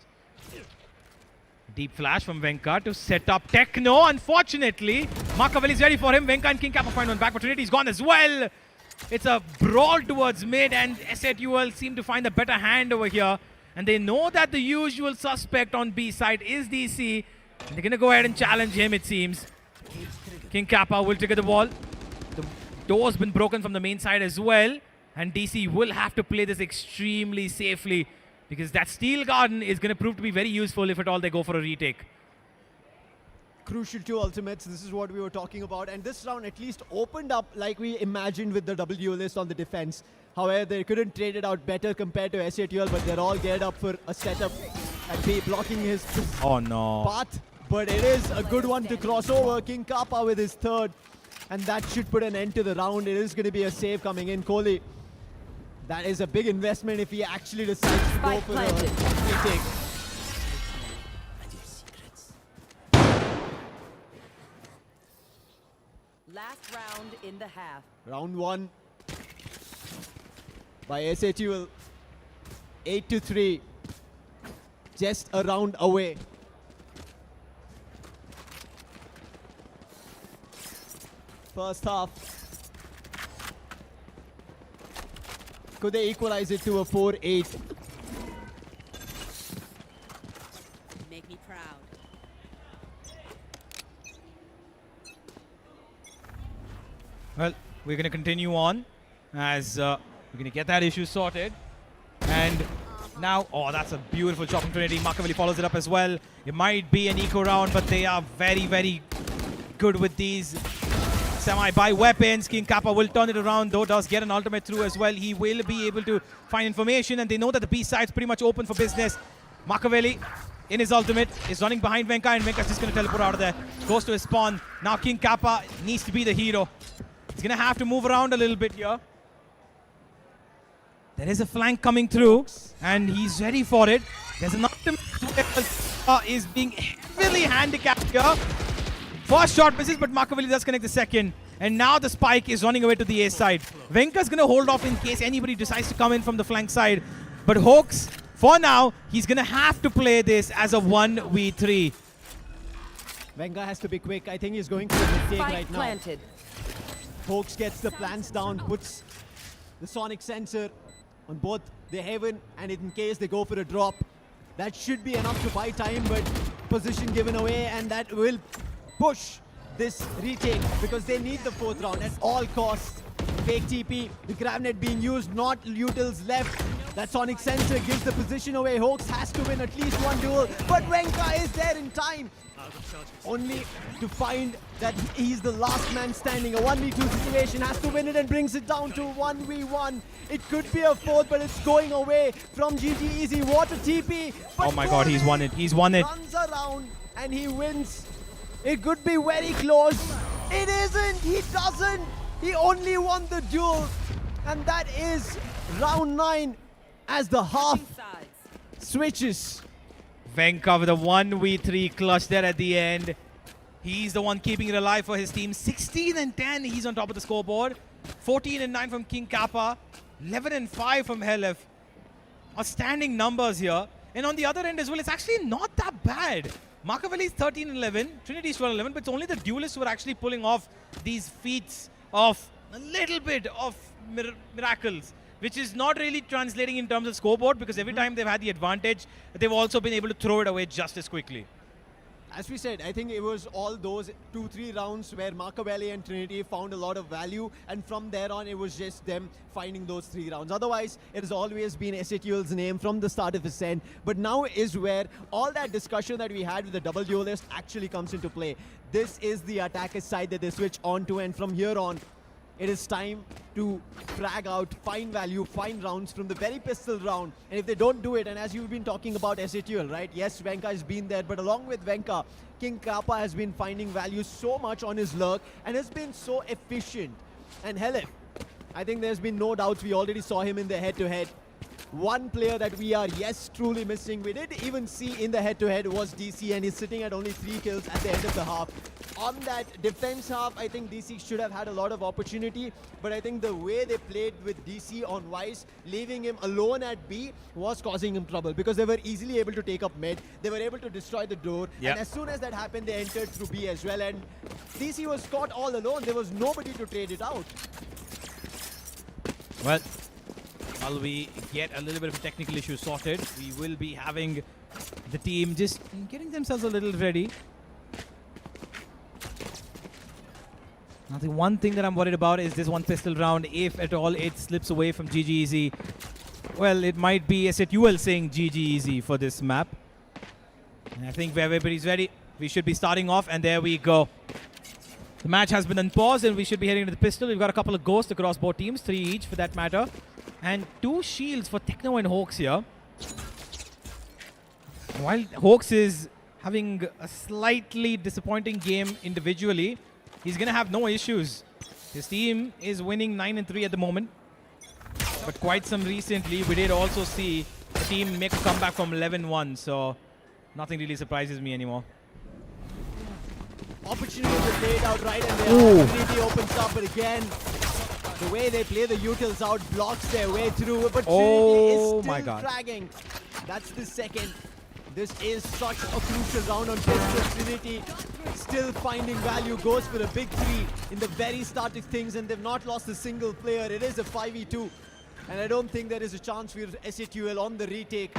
Deep flash from Venka to set up Techno. Unfortunately, Makaveli is ready for him. Venka and King Kappa find one back, but Trinity is gone as well. It's a brawl towards mid, and SATUL seem to find a better hand over here. And they know that the usual suspect on B side is DC. And they're going to go ahead and challenge him, it seems. King Kappa will trigger the wall. The door's been broken from the main side as well. And DC will have to play this extremely safely, because that Steel Garden is going to prove to be very useful if at all they go for a retake. Crucial 2 ultimates, this is what we were talking about. And this round at least opened up like we imagined with the W list on the defense. However, they couldn't trade it out better compared to SATUL, but they're all geared up for a setup and be blocking his path. But it is a good one to cross over. King Kappa with his 3rd, and that should put an end to the round. It is going to be a save coming in. Kohli, that is a big investment if he actually decides to go for a retake. Last round in the half. Round 1 by SATUL. 8-3. Just a round away. First half. Could they equalize it to a 4-8? Make me proud. Well, we're going to continue on as we're going to get that issue sorted. And now, oh, that's a beautiful shot from Trinity. Makaveli follows it up as well. It might be an eco round, but they are very, very good with these semi-buy weapons. King Kappa will turn it around, though does get an ultimate through as well. He will be able to find information, and they know that the B side's pretty much open for business. Makaveli in his ultimate is running behind Venka, and Venka's just going to teleport out of there. Goes to his spawn. Now King Kappa needs to be the hero. He's going to have to move around a little bit here. There is a flank coming through, and he's ready for it. There's an ultimate is being heavily handicapped here. First shot misses, but Makaveli does connect the second. And now the spike is running away to the A side. Venka's going to hold off in case anybody decides to come in from the flank side. But Hawks, for now, he's going to have to play this as a 1v3. Venka has to be quick. I think he's going for a mistake right now. Planted. Hawks gets the plants down, puts the sonic sensor on both the Heaven, and in case they go for a drop, that should be enough to buy time, but position given away, and that will push this retake because they need the 4th round at all costs. Fake TP, the grab net being used, not utils left. That sonic sensor gives the position away. Hawks has to win at least one duel, but Venka is there in time. Only to find that he's the last man standing. A 1v2 situation, has to win it and brings it down to 1v1. It could be a 4th, but it's going away from GG Easy. What a TP. Oh my god, he's won it. He's won it. Runs around and he wins. It could be very close. It isn't. He doesn't. He only won the duel. And that is round 9 as the half switches. Venka with a 1v3 clutch there at the end. He's the one keeping it alive for his team. 16-10, he's on top of the scoreboard. 14-9 from King Kappa. 11-5 from Helef. Outstanding numbers here. And on the other end as well, it's actually not that bad. Makaveli's 13-11, Trinity's 12-11, but it's only the duelists who are actually pulling off these feats of a little bit of miracles, which is not really translating in terms of scoreboard, because every time they've had the advantage, they've also been able to throw it away just as quickly. As we said, I think it was all those 2-3 rounds where Machiavelli and Trinity found a lot of value, and from there on it was just them finding those 3 rounds. Otherwise, it has always been SATUL's name from the start of Ascent, but now is where all that discussion that we had with the double duelist actually comes into play. This is the attacker side that they switch onto, and from here on, it is time to frag out, find value, find rounds from the very pistol round. And if they don't do it, and as you've been talking about SATUL, right? Yes, Venka has been there, but along with Venka, King Kappa has been finding value so much on his lurk and has been so efficient. And Helif, I think there's been no doubts. We already saw him in the head-to-head. One player that we are, yes, truly missing, we did even see in the head-to-head was DC, and he's sitting at only 3 kills at the end of the half. On that defense half, I think DC should have had a lot of opportunity, but I think the way they played with DC on Vice, leaving him alone at B, was causing him trouble because they were easily able to take up mid. They were able to destroy the door, and as soon as that happened, they entered through B as well, and DC was caught all alone. There was nobody to trade it out. Well, while we get a little bit of a technical issue sorted, we will be having the team just getting themselves a little ready. Now, the one thing that I'm worried about is this one pistol round. If at all it slips away from GG Easy, well, it might be SATUL saying GG Easy for this map. And I think where everybody's ready, we should be starting off, and there we go. The match has been unpaused, and we should be heading to the pistol. We've got a couple of ghosts across both teams, 3 each for that matter. And 2 shields for Techno and Hawks here. While Hawks is having a slightly disappointing game individually, he's going to have no issues. His team is winning 9-3 at the moment. But quite some recently, we did also see the team make a comeback from 11-1. So nothing really surprises me anymore. Opportunity to play it out right, and the opportunity opens up, but again, the way they play the utils out blocks their way through, but Trinity is still fragging. That's the second. This is such a crucial round on pistol. Trinity still finding value, goes for a big 3 in the very start of things, and they've not lost a single player. It is a 5v2, and I don't think there is a chance for SATUL on the retake.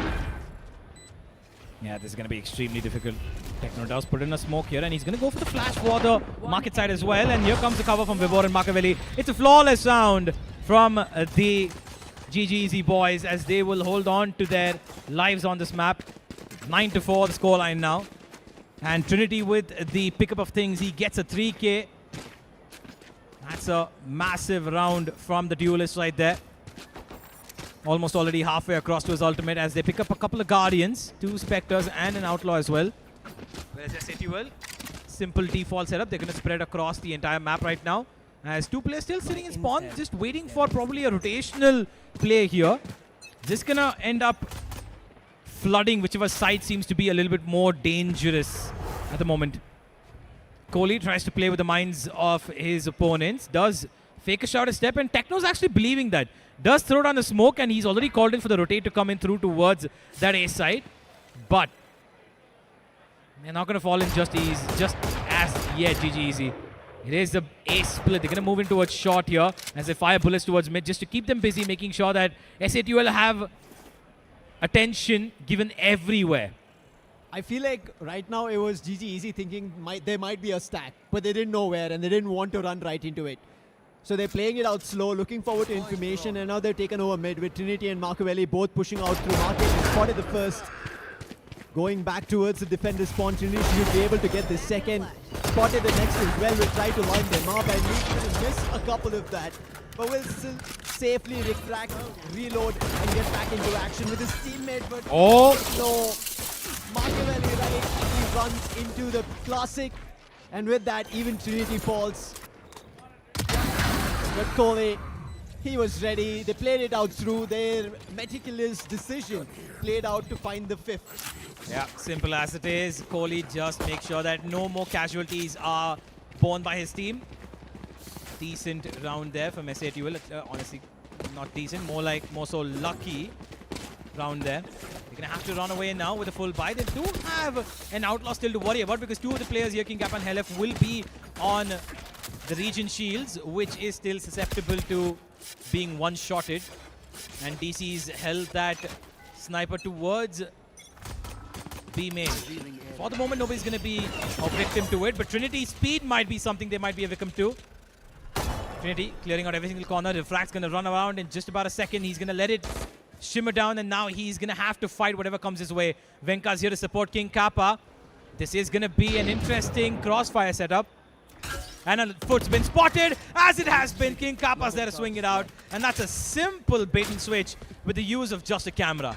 Yeah, this is going to be extremely difficult. Techno does put in a smoke here, and he's going to go for the flash for the market side as well. And here comes the cover from Vibor and Machiavelli. It's a flawless round from the GG Easy boys as they will hold on to their lives on this map. 9-4 the scoreline now. And Trinity with the pickup of things, he gets a 3K. That's a massive round from the duelist right there. Almost already halfway across to his ultimate as they pick up a couple of Guardians, 2 Spectres and an Outlaw as well. Whereas SATUL, simple default setup. They're going to spread across the entire map right now. As 2 players still sitting in spawn, just waiting for probably a rotational play here. Just going to end up flooding whichever side seems to be a little bit more dangerous at the moment. Kohli tries to play with the minds of his opponents. Does fake a shot a step, and Techno's actually believing that. Does throw down the smoke, and he's already called in for the rotate to come in through towards that A side. But they're not going to fall in just as yet, GG Easy. It is the A split. They're going to move in towards short here as they fire bullets towards mid just to keep them busy, making sure that SATUL have attention given everywhere. I feel like right now it was GG Easy thinking there might be a stack, but they didn't know where, and they didn't want to run right into it. So they're playing it out slow, looking forward to information, and now they're taken over mid with Trinity and Machiavelli both pushing out through market. They spotted the first. Going back towards the defender's spawn, Trinity should be able to get the second. Spotted the next as well, will try to line them up, and he's going to miss a couple of that. But will still safely refract, reload, and get back into action with his teammate. But no, Machiavelli right, he runs into the classic, and with that, even Trinity falls. But Kohli, he was ready. They played it out through. Their meticulous decision played out to find the 5th. Yeah, simple as it is. Kohli just makes sure that no more casualties are borne by his team. Decent round there from SATUL. Honestly, not decent. More so lucky round there. They're going to have to run away now with a full buy. They do have an Outlaw still to worry about because 2 of the players here, King Cap and Helef, will be on the region shields, which is still susceptible to being one-shotted. And DC's held that sniper towards B main. For the moment, nobody's going to be a victim to it, but Trinity's speed might be something they might be a victim to. Trinity clearing out every single corner. Refract's going to run around in just about a second. He's going to let it shimmer down, and now he's going to have to fight whatever comes his way. Venka's here to support King Kappa. This is going to be an interesting crossfire setup. And a foot's been spotted, as it has been. King Kappa's there to swing it out. And that's a simple bait and switch with the use of just a camera.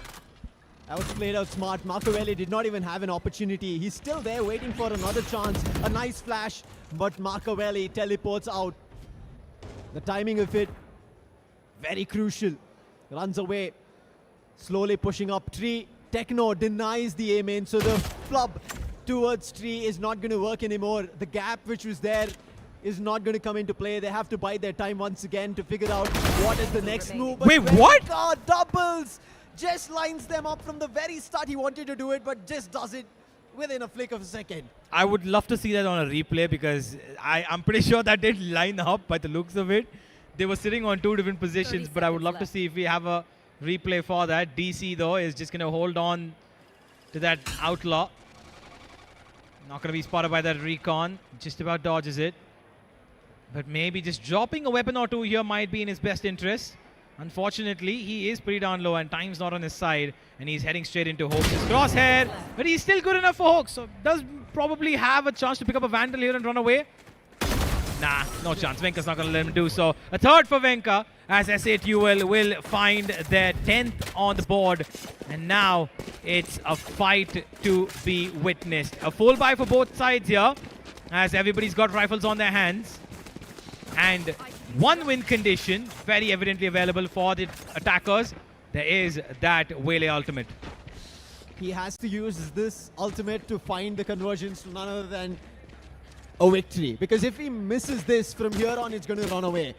That was played out smart. Marcovelli did not even have an opportunity. He's still there waiting for another chance. A nice flash, but Marcovelli teleports out. The timing of it, very crucial. Runs away, slowly pushing up tree. Techno denies the A main, so the flub towards tree is not going to work anymore. The gap which was there is not going to come into play. They have to bide their time once again to figure out what is the next move. But wait, what? God, doubles! Just lines them up from the very start. He wanted to do it, but just does it within a flick of a second. I would love to see that on a replay, because I'm pretty sure that did line up by the looks of it. They were sitting on two different positions, but I would love to see if we have a replay for that. DC, though, is just going to hold on to that outlaw. Not going to be spotted by that recon. Just about dodges it. But maybe just dropping a weapon or two here might be in his best interest. Unfortunately, he is pretty down low and time's not on his side. And he's heading straight into Hoax' crosshair. But he's still good enough for Hoax. So does probably have a chance to pick up a Vandal here and run away. Nah, no chance. Venka's not going to let him do so. A third for Venka, as S8UL will find their 10th on the board. And now it's a fight to be witnessed. A full buy for both sides here, as everybody's got rifles on their hands. And one win condition very evidently available for the attackers. There is that Waylay ultimate. He has to use this ultimate to find the conversions to none other than a victory. Because if he misses this from here on, it's going to run away.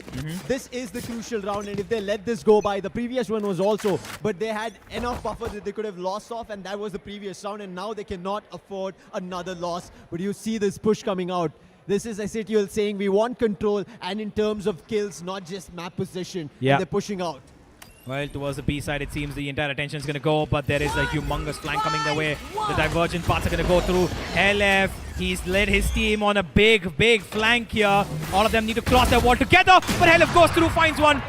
This is the crucial round, and if they let this go by, the previous one was also, but they had enough buffer that they could have lost off, and that was the previous round, and now they cannot afford another loss. But you see this push coming out. This is SATL saying we want control, and in terms of kills, not just map position. Yeah. And they're pushing out. Well, towards the B side, it seems the entire attention is going to go, but there is a humongous flank coming their way. The divergent paths are going to go through. LF, he's led his team on a big, big flank here. All of them need to cross their wall together, but LF goes through, finds one.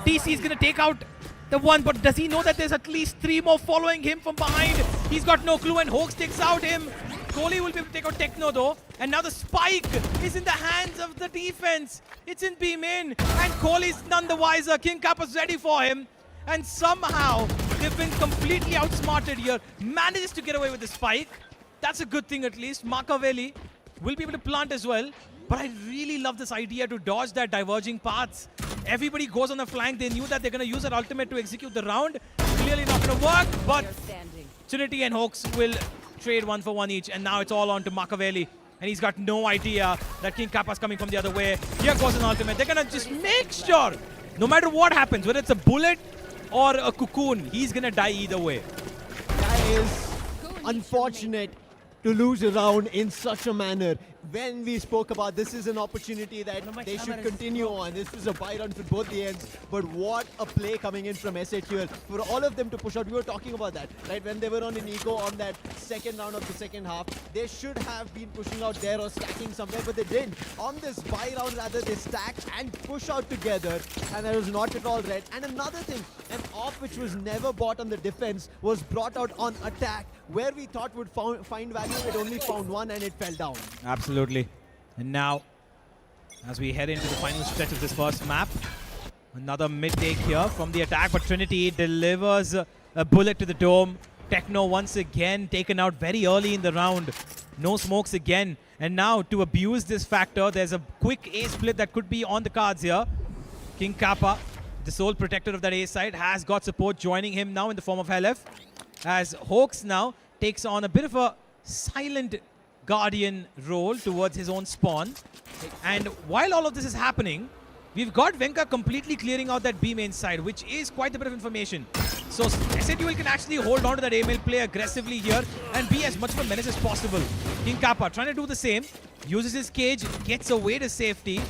DC is going to take out the one, but does he know that there's at least 3 more following him from behind? He's got no clue, and Hoax takes out him. Kohli will be able to take out Techno, though. And now the spike is in the hands of the defense. It's in B-main, and Kohli's none the wiser. King Kappa's ready for him. And somehow, they've been completely outsmarted here. Manages to get away with the spike. That's a good thing, at least. Marcovelli will be able to plant as well. But I really love this idea to dodge that diverging paths. Everybody goes on the flank. They knew that they're going to use that ultimate to execute the round. Clearly not going to work, but Trinity and Hoax will trade 1 for 1 each. And now it's all on to Marcovelli. And he's got no idea that King Kappa's coming from the other way. Here goes an ultimate. They're going to just make sure, no matter what happens, whether it's a bullet or a cocoon, he's going to die either way. That is unfortunate to lose a round in such a manner. When we spoke about this is an opportunity that they should continue on. This was a buy round for both the ends. But what a play coming in from SATL. For all of them to push out, we were talking about that, right? When they were on an eco on that second round of the second half, they should have been pushing out there or stacking somewhere, but they didn't. On this buy round, rather, they stack and push out together, and that was not at all red. And another thing, an off which was never bought on the defense was brought out on attack, where we thought would find value. It only found one, and it fell down. Absolutely. And now, as we head into the final stretch of this first map, another mid-take here from the attack, but Trinity delivers a bullet to the dome. Techno once again taken out very early in the round. No smokes again. And now, to abuse this factor, there's a quick A split that could be on the cards here. King Kappa, the sole protector of that A side, has got support joining him now in the form of LF, as Hoax now takes on a bit of a silent guardian role towards his own spawn. And while all of this is happening, we've got Venka completely clearing out that B main side, which is quite a bit of information. So SATL can actually hold on to that A main, play aggressively here, and be as much of a menace as possible. King Kappa trying to do the same, uses his cage, gets away to safety.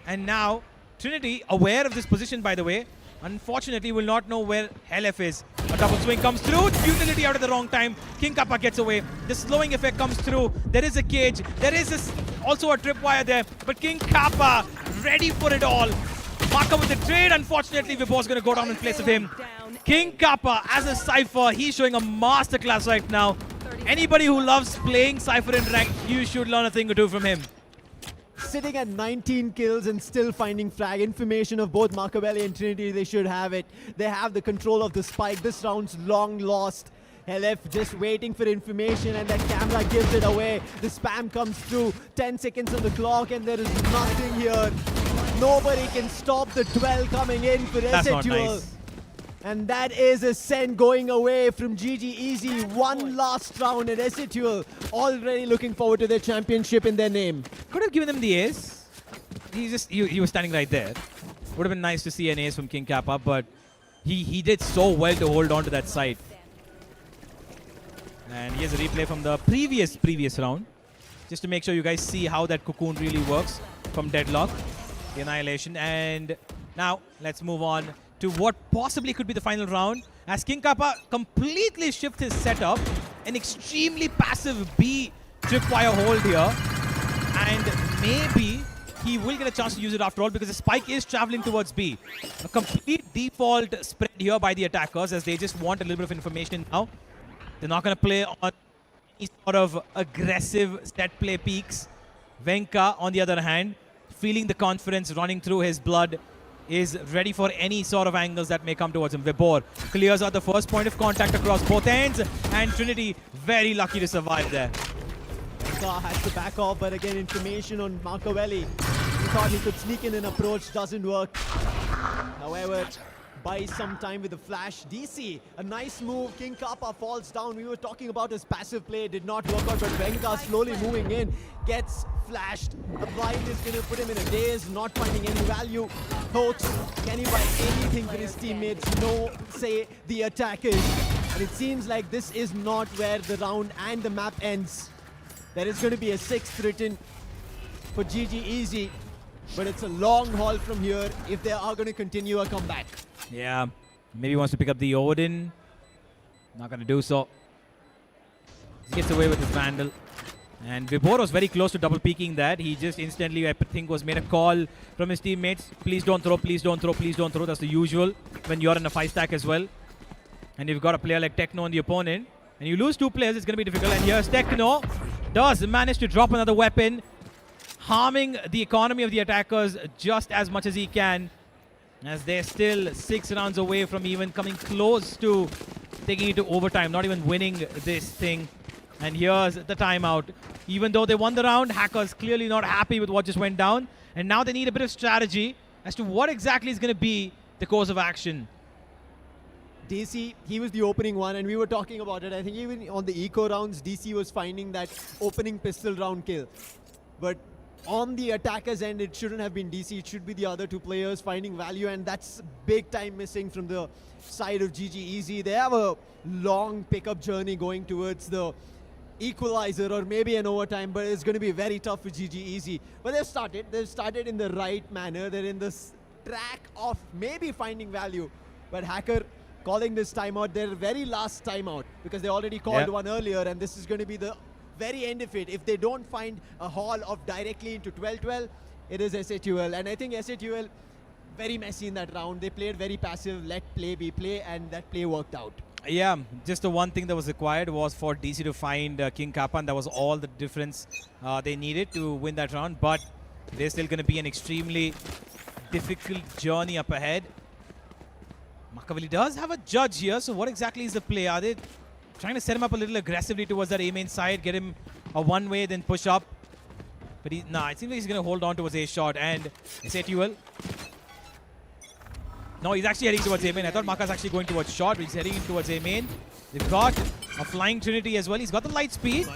And now Trinity, aware of this position by the way, Unfortunately, we'll not know where Helef is. A double swing comes through. Utility out at the wrong time. King Kappa gets away. The slowing effect comes through. There is a cage. There is also a tripwire there. But King Kappa ready for it all. Maka with the trade. Unfortunately, Vibor's going to go down in place of him. King Kappa as a Cypher. He's showing a masterclass right now. Anybody who loves playing Cypher in rank, you should learn a thing or two from him. Sitting at 19 kills and still finding frag. Information of both Machiavelli and Trinity, they should have it. They have the control of the spike. This round's long lost. Helef just waiting for information and that camera gives it away. The spam comes through. 10 seconds on the clock and there is nothing here. Nobody can stop the 12 coming in for That's not Esetual. nice. And that is a send going away from GG Easy. One last round at Esetual. Already looking forward to their championship in their name. Could have given him the ace. He was standing right there. Would have been nice to see an ace from King Kappa, but he did so well to hold on to that site. And here's a replay from the previous round, just to make sure you guys see how that cocoon really works from Deadlock, the Annihilation. And now let's move on to what possibly could be the final round, as King Kappa completely shifts his setup. An extremely passive B tripwire hold here, and maybe he will get a chance to use it after all, because the spike is traveling towards B. A complete default spread here by the attackers, as they just want a little bit of information now. They're not going to play on any sort of aggressive set play peaks. Venka, on the other hand, feeling the confidence running through his blood, is ready for any sort of angles that may come towards him. Vibor clears out the first point of contact across both ends, and Trinity very lucky to survive there. Venka has to back off, but again, information on Machiavelli. He thought he could sneak in an approach, doesn't work. However, buys some time with the flash. DC, a nice move. King Kappa falls down. We were talking about his passive play. Did not work out, but Venka slowly moving in. Gets flashed. A blind is going to put him in a daze, not finding any value. Hawks, can he buy anything for his teammates? No, say the attackers. And it seems like this is not where the round and the map ends. There is going to be a 6th written for GG Easy, but it's a long haul from here if they are going to continue a comeback. Yeah, maybe wants to pick up the Odin. Not going to do so. He gets away with his Vandal. And Vibor was very close to double peeking that. He just instantly, I think, was made a call from his teammates. Please don't throw, please don't throw, please don't throw. That's the usual when you're in a 5-stack as well. And you've got a player like Techno on the opponent, and you lose 2 players, it's going to be difficult. And here's Techno. Does manage to drop another weapon, harming the economy of the attackers just as much as he can, as they're still 6 rounds away from even coming close to taking it to overtime, not even winning this thing. And here's the timeout. Even though they won the round, Hackers clearly not happy with what just went down. And now they need a bit of strategy as to what exactly is going to be the course of action. DC, he was the opening one, and we were talking about it. I think even on the eco rounds, DC was finding that opening pistol round kill. But on the attacker's end, it shouldn't have been DC. It should be the other 2 players finding value, and that's big time missing from the side of GG Easy. They have a long pickup journey going towards the equalizer or maybe an overtime, but it's going to be very tough for GG Easy. But they've started in the right manner. They're in this track of maybe finding value. But Hacker calling this timeout, their very last timeout, because they already called one earlier, and this is going to be the very end of it. If they don't find a haul of directly into 12-12, it is Esetual. And I think Esetual, very messy in that round. They played very passive, let play be play, and that play worked out. Yeah, just the one thing that was required was for DC to find King Kappa, and that was all the difference they needed to win that round. But there's still going to be an extremely difficult journey up ahead. Machiavelli does have a judge here, so what exactly is the play? Are they trying to set him up a little aggressively towards that A main side, get him a one-way, then push up? But it seems like he's going to hold on towards A shot, and Esetual. No, he's actually heading towards A main. I thought Maka's actually going towards shot, but he's heading in towards A main. They've got a flying Trinity as well. He's got the light speed.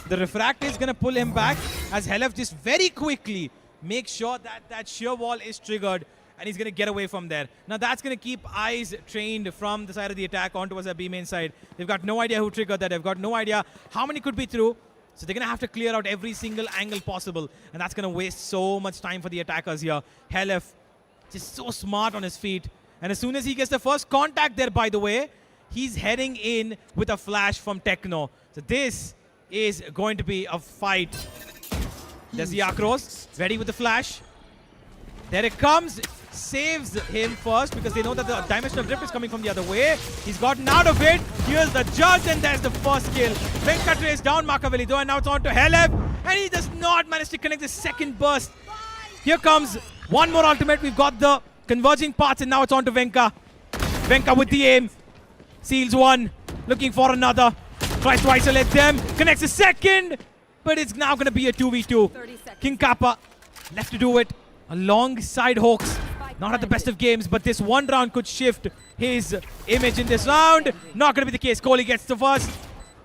The refract is going to pull him back, as Helef just very quickly makes sure that that sheer wall is triggered, and he's going to get away from there. Now that's going to keep eyes trained from the side of the attack on towards the B main side. They've got no idea who triggered that. They've got no idea how many could be through. So they're going to have to clear out every single angle possible, and that's going to waste so much time for the attackers here. Helef just so smart on his feet, And as soon as he gets the first contact there, by the way, he's heading in with a flash from Techno. So this is going to be a fight. There's the Akros, ready with the flash. There it comes. Saves him first because they know that the dimensional drift is coming from the other way. He's gotten out of it. Here's the judge, and there's the first kill. Venka traces down Makaveli though, and now it's on to Heleb, and he does not manage to connect the second burst. Here comes one more ultimate. We've got the converging parts, and now it's on to Venka. Venka with the aim. Seals one, looking for another. Tries to isolate them, connects the second, but it's now going to be a 2v2. King Kappa left to do it alongside Hawks. Not at the best of games, but this one round could shift his image in this round. Not going to be the case. Kohli gets the first.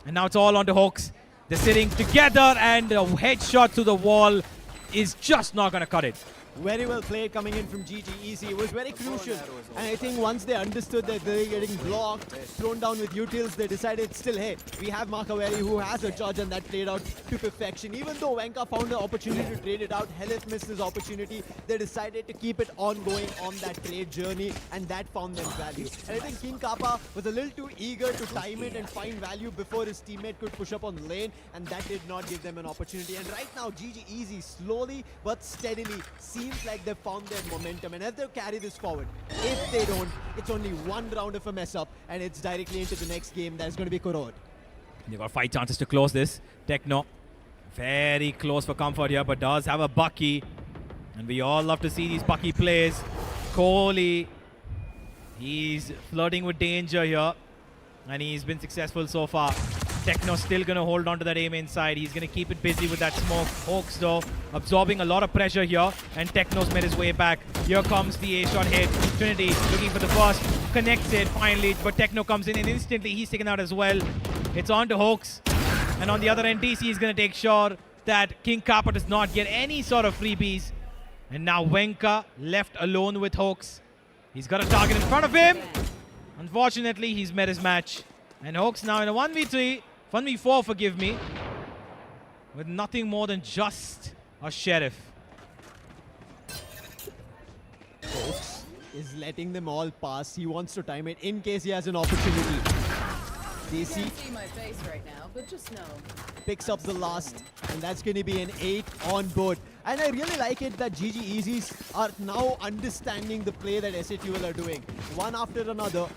And now it's all on to Hawks. They're sitting together, and a headshot to the wall is just not going to cut it. Very well played coming in from GG Easy. It was very crucial. And I think once they understood that they're getting blocked, thrown down with utils, they decided still, hey, we have Makaveli who has a judge, and that played out to perfection. Even though Venka found the opportunity to trade it out, Helith missed his opportunity. They decided to keep it ongoing on that trade journey, and that found them value. And I think King Kappa was a little too eager to time it and find value before his teammate could push up on the lane, and that did not give them an opportunity. And right now, GG Easy slowly but steadily seems like they've found their momentum, and if they carry this forward, if they don't, it's only one round of a mess up, and it's directly into the next game that is going to be Korod. They've got 5 chances to close this. Techno, very close for comfort here, but does have a Bucky, and we all love to see these Bucky plays. Kohli, he's flirting with danger here, and he's been successful so far. Techno still going to hold on to that aim inside. He's going to keep it busy with that smoke. Hawks though, absorbing a lot of pressure here, and Techno's made his way back. Here comes the A-shot hit. Trinity looking for the first, connects it finally, but Techno comes in, and instantly he's taken out as well. It's on to Hawks, and on the other end, DC is going to take sure that King Kappa does not get any sort of freebies. And now Venka left alone with Hawks. He's got a target in front of him. Unfortunately, he's met his match. And Hawks now in a 1v3, 1v4, forgive me, with nothing more than just a sheriff. Hawks is letting them all pass. He wants to time it in case he has an opportunity. DC Can't see my face right now, but just know. picks up the last, and that's going to be an 8 on board. And I really like it that GG Easies are now understanding the play that SATUL are doing. One after another,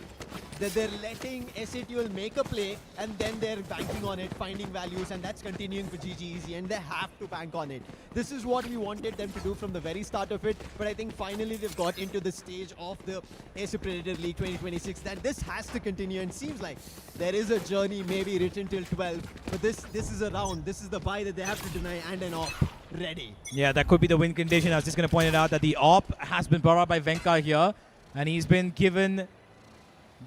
that they're letting SATUL make a play, and then they're banking on it, finding values, and that's continuing for GG Easy, and they have to bank on it. This is what we wanted them to do from the very start of it, but I think finally they've got into the stage of the Acer Predator League 2026 that this has to continue, and seems like there is a journey maybe written till 12, but this is a round, this is the buy that they have to deny, and an op ready. Yeah, that could be the win condition. I was just going to point it out that the op has been brought up by Venka here, and he's been given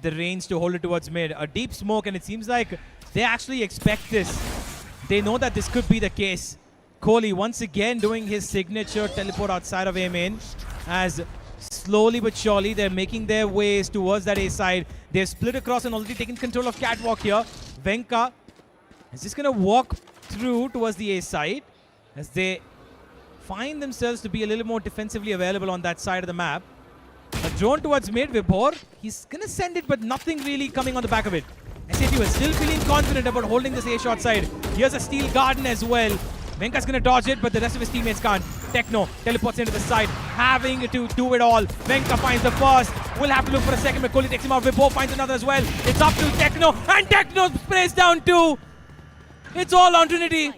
the reins to hold it towards mid. A deep smoke, and it seems like they actually expect this. They know that this could be the case. Kohli once again doing his signature teleport outside of A main, as slowly but surely they're making their ways towards that A side. They've split across and already taken control of Catwalk here. Venka is just going to walk through towards the A side as they find themselves to be a little more defensively available on that side of the map. A drone towards mid, Vibhor. He's going to send it, but nothing really coming on the back of it. SATU is still feeling confident about holding this A-shot side. Here's a steel garden as well. Venka's going to dodge it, but the rest of his teammates can't. Techno teleports into the side, having to do it all. Venka finds the first. We'll have to look for a second, but Kohli takes him out. Vibhor finds another as well. It's up to Techno, and Techno sprays down too. It's all on Trinity.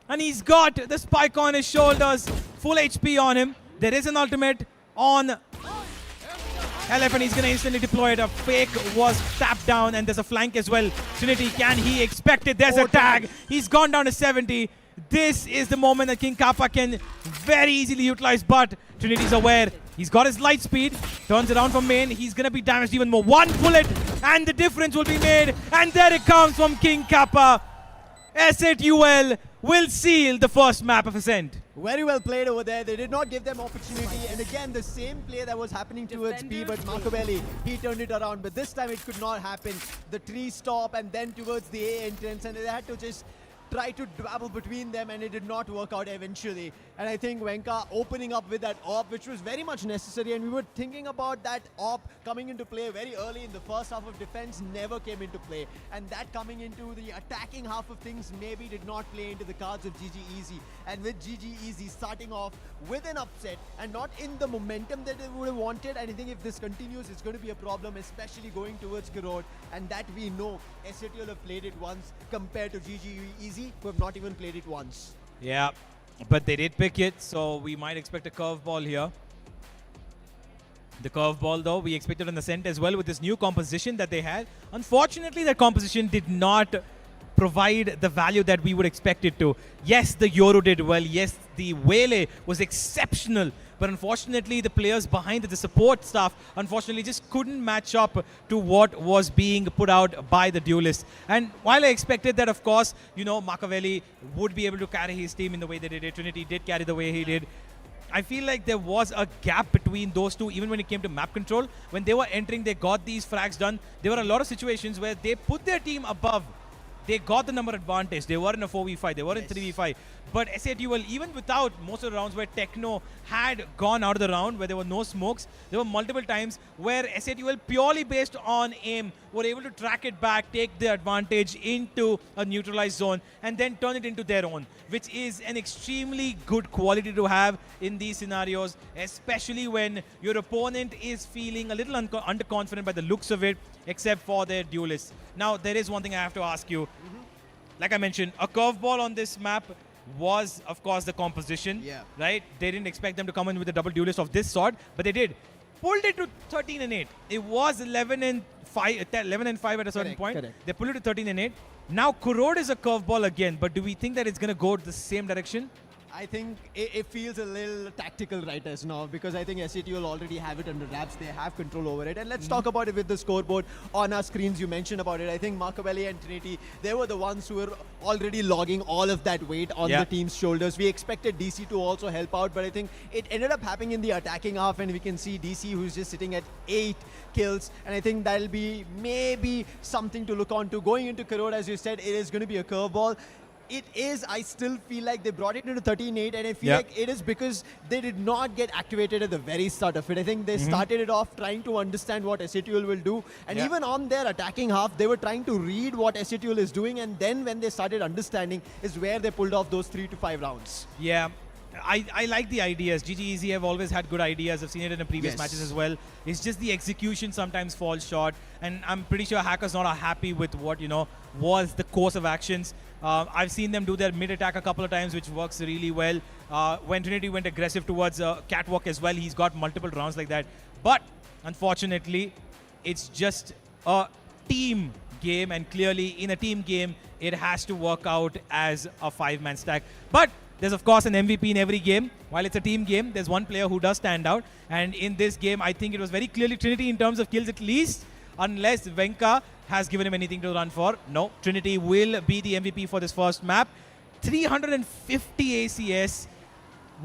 And he's got the spike on his shoulders. Full HP on him. There is an ultimate on LF, and he's going to instantly deploy it. A fake was tapped down, and there's a flank as well. Trinity, can he expect it? There's a tag. He's gone down to 70. This is the moment that King Kappa can very easily utilize, but Trinity's aware. He's got his light speed, turns around from main. He's going to be damaged even more. One bullet, and the difference will be made. And there it comes from King Kappa. SATUL will seal the first map of Ascent. Very well played over there. They did not give them opportunity. And again, the same play that was happening towards B, but Makaveli, he turned it around. But this time it could not happen. The tree stop and then towards the A entrance. And they had to just tried to dabble between them and it did not work out eventually. And I think Venka opening up with that AWP, which was very much necessary, and we were thinking about that AWP coming into play very early in the first half of defense, never came into play. And that coming into the attacking half of things maybe did not play into the cards of GG Easy. And with GG Easy starting off with an upset and not in the momentum that they would have wanted, and I think if this continues, it's going to be a problem, especially going towards Karod. And that we know SATL have played it once compared to GG Easy, who have not even played it once. Yeah, but they did pick it, so we might expect a curveball here. The curveball, though, we expected on Ascent as well with this new composition that they had. Unfortunately, that composition did not provide the value that we would expect it to. Yes, the Yoru did well. Yes, the Wele was exceptional. But unfortunately, the players behind it, the support staff, unfortunately just couldn't match up to what was being put out by the duelists. And while I expected that, of course, you know, Machiavelli would be able to carry his team in the way that they did. Trinity did carry the way he did. I feel like there was a gap between those two, even when it came to map control. When they were entering, they got these frags done. There were a lot of situations where they put their team above. They got the number advantage. They were in a 4v5. They were in 3v5. But SATL, even without most of the rounds where Techno had gone out of the round, where there were no smokes, there were multiple times where SATL, purely based on aim, were able to track it back, take the advantage into a neutralized zone, and then turn it into their own, which is an extremely good quality to have in these scenarios, especially when your opponent is feeling a little underconfident by the looks of it, except for their duelists. Now, there is one thing I have to ask you. Like I mentioned, a curveball on this map was, of course, the composition, right? They didn't expect them to come in with a double duelist of this sort, but they did. Pulled it to 13 and 8. It was 11 and 5 at a certain point. Correct. They pulled it to 13 and 8. Now, Kurod is a curveball again, but do we think that it's going to go the same direction? I think it feels a little tactical right as now, because I think SATL already have it under wraps. They have control over it. And let's talk about it with the scoreboard on our screens. You mentioned about it. I think Machiavelli and Trinity, they were the ones who were already logging all of that weight on the team's shoulders. We expected DC to also help out, but I think it ended up happening in the attacking half, and we can see DC who's just sitting at 8 kills. And I think that'll be maybe something to look on to. Going into Karod, as you said, it is going to be a curveball. It is, I still feel like they brought it into 13-8, and I feel like it is because they did not get activated at the very start of it. I think they started it off trying to understand what SATL will do, and even on their attacking half, they were trying to read what SATL is doing, and then when they started understanding is where they pulled off those 3 to 5 rounds. Yeah. I like the ideas. GG Easy have always had good ideas. I've seen it in the previous matches as well. It's just the execution sometimes falls short, and I'm pretty sure Hackers not are happy with what, you know, was the course of actions. I've seen them do their mid-attack a couple of times, which works really well. When Trinity went aggressive towards Catwalk as well, he's got multiple rounds like that. But unfortunately, it's just a team game, and clearly in a team game, it has to work out as a 5-man stack. But there's, of course, an MVP in every game. While it's a team game, there's one player who does stand out. And in this game, I think it was very clearly Trinity in terms of kills at least, unless Venka has given him anything to run for. No, Trinity will be the MVP for this first map. 350 ACS,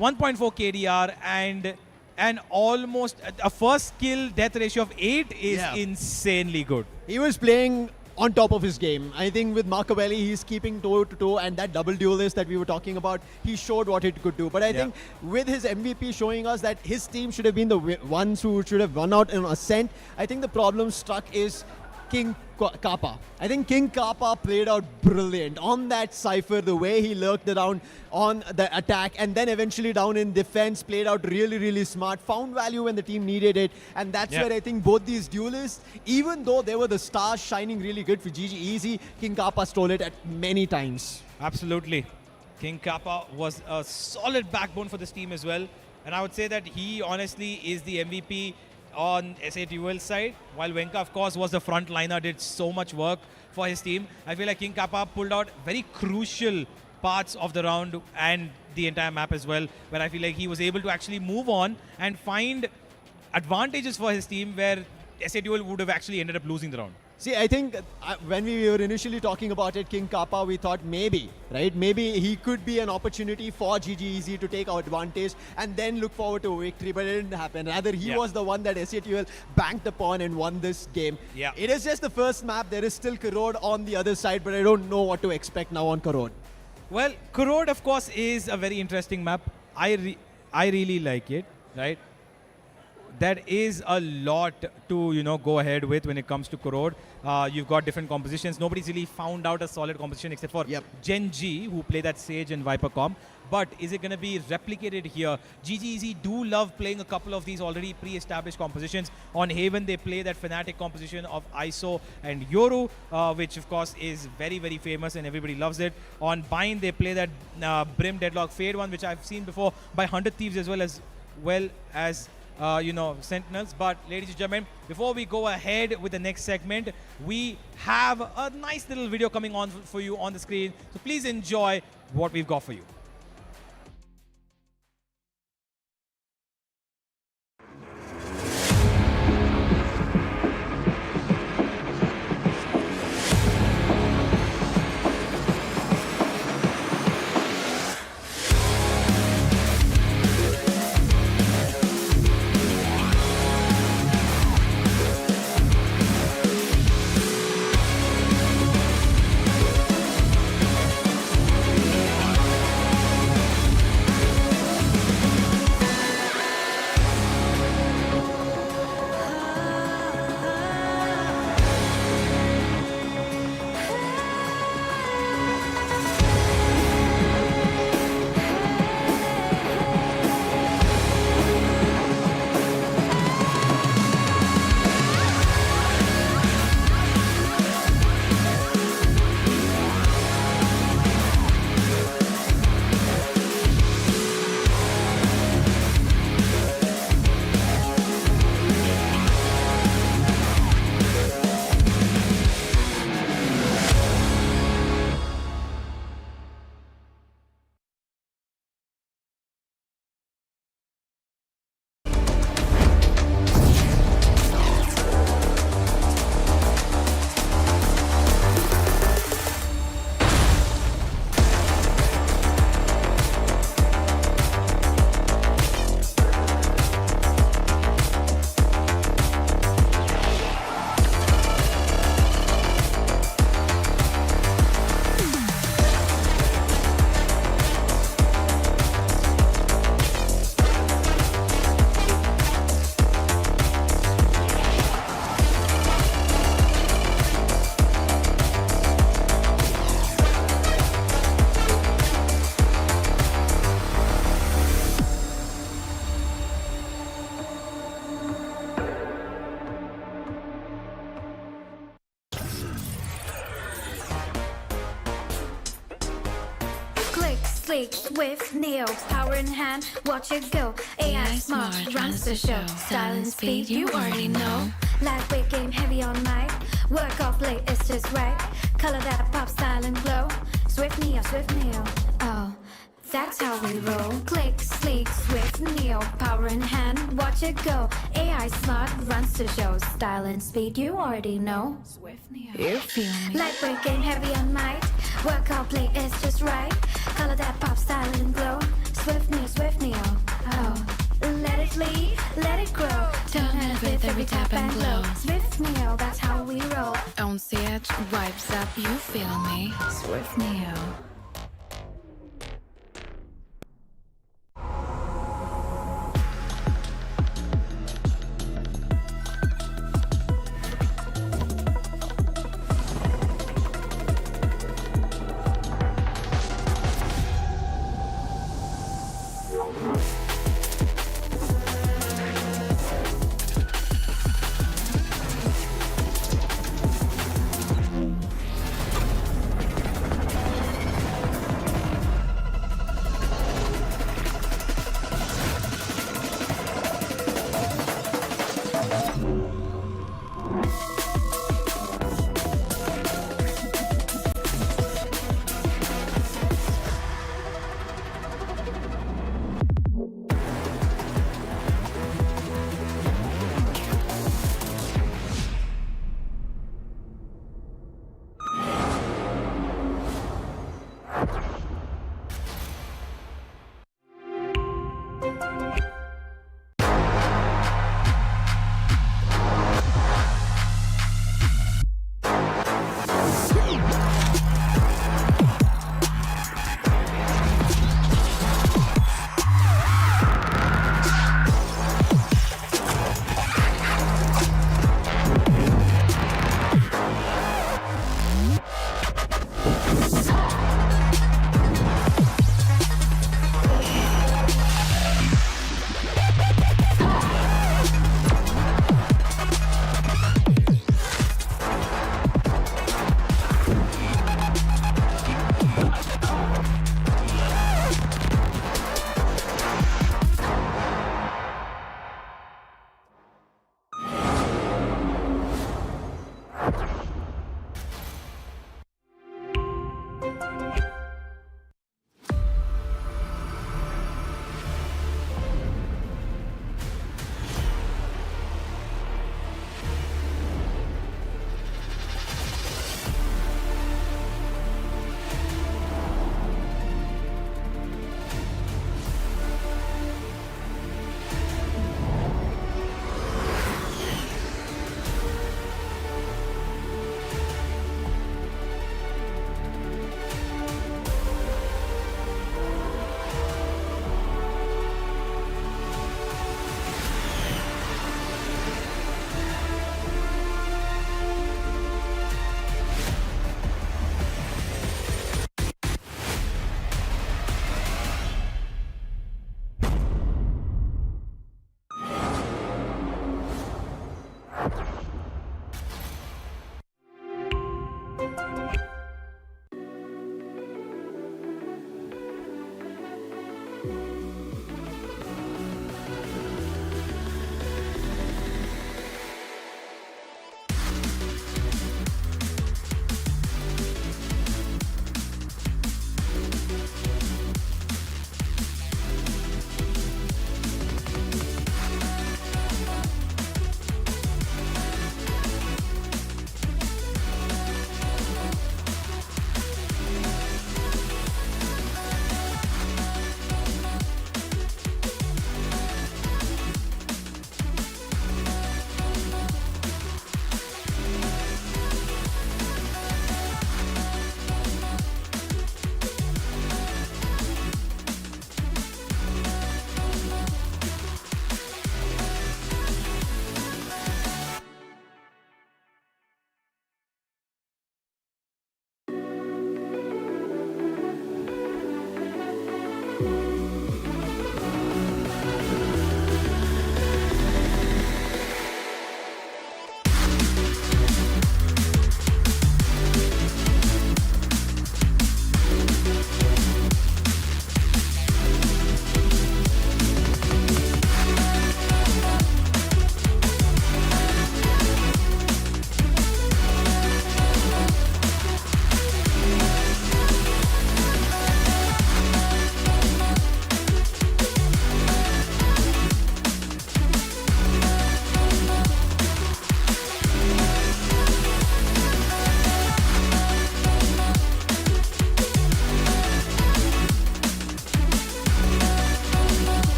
1.4 KDR, and an almost a first kill death ratio of 8 is insanely good. He was playing on top of his game. I think with Machiavelli, he's keeping toe to toe, and that double duelist that we were talking about, he showed what it could do. But I think with his MVP showing us that his team should have been the ones who should have won out in Ascent, I think the problem struck is King Kappa. I think King Kappa played out brilliant on that Cypher, the way he lurked around on the attack and then eventually down in defense, played out really, really smart, found value when the team needed it, and that's where I think both these duelists, even though they were the stars shining really good for GG Easy, King Kappa stole it at many times. Absolutely. King Kappa was a solid backbone for this team as well, and I would say that he honestly is the MVP on SATL's side, while Venka, of course, was the front liner, did so much work for his team. I feel like King Kappa pulled out very crucial parts of the round and the entire map as well, where I feel like he was able to actually move on and find advantages for his team where SATL would have actually ended up losing the round. See, I think when we were initially talking about it, King Kappa, we thought maybe, right? Maybe he could be an opportunity for GG Easy to take our advantage and then look forward to a victory, but it didn't happen. Rather, he was the one that SATL banked upon and won this game. It is just the first map. There is still Karod on the other side, but I don't know what to expect now on Karod. Well, Kurod, of course, is a very interesting map. I really like it, right? There is a lot to go ahead with when it comes to Kurod. You've got different compositions. Nobody's really found out a solid composition except for Gen G, who play that Sage and Viper comp. But is it going to be replicated here? GGEZ do love playing a couple of these already pre-established compositions. On Haven, they play that Fnatic composition of ISO and Yoru, which of course is very, very famous and everybody loves it. On Bind, they play that Brim Deadlock Fade one, which I've seen before by 100 Thieves as well as Sentinels. But ladies and gentlemen, before we go ahead with the next segment, we have a nice little video coming on for you on the screen. So please enjoy what we've got for you. Sleek, swift, nails, power in hand, watch it go. AI smart, runs the show. Style and speed, you already know. Lightweight game, heavy on mic. Work off late, it's just right. Color that pop, style and glow. Swift neo, oh. That's how we roll. Click, sleek, swift, neo, power in hand, watch it go. AI smart, runs the show. Style and speed, you already know. Swift neo, you feel me. Lightweight game, heavy on might. Work out, play, it's just right. Color that pop, style and glow. Swift neo, oh. Let it lead, let it grow. Turn it with every tap and glow. Swift neo, that's how we roll. On Sage, vibes up, you feel me. Swift neo.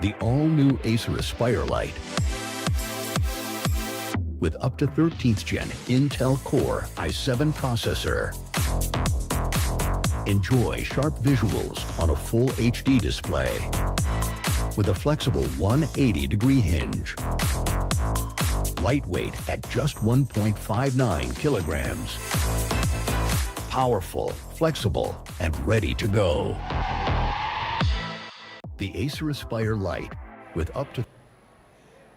The all-new Acer Aspire Lite with up to 13th gen Intel Core i7 processor. Enjoy sharp visuals on a full HD display with a flexible 180-degree hinge. Lightweight at just 1.59 kilograms. Powerful, flexible, and ready to go. The Acer Aspire Lite with up to...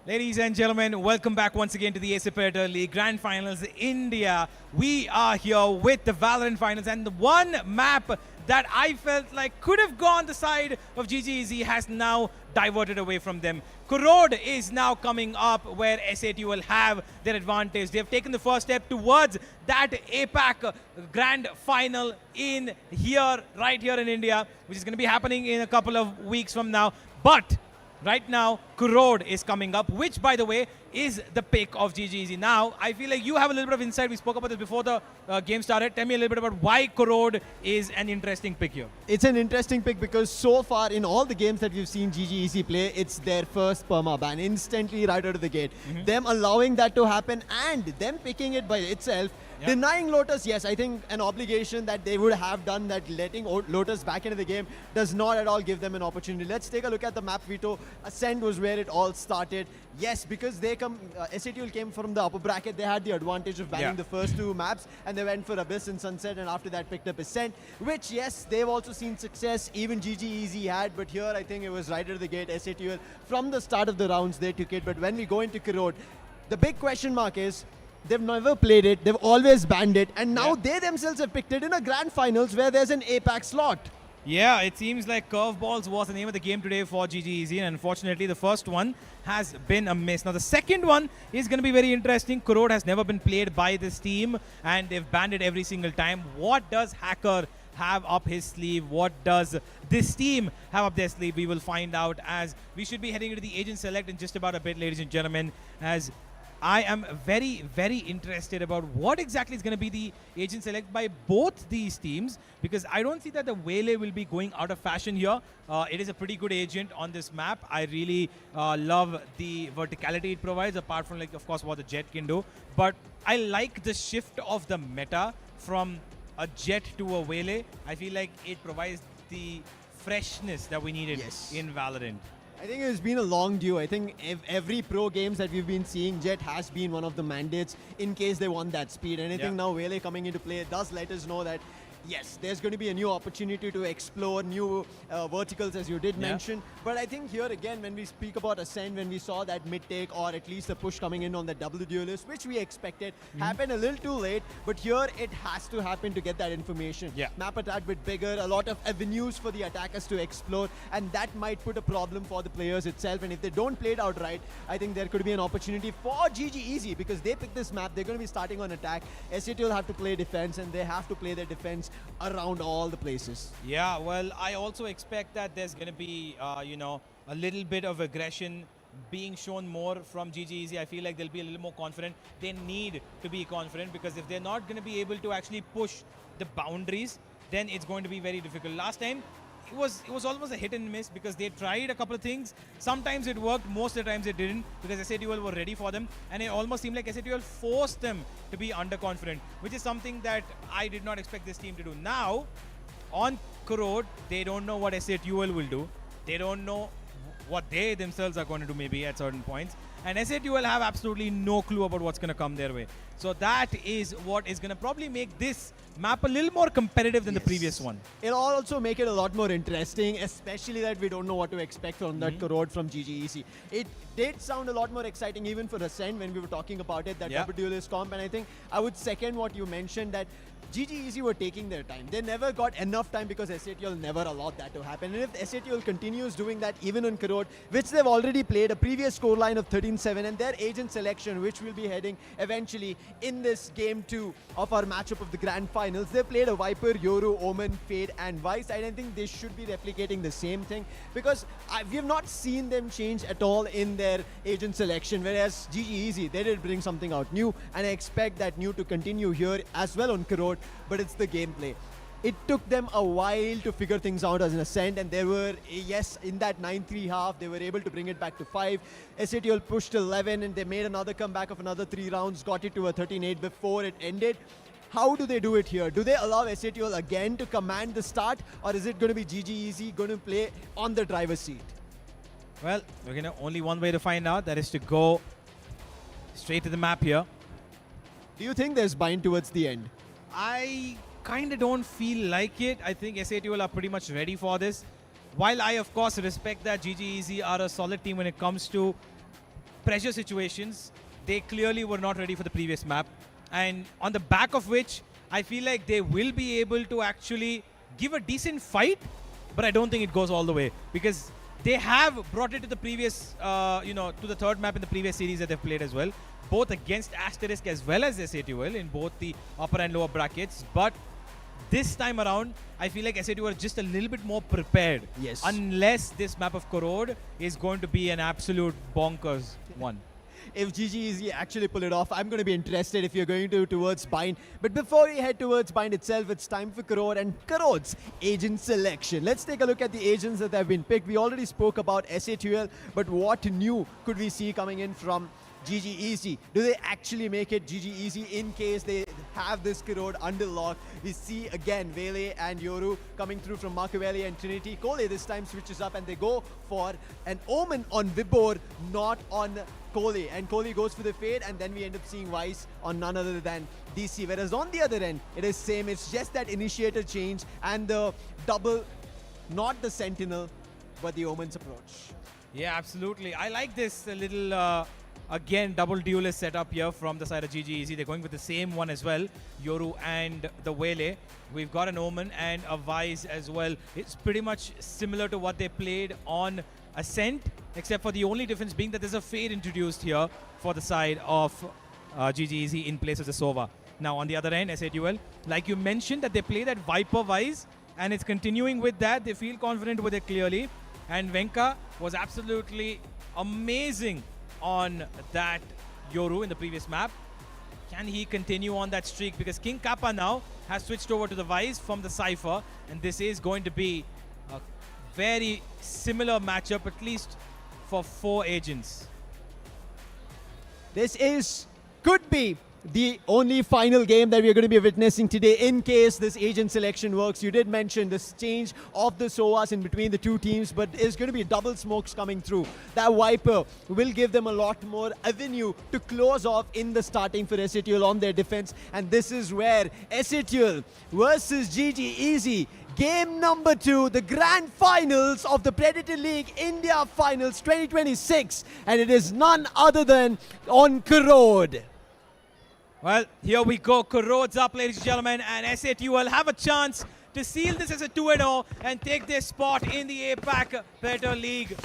Ladies and gentlemen, welcome back once again to the Acer Predator League Grand Finals India. We are here with the Valorant Finals, and the one map that I felt like could have gone the side of GGEZ has now diverted away from them. Kurod is now coming up where SAT will have their advantage. They have taken the first step towards that APAC Grand Final in here, right here in India, which is going to be happening in a couple of weeks from now. But right now, Kurod is coming up, which, by the way, is the pick of GGEZ. Now, I feel like you have a little bit of insight. We spoke about this before the game started. Tell me a little bit about why Kurod is an interesting pick here. It's an interesting pick because so far in all the games that we've seen GGEZ play, it's their first perma ban instantly right out of the gate. Them allowing that to happen and them picking it by itself. Denying Lotus, yes, I think an obligation that they would have done, that letting Lotus back into the game does not at all give them an opportunity. Let's take a look at the map veto. Ascend was where it all started. Yes, because they SATL came from the upper bracket, they had the advantage of banning the first two maps, and they went for Abyss and Sunset, and after that picked up Ascent, which, yes, they've also seen success, even GGEZ had, but here I think it was right out of the gate. SATL, from the start of the rounds, they took it, but when we go into Kurod, the big question mark is, they've never played it, they've always banned it, and now they themselves have picked it in a grand finals where there's an APAC slot. Yeah, it seems like curveballs was the name of the game today for GGEZ, and unfortunately the first one has been a miss. Now the second one is going to be very interesting. Kurod has never been played by this team, and they've banned it every single time. What does Hacker have up his sleeve? What does this team have up their sleeve? We will find out as we should be heading into the Agent Select in just about a bit, ladies and gentlemen, as I am very, very interested about what exactly is going to be the Agent Select by both these teams, because I don't see that the Waylay will be going out of fashion here. It is a pretty good agent on this map. I really love the verticality it provides, apart from, like, of course, what the Jet can do. But I like the shift of the meta from a Jet to a Waylay. I feel like it provides the freshness that we needed in Valorant. I think it's been a long due. I think every pro games that we've been seeing, Jet has been one of the mandates in case they want that speed. And I think now Waylay coming into play does let us know that yes, there's going to be a new opportunity to explore new verticals, as you did mention. But I think here again, when we speak about Ascend, when we saw that mid-take or at least a push coming in on the double duelist, which we expected, happened a little too late. But here it has to happen to get that information. Map a tad bit bigger, a lot of avenues for the attackers to explore, and that might put a problem for the players itself. And if they don't play it out right, I think there could be an opportunity for GGEZ, because they picked this map, they're going to be starting on attack. SAT will have to play defense, and they have to play their defense around all the places. Yeah, well, I also expect that there's going to be, you know, a little bit of aggression being shown more from GGEZ. I feel like they'll be a little more confident. They need to be confident, because if they're not going to be able to actually push the boundaries, then it's going to be very difficult. Last time, it was almost a hit and miss, because they tried a couple of things. Sometimes it worked, most of the times it didn't, because SATUL were ready for them, and it almost seemed like SATUL forced them to be underconfident, which is something that I did not expect this team to do. Now, on Kurod, they don't know what SATUL will do. They don't know what they themselves are going to do maybe at certain points. And SATUL have absolutely no clue about what's going to come their way. So that is what is going to probably make this map a little more competitive than the previous one. It'll also make it a lot more interesting, especially that we don't know what to expect from that Kurod from GGEC. It did sound a lot more exciting even for Ascend when we were talking about it, that double duelist comp, and I think I would second what you mentioned, that GGEZ were taking their time. They never got enough time because SATL never allowed that to happen. And if SATL continues doing that even on Kurod, which they've already played a previous scoreline of 13-7, and their agent selection, which will be heading eventually in this game 2 of our matchup of the grand finals, they played a Viper, Yoru, Omen, Fade, and Vice. I don't think they should be replicating the same thing, because we have not seen them change at all in their agent selection, whereas GGEZ, they did bring something out new, and I expect that new to continue here as well on Kurod. But it's the gameplay. it took them a while to figure things out as an Ascent, and they were, yes, in that 9-3 half, they were able to bring it back to 5. SATL pushed to 11, and they made another comeback of another 3 rounds, got it to a 13-8 before it ended. How do they do it here? Do they allow SATL again to command the start, or is it going to be GG Easy going to play on the driver's seat? Well, we're going to only one way to find out, that is to go straight to the map here. Do you think there's bind towards the end? I kind of don't feel like it. I think SATL are pretty much ready for this. While I, of course, respect that GG Easy are a solid team when it comes to pressure situations, they clearly were not ready for the previous map. And on the back of which, I feel like they will be able to actually give a decent fight, but I don't think it goes all the way, because they have brought it to the previous, to the third map in the previous series that they've played as well, both against Asterisk as well as SATL in both the upper and lower brackets. But this time around, I feel like SATL are just a little bit more prepared. Yes. Unless this map of Korod is going to be an absolute bonkers one. If GG Easy actually pull it off, I'm going to be interested if you're going to towards Bind. But before we head towards Bind itself, it's time for Korod and Korod's agent selection. Let's take a look at the agents that have been picked. We already spoke about SATL, but what new could we see coming in from GG Easy? Do they actually make it GG Easy in case they have this Korod under lock? We see again Vele and Yoru coming through from Machiavelli and Trinity. Kole this time switches up and they go for an Omen on Vibor, not on Kole. And Kole goes for the Fade, and then we end up seeing Vice on none other than DC. Whereas on the other end, it is same. It's just that initiator change and the double, not the Sentinel, but the Omen's approach. Yeah, absolutely. I like this little... again, double duelist setup here from the side of GG Easy. They're going with the same one as well, Yoru and the Wele. We've got an Omen and a Vice as well. It's pretty much similar to what they played on Ascent, except for the only difference being that there's a Fade introduced here for the side of GG Easy in place of the Sova. Now, on the other end, SATL, like you mentioned, that they play that Viper Vice, and it's continuing with that. They feel confident with it clearly. And Venka was absolutely amazing on that Yoru in the previous map. Can he continue on that streak? Because King Kappa now has switched over to the Vice from the Cypher, and this is going to be a very similar matchup, at least for 4 agents. This could be the only final game that we're going to be witnessing today in case this agent selection works. You did mention this change of the SOAS in between the two teams, but there's going to be double smokes coming through. That Viper will give them a lot more avenue to close off in the starting for SATL on their defense. And this is where SATL versus GG Easy, game number 2, the grand finals of the Predator League India Finals 2026. And it is none other than on Korod. Well, here we go. Korod's up, ladies and gentlemen, and SATL will have a chance to seal this as a 2-0 and take their spot in the APAC Predator League.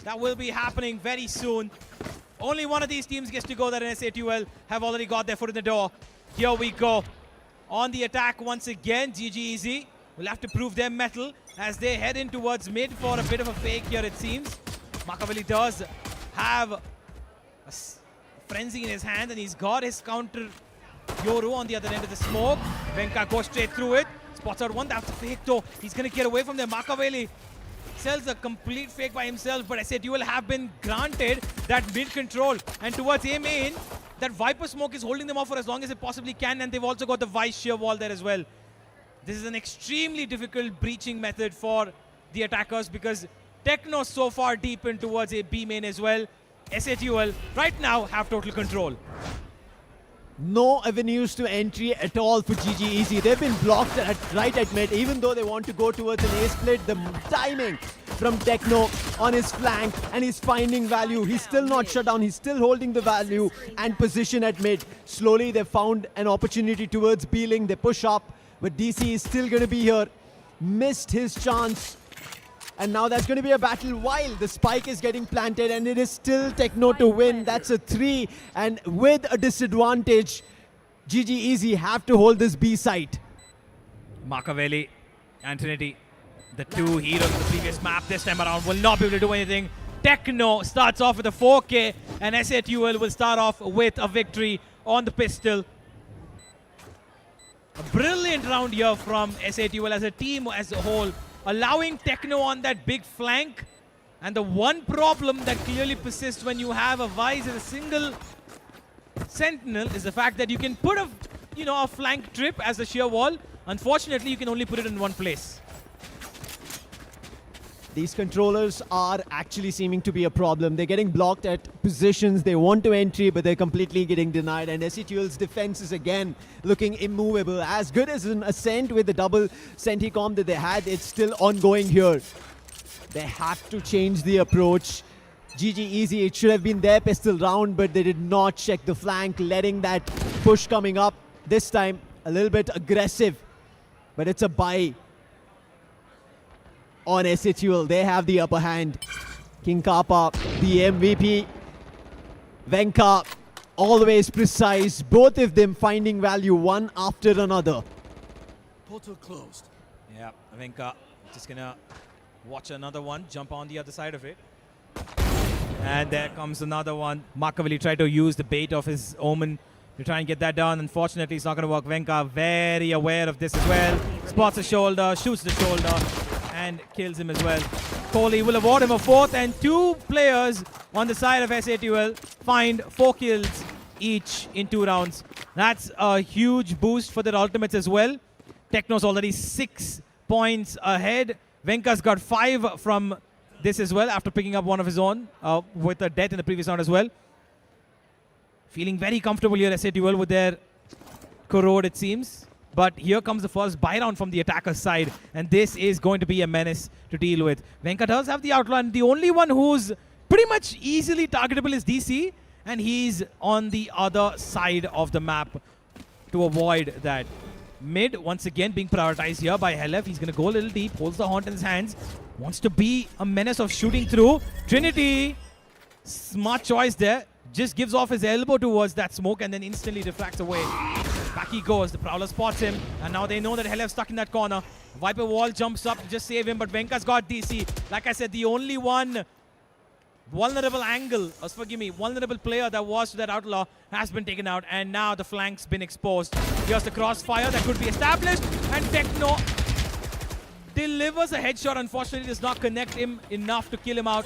That will be happening very soon. Only one of these teams gets to go there, and SATL have already got their foot in the door. Here we go. On the attack once again, GG Easy will have to prove their mettle as they head in towards mid for a bit of a fake here, it seems. Machiavelli does have a frenzy in his hand, and he's got his counter Yoru on the other end of the smoke. Venka goes straight through it. Spots out one. That's a fake though. He's going to get away from there. Machiavelli sells a complete fake by himself, but SATL have been granted that mid control. And towards A main, that Viper smoke is holding them off for as long as it possibly can, and they've also got the Vice sheer wall there as well. This is an extremely difficult breaching method for the attackers because Techno so far deep in towards a B main as well. SATL right now have total control. No avenues to entry at all for GG Easy. They've been blocked right at mid, even though they want to go towards an A split. The timing from Techno on his flank, and he's finding value. He's still not shut down. He's still holding the value and position at mid. Slowly they found an opportunity towards Beeling. They push up, but DC is still going to be here. Missed his chance. And now that's going to be a battle while the spike is getting planted, and it is still Techno to win. That's a 3, and with a disadvantage, GG Easy have to hold this B site. Machiavelli and Trinity, the 2 heroes of the previous map this time around, will not be able to do anything. Techno starts off with a 4K, and SATL will start off with a victory on the pistol. A brilliant round here from SATUL as a team as a whole, allowing Techno on that big flank. And the one problem that clearly persists when you have a Vice as a single sentinel is the fact that you can put a flank trip as a sheer wall. Unfortunately, you can only put it in one place. These controllers are actually seeming to be a problem. They're getting blocked at positions. They want to entry, but they're completely getting denied. And SETUL's defense is again looking immovable. As good as an Ascent with the double Senticom that they had, it's still ongoing here. They have to change the approach. GG Easy, it should have been their pistol round, but they did not check the flank, letting that push coming up. This time, a little bit aggressive, but it's a buy on SATUL. They have the upper hand. King Kappa, the MVP. Venka, always precise. Both of them finding value one after another. Portal closed. Yeah, Venka just gonna watch another one, jump on the other side of it. And there comes another one. Makaveli tried to use the bait of his Omen to try and get that down. Unfortunately, it's not going to work. Venka very aware of this as well. Spots the shoulder, shoots the shoulder, and kills him as well. Kohli will award him a fourth, and two players on the side of SATUL find 4 kills each in 2 rounds. That's a huge boost for their ultimates as well. Techno's already 6 points ahead. Venka's got 5 from this as well after picking up one of his own with a death in the previous round as well. Feeling very comfortable here, SATUL, with their corrode, it seems. But here comes the first buy round from the attacker's side, and this is going to be a menace to deal with. Venka does have the outlaw, and the only one who's pretty much easily targetable is DC, and he's on the other side of the map to avoid that. Mid, once again, being prioritized here by Helef. He's going to go a little deep, holds the haunt in his hands, wants to be a menace of shooting through. Trinity, smart choice there. Just gives off his elbow towards that smoke and then instantly refracts away. Back he goes. The Prowler spots him, and now they know that Helef's stuck in that corner. Viper Wall jumps up to just save him, but Venka's got DC. Like I said, the only one vulnerable angle, vulnerable player that was to that outlaw has been taken out, and now the flank's been exposed. Here's the crossfire that could be established, and Techno delivers a headshot. Unfortunately, does not connect him enough to kill him out.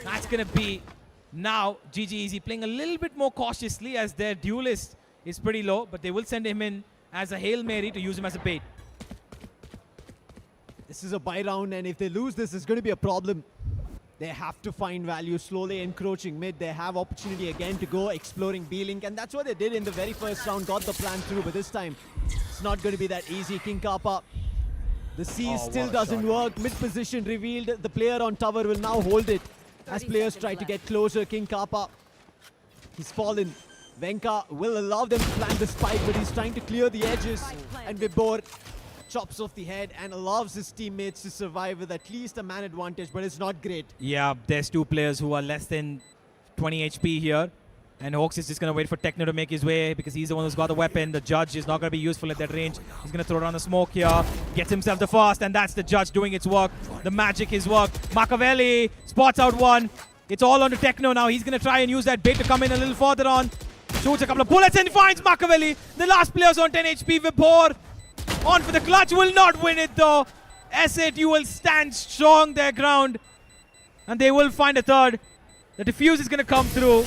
That's going to be now GG Easy playing a little bit more cautiously as their duelist is pretty low, but they will send him in as a Hail Mary to use him as a bait. This is a buy round, and if they lose this, it's going to be a problem. They have to find value, slowly encroaching mid. They have opportunity again to go exploring B-Link, and that's what they did in the very first round. Got the plan through, but this time it's not going to be that easy. King Kappa, the C still doesn't work. Mid position revealed. The player on tower will now hold it as players try to get closer. King Kappa, he's fallen. Venka will allow them to plant the spike, but he's trying to clear the edges, and Vibor chops off the head and allows his teammates to survive with at least a man advantage, but it's not great. Yeah, there's 2 players who are less than 20 HP here, and Hawks is just going to wait for Techno to make his way because he's the one who's got the weapon. The Judge is not going to be useful at that range. He's going to throw down the smoke here, gets himself the fast, and that's the Judge doing its work. The magic, his work. Makaveli spots out one. It's all on to Techno now. He's going to try and use that bait to come in a little further on. Shoots a couple of bullets and finds Makaveli. The last player's on 10 HP. Vibor on for the clutch, will not win it though. SATUL stand strong their ground, and they will find a third. The defuse is going to come through,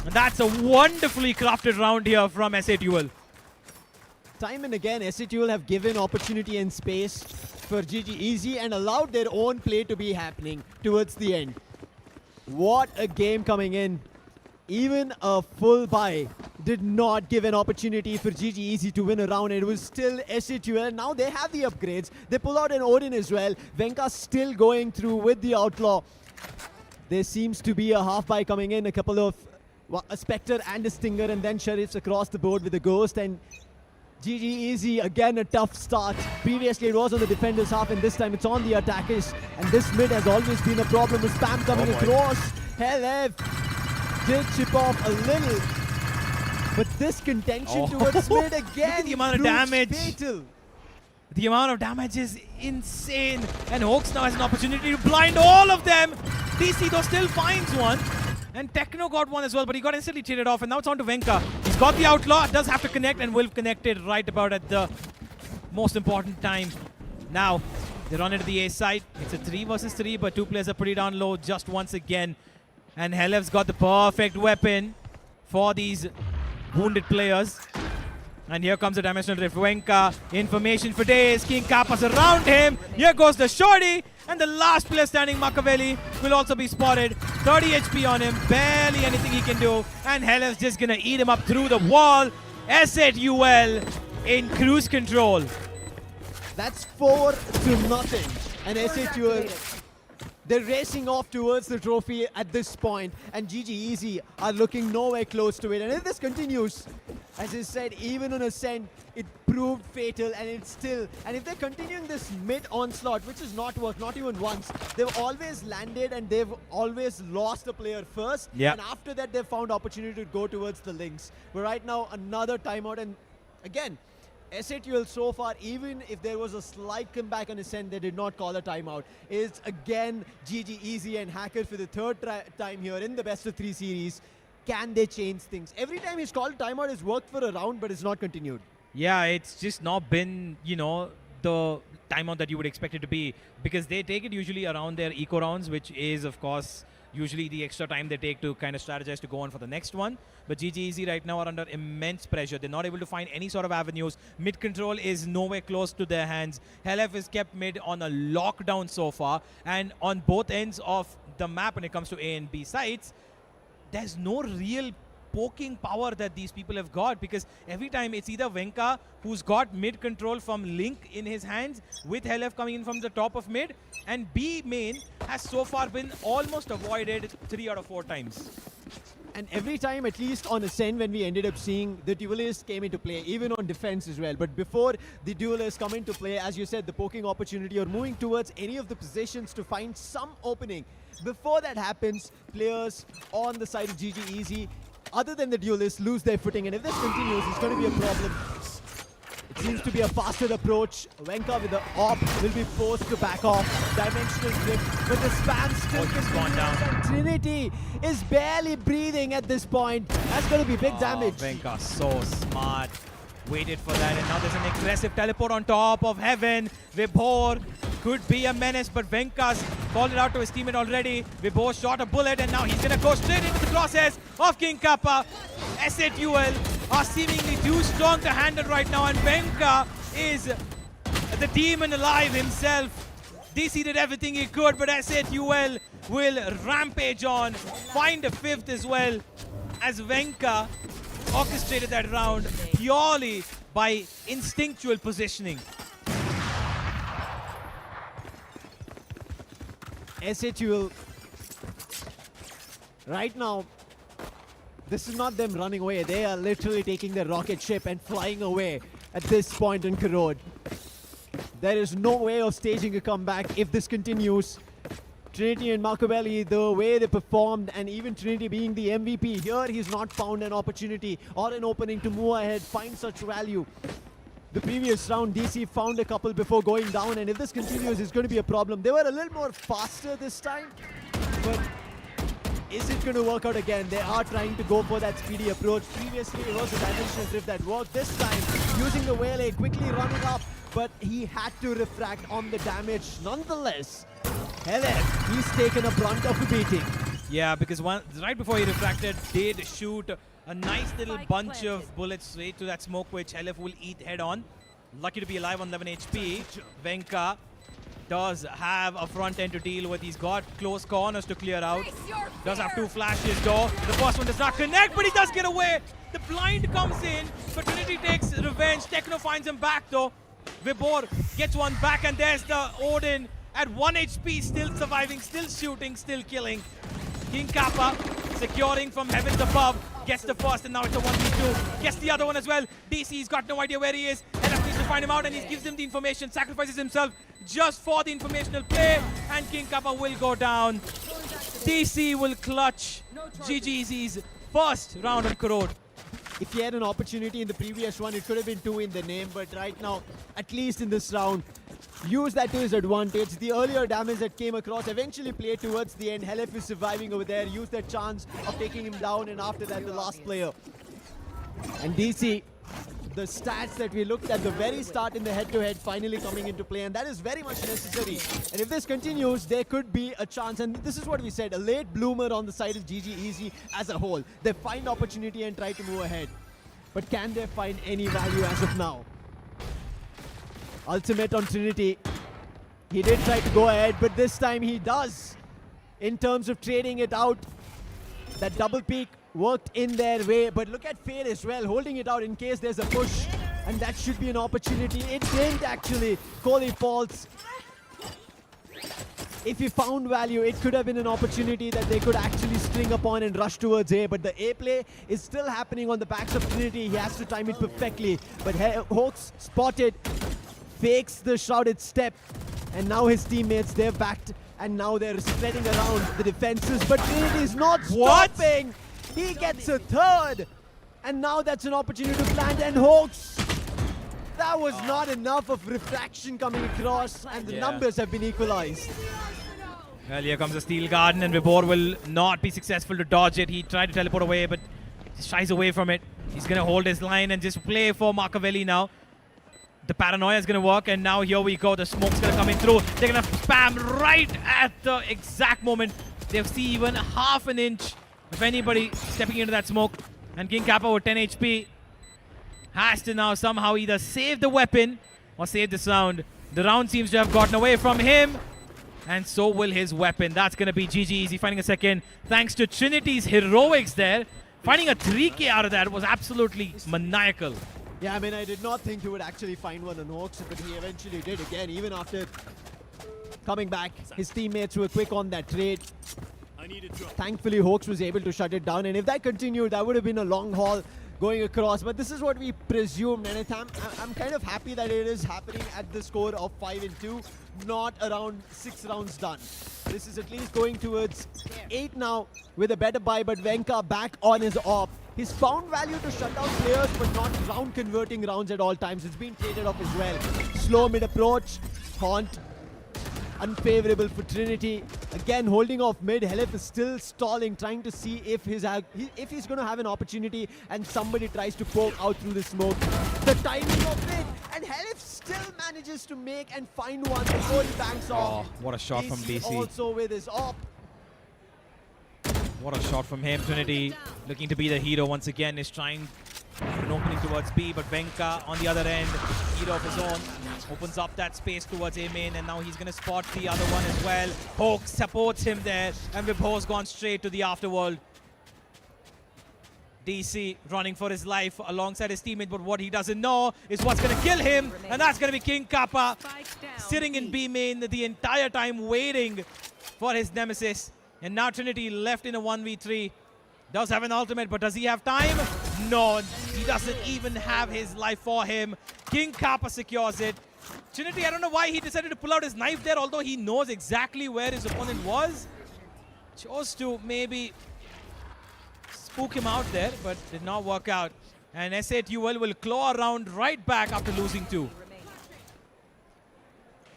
and that's a wonderfully crafted round here from SATUL. Time and again, SATUL have given opportunity and space for GG Easy and allowed their own play to be happening towards the end. What a game coming in. Even a full buy did not give an opportunity for GG Easy to win a round. It was still SATUL. Now they have the upgrades. They pull out an Odin as well. Venka still going through with the Outlaw. There seems to be a half buy coming in. A couple of a Spectre and a Stinger, and then Sheriffs across the board with a Ghost. And GG Easy, again a tough start. Previously it was on the defenders half, and this time it's on the attackers. And this mid has always been a problem with spam coming across. Helef did chip off a little, but this contention towards mid again. Look at the amount of damage. Fatal. The amount of damage is insane, and Hawks now has an opportunity to blind all of them. DC though still finds one, and Techno got one as well, but he got instantly traded off, and now it's on to Venka. He's got the Outlaw, does have to connect, and will connect it right about at the most important time. Now, they run into the A side. It's a 3 versus 3, but 2 players are pretty down low just once again. And Helev's got the perfect weapon for these wounded players. And here comes the dimensional rift. Venka, information for days. King Kappa's around him. Here goes the shorty. And the last player standing, Machiavelli, will also be spotted. 30 HP on him. Barely anything he can do. And Helev's just going to eat him up through the wall. SATUL in cruise control. That's 4-0. And SATUL, they're racing off towards the trophy at this point, and GG Easy are looking nowhere close to it. And if this continues, as I said, even on Ascent, it proved fatal, and it's still. And if they're continuing this mid onslaught, which has not worked, not even once, they've always landed and they've always lost a player first. Yeah. And after that, they've found opportunity to go towards the links. But right now, another timeout, and again, SATUL so far, even if there was a slight comeback on Ascent, they did not call a timeout. It's again GG Easy and Hacker for the third time here in the best of 3 series. Can they change things? Every time he's called timeout, it's worked for a round, but it's not continued. Yeah, it's just not been, you know, the timeout that you would expect it to be, because they take it usually around their eco rounds, which is, of course, usually the extra time they take to kind of strategize to go on for the next one. But GG Easy right now are under immense pressure. They're not able to find any sort of avenues. Mid control is nowhere close to their hands. Helef is kept mid on a lockdown so far. And on both ends of the map when it comes to A and B sides, there's no real poking power that these people have got, because every time it's either Venka, who's got mid control from Link in his hands, with Helef coming in from the top of mid, and B main has so far been almost avoided 3 out of 4 times. And every time, at least on Ascent, when we ended up seeing the duelists came into play, even on defense as well. But before the duelists come into play, as you said, the poking opportunity or moving towards any of the positions to find some opening. Before that happens, players on the side of GG Easy, other than the duelists, lose their footing. And if this continues, it's going to be a problem. It seems to be a faster approach. Venka with the op will be forced to back off. Dimensional drift, but the spam still continues. And Trinity is barely breathing at this point. That's going to be big damage. Venka so smart. Waited for that, and now there's an aggressive teleport on top of Heaven. Vibhor could be a menace, but Venka's called it out to his teammate already. Vibhor shot a bullet, and now he's going to go straight into the crosshairs of King Kappa. SATUL are seemingly too strong to handle right now, and Venka is the demon alive himself. DC did everything he could, but SATUL will rampage on, find a 5th as well, as Venka orchestrated that round purely by instinctual positioning. SATUL, right now, this is not them running away. They are literally taking their rocket ship and flying away at this point in Karod. There is no way of staging a comeback if this continues. Trinity and Machiavelli, the way they performed, and even Trinity being the MVP, here he's not found an opportunity or an opening to move ahead, find such value. The previous round, DC found a couple before going down, and if this continues, it's going to be a problem. They were a little more faster this time, but is it going to work out again? They are trying to go for that speedy approach. Previously, it was a dimensional drift that worked. This time, using the Wele, quickly running up, but he had to refract on the damage. Nonetheless, Helef, he's taken a brunt of a beating. Yeah, because right before he refracted, did shoot a nice little bunch of bullets straight to that smoke, which Helef will eat head on. Lucky to be alive on 11 HP. Venka does have a front end to deal with. He's got close corners to clear out. Does have 2 flashes though. The first one does not connect, but he does get away. The blind comes in, but Trinity takes revenge. Techno finds him back though. Vibhor gets one back, and there's the Odin at 1 HP, still surviving, still shooting, still killing. King Kappa securing from heavens above. Gets the first, and now it's a 1v2. Gets the other one as well. DC's got no idea where he is. LF needs to find him out, and he gives him the information. Sacrifices himself just for the informational play, and King Kappa will go down. DC will clutch GGZ's first round on Karod. If he had an opportunity in the previous one, it could have been 2 in the name, but right now, at least in this round, use that to his advantage. The earlier damage that came across eventually played towards the end. Helef is surviving over there, used that chance of taking him down, and after that, the last player. And DC the stats that we looked at the very start in the head-to-head finally coming into play, and that is very much necessary. And if this continues, there could be a chance, and this is what we said, a late bloomer on the side of GG Easy as a whole. They find opportunity and try to move ahead. But can they find any value as of now? Ultimate on Trinity. He did try to go ahead, but this time he does. In terms of trading it out, that double peak worked in their way. But look at Fade as well, holding it out in case there's a push. And that should be an opportunity. It didn't actually. Kohli falls. If he found value, it could have been an opportunity that they could actually string upon and rush towards A. But the A play is still happening on the backs of Trinity. He has to time it perfectly. But Hawks spotted, fakes the shrouded step. And now his teammates, they're backed. And now they're spreading around the defenses. But Trinity is not stopping. He gets a third. And now that's an opportunity to plant. And Hawks, that was not enough of refraction coming across. And the numbers have been equalized. Well, here comes the Steel Garden, and Vibor will not be successful to dodge it. He tried to teleport away, but just shies away from it. He's going to hold his line and just play for Machiavelli now. The paranoia is going to work, and now here we go. The smoke's going to come in through. They're going to spam right at the exact moment. They'll see even half an inch of anybody stepping into that smoke. And King Kappa with 10 HP has to now somehow either save the weapon or save the sound. The round seems to have gotten away from him. And so will his weapon. That's going to be GG Easy finding a second. Thanks to Trinity's heroics there. Finding a 3K out of that was absolutely maniacal. Yeah, I mean, I did not think he would actually find one on Hawks, but he eventually did again, even after coming back. His teammates were quick on that trade. Thankfully, Hawks was able to shut it down. And if that continued, that would have been a long haul going across. But this is what we presumed. And I'm kind of happy that it is happening at the score of 5-2. Not around 6 rounds done. This is at least going towards 8 now with a better buy, but Venka back on his op. He's found value to shut down players, but not round converting rounds at all times. It's been traded off as well. Slow mid approach, Haunt, unfavorable for Trinity. Again, holding off mid. Helif is still stalling, trying to see if he's going to have an opportunity, and somebody tries to poke out through the smoke. The timing of it, and Helif still manages to make and find one before he banks off. What a shot from DC. Also with his op. What a shot from him. Trinity looking to be the hero once again, is trying an opening towards B, but Venka on the other end, hero of his own, opens up that space towards A main, and now he's going to spot the other one as well. Hawk supports him there, and Vibhor's gone straight to the afterworld. DC running for his life alongside his teammate, but what he doesn't know is what's going to kill him, and that's going to be King Kappa, sitting in B main the entire time waiting for his nemesis. And now Trinity left in a 1v3. Does have an ultimate, but does he have time? No, he doesn't even have his life for him. King Kappa secures it. Trinity, I don't know why he decided to pull out his knife there, although he knows exactly where his opponent was. Chose to maybe spook him out there, but did not work out. And S8UL will claw around right back after losing 2.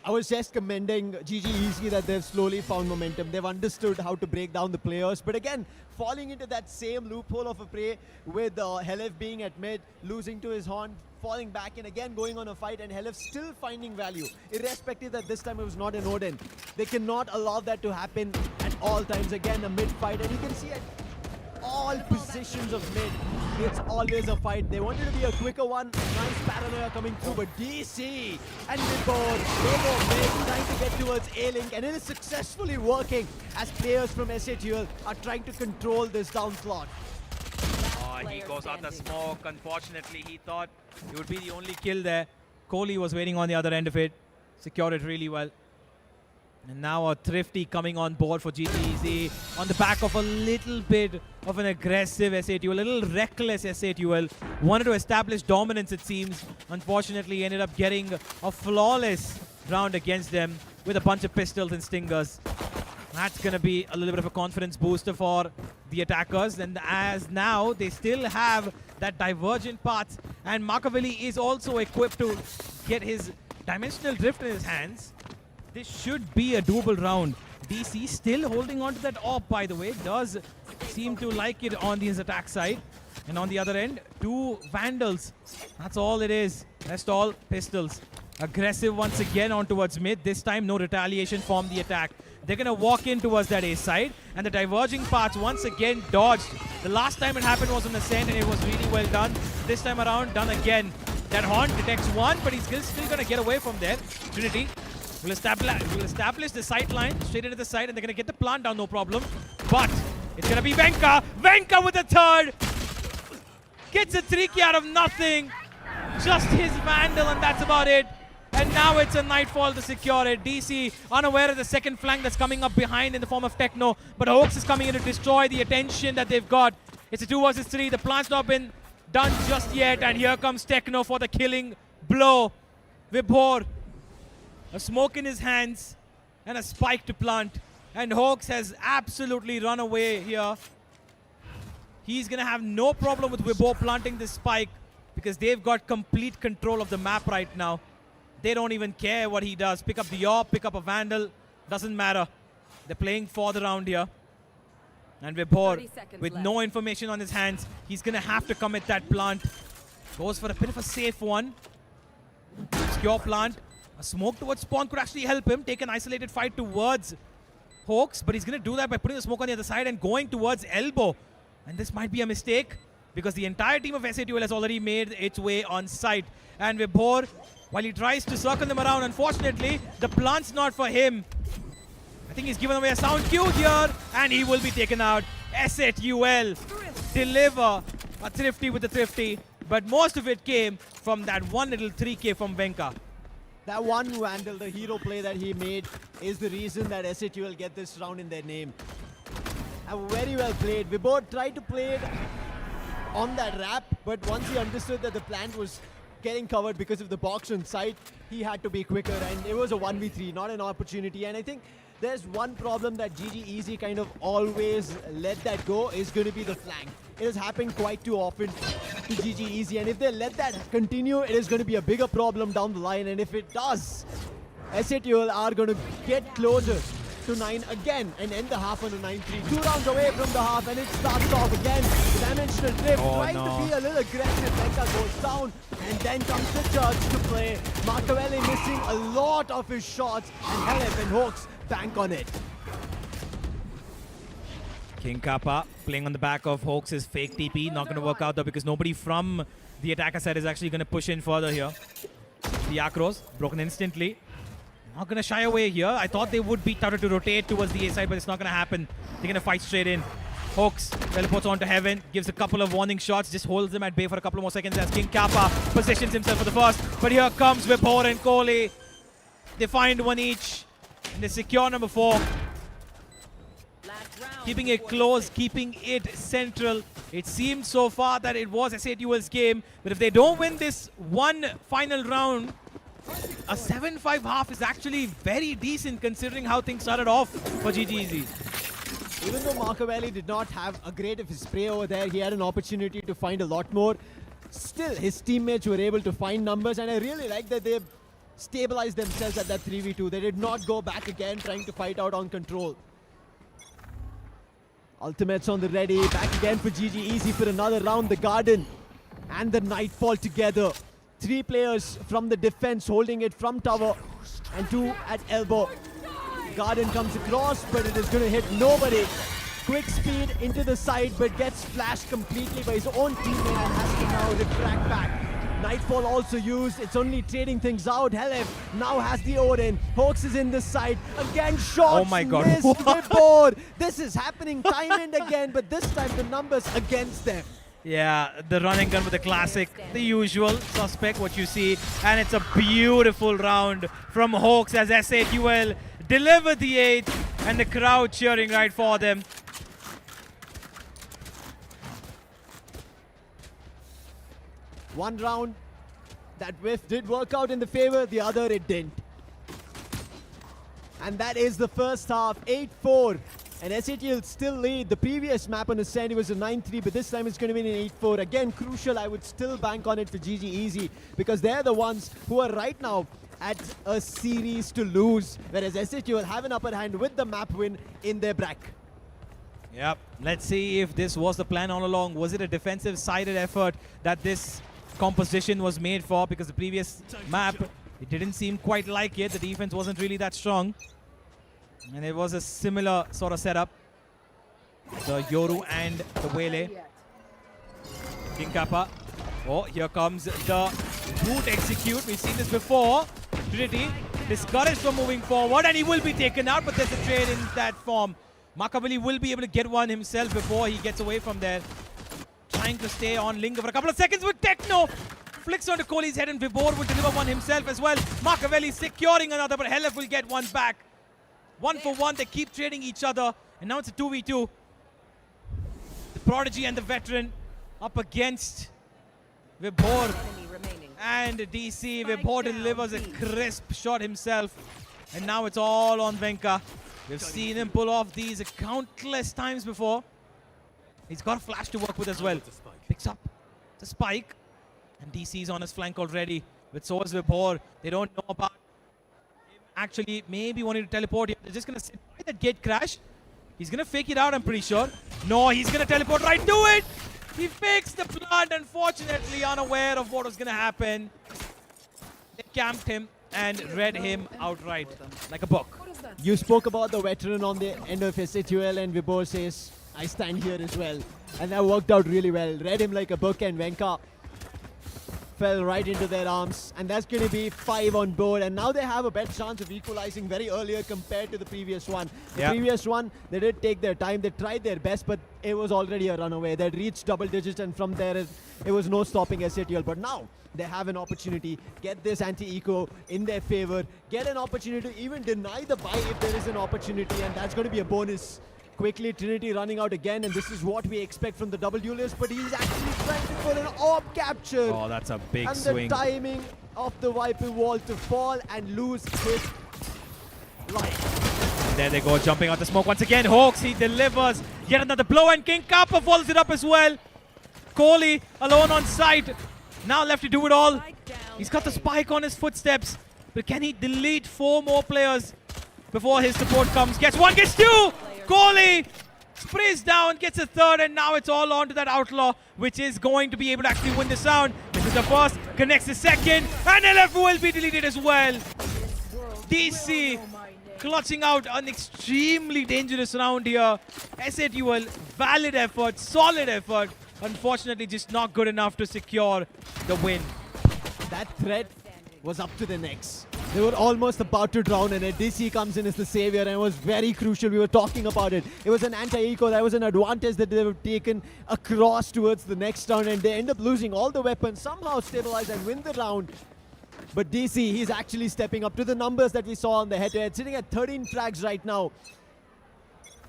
I was just commending GG Easy that they've slowly found momentum. They've understood how to break down the players. But again, falling into that same loophole of a prey with Helif being at mid, losing to his horn, falling back and again going on a fight, and Helif still finding value, irrespective that this time it was not an Odin. They cannot allow that to happen at all times. Again, a mid fight, and you can see at all positions of mid, it's always a fight. They wanted to be a quicker one. Nice paranoia coming through, but DC and Vibor, they go mid, trying to get towards A-Link, and it is successfully working as players from S8UL are trying to control this down slot. Oh, he goes out the smoke. Unfortunately, he thought he would be the only kill there. Kohli was waiting on the other end of it. Secured it really well. And now a Thrifty coming on board for GTEZ on the back of a little bit of an aggressive S8UL, a little reckless S8UL. Wanted to establish dominance, it seems. Unfortunately, ended up getting a flawless round against them with a bunch of pistols and stingers. That's going to be a little bit of a confidence booster for the attackers. And as now, they still have that divergent path. And Machiavelli is also equipped to get his Dimensional Drift in his hands. This should be a doable round. DC still holding on to that AWP, by the way. Does seem to like it on his attack side. And on the other end, 2 Vandals. That's all it is. Rest all pistols. Aggressive once again on towards mid. This time no retaliation from the attack. They're going to walk in towards that A side. And the diverging paths once again dodged. The last time it happened was on Ascent and it was really well done. This time around, done again. That Horn detects one, but he's still going to get away from there. Trinity will establish the sight line straight into the side, and they're going to get the plant down, no problem. But it's going to be Venka. Venka with the third. Gets a 3K out of nothing. Just his Vandal, and that's about it. And now it's a Nightfall to secure it. DC unaware of the second flank that's coming up behind in the form of Techno. But Hoax is coming in to destroy the attention that they've got. It's a 2 versus 3. The plant's not been done just yet. And here comes Techno for the killing blow. Vibhor, a smoke in his hands and a spike to plant. And Hoax has absolutely run away here. He's going to have no problem with Vibhor planting this spike because they've got complete control of the map right now. They don't even care what he does. Pick up the AWP, pick up a Vandal. Doesn't matter. They're playing for the round here. And Vibhor, with no information on his hands, he's going to have to commit that plant. Goes for a bit of a safe one. Secure plant. A smoke towards spawn could actually help him take an isolated fight towards Hoax, but he's going to do that by putting the smoke on the other side and going towards elbow. And this might be a mistake because the entire team of SA2L has already made its way on site. And Vibhor, while he tries to circle them around, unfortunately, the plant's not for him. I think he's given away a sound cue here, and he will be taken out. SA2L deliver a Thrifty with the Thrifty, but most of it came from that one little 3K from Venka. That one Vandal, the hero play that he made, is the reason that SA2L get this round in their name. Very well played. Vibhor tried to play it on that wrap, but once he understood that the plant was getting covered because of the box on site, he had to be quicker, and it was a 1v3, not an opportunity. And I think there's one problem that GG Easy kind of always let that go is going to be the flank. It has happened quite too often to GG Easy, and if they let that continue, it is going to be a bigger problem down the line. And if it does, SA2L are going to get closer to 9 again and end the half on a 9-3. 2 rounds away from the half, and it starts off again. Dimensional drift, trying to be a little aggressive. Venka goes down, and then comes the charge to play. Marcavelli missing a lot of his shots, and Helep and Hoax bank on it. King Kappa playing on the back of Hoax's fake TP. Not going to work out though because nobody from the attacker side is actually going to push in further here. The Acros broken instantly. Not going to shy away here. I thought they would be touted to rotate towards the A side, but it's not going to happen. They're going to fight straight in. Hoax teleports onto Heaven, gives a couple of warning shots, just holds them at bay for a couple more seconds as King Kappa positions himself for the first. But here comes Vibhor and Kohli. They find one each, and they secure number 4. Keeping it close, keeping it central. It seemed so far that it was SA2L's game, but if they don't win this one final round, a 7-5 half is actually very decent considering how things started off for GGZ. Even though Marcavelli did not have a great of his spray over there, he had an opportunity to find a lot more. Still, his teammates were able to find numbers, and I really like that they stabilized themselves at that 3v2. They did not go back again trying to fight out on control. Ultimates on the ready, back again for GG Easy for another round. The Garden and the Nightfall together. 3 players from the defense holding it from tower and 2 at elbow. Garden comes across, but it is going to hit nobody. Quick speed into the side, but gets flashed completely by his own teammate and has to now retract back. Nightfall also used. It's only trading things out. Helef now has the Odin. Hoax is in the side. Again, shots oh my God. missed. Vibhor. This is happening time and again, but this time the numbers against them. Yeah, the running gun with the classic, the usual suspect, what you see. And it's a beautiful round from Hoax as SA2L delivered the 8th, and the crowd cheering right for them. One round, that whiff did work out in the favor, the other it didn't. And that is the first half, 8-4. And SA2L still lead. The previous map on Ascent, it was a 9-3, but this time it's going to be an 8-4. Again, crucial, I would still bank on it for GG Easy because they're the ones who are right now at a series to lose, whereas SA2L have an upper hand with the map win in their bracket. Yep. Let's see if this was the plan all along. Was it a defensive-sided effort that this composition was made for? Because the previous map, it didn't seem quite like it. The defense wasn't really that strong. And it was a similar sort of setup. The Yoru and the Wele. King Kappa. Oh, here comes the boot execute. We've seen this before. Trinity discouraged from moving forward, and he will be taken out, but there's a trade in that form. Makaveli will be able to get one himself before he gets away from there. Trying to stay on Linga for a couple of seconds with Techno. Flicks onto Kohli's head, and Vibor will deliver one himself as well. Makaveli securing another, but Helef will get one back. 1 for 1, they keep trading each other, and now it's a 2v2. The Prodigy and the Veteran up against Vibor and DC. Vibor delivers a crisp shot himself, and now it's all on Venka. We've seen him pull off these countless times before. He's got a flash to work with as well. Picks up the spike, and DC's on his flank already. But so is Vibor. They don't know about him actually maybe wanting to teleport here. They're just going to sit by that gate crash. He's going to fake it out, I'm pretty sure. No, he's going to teleport right to it. He fakes the plant, unfortunately unaware of what was going to happen. They camped him and read him outright like a book. You spoke about the veteran on the end of SHUL, and Vibor says, I stand here as well. And that worked out really well. Read him like a book, and Venka fell right into their arms. And that's going to be 5 on board. And now they have a better chance of equalizing very earlier compared to the previous one. The previous one, they did take their time. They tried their best, but it was already a runaway. They'd reached double digits, and from there, it was no stopping SHUL. But now, they have an opportunity, get this anti-eco in their favor, get an opportunity to even deny the buy if there is an opportunity, and that's going to be a bonus. Quickly, Trinity running out again, and this is what we expect from the double duelist, but he's actually trying to put an orb capture. Oh, that's a big and swing. And the timing of the Viper Wall to fall and lose his life. And there they go, jumping out the smoke once again. Hawks, he delivers yet another blow, and King Kappa follows it up as well. Kohli alone on site. Now left to do it all. He's got the spike on his footsteps, but can he delete 4 more players before his support comes? Gets 1, gets 2! Kohli sprays down, gets a 3rd, and now it's all on to that Outlaw, which is going to be able to actually win the round. This is the first, connects the 2nd, and LF will be deleted as well. DC clutching out an extremely dangerous round here. SATUL, valid effort, solid effort. Unfortunately, just not good enough to secure the win. That threat was up to the necks. They were almost about to drown, and DC comes in as the savior, and it was very crucial. We were talking about it. It was an anti-eco. That was an advantage that they were taken across towards the next round, and they end up losing all the weapons, somehow stabilize and win the round. But DC, he's actually stepping up to the numbers that we saw on the head-to-head, sitting at 13 frags right now.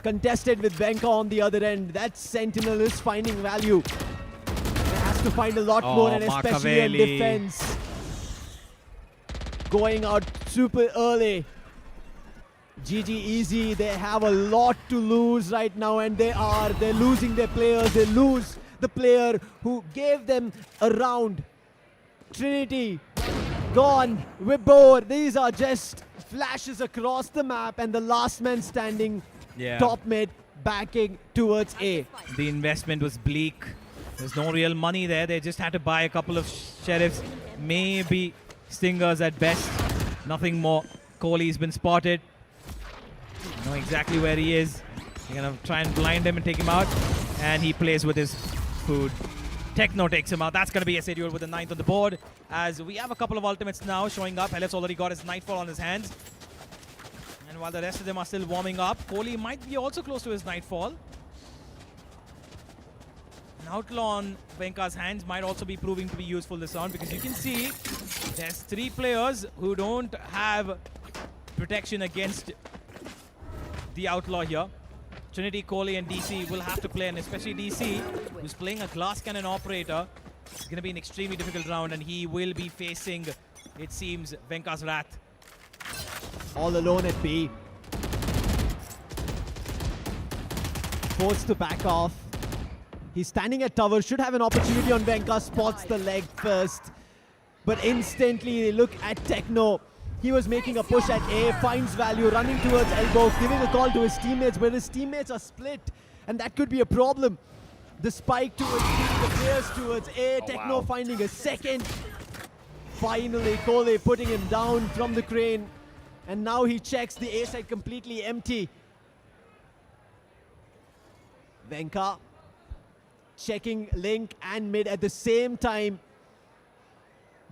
Contested with Venka on the other end. That Sentinel is finding value. It has to find a lot more, and especially in defense. Going out super early. GG easy. They have a lot to lose right now, and they're losing their players. They lose the player who gave them a round. Trinity gone. Vibor. These are just flashes across the map, and the last man standing. Top mid backing towards A. The investment was bleak. There's no real money there. They just had to buy a couple of sheriffs, maybe stingers at best. Nothing more. Kohli's been spotted. Know exactly where he is. They're gonna try and blind him and take him out. And he plays with his food. Techno takes him out. That's gonna be SATUL with the 9th on the board. As we have a couple of ultimates now showing up. Helef's already got his Nightfall on his hands. And while the rest of them are still warming up, Kohli might be also close to his Nightfall. An Outlaw on Venka's hands might also be proving to be useful this round, because you can see there's 3 players who don't have protection against the Outlaw here. Trinity, Kohli and DC will have to play, and especially DC, who's playing a glass cannon operator. It's going to be an extremely difficult round, and he will be facing, it seems, Venka's Wrath. All alone at B. Forced to back off. He's standing at tower, should have an opportunity on Venka, spots the leg first. But instantly they look at Techno. He was making a push at A, finds value, running towards elbow, giving a call to his teammates, but his teammates are split. and that could be a problem. The spike towards B, the players towards A, Techno finding a second. Finally, Kole putting him down from the crane, and now he checks the A side completely empty. Venka checking Link and mid at the same time.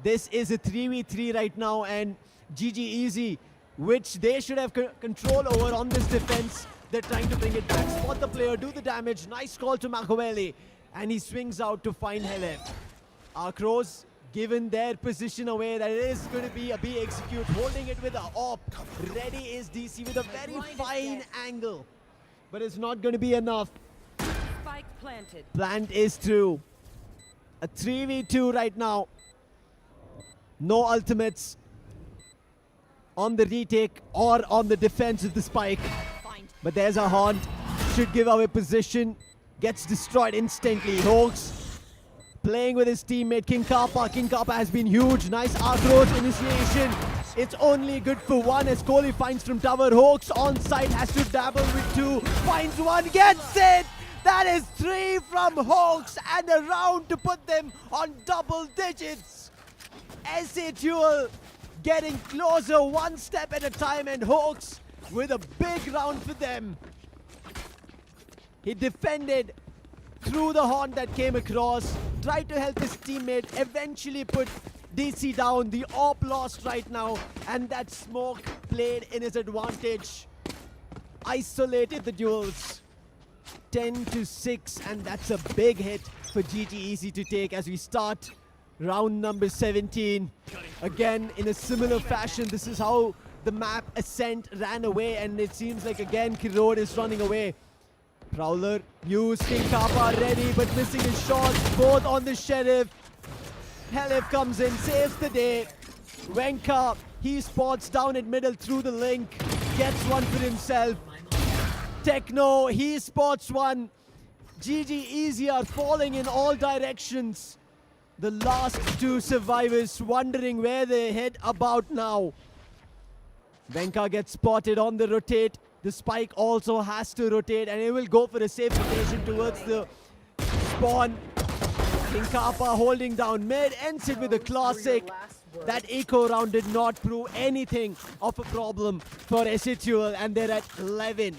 This is a 3v3 right now, and GG Easy, which they should have control over on this defense. They're trying to bring it back, spot the player, do the damage. Nice call to Makaveli, and he swings out to find Helef. Arcros, given their position away, that it is going to be a B execute, holding it with a op. Ready is DC with a very fine angle, but it's not going to be enough. Spike planted. Plant is through. A 3v2 right now. No ultimates on the retake or on the defense of the spike. But there's a haunt. Should give away position. Gets destroyed instantly. Hoax playing with his teammate King Kappa. King Kappa has been huge. Nice Arcros initiation. It's only good for one as Kohli finds from tower. Hoax on site, has to dabble with two. Finds one, gets it! That is 3 from Hoax, and a round to put them on double digits. SA Duel getting closer one step at a time, and Hoax with a big round for them. He defended through the horn that came across, tried to help his teammate, eventually put DC down. The AWP lost right now, and that smoke played in his advantage. Isolated the duels. 10-6, and that's a big hit for GG Easy to take as we start round number 17. Again, in a similar fashion, this is how the map Ascent ran away, and it seems like again Kirod is running away. Prowler used, King Kappa ready, but missing his shots, both on the Sheriff. Helef comes in, saves the day. Venka, he spots down at middle through the link, gets one for himself. Techno, he spots one. GG Easy are falling in all directions. The last two survivors wondering where they head about now. Venka gets spotted on the rotate. The spike also has to rotate, and it will go for a safe rotation towards the spawn. King Kappa holding down mid, ends it with a classic. That eco round did not prove anything of a problem for Esitual, and they're at 11.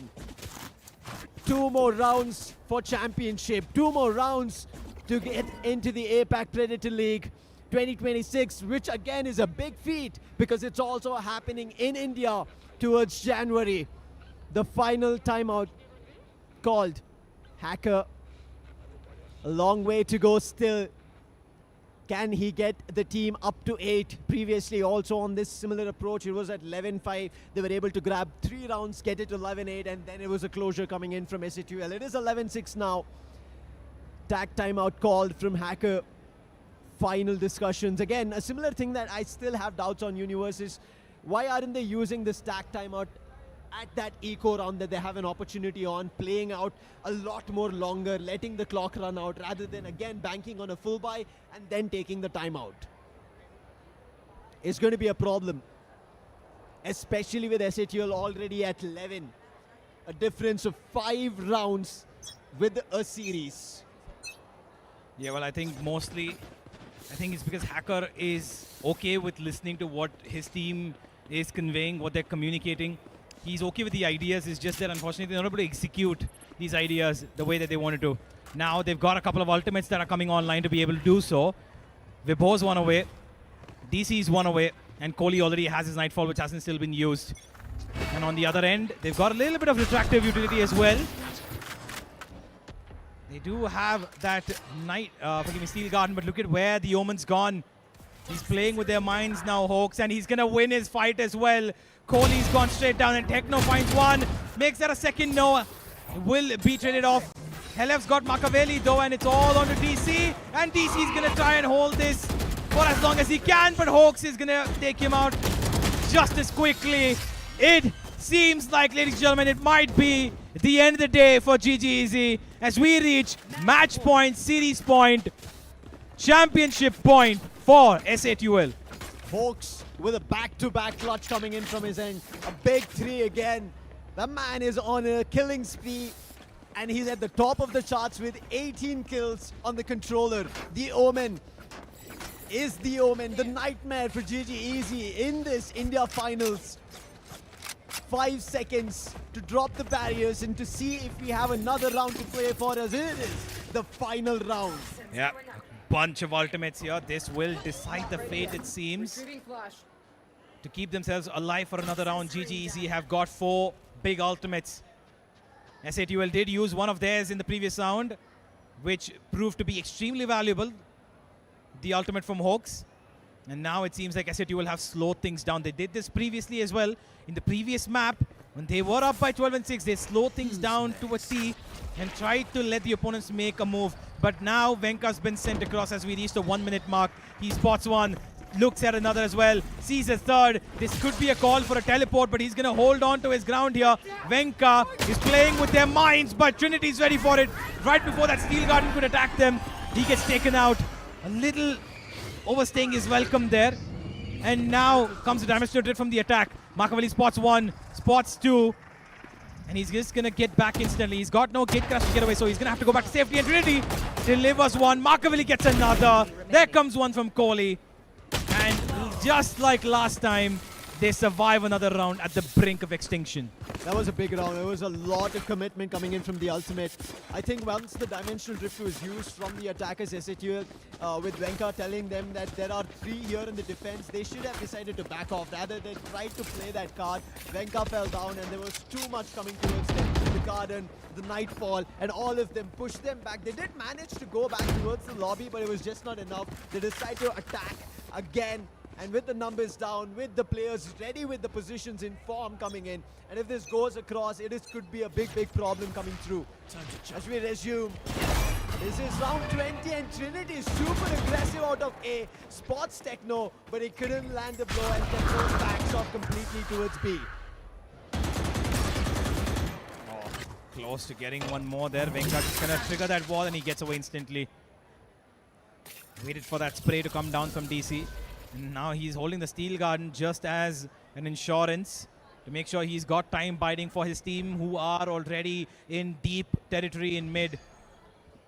2 more rounds for championship. 2 more rounds to get into the APAC Predator League 2026, which again is a big feat because it's also happening in India towards January. The final timeout called. Hacker, a long way to go still. Can he get the team up to 8? Previously also on this similar approach, it was at 11-5. They were able to grab 3 rounds, get it to 11-8, and then it was a closure coming in from SATUL. It is 11-6 now. Tag timeout called from Hacker. Final discussions. Again, a similar thing that I still have doubts on Universe is why aren't they using this tag timeout at that eco round that they have an opportunity on, playing out a lot more longer, letting the clock run out, rather than again banking on a full buy and then taking the timeout. It's going to be a problem, especially with SATL already at 11. A difference of 5 rounds with a series. Yeah, well, I think it's because Hacker is okay with listening to what his team is conveying, what they're communicating. He's okay with the ideas. It's just that unfortunately they're not able to execute these ideas the way that they wanted to. Now they've got a couple of ultimates that are coming online to be able to do so. Vibho's one away, DC's one away, and Kohli already has his Nightfall, which hasn't still been used. And on the other end, they've got a little bit of retractive utility as well. They do have that Steel Garden, but look at where the Omen's gone. He's playing with their minds now, Hawks, and he's gonna win his fight as well. Kohli's gone straight down, and Techno finds one, makes that a second no, will be traded off. Helef's got Makaveli though, and it's all on to DC, and DC's gonna try and hold this for as long as he can, but Hawks is gonna take him out just as quickly. It seems like, ladies and gentlemen, it might be the end of the day for GG Easy as we reach match point, series point, championship point for SATUL. Hawks with a back-to-back clutch coming in from his end. A big 3 again. The man is on a killing spree. and he's at the top of the charts with 18 kills on the controller. The Omen is the Omen, the nightmare for GG Easy in this India finals. 5 seconds to drop the barriers and to see if we have another round to play for us. It is the final round. Yeah, bunch of ultimates here. This will decide the fate, it seems. To keep themselves alive for another round, GG Easy have got 4 big ultimates. SATUL did use one of theirs in the previous round, which proved to be extremely valuable. The ultimate from Hawks. And now it seems like SATUL have slowed things down. They did this previously as well. In the previous map, when they were up by 12-6, they slowed things down to a T and tried to let the opponents make a move. But now Venka's been sent across as we reach the 1 minute mark. He spots one, looks at another as well, sees a third. This could be a call for a teleport, but he's going to hold on to his ground here. Venka is playing with their minds, but Trinity's ready for it. Right before that Steel Garden could attack them, he gets taken out. A little overstaying his welcome there. And now comes the damage to it from the attack. Makaveli spots one, spots two. And he's just going to get back instantly. He's got no gate crash to get away, so he's going to have to go back to safety. And Trinity delivers one. Makaveli gets another. There comes one from Kohli. And just like last time, they survive another round at the brink of extinction. That was a big round. There was a lot of commitment coming in from the ultimate. I think once the dimensional drift was used from the attackers SATUL, with Venka telling them that there are 3 here in the defense, they should have decided to back off. Rather, they tried to play that card. Venka fell down and there was too much coming towards them. The garden, the nightfall, and all of them pushed them back. They did manage to go back towards the lobby, but it was just not enough. They decided to attack again. And with the numbers down, with the players ready with the positions in form coming in, and if this goes across, could be a big problem coming through. As we resume, this is round 20 and Trinity is super aggressive out of A. Spots Techno, but he couldn't land the blow and Techno backs off completely towards B. Oh, close to getting one more there. Venka just gonna trigger that wall and he gets away instantly. Waited for that spray to come down from DC. And now he's holding the Steel Garden just as an insurance to make sure he's got time biding for his team who are already in deep territory in mid.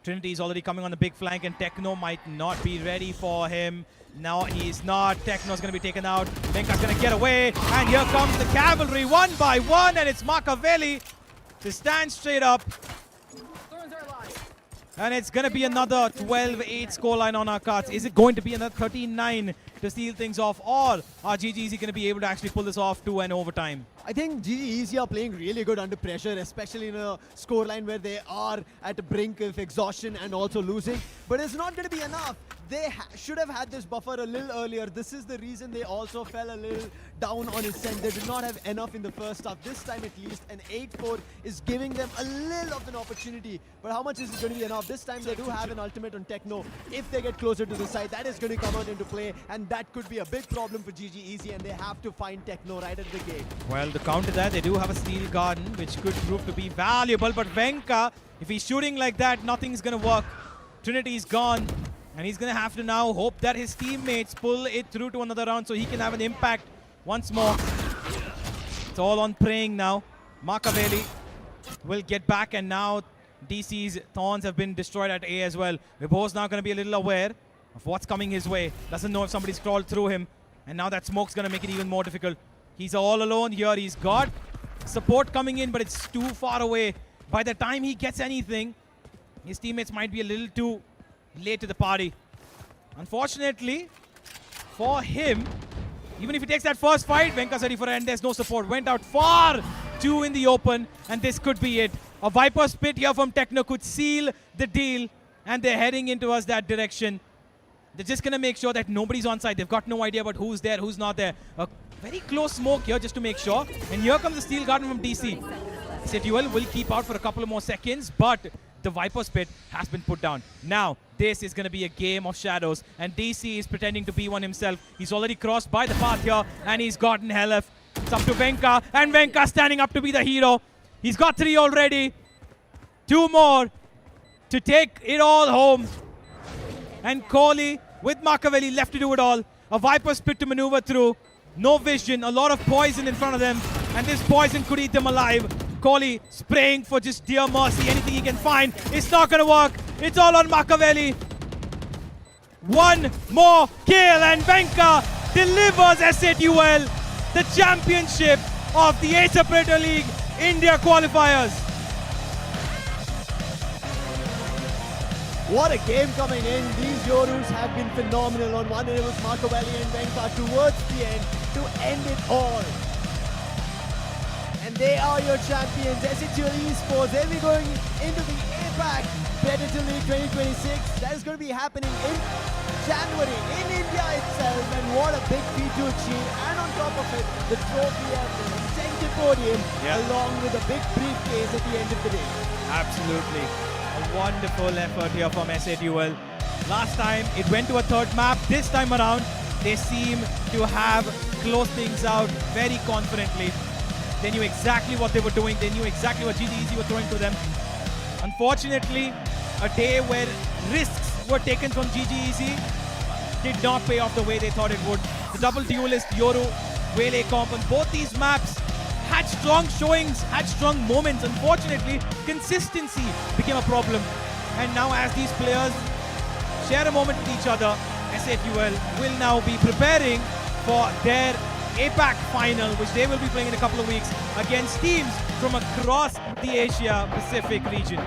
Trinity is already coming on the big flank and Techno might not be ready for him. Now he's not. Techno's going to be taken out. Venka's going to get away. And here comes the cavalry one by one. And it's Makaveli to stand straight up. And it's going to be another 12-8 scoreline on our cards. Is it going to be another 13-9 to steal things off? Or are GG Easy going to be able to actually pull this off to an overtime? I think GG Easy are playing really good under pressure, especially in a scoreline where they are at the brink of exhaustion and also losing. But it's not going to be enough. They should have had this buffer a little earlier. This is the reason they also fell a little down on his send. They did not have enough in the first half. This time at least, an 8-4 is giving them a little of an opportunity. But how much is it going to be enough? This time they do have an ultimate on Techno. If they get closer to the side, that is going to come out into play. And that could be a big problem for GG Easy. And they have to find Techno right at the gate. Well, to counter that, they do have a Steel Garden, which could prove to be valuable. But Venka, if he's shooting like that, nothing's going to work. Trinity's gone. And he's going to have to now hope that his teammates pull it through to another round so he can have an impact once more. It's all on praying now. Makaveli will get back, and now DC's Thorns have been destroyed at A as well. Vibho's now going to be a little aware of what's coming his way. Doesn't know if somebody's crawled through him. And now that smoke's going to make it even more difficult. He's all alone here. He's got support coming in, but it's too far away. By the time he gets anything, his teammates might be a little too late to the party. Unfortunately for him, even if he takes that first fight, Venka's ready for it, and there's no support. Went out far too in the open, and this could be it. A Viper Spit here from Techno could seal the deal, and they're heading into us that direction. They're just going to make sure that nobody's on side. They've got no idea about who's there, who's not there. A very close smoke here just to make sure. And here comes the Steel Garden from DC. SATUL will keep out for a couple of more seconds, but the Viper Spit has been put down. Now, this is going to be a game of shadows, and DC is pretending to be one himself. He's already crossed by the path here, and he's gotten LF. It's up to Venka, and Venka standing up to be the hero. He's got 3 already. 2 more to take it all home. And Kohli with Makaveli left to do it all. A Viper Spit to maneuver through. No vision, a lot of poison in front of them, and this poison could eat them alive. Macaulay spraying for just dear mercy, anything he can find. It's not going to work. It's all on Machiavelli. One more kill and Venka delivers SATUL the championship of the Acer Predator League India Qualifiers. What a game coming in. These Yorus have been phenomenal. On one end it was Machiavelli and Venka towards the end to end it all. And they are your champions, SATUL Esports. They'll be going into the APAC Predator League 2026. That is going to be happening in January in India itself. And what a big feat to achieve. And on top of it, the trophy and the center podium along with a big briefcase at the end of the day. Absolutely. A wonderful effort here from SATUL. Last time it went to a third map. This time around, they seem to have closed things out very confidently. They knew exactly what they were doing. They knew exactly what GGEZ were throwing to them. Unfortunately, a day where risks were taken from GGEZ did not pay off the way they thought it would. The double duelist, Yoru, Wele Comp, on both these maps had strong showings, had strong moments. Unfortunately, consistency became a problem. And now as these players share a moment with each other, SATUL will now be preparing for their APAC final, which they will be playing in a couple of weeks against teams from across the Asia Pacific region.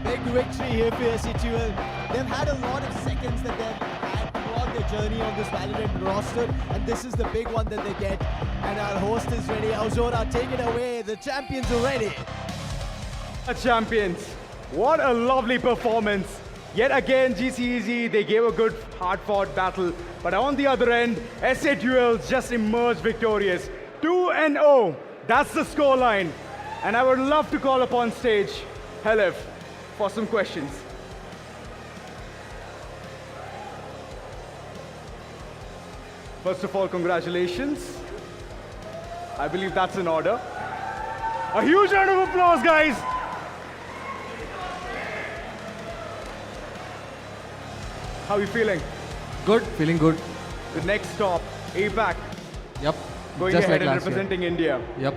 Big victory here for SATUL. They've had a lot of seconds that they've had throughout their journey on this Valorant roster, and this is the big one that they get. And our host is ready. Auzora, take it away. The champions are ready. Champions, what a lovely performance. Yet again, GCEZ, they gave a good hard-fought battle. But on the other end, SATUL just emerged victorious. 2-0, that's the scoreline. And I would love to call upon stage Helif for some questions. First of all, congratulations. I believe that's in order. A huge round of applause, guys. How are you feeling? Good, feeling good. The next stop, APAC. Yep. Going just ahead like and last representing year. India. Yep.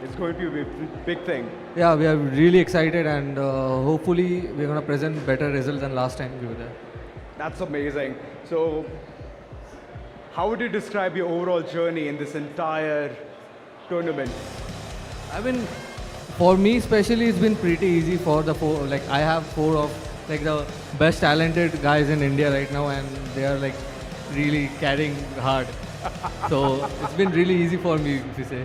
It's going to be a big thing. Yeah, we are really excited and hopefully we're going to present better results than last time we were there. That's amazing. So, how would you describe your overall journey in this entire tournament? I mean, for me especially, it's been pretty easy for the four. Like, I have four of like the best talented guys in India right now, and they are like really carrying hard. So it's been really easy for me, if you say.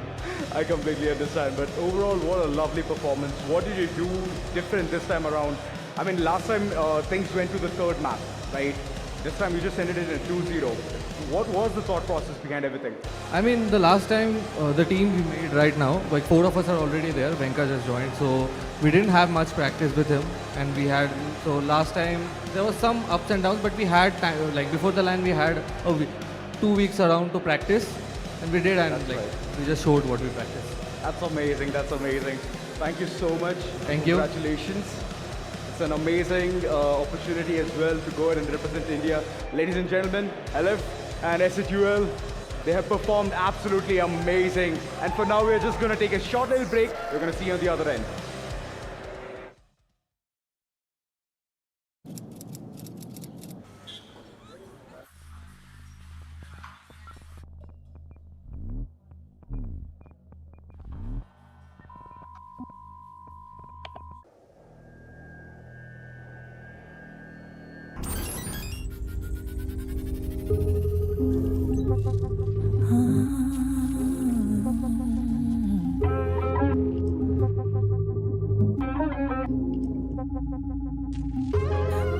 I completely understand, but overall, what a lovely performance. What did you do different this time around? I mean, last time things went to the third map, right? This time you just ended it in 2-0. What was the thought process behind everything? I mean, the last time, the team we made right now, like 4 of us are already there. Venka just joined, so we didn't have much practice with him. And we had, so last time, there was some ups and downs, but we had time, like before the LAN, we had 2 weeks around to practice. And we did, and like, we just showed what we practiced. That's amazing, that's amazing. Thank you so much. Thank you. Congratulations. It's an amazing opportunity as well to go ahead and represent India. Ladies and gentlemen, Helif and SATUL, they have performed absolutely amazing. And for now, we're just going to take a short little break. We're going to see you on the other end.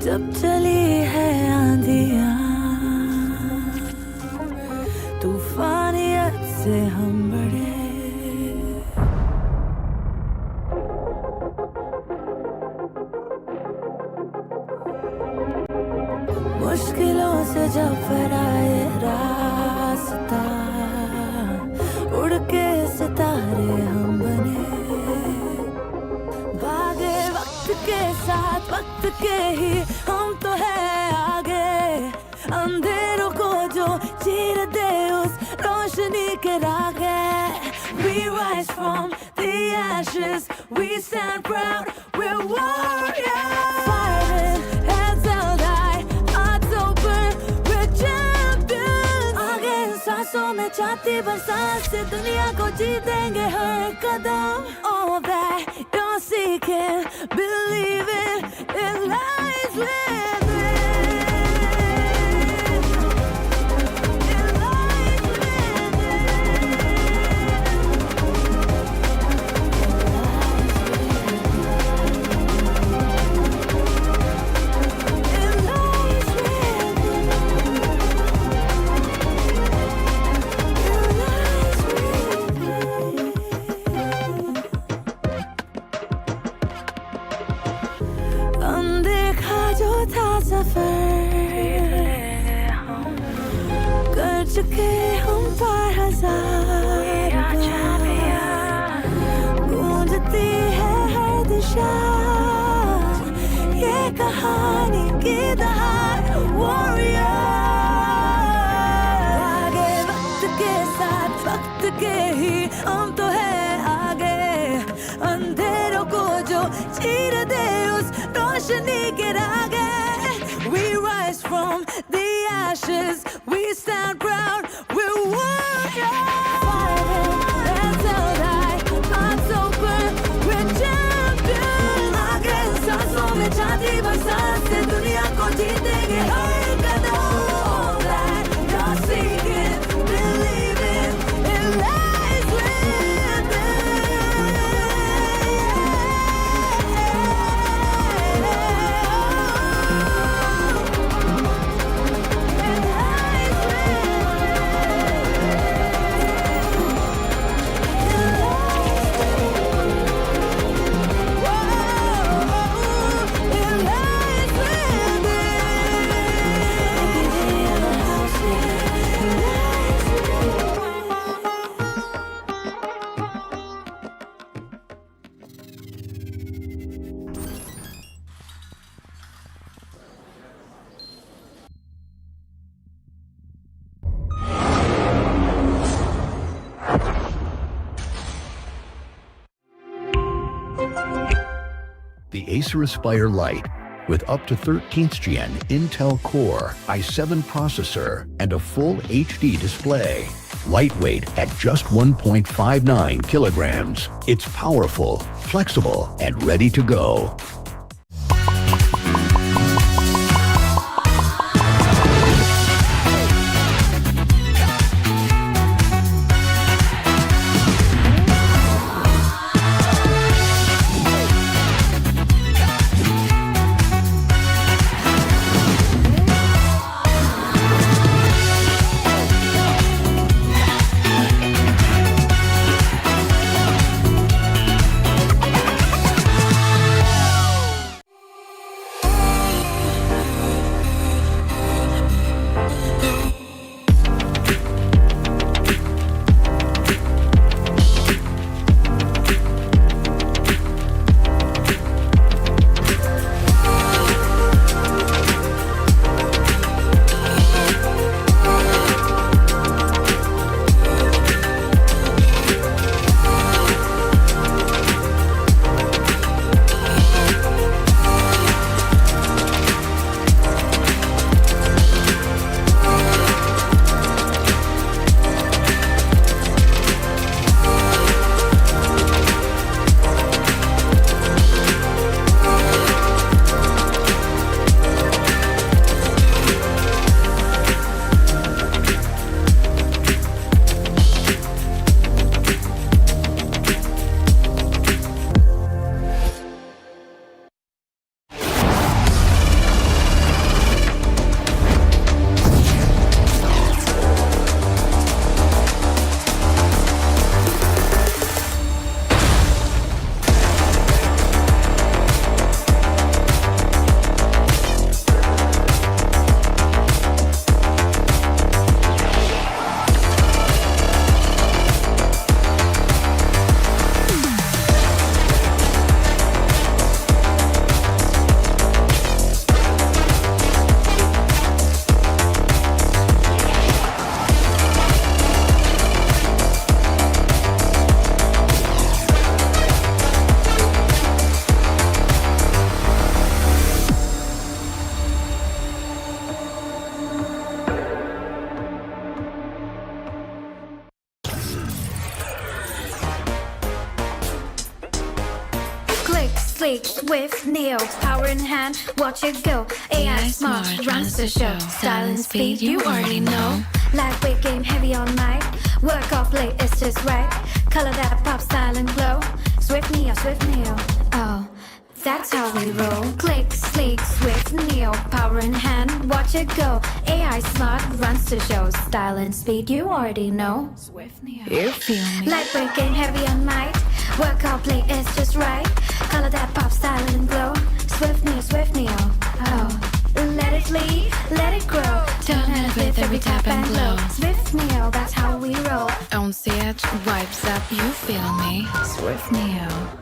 जब चली है आंधियाँ तूफानियत से हम बढ़े मुश्किलों से जब फराए रास्ता उड़ के सितारे हम बने भागे वक्त के साथ वक्त के ही हम तो है आगे अंधेरों को जो चीर दे उस रोशनी के रागे we rise from the ashes, we stand proud, we're warriors. Fighting, heads held high, hearts open, we're champions. आगे इन सांसों में छाती बरसात से दुनिया को जीतेंगे हर कदम. All that you're seeking, believing, it lies within. अनदेखा जो था सफर कर चुके हम पार हजार गूंजती है हर दिशा ये कहानी की दहाड़ वॉरियर आगे वक्त के साथ वक्त के ही हम तो है आगे अंधेरों को जो चीर दे उस रोशनी के आगे. We rise from the ashes, we stand proud, we're warriors. Fighting, hands held high, hearts open, we're champions. आगे सांसों में छाती बरसात से दुनिया को जीतेंगे हर कदम. All that you're seeking, believing, it lies within. The Acer Aspire Lite with up to 13th Gen Intel Core i7 processor and a full HD display. Lightweight at just 1.59 kilograms. It's powerful, flexible, and ready to go. sleek, swift, neo, power in hand, watch it go. AI smart, runs the show. Style and speed, you already know. Lightweight game, heavy all night. Work off late, it's just right. Color that pop, style and glow. Swift neo, oh. That's how we roll. Click, sleek, swift, neo, power in hand, watch it go. AI smart, runs the show. Style and speed, you already know. Swift neo, you feel me. Lightweight game, heavy on might. Work out, play, it's just right. Color that pop, style and glow. Swift neo, oh. Let it lead, let it grow. Turn and flip every tap and glow. Swift neo, that's how we roll. Don't see it, wipes up, you feel me. Swift neo.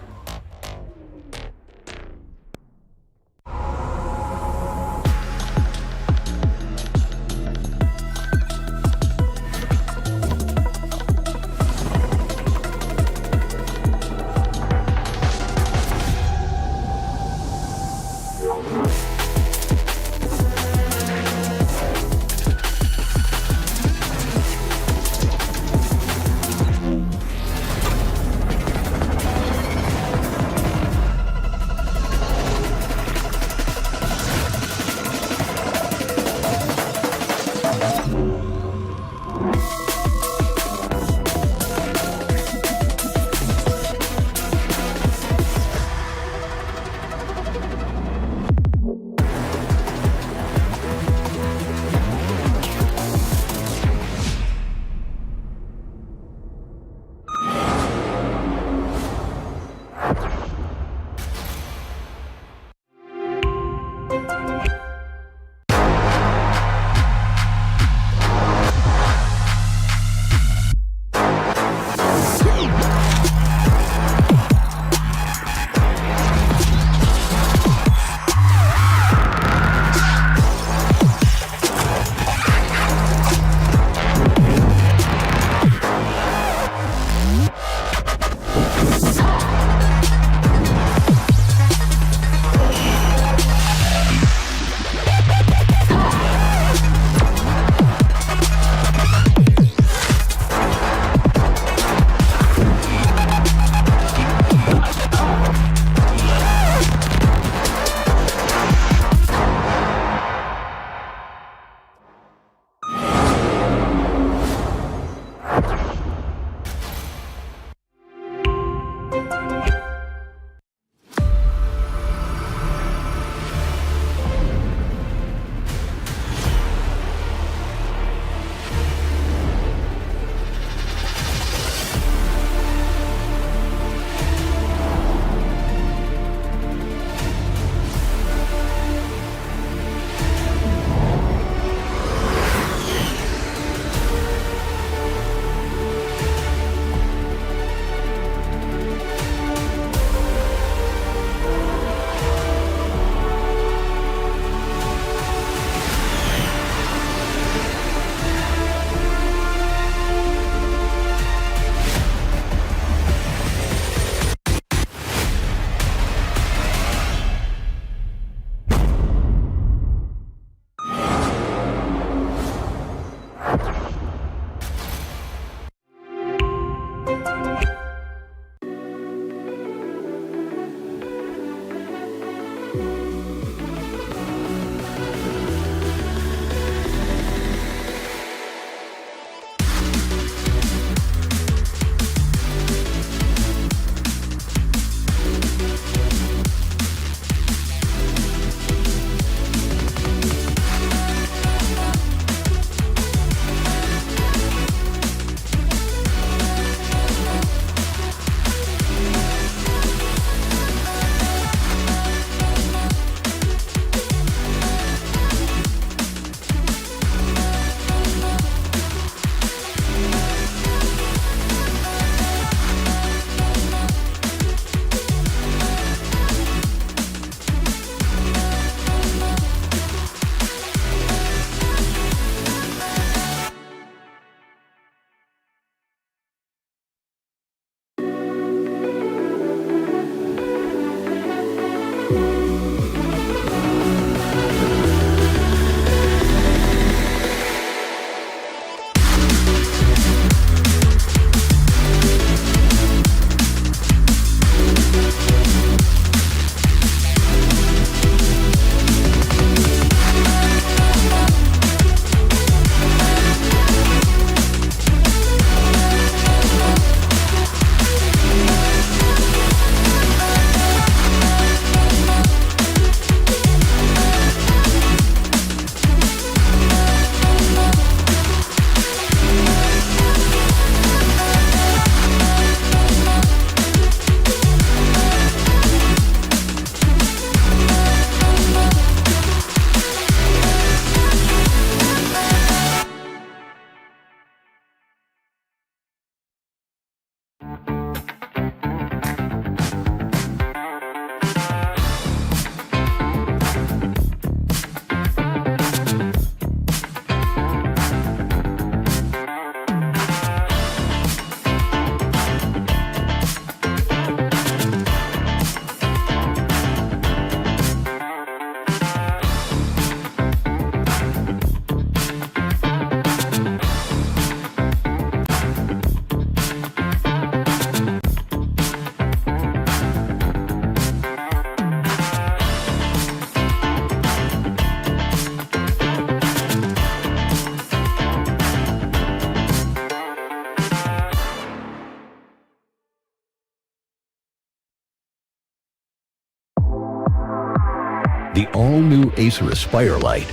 The all-new Acer Aspire Lite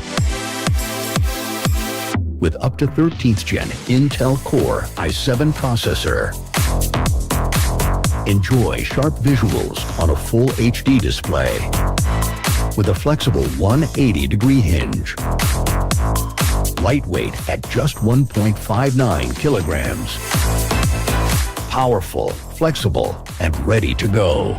with up to 13th gen Intel Core i7 processor. Enjoy sharp visuals on a full HD display with a flexible 180-degree hinge. Lightweight at just 1.59 kilograms. Powerful, flexible, and ready to go.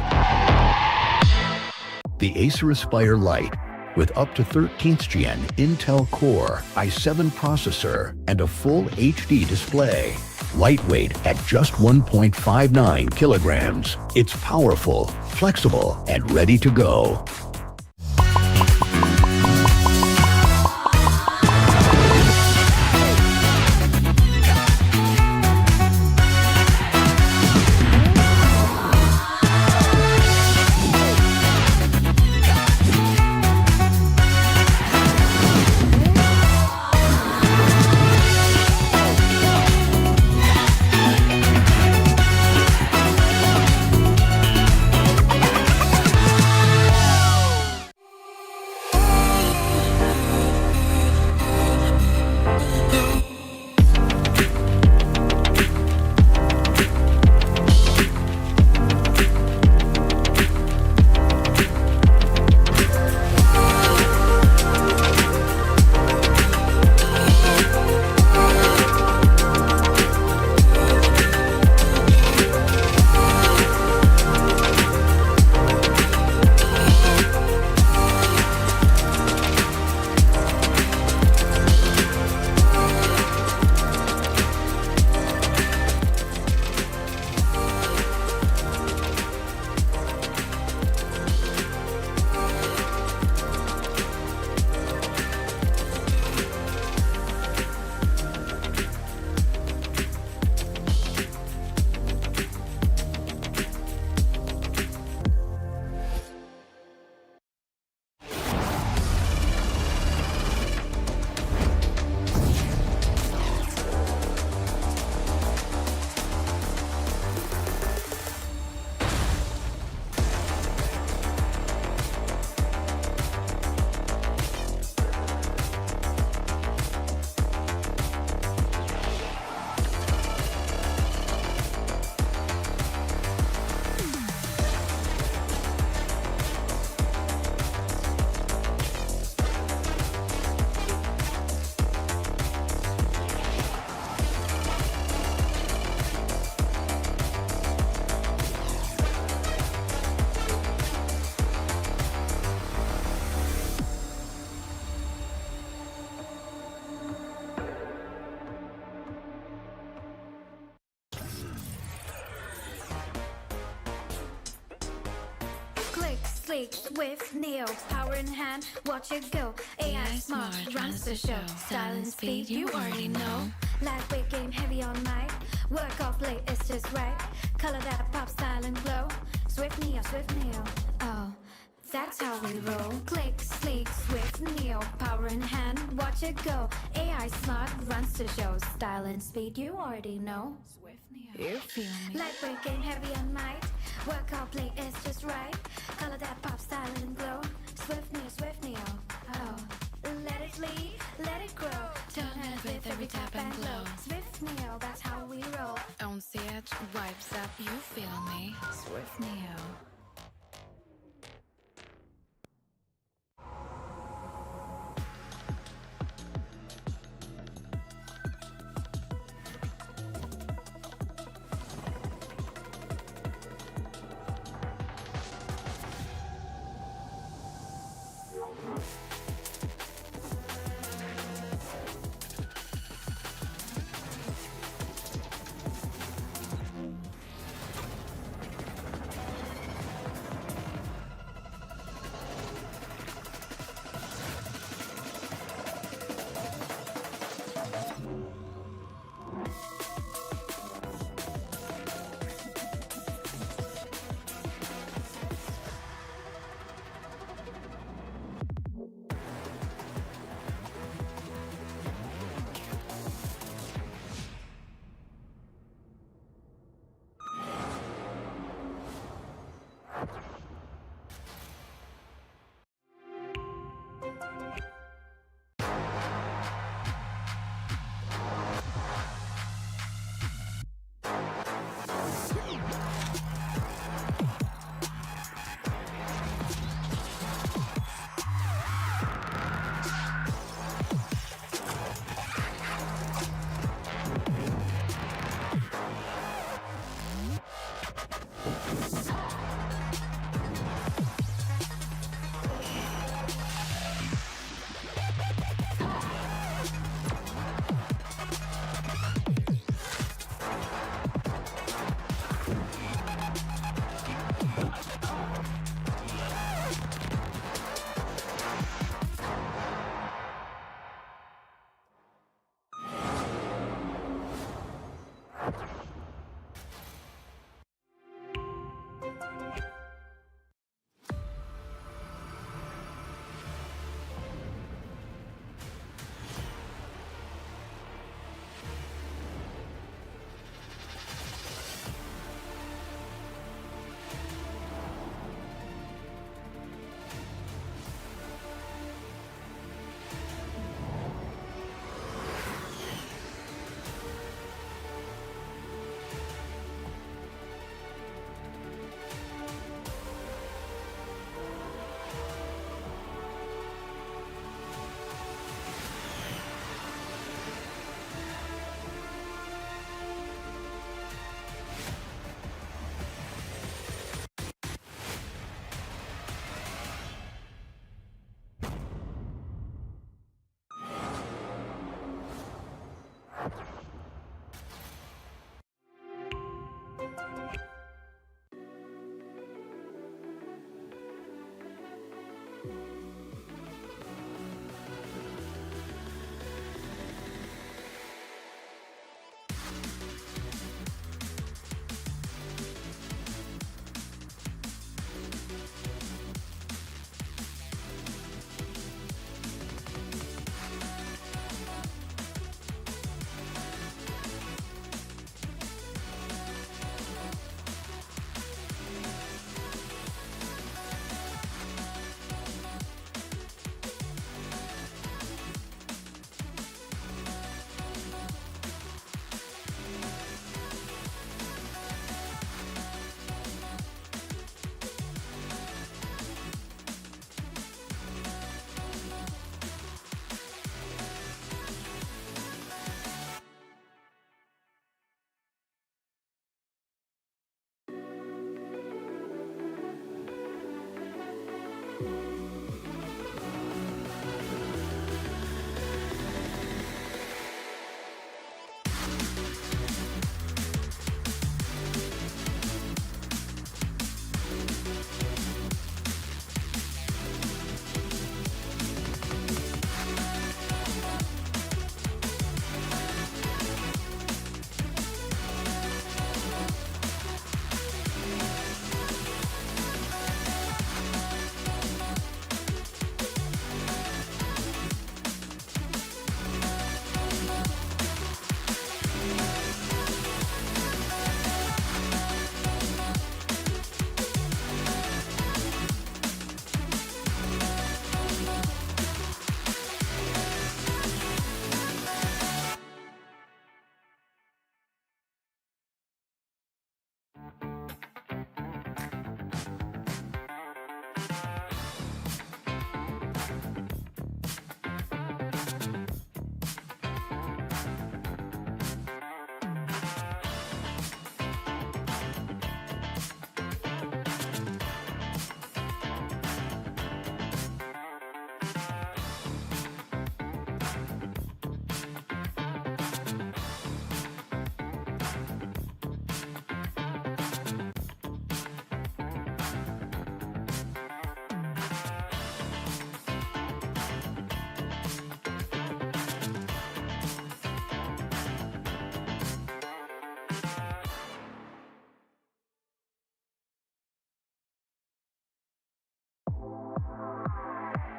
The Acer Aspire Lite with up to 13th gen Intel Core i7 processor and a full HD display. Lightweight at just 1.59 kilograms. It's powerful, flexible, and ready to go. Sleek, swift, Neo, power in hand, watch it go. AI smart, runs the show. Style and speed, you already know. Lightweight game, heavy all night. Work off late, it's just right. Color that pop, style and glow. Swift Neo, oh, that's how we roll. Click, sleek, swift, Neo, power in hand, watch it go. AI smart, runs the show. Style and speed, you already know. Swift Neo, you feel me. Lightweight game, heavy all night. Work out, play, it's just right. Color that pop, style and glow. Swift Neo, oh. Let it lead, let it grow. Turn it with every tap and glow. Swift Neo, that's how we roll. On set, vibes up, you feel me? Swift Neo.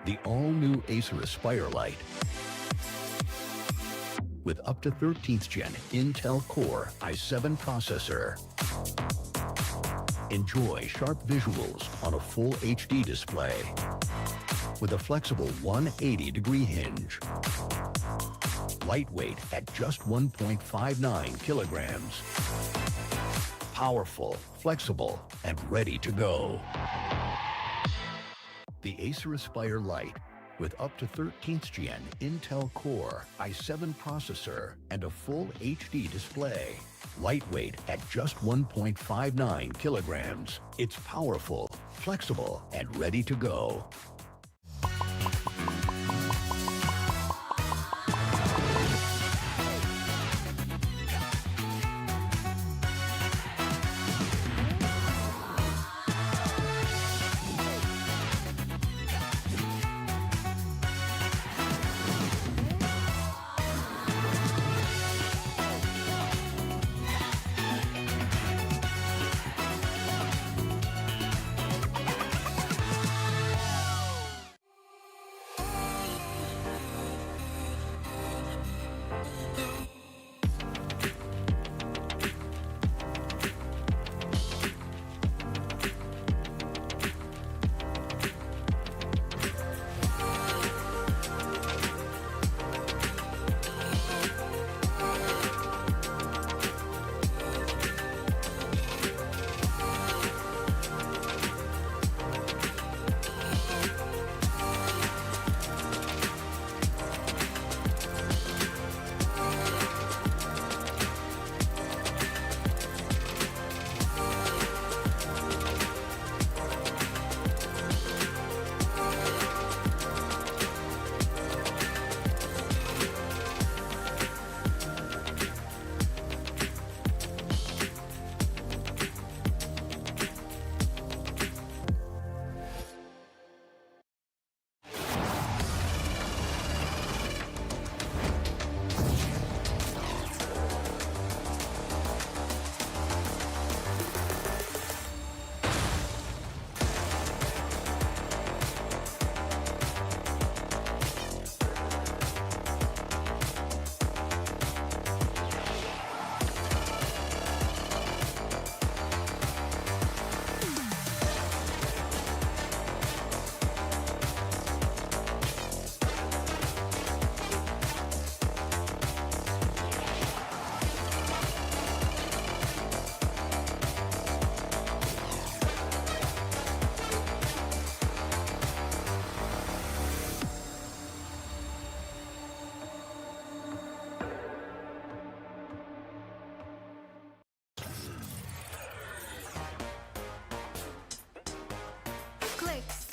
The all-new Acer Aspire Lite with up to 13th gen Intel Core i7 processor. Enjoy sharp visuals on a full HD display with a flexible 180-degree hinge. Lightweight at just 1.59 kilograms. Powerful, flexible, and ready to go. The Acer Aspire Lite with up to 13th gen Intel Core i7 processor and a full HD display. Lightweight at just 1.59 kilograms. It's powerful, flexible, and ready to go.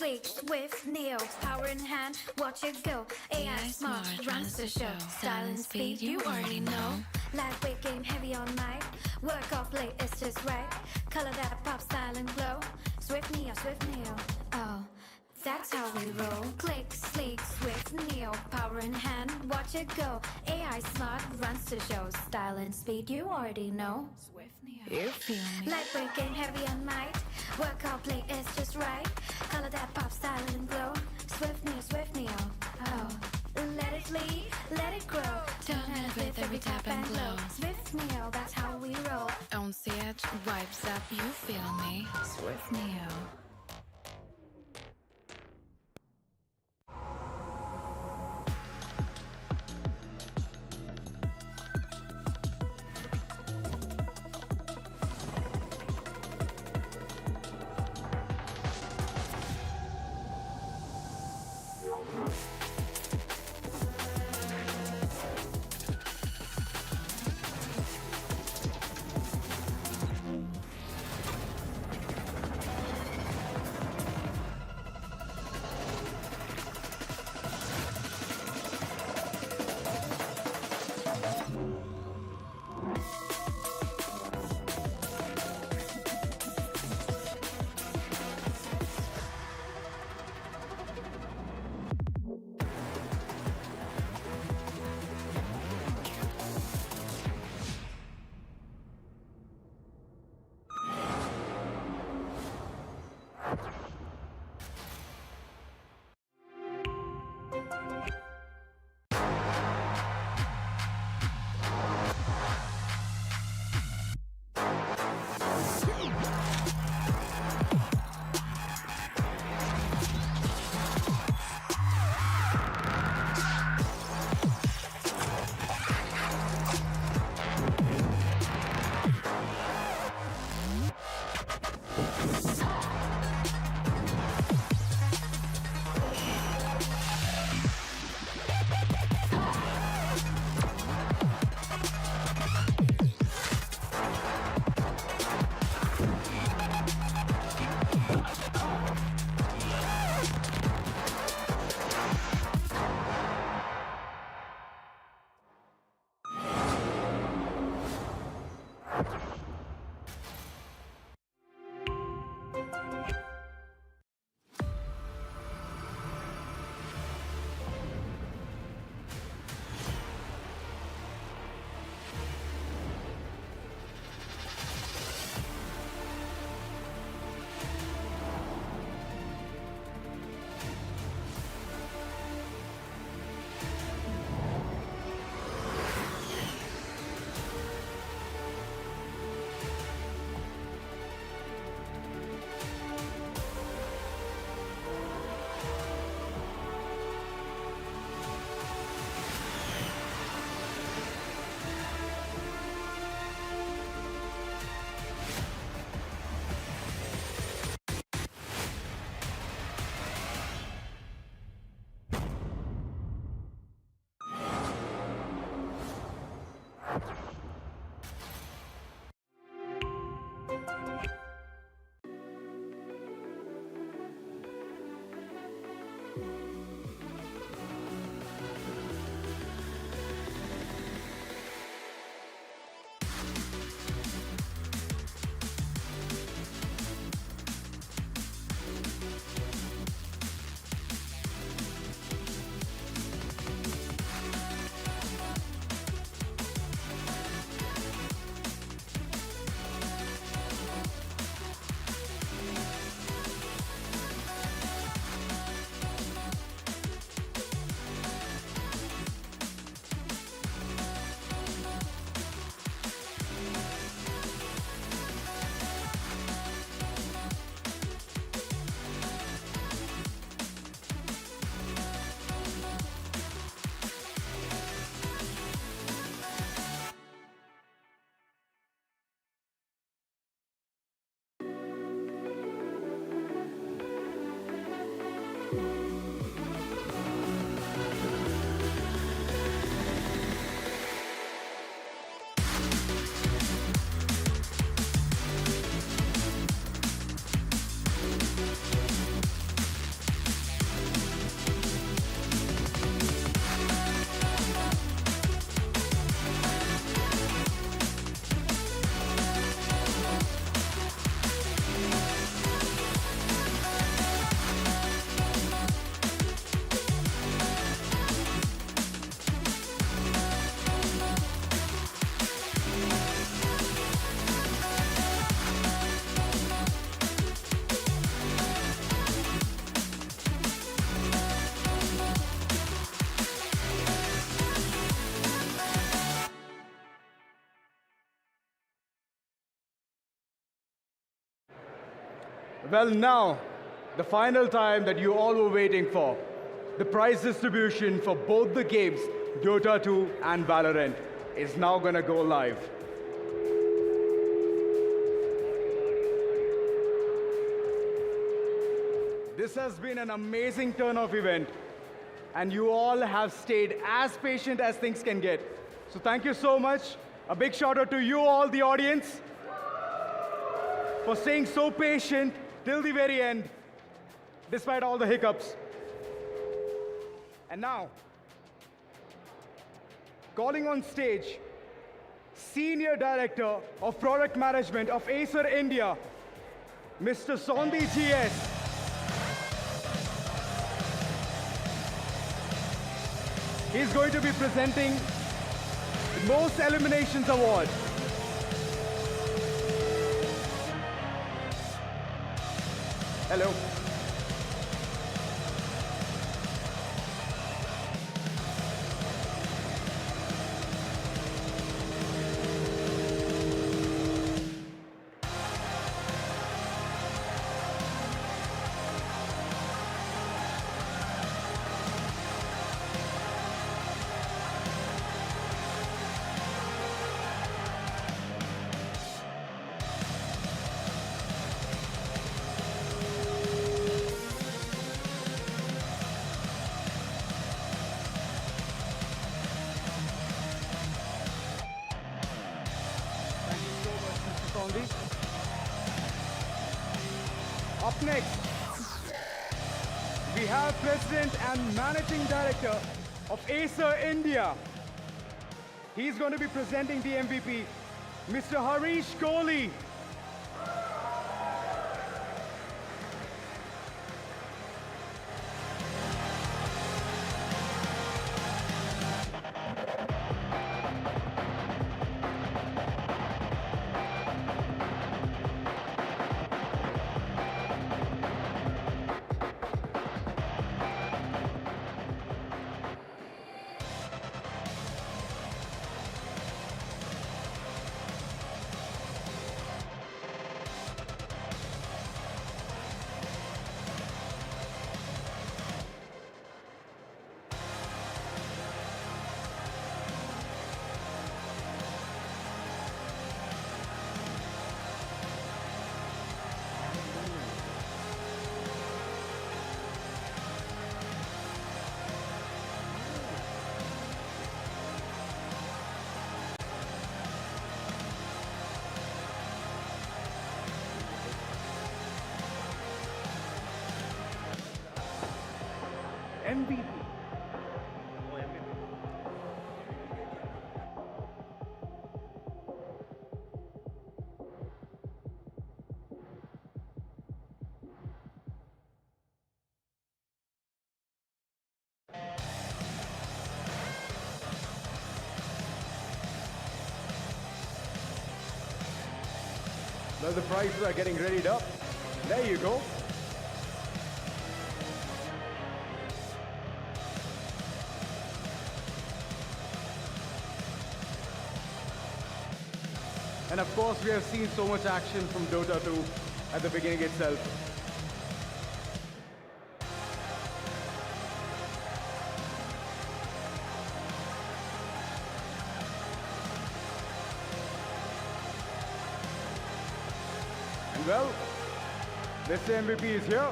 sleek, swift, Neo. Power in hand, watch it go. AI smart, runs the show. Style and speed, you already know. Lightweight game, heavy on mic. Work off late, it's just right. Color that pop, style and glow. Swift Neo, oh. That's how we roll. Click, sleek, swift, Neo. Power in hand, watch it go. AI smart, runs the show. Style and speed, you already know. Swift Neo, you feel me. Lightweight game, heavy on might. Work out, play, it's just right. Color that pop, style and glow. Swift Neo, oh. Let it lead, let it grow. Turn and flip every tap and glow. Swift Neo, that's how we roll. On stage, vibes up, you feel me. Swift Neo. Well, now, the final time that you all were waiting for. The prize distribution for both the games, Dota 2 and Valorant, is now gonna go live. This has been an amazing turn-off event, and you all have stayed as patient as things can get. So thank you so much. A big shout out to you all, the audience, for staying so patient till the very end, despite all the hiccups. And now, calling on stage, Senior Director of Product Management of Acer India, Mr. Sondi GS. He's going to be presenting the Most Eliminations Award. Hello. Up next, we have President and Managing Director of Acer India. He's going to be presenting the MVP, Mr. Harish Kohli. MVP. Well, the prizes are getting readied up. There you go. And of course, we have seen so much action from Dota 2 at the beginning itself. And well, Mr. MVP is here.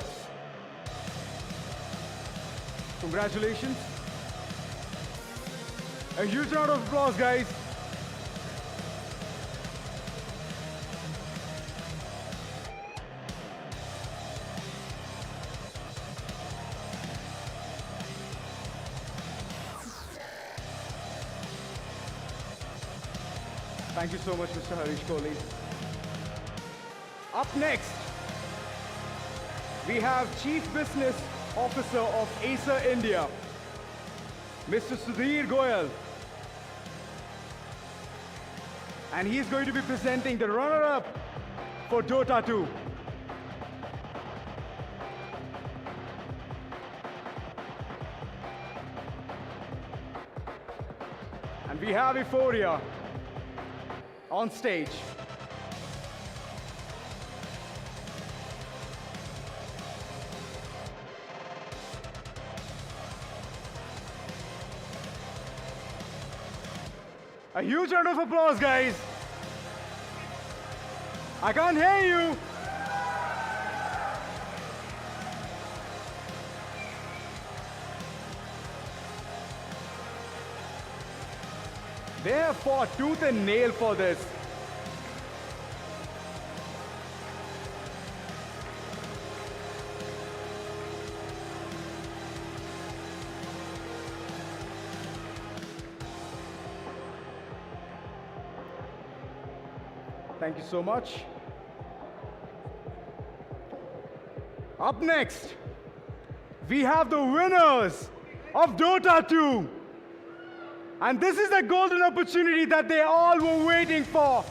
Congratulations. A huge round of applause, guys. Thank you so much, Mr. Harish Kohli. Up next, we have Chief Business Officer of Acer India, Mr. Sudhir Goyal. And he's going to be presenting the runner-up for Dota 2. And we have Euphoria on stage. A huge round of applause, guys. I can't hear you. They have fought tooth and nail for this. Thank you so much. Up next, we have the winners of Dota 2. And this is the golden opportunity that they all were waiting for.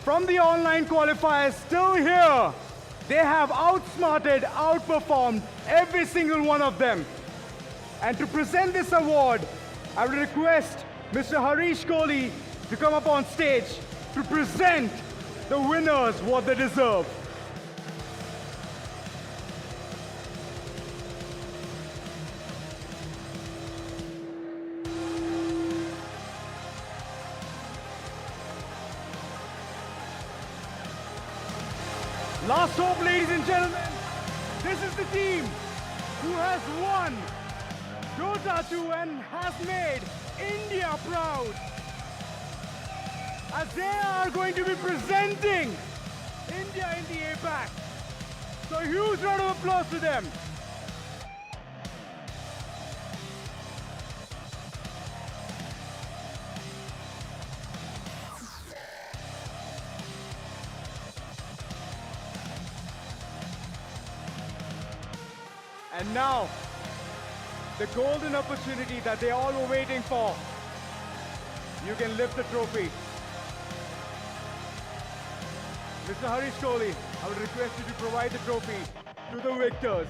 From the online qualifiers still here, they have outsmarted, outperformed every single one of them. And to present this award, I would request Mr. Harish Kohli to come up on stage to present the winners what they deserve. Last hope, ladies and gentlemen. This is the team who has won Dota 2 and has made India proud, as they are going to be presenting India in the APAC. So a huge round of applause to them. And now, the golden opportunity that they all were waiting for. You can lift the trophy. Mr. Harish Kohli, I would request you to provide the trophy to the victors.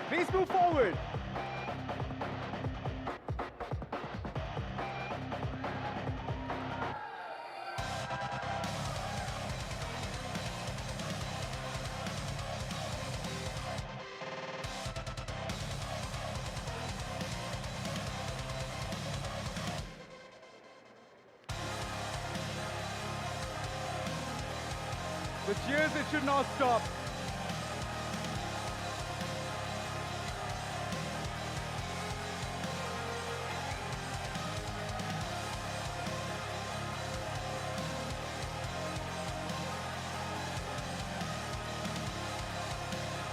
Please move forward. The cheers, it should not stop.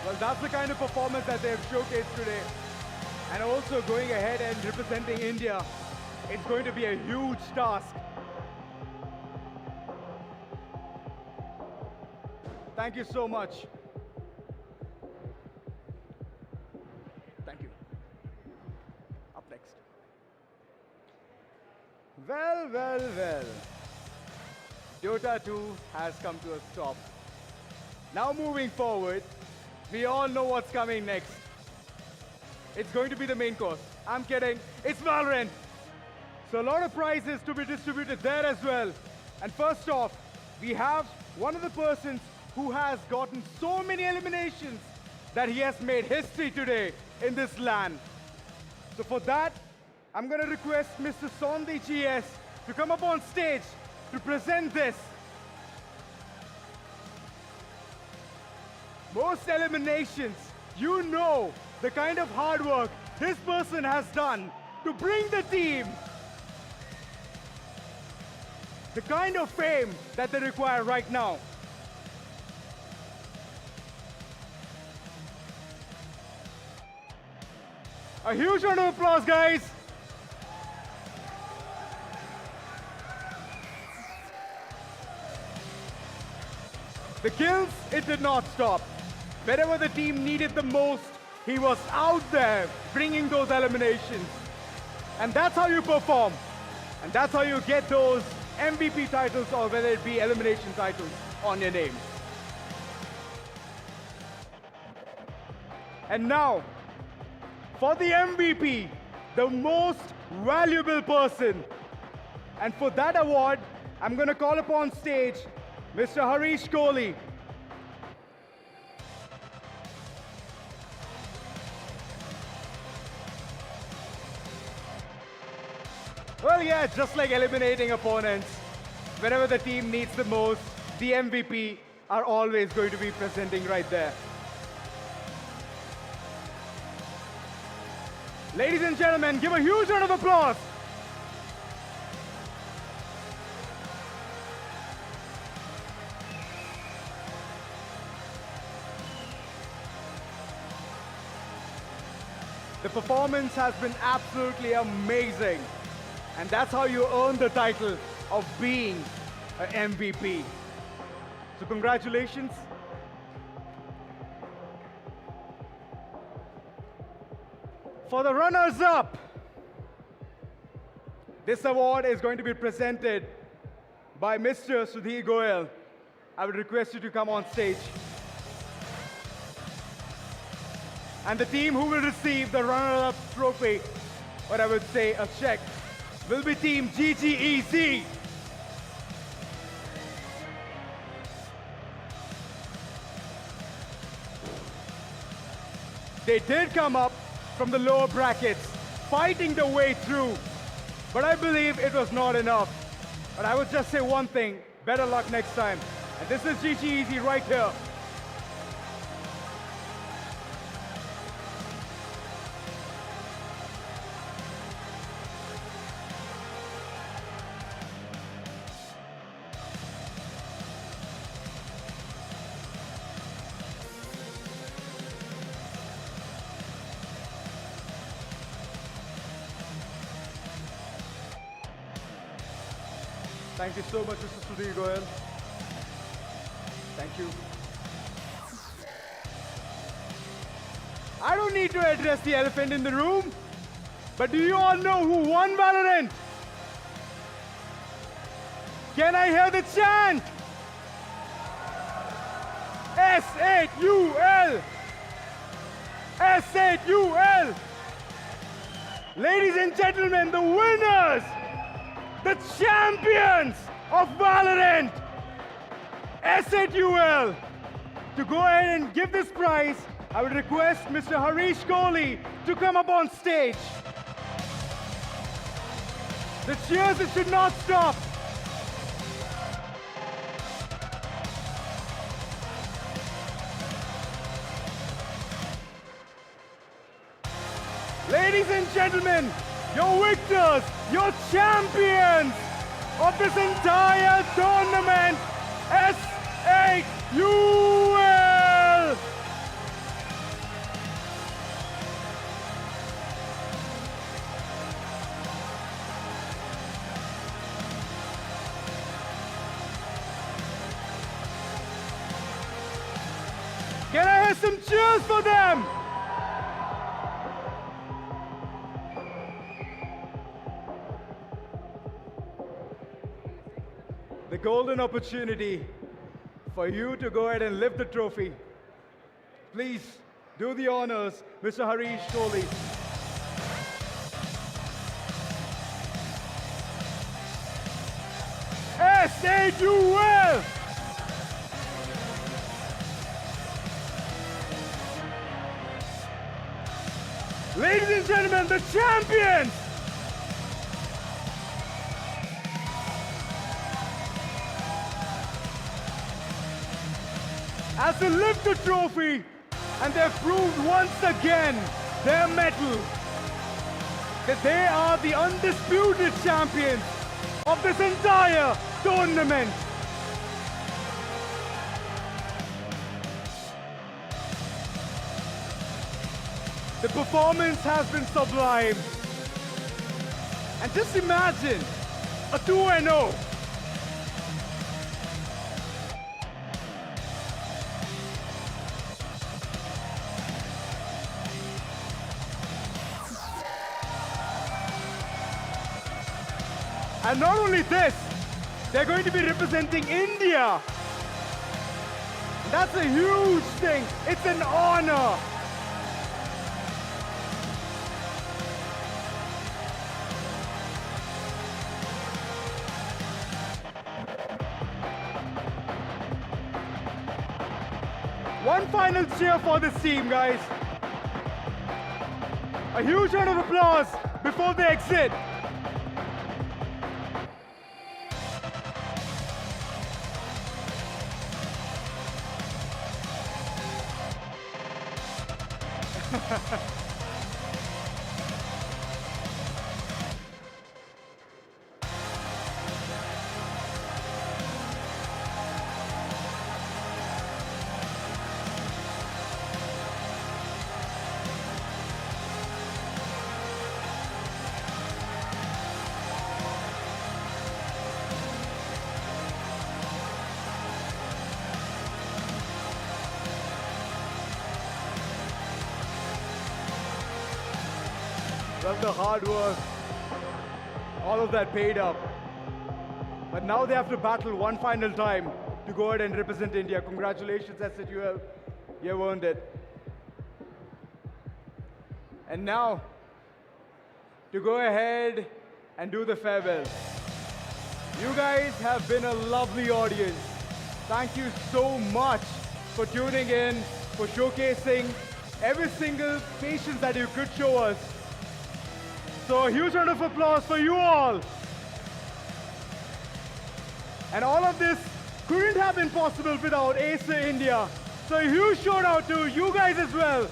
Well, that's the kind of performance that they have showcased today. And also going ahead and representing India, it's going to be a huge task. Thank you so much. Thank you. Up next. Well, well, well. Dota 2 has come to a stop. Now moving forward, we all know what's coming next. It's going to be the main course. I'm kidding. It's Valorant. So a lot of prizes to be distributed there as well. And first off, we have one of the persons who has gotten so many eliminations that he has made history today in this LAN. So for that, I'm going to request Mr. Sondi GS to come up on stage to present this. Most eliminations, you know the kind of hard work this person has done to bring the team, the kind of fame that they require right now. A huge round of applause, guys. The kills, it did not stop. Wherever the team needed the most, he was out there bringing those eliminations. And that's how you perform. And that's how you get those MVP titles, or whether it be elimination titles, on your name. And now, for the MVP, the most valuable person. And for that award, I'm going to call upon stage Mr. Harish Kohli. Well, yeah, just like eliminating opponents, whenever the team needs the most, the MVP are always going to be presenting right there. Ladies and gentlemen, give a huge round of applause. The performance has been absolutely amazing. And that's how you earn the title of being an MVP. So congratulations. For the runners-up, this award is going to be presented by Mr. Sudhir Goyal. I would request you to come on stage. And the team who will receive the runner-up trophy, or I would say a check, will be Team GGEZ. They did come up from the lower brackets, fighting their way through, but I believe it was not enough. But I would just say one thing, better luck next time. And this is GGEZ right here. Thank you so much, Mr. Sudhir Goyal. Thank you. I don't need to address the elephant in the room, but do you all know who won Valorant? Can I hear the chant? S-8-U-L! S-8-U-L! Ladies and gentlemen, the winners! The champions of Valorant, S8UL. To go ahead and give this prize, I would request Mr. Harish Kohli to come up on stage. The cheers, it should not stop. Ladies and gentlemen, your victors, your champions of this entire tournament, S8UL! Can I hear some cheers for them? The golden opportunity for you to go ahead and lift the trophy. Please do the honors, Mr. Harish Kohli. S8UL! Ladies and gentlemen, the champions! As they lift the trophy, and they've proved once again their mettle, that they are the undisputed champions of this entire tournament. The performance has been sublime. And just imagine a 2-0. And not only this, they're going to be representing India. That's a huge thing. It's an honor. One final cheer for this team, guys. A huge round of applause before they exit. Well, the hard work, all of that paid up. But now they have to battle one final time to go ahead and represent India. Congratulations, SATUL. You have earned it. And now, to go ahead and do the farewell. You guys have been a lovely audience. Thank you so much for tuning in, for showcasing every single patience that you could show us. So a huge round of applause for you all. And all of this couldn't have been possible without Acer India. So a huge shout out to you guys as well.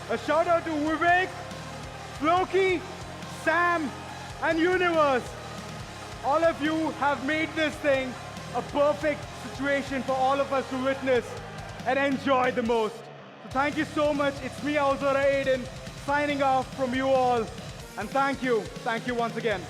A shout out to Vivek, Floki, Sam, and Universe. All of you have made this thing a perfect situation for all of us to witness and enjoy the most. So thank you so much. It's me, Auzora Aiden, signing off from you all. And thank you once again.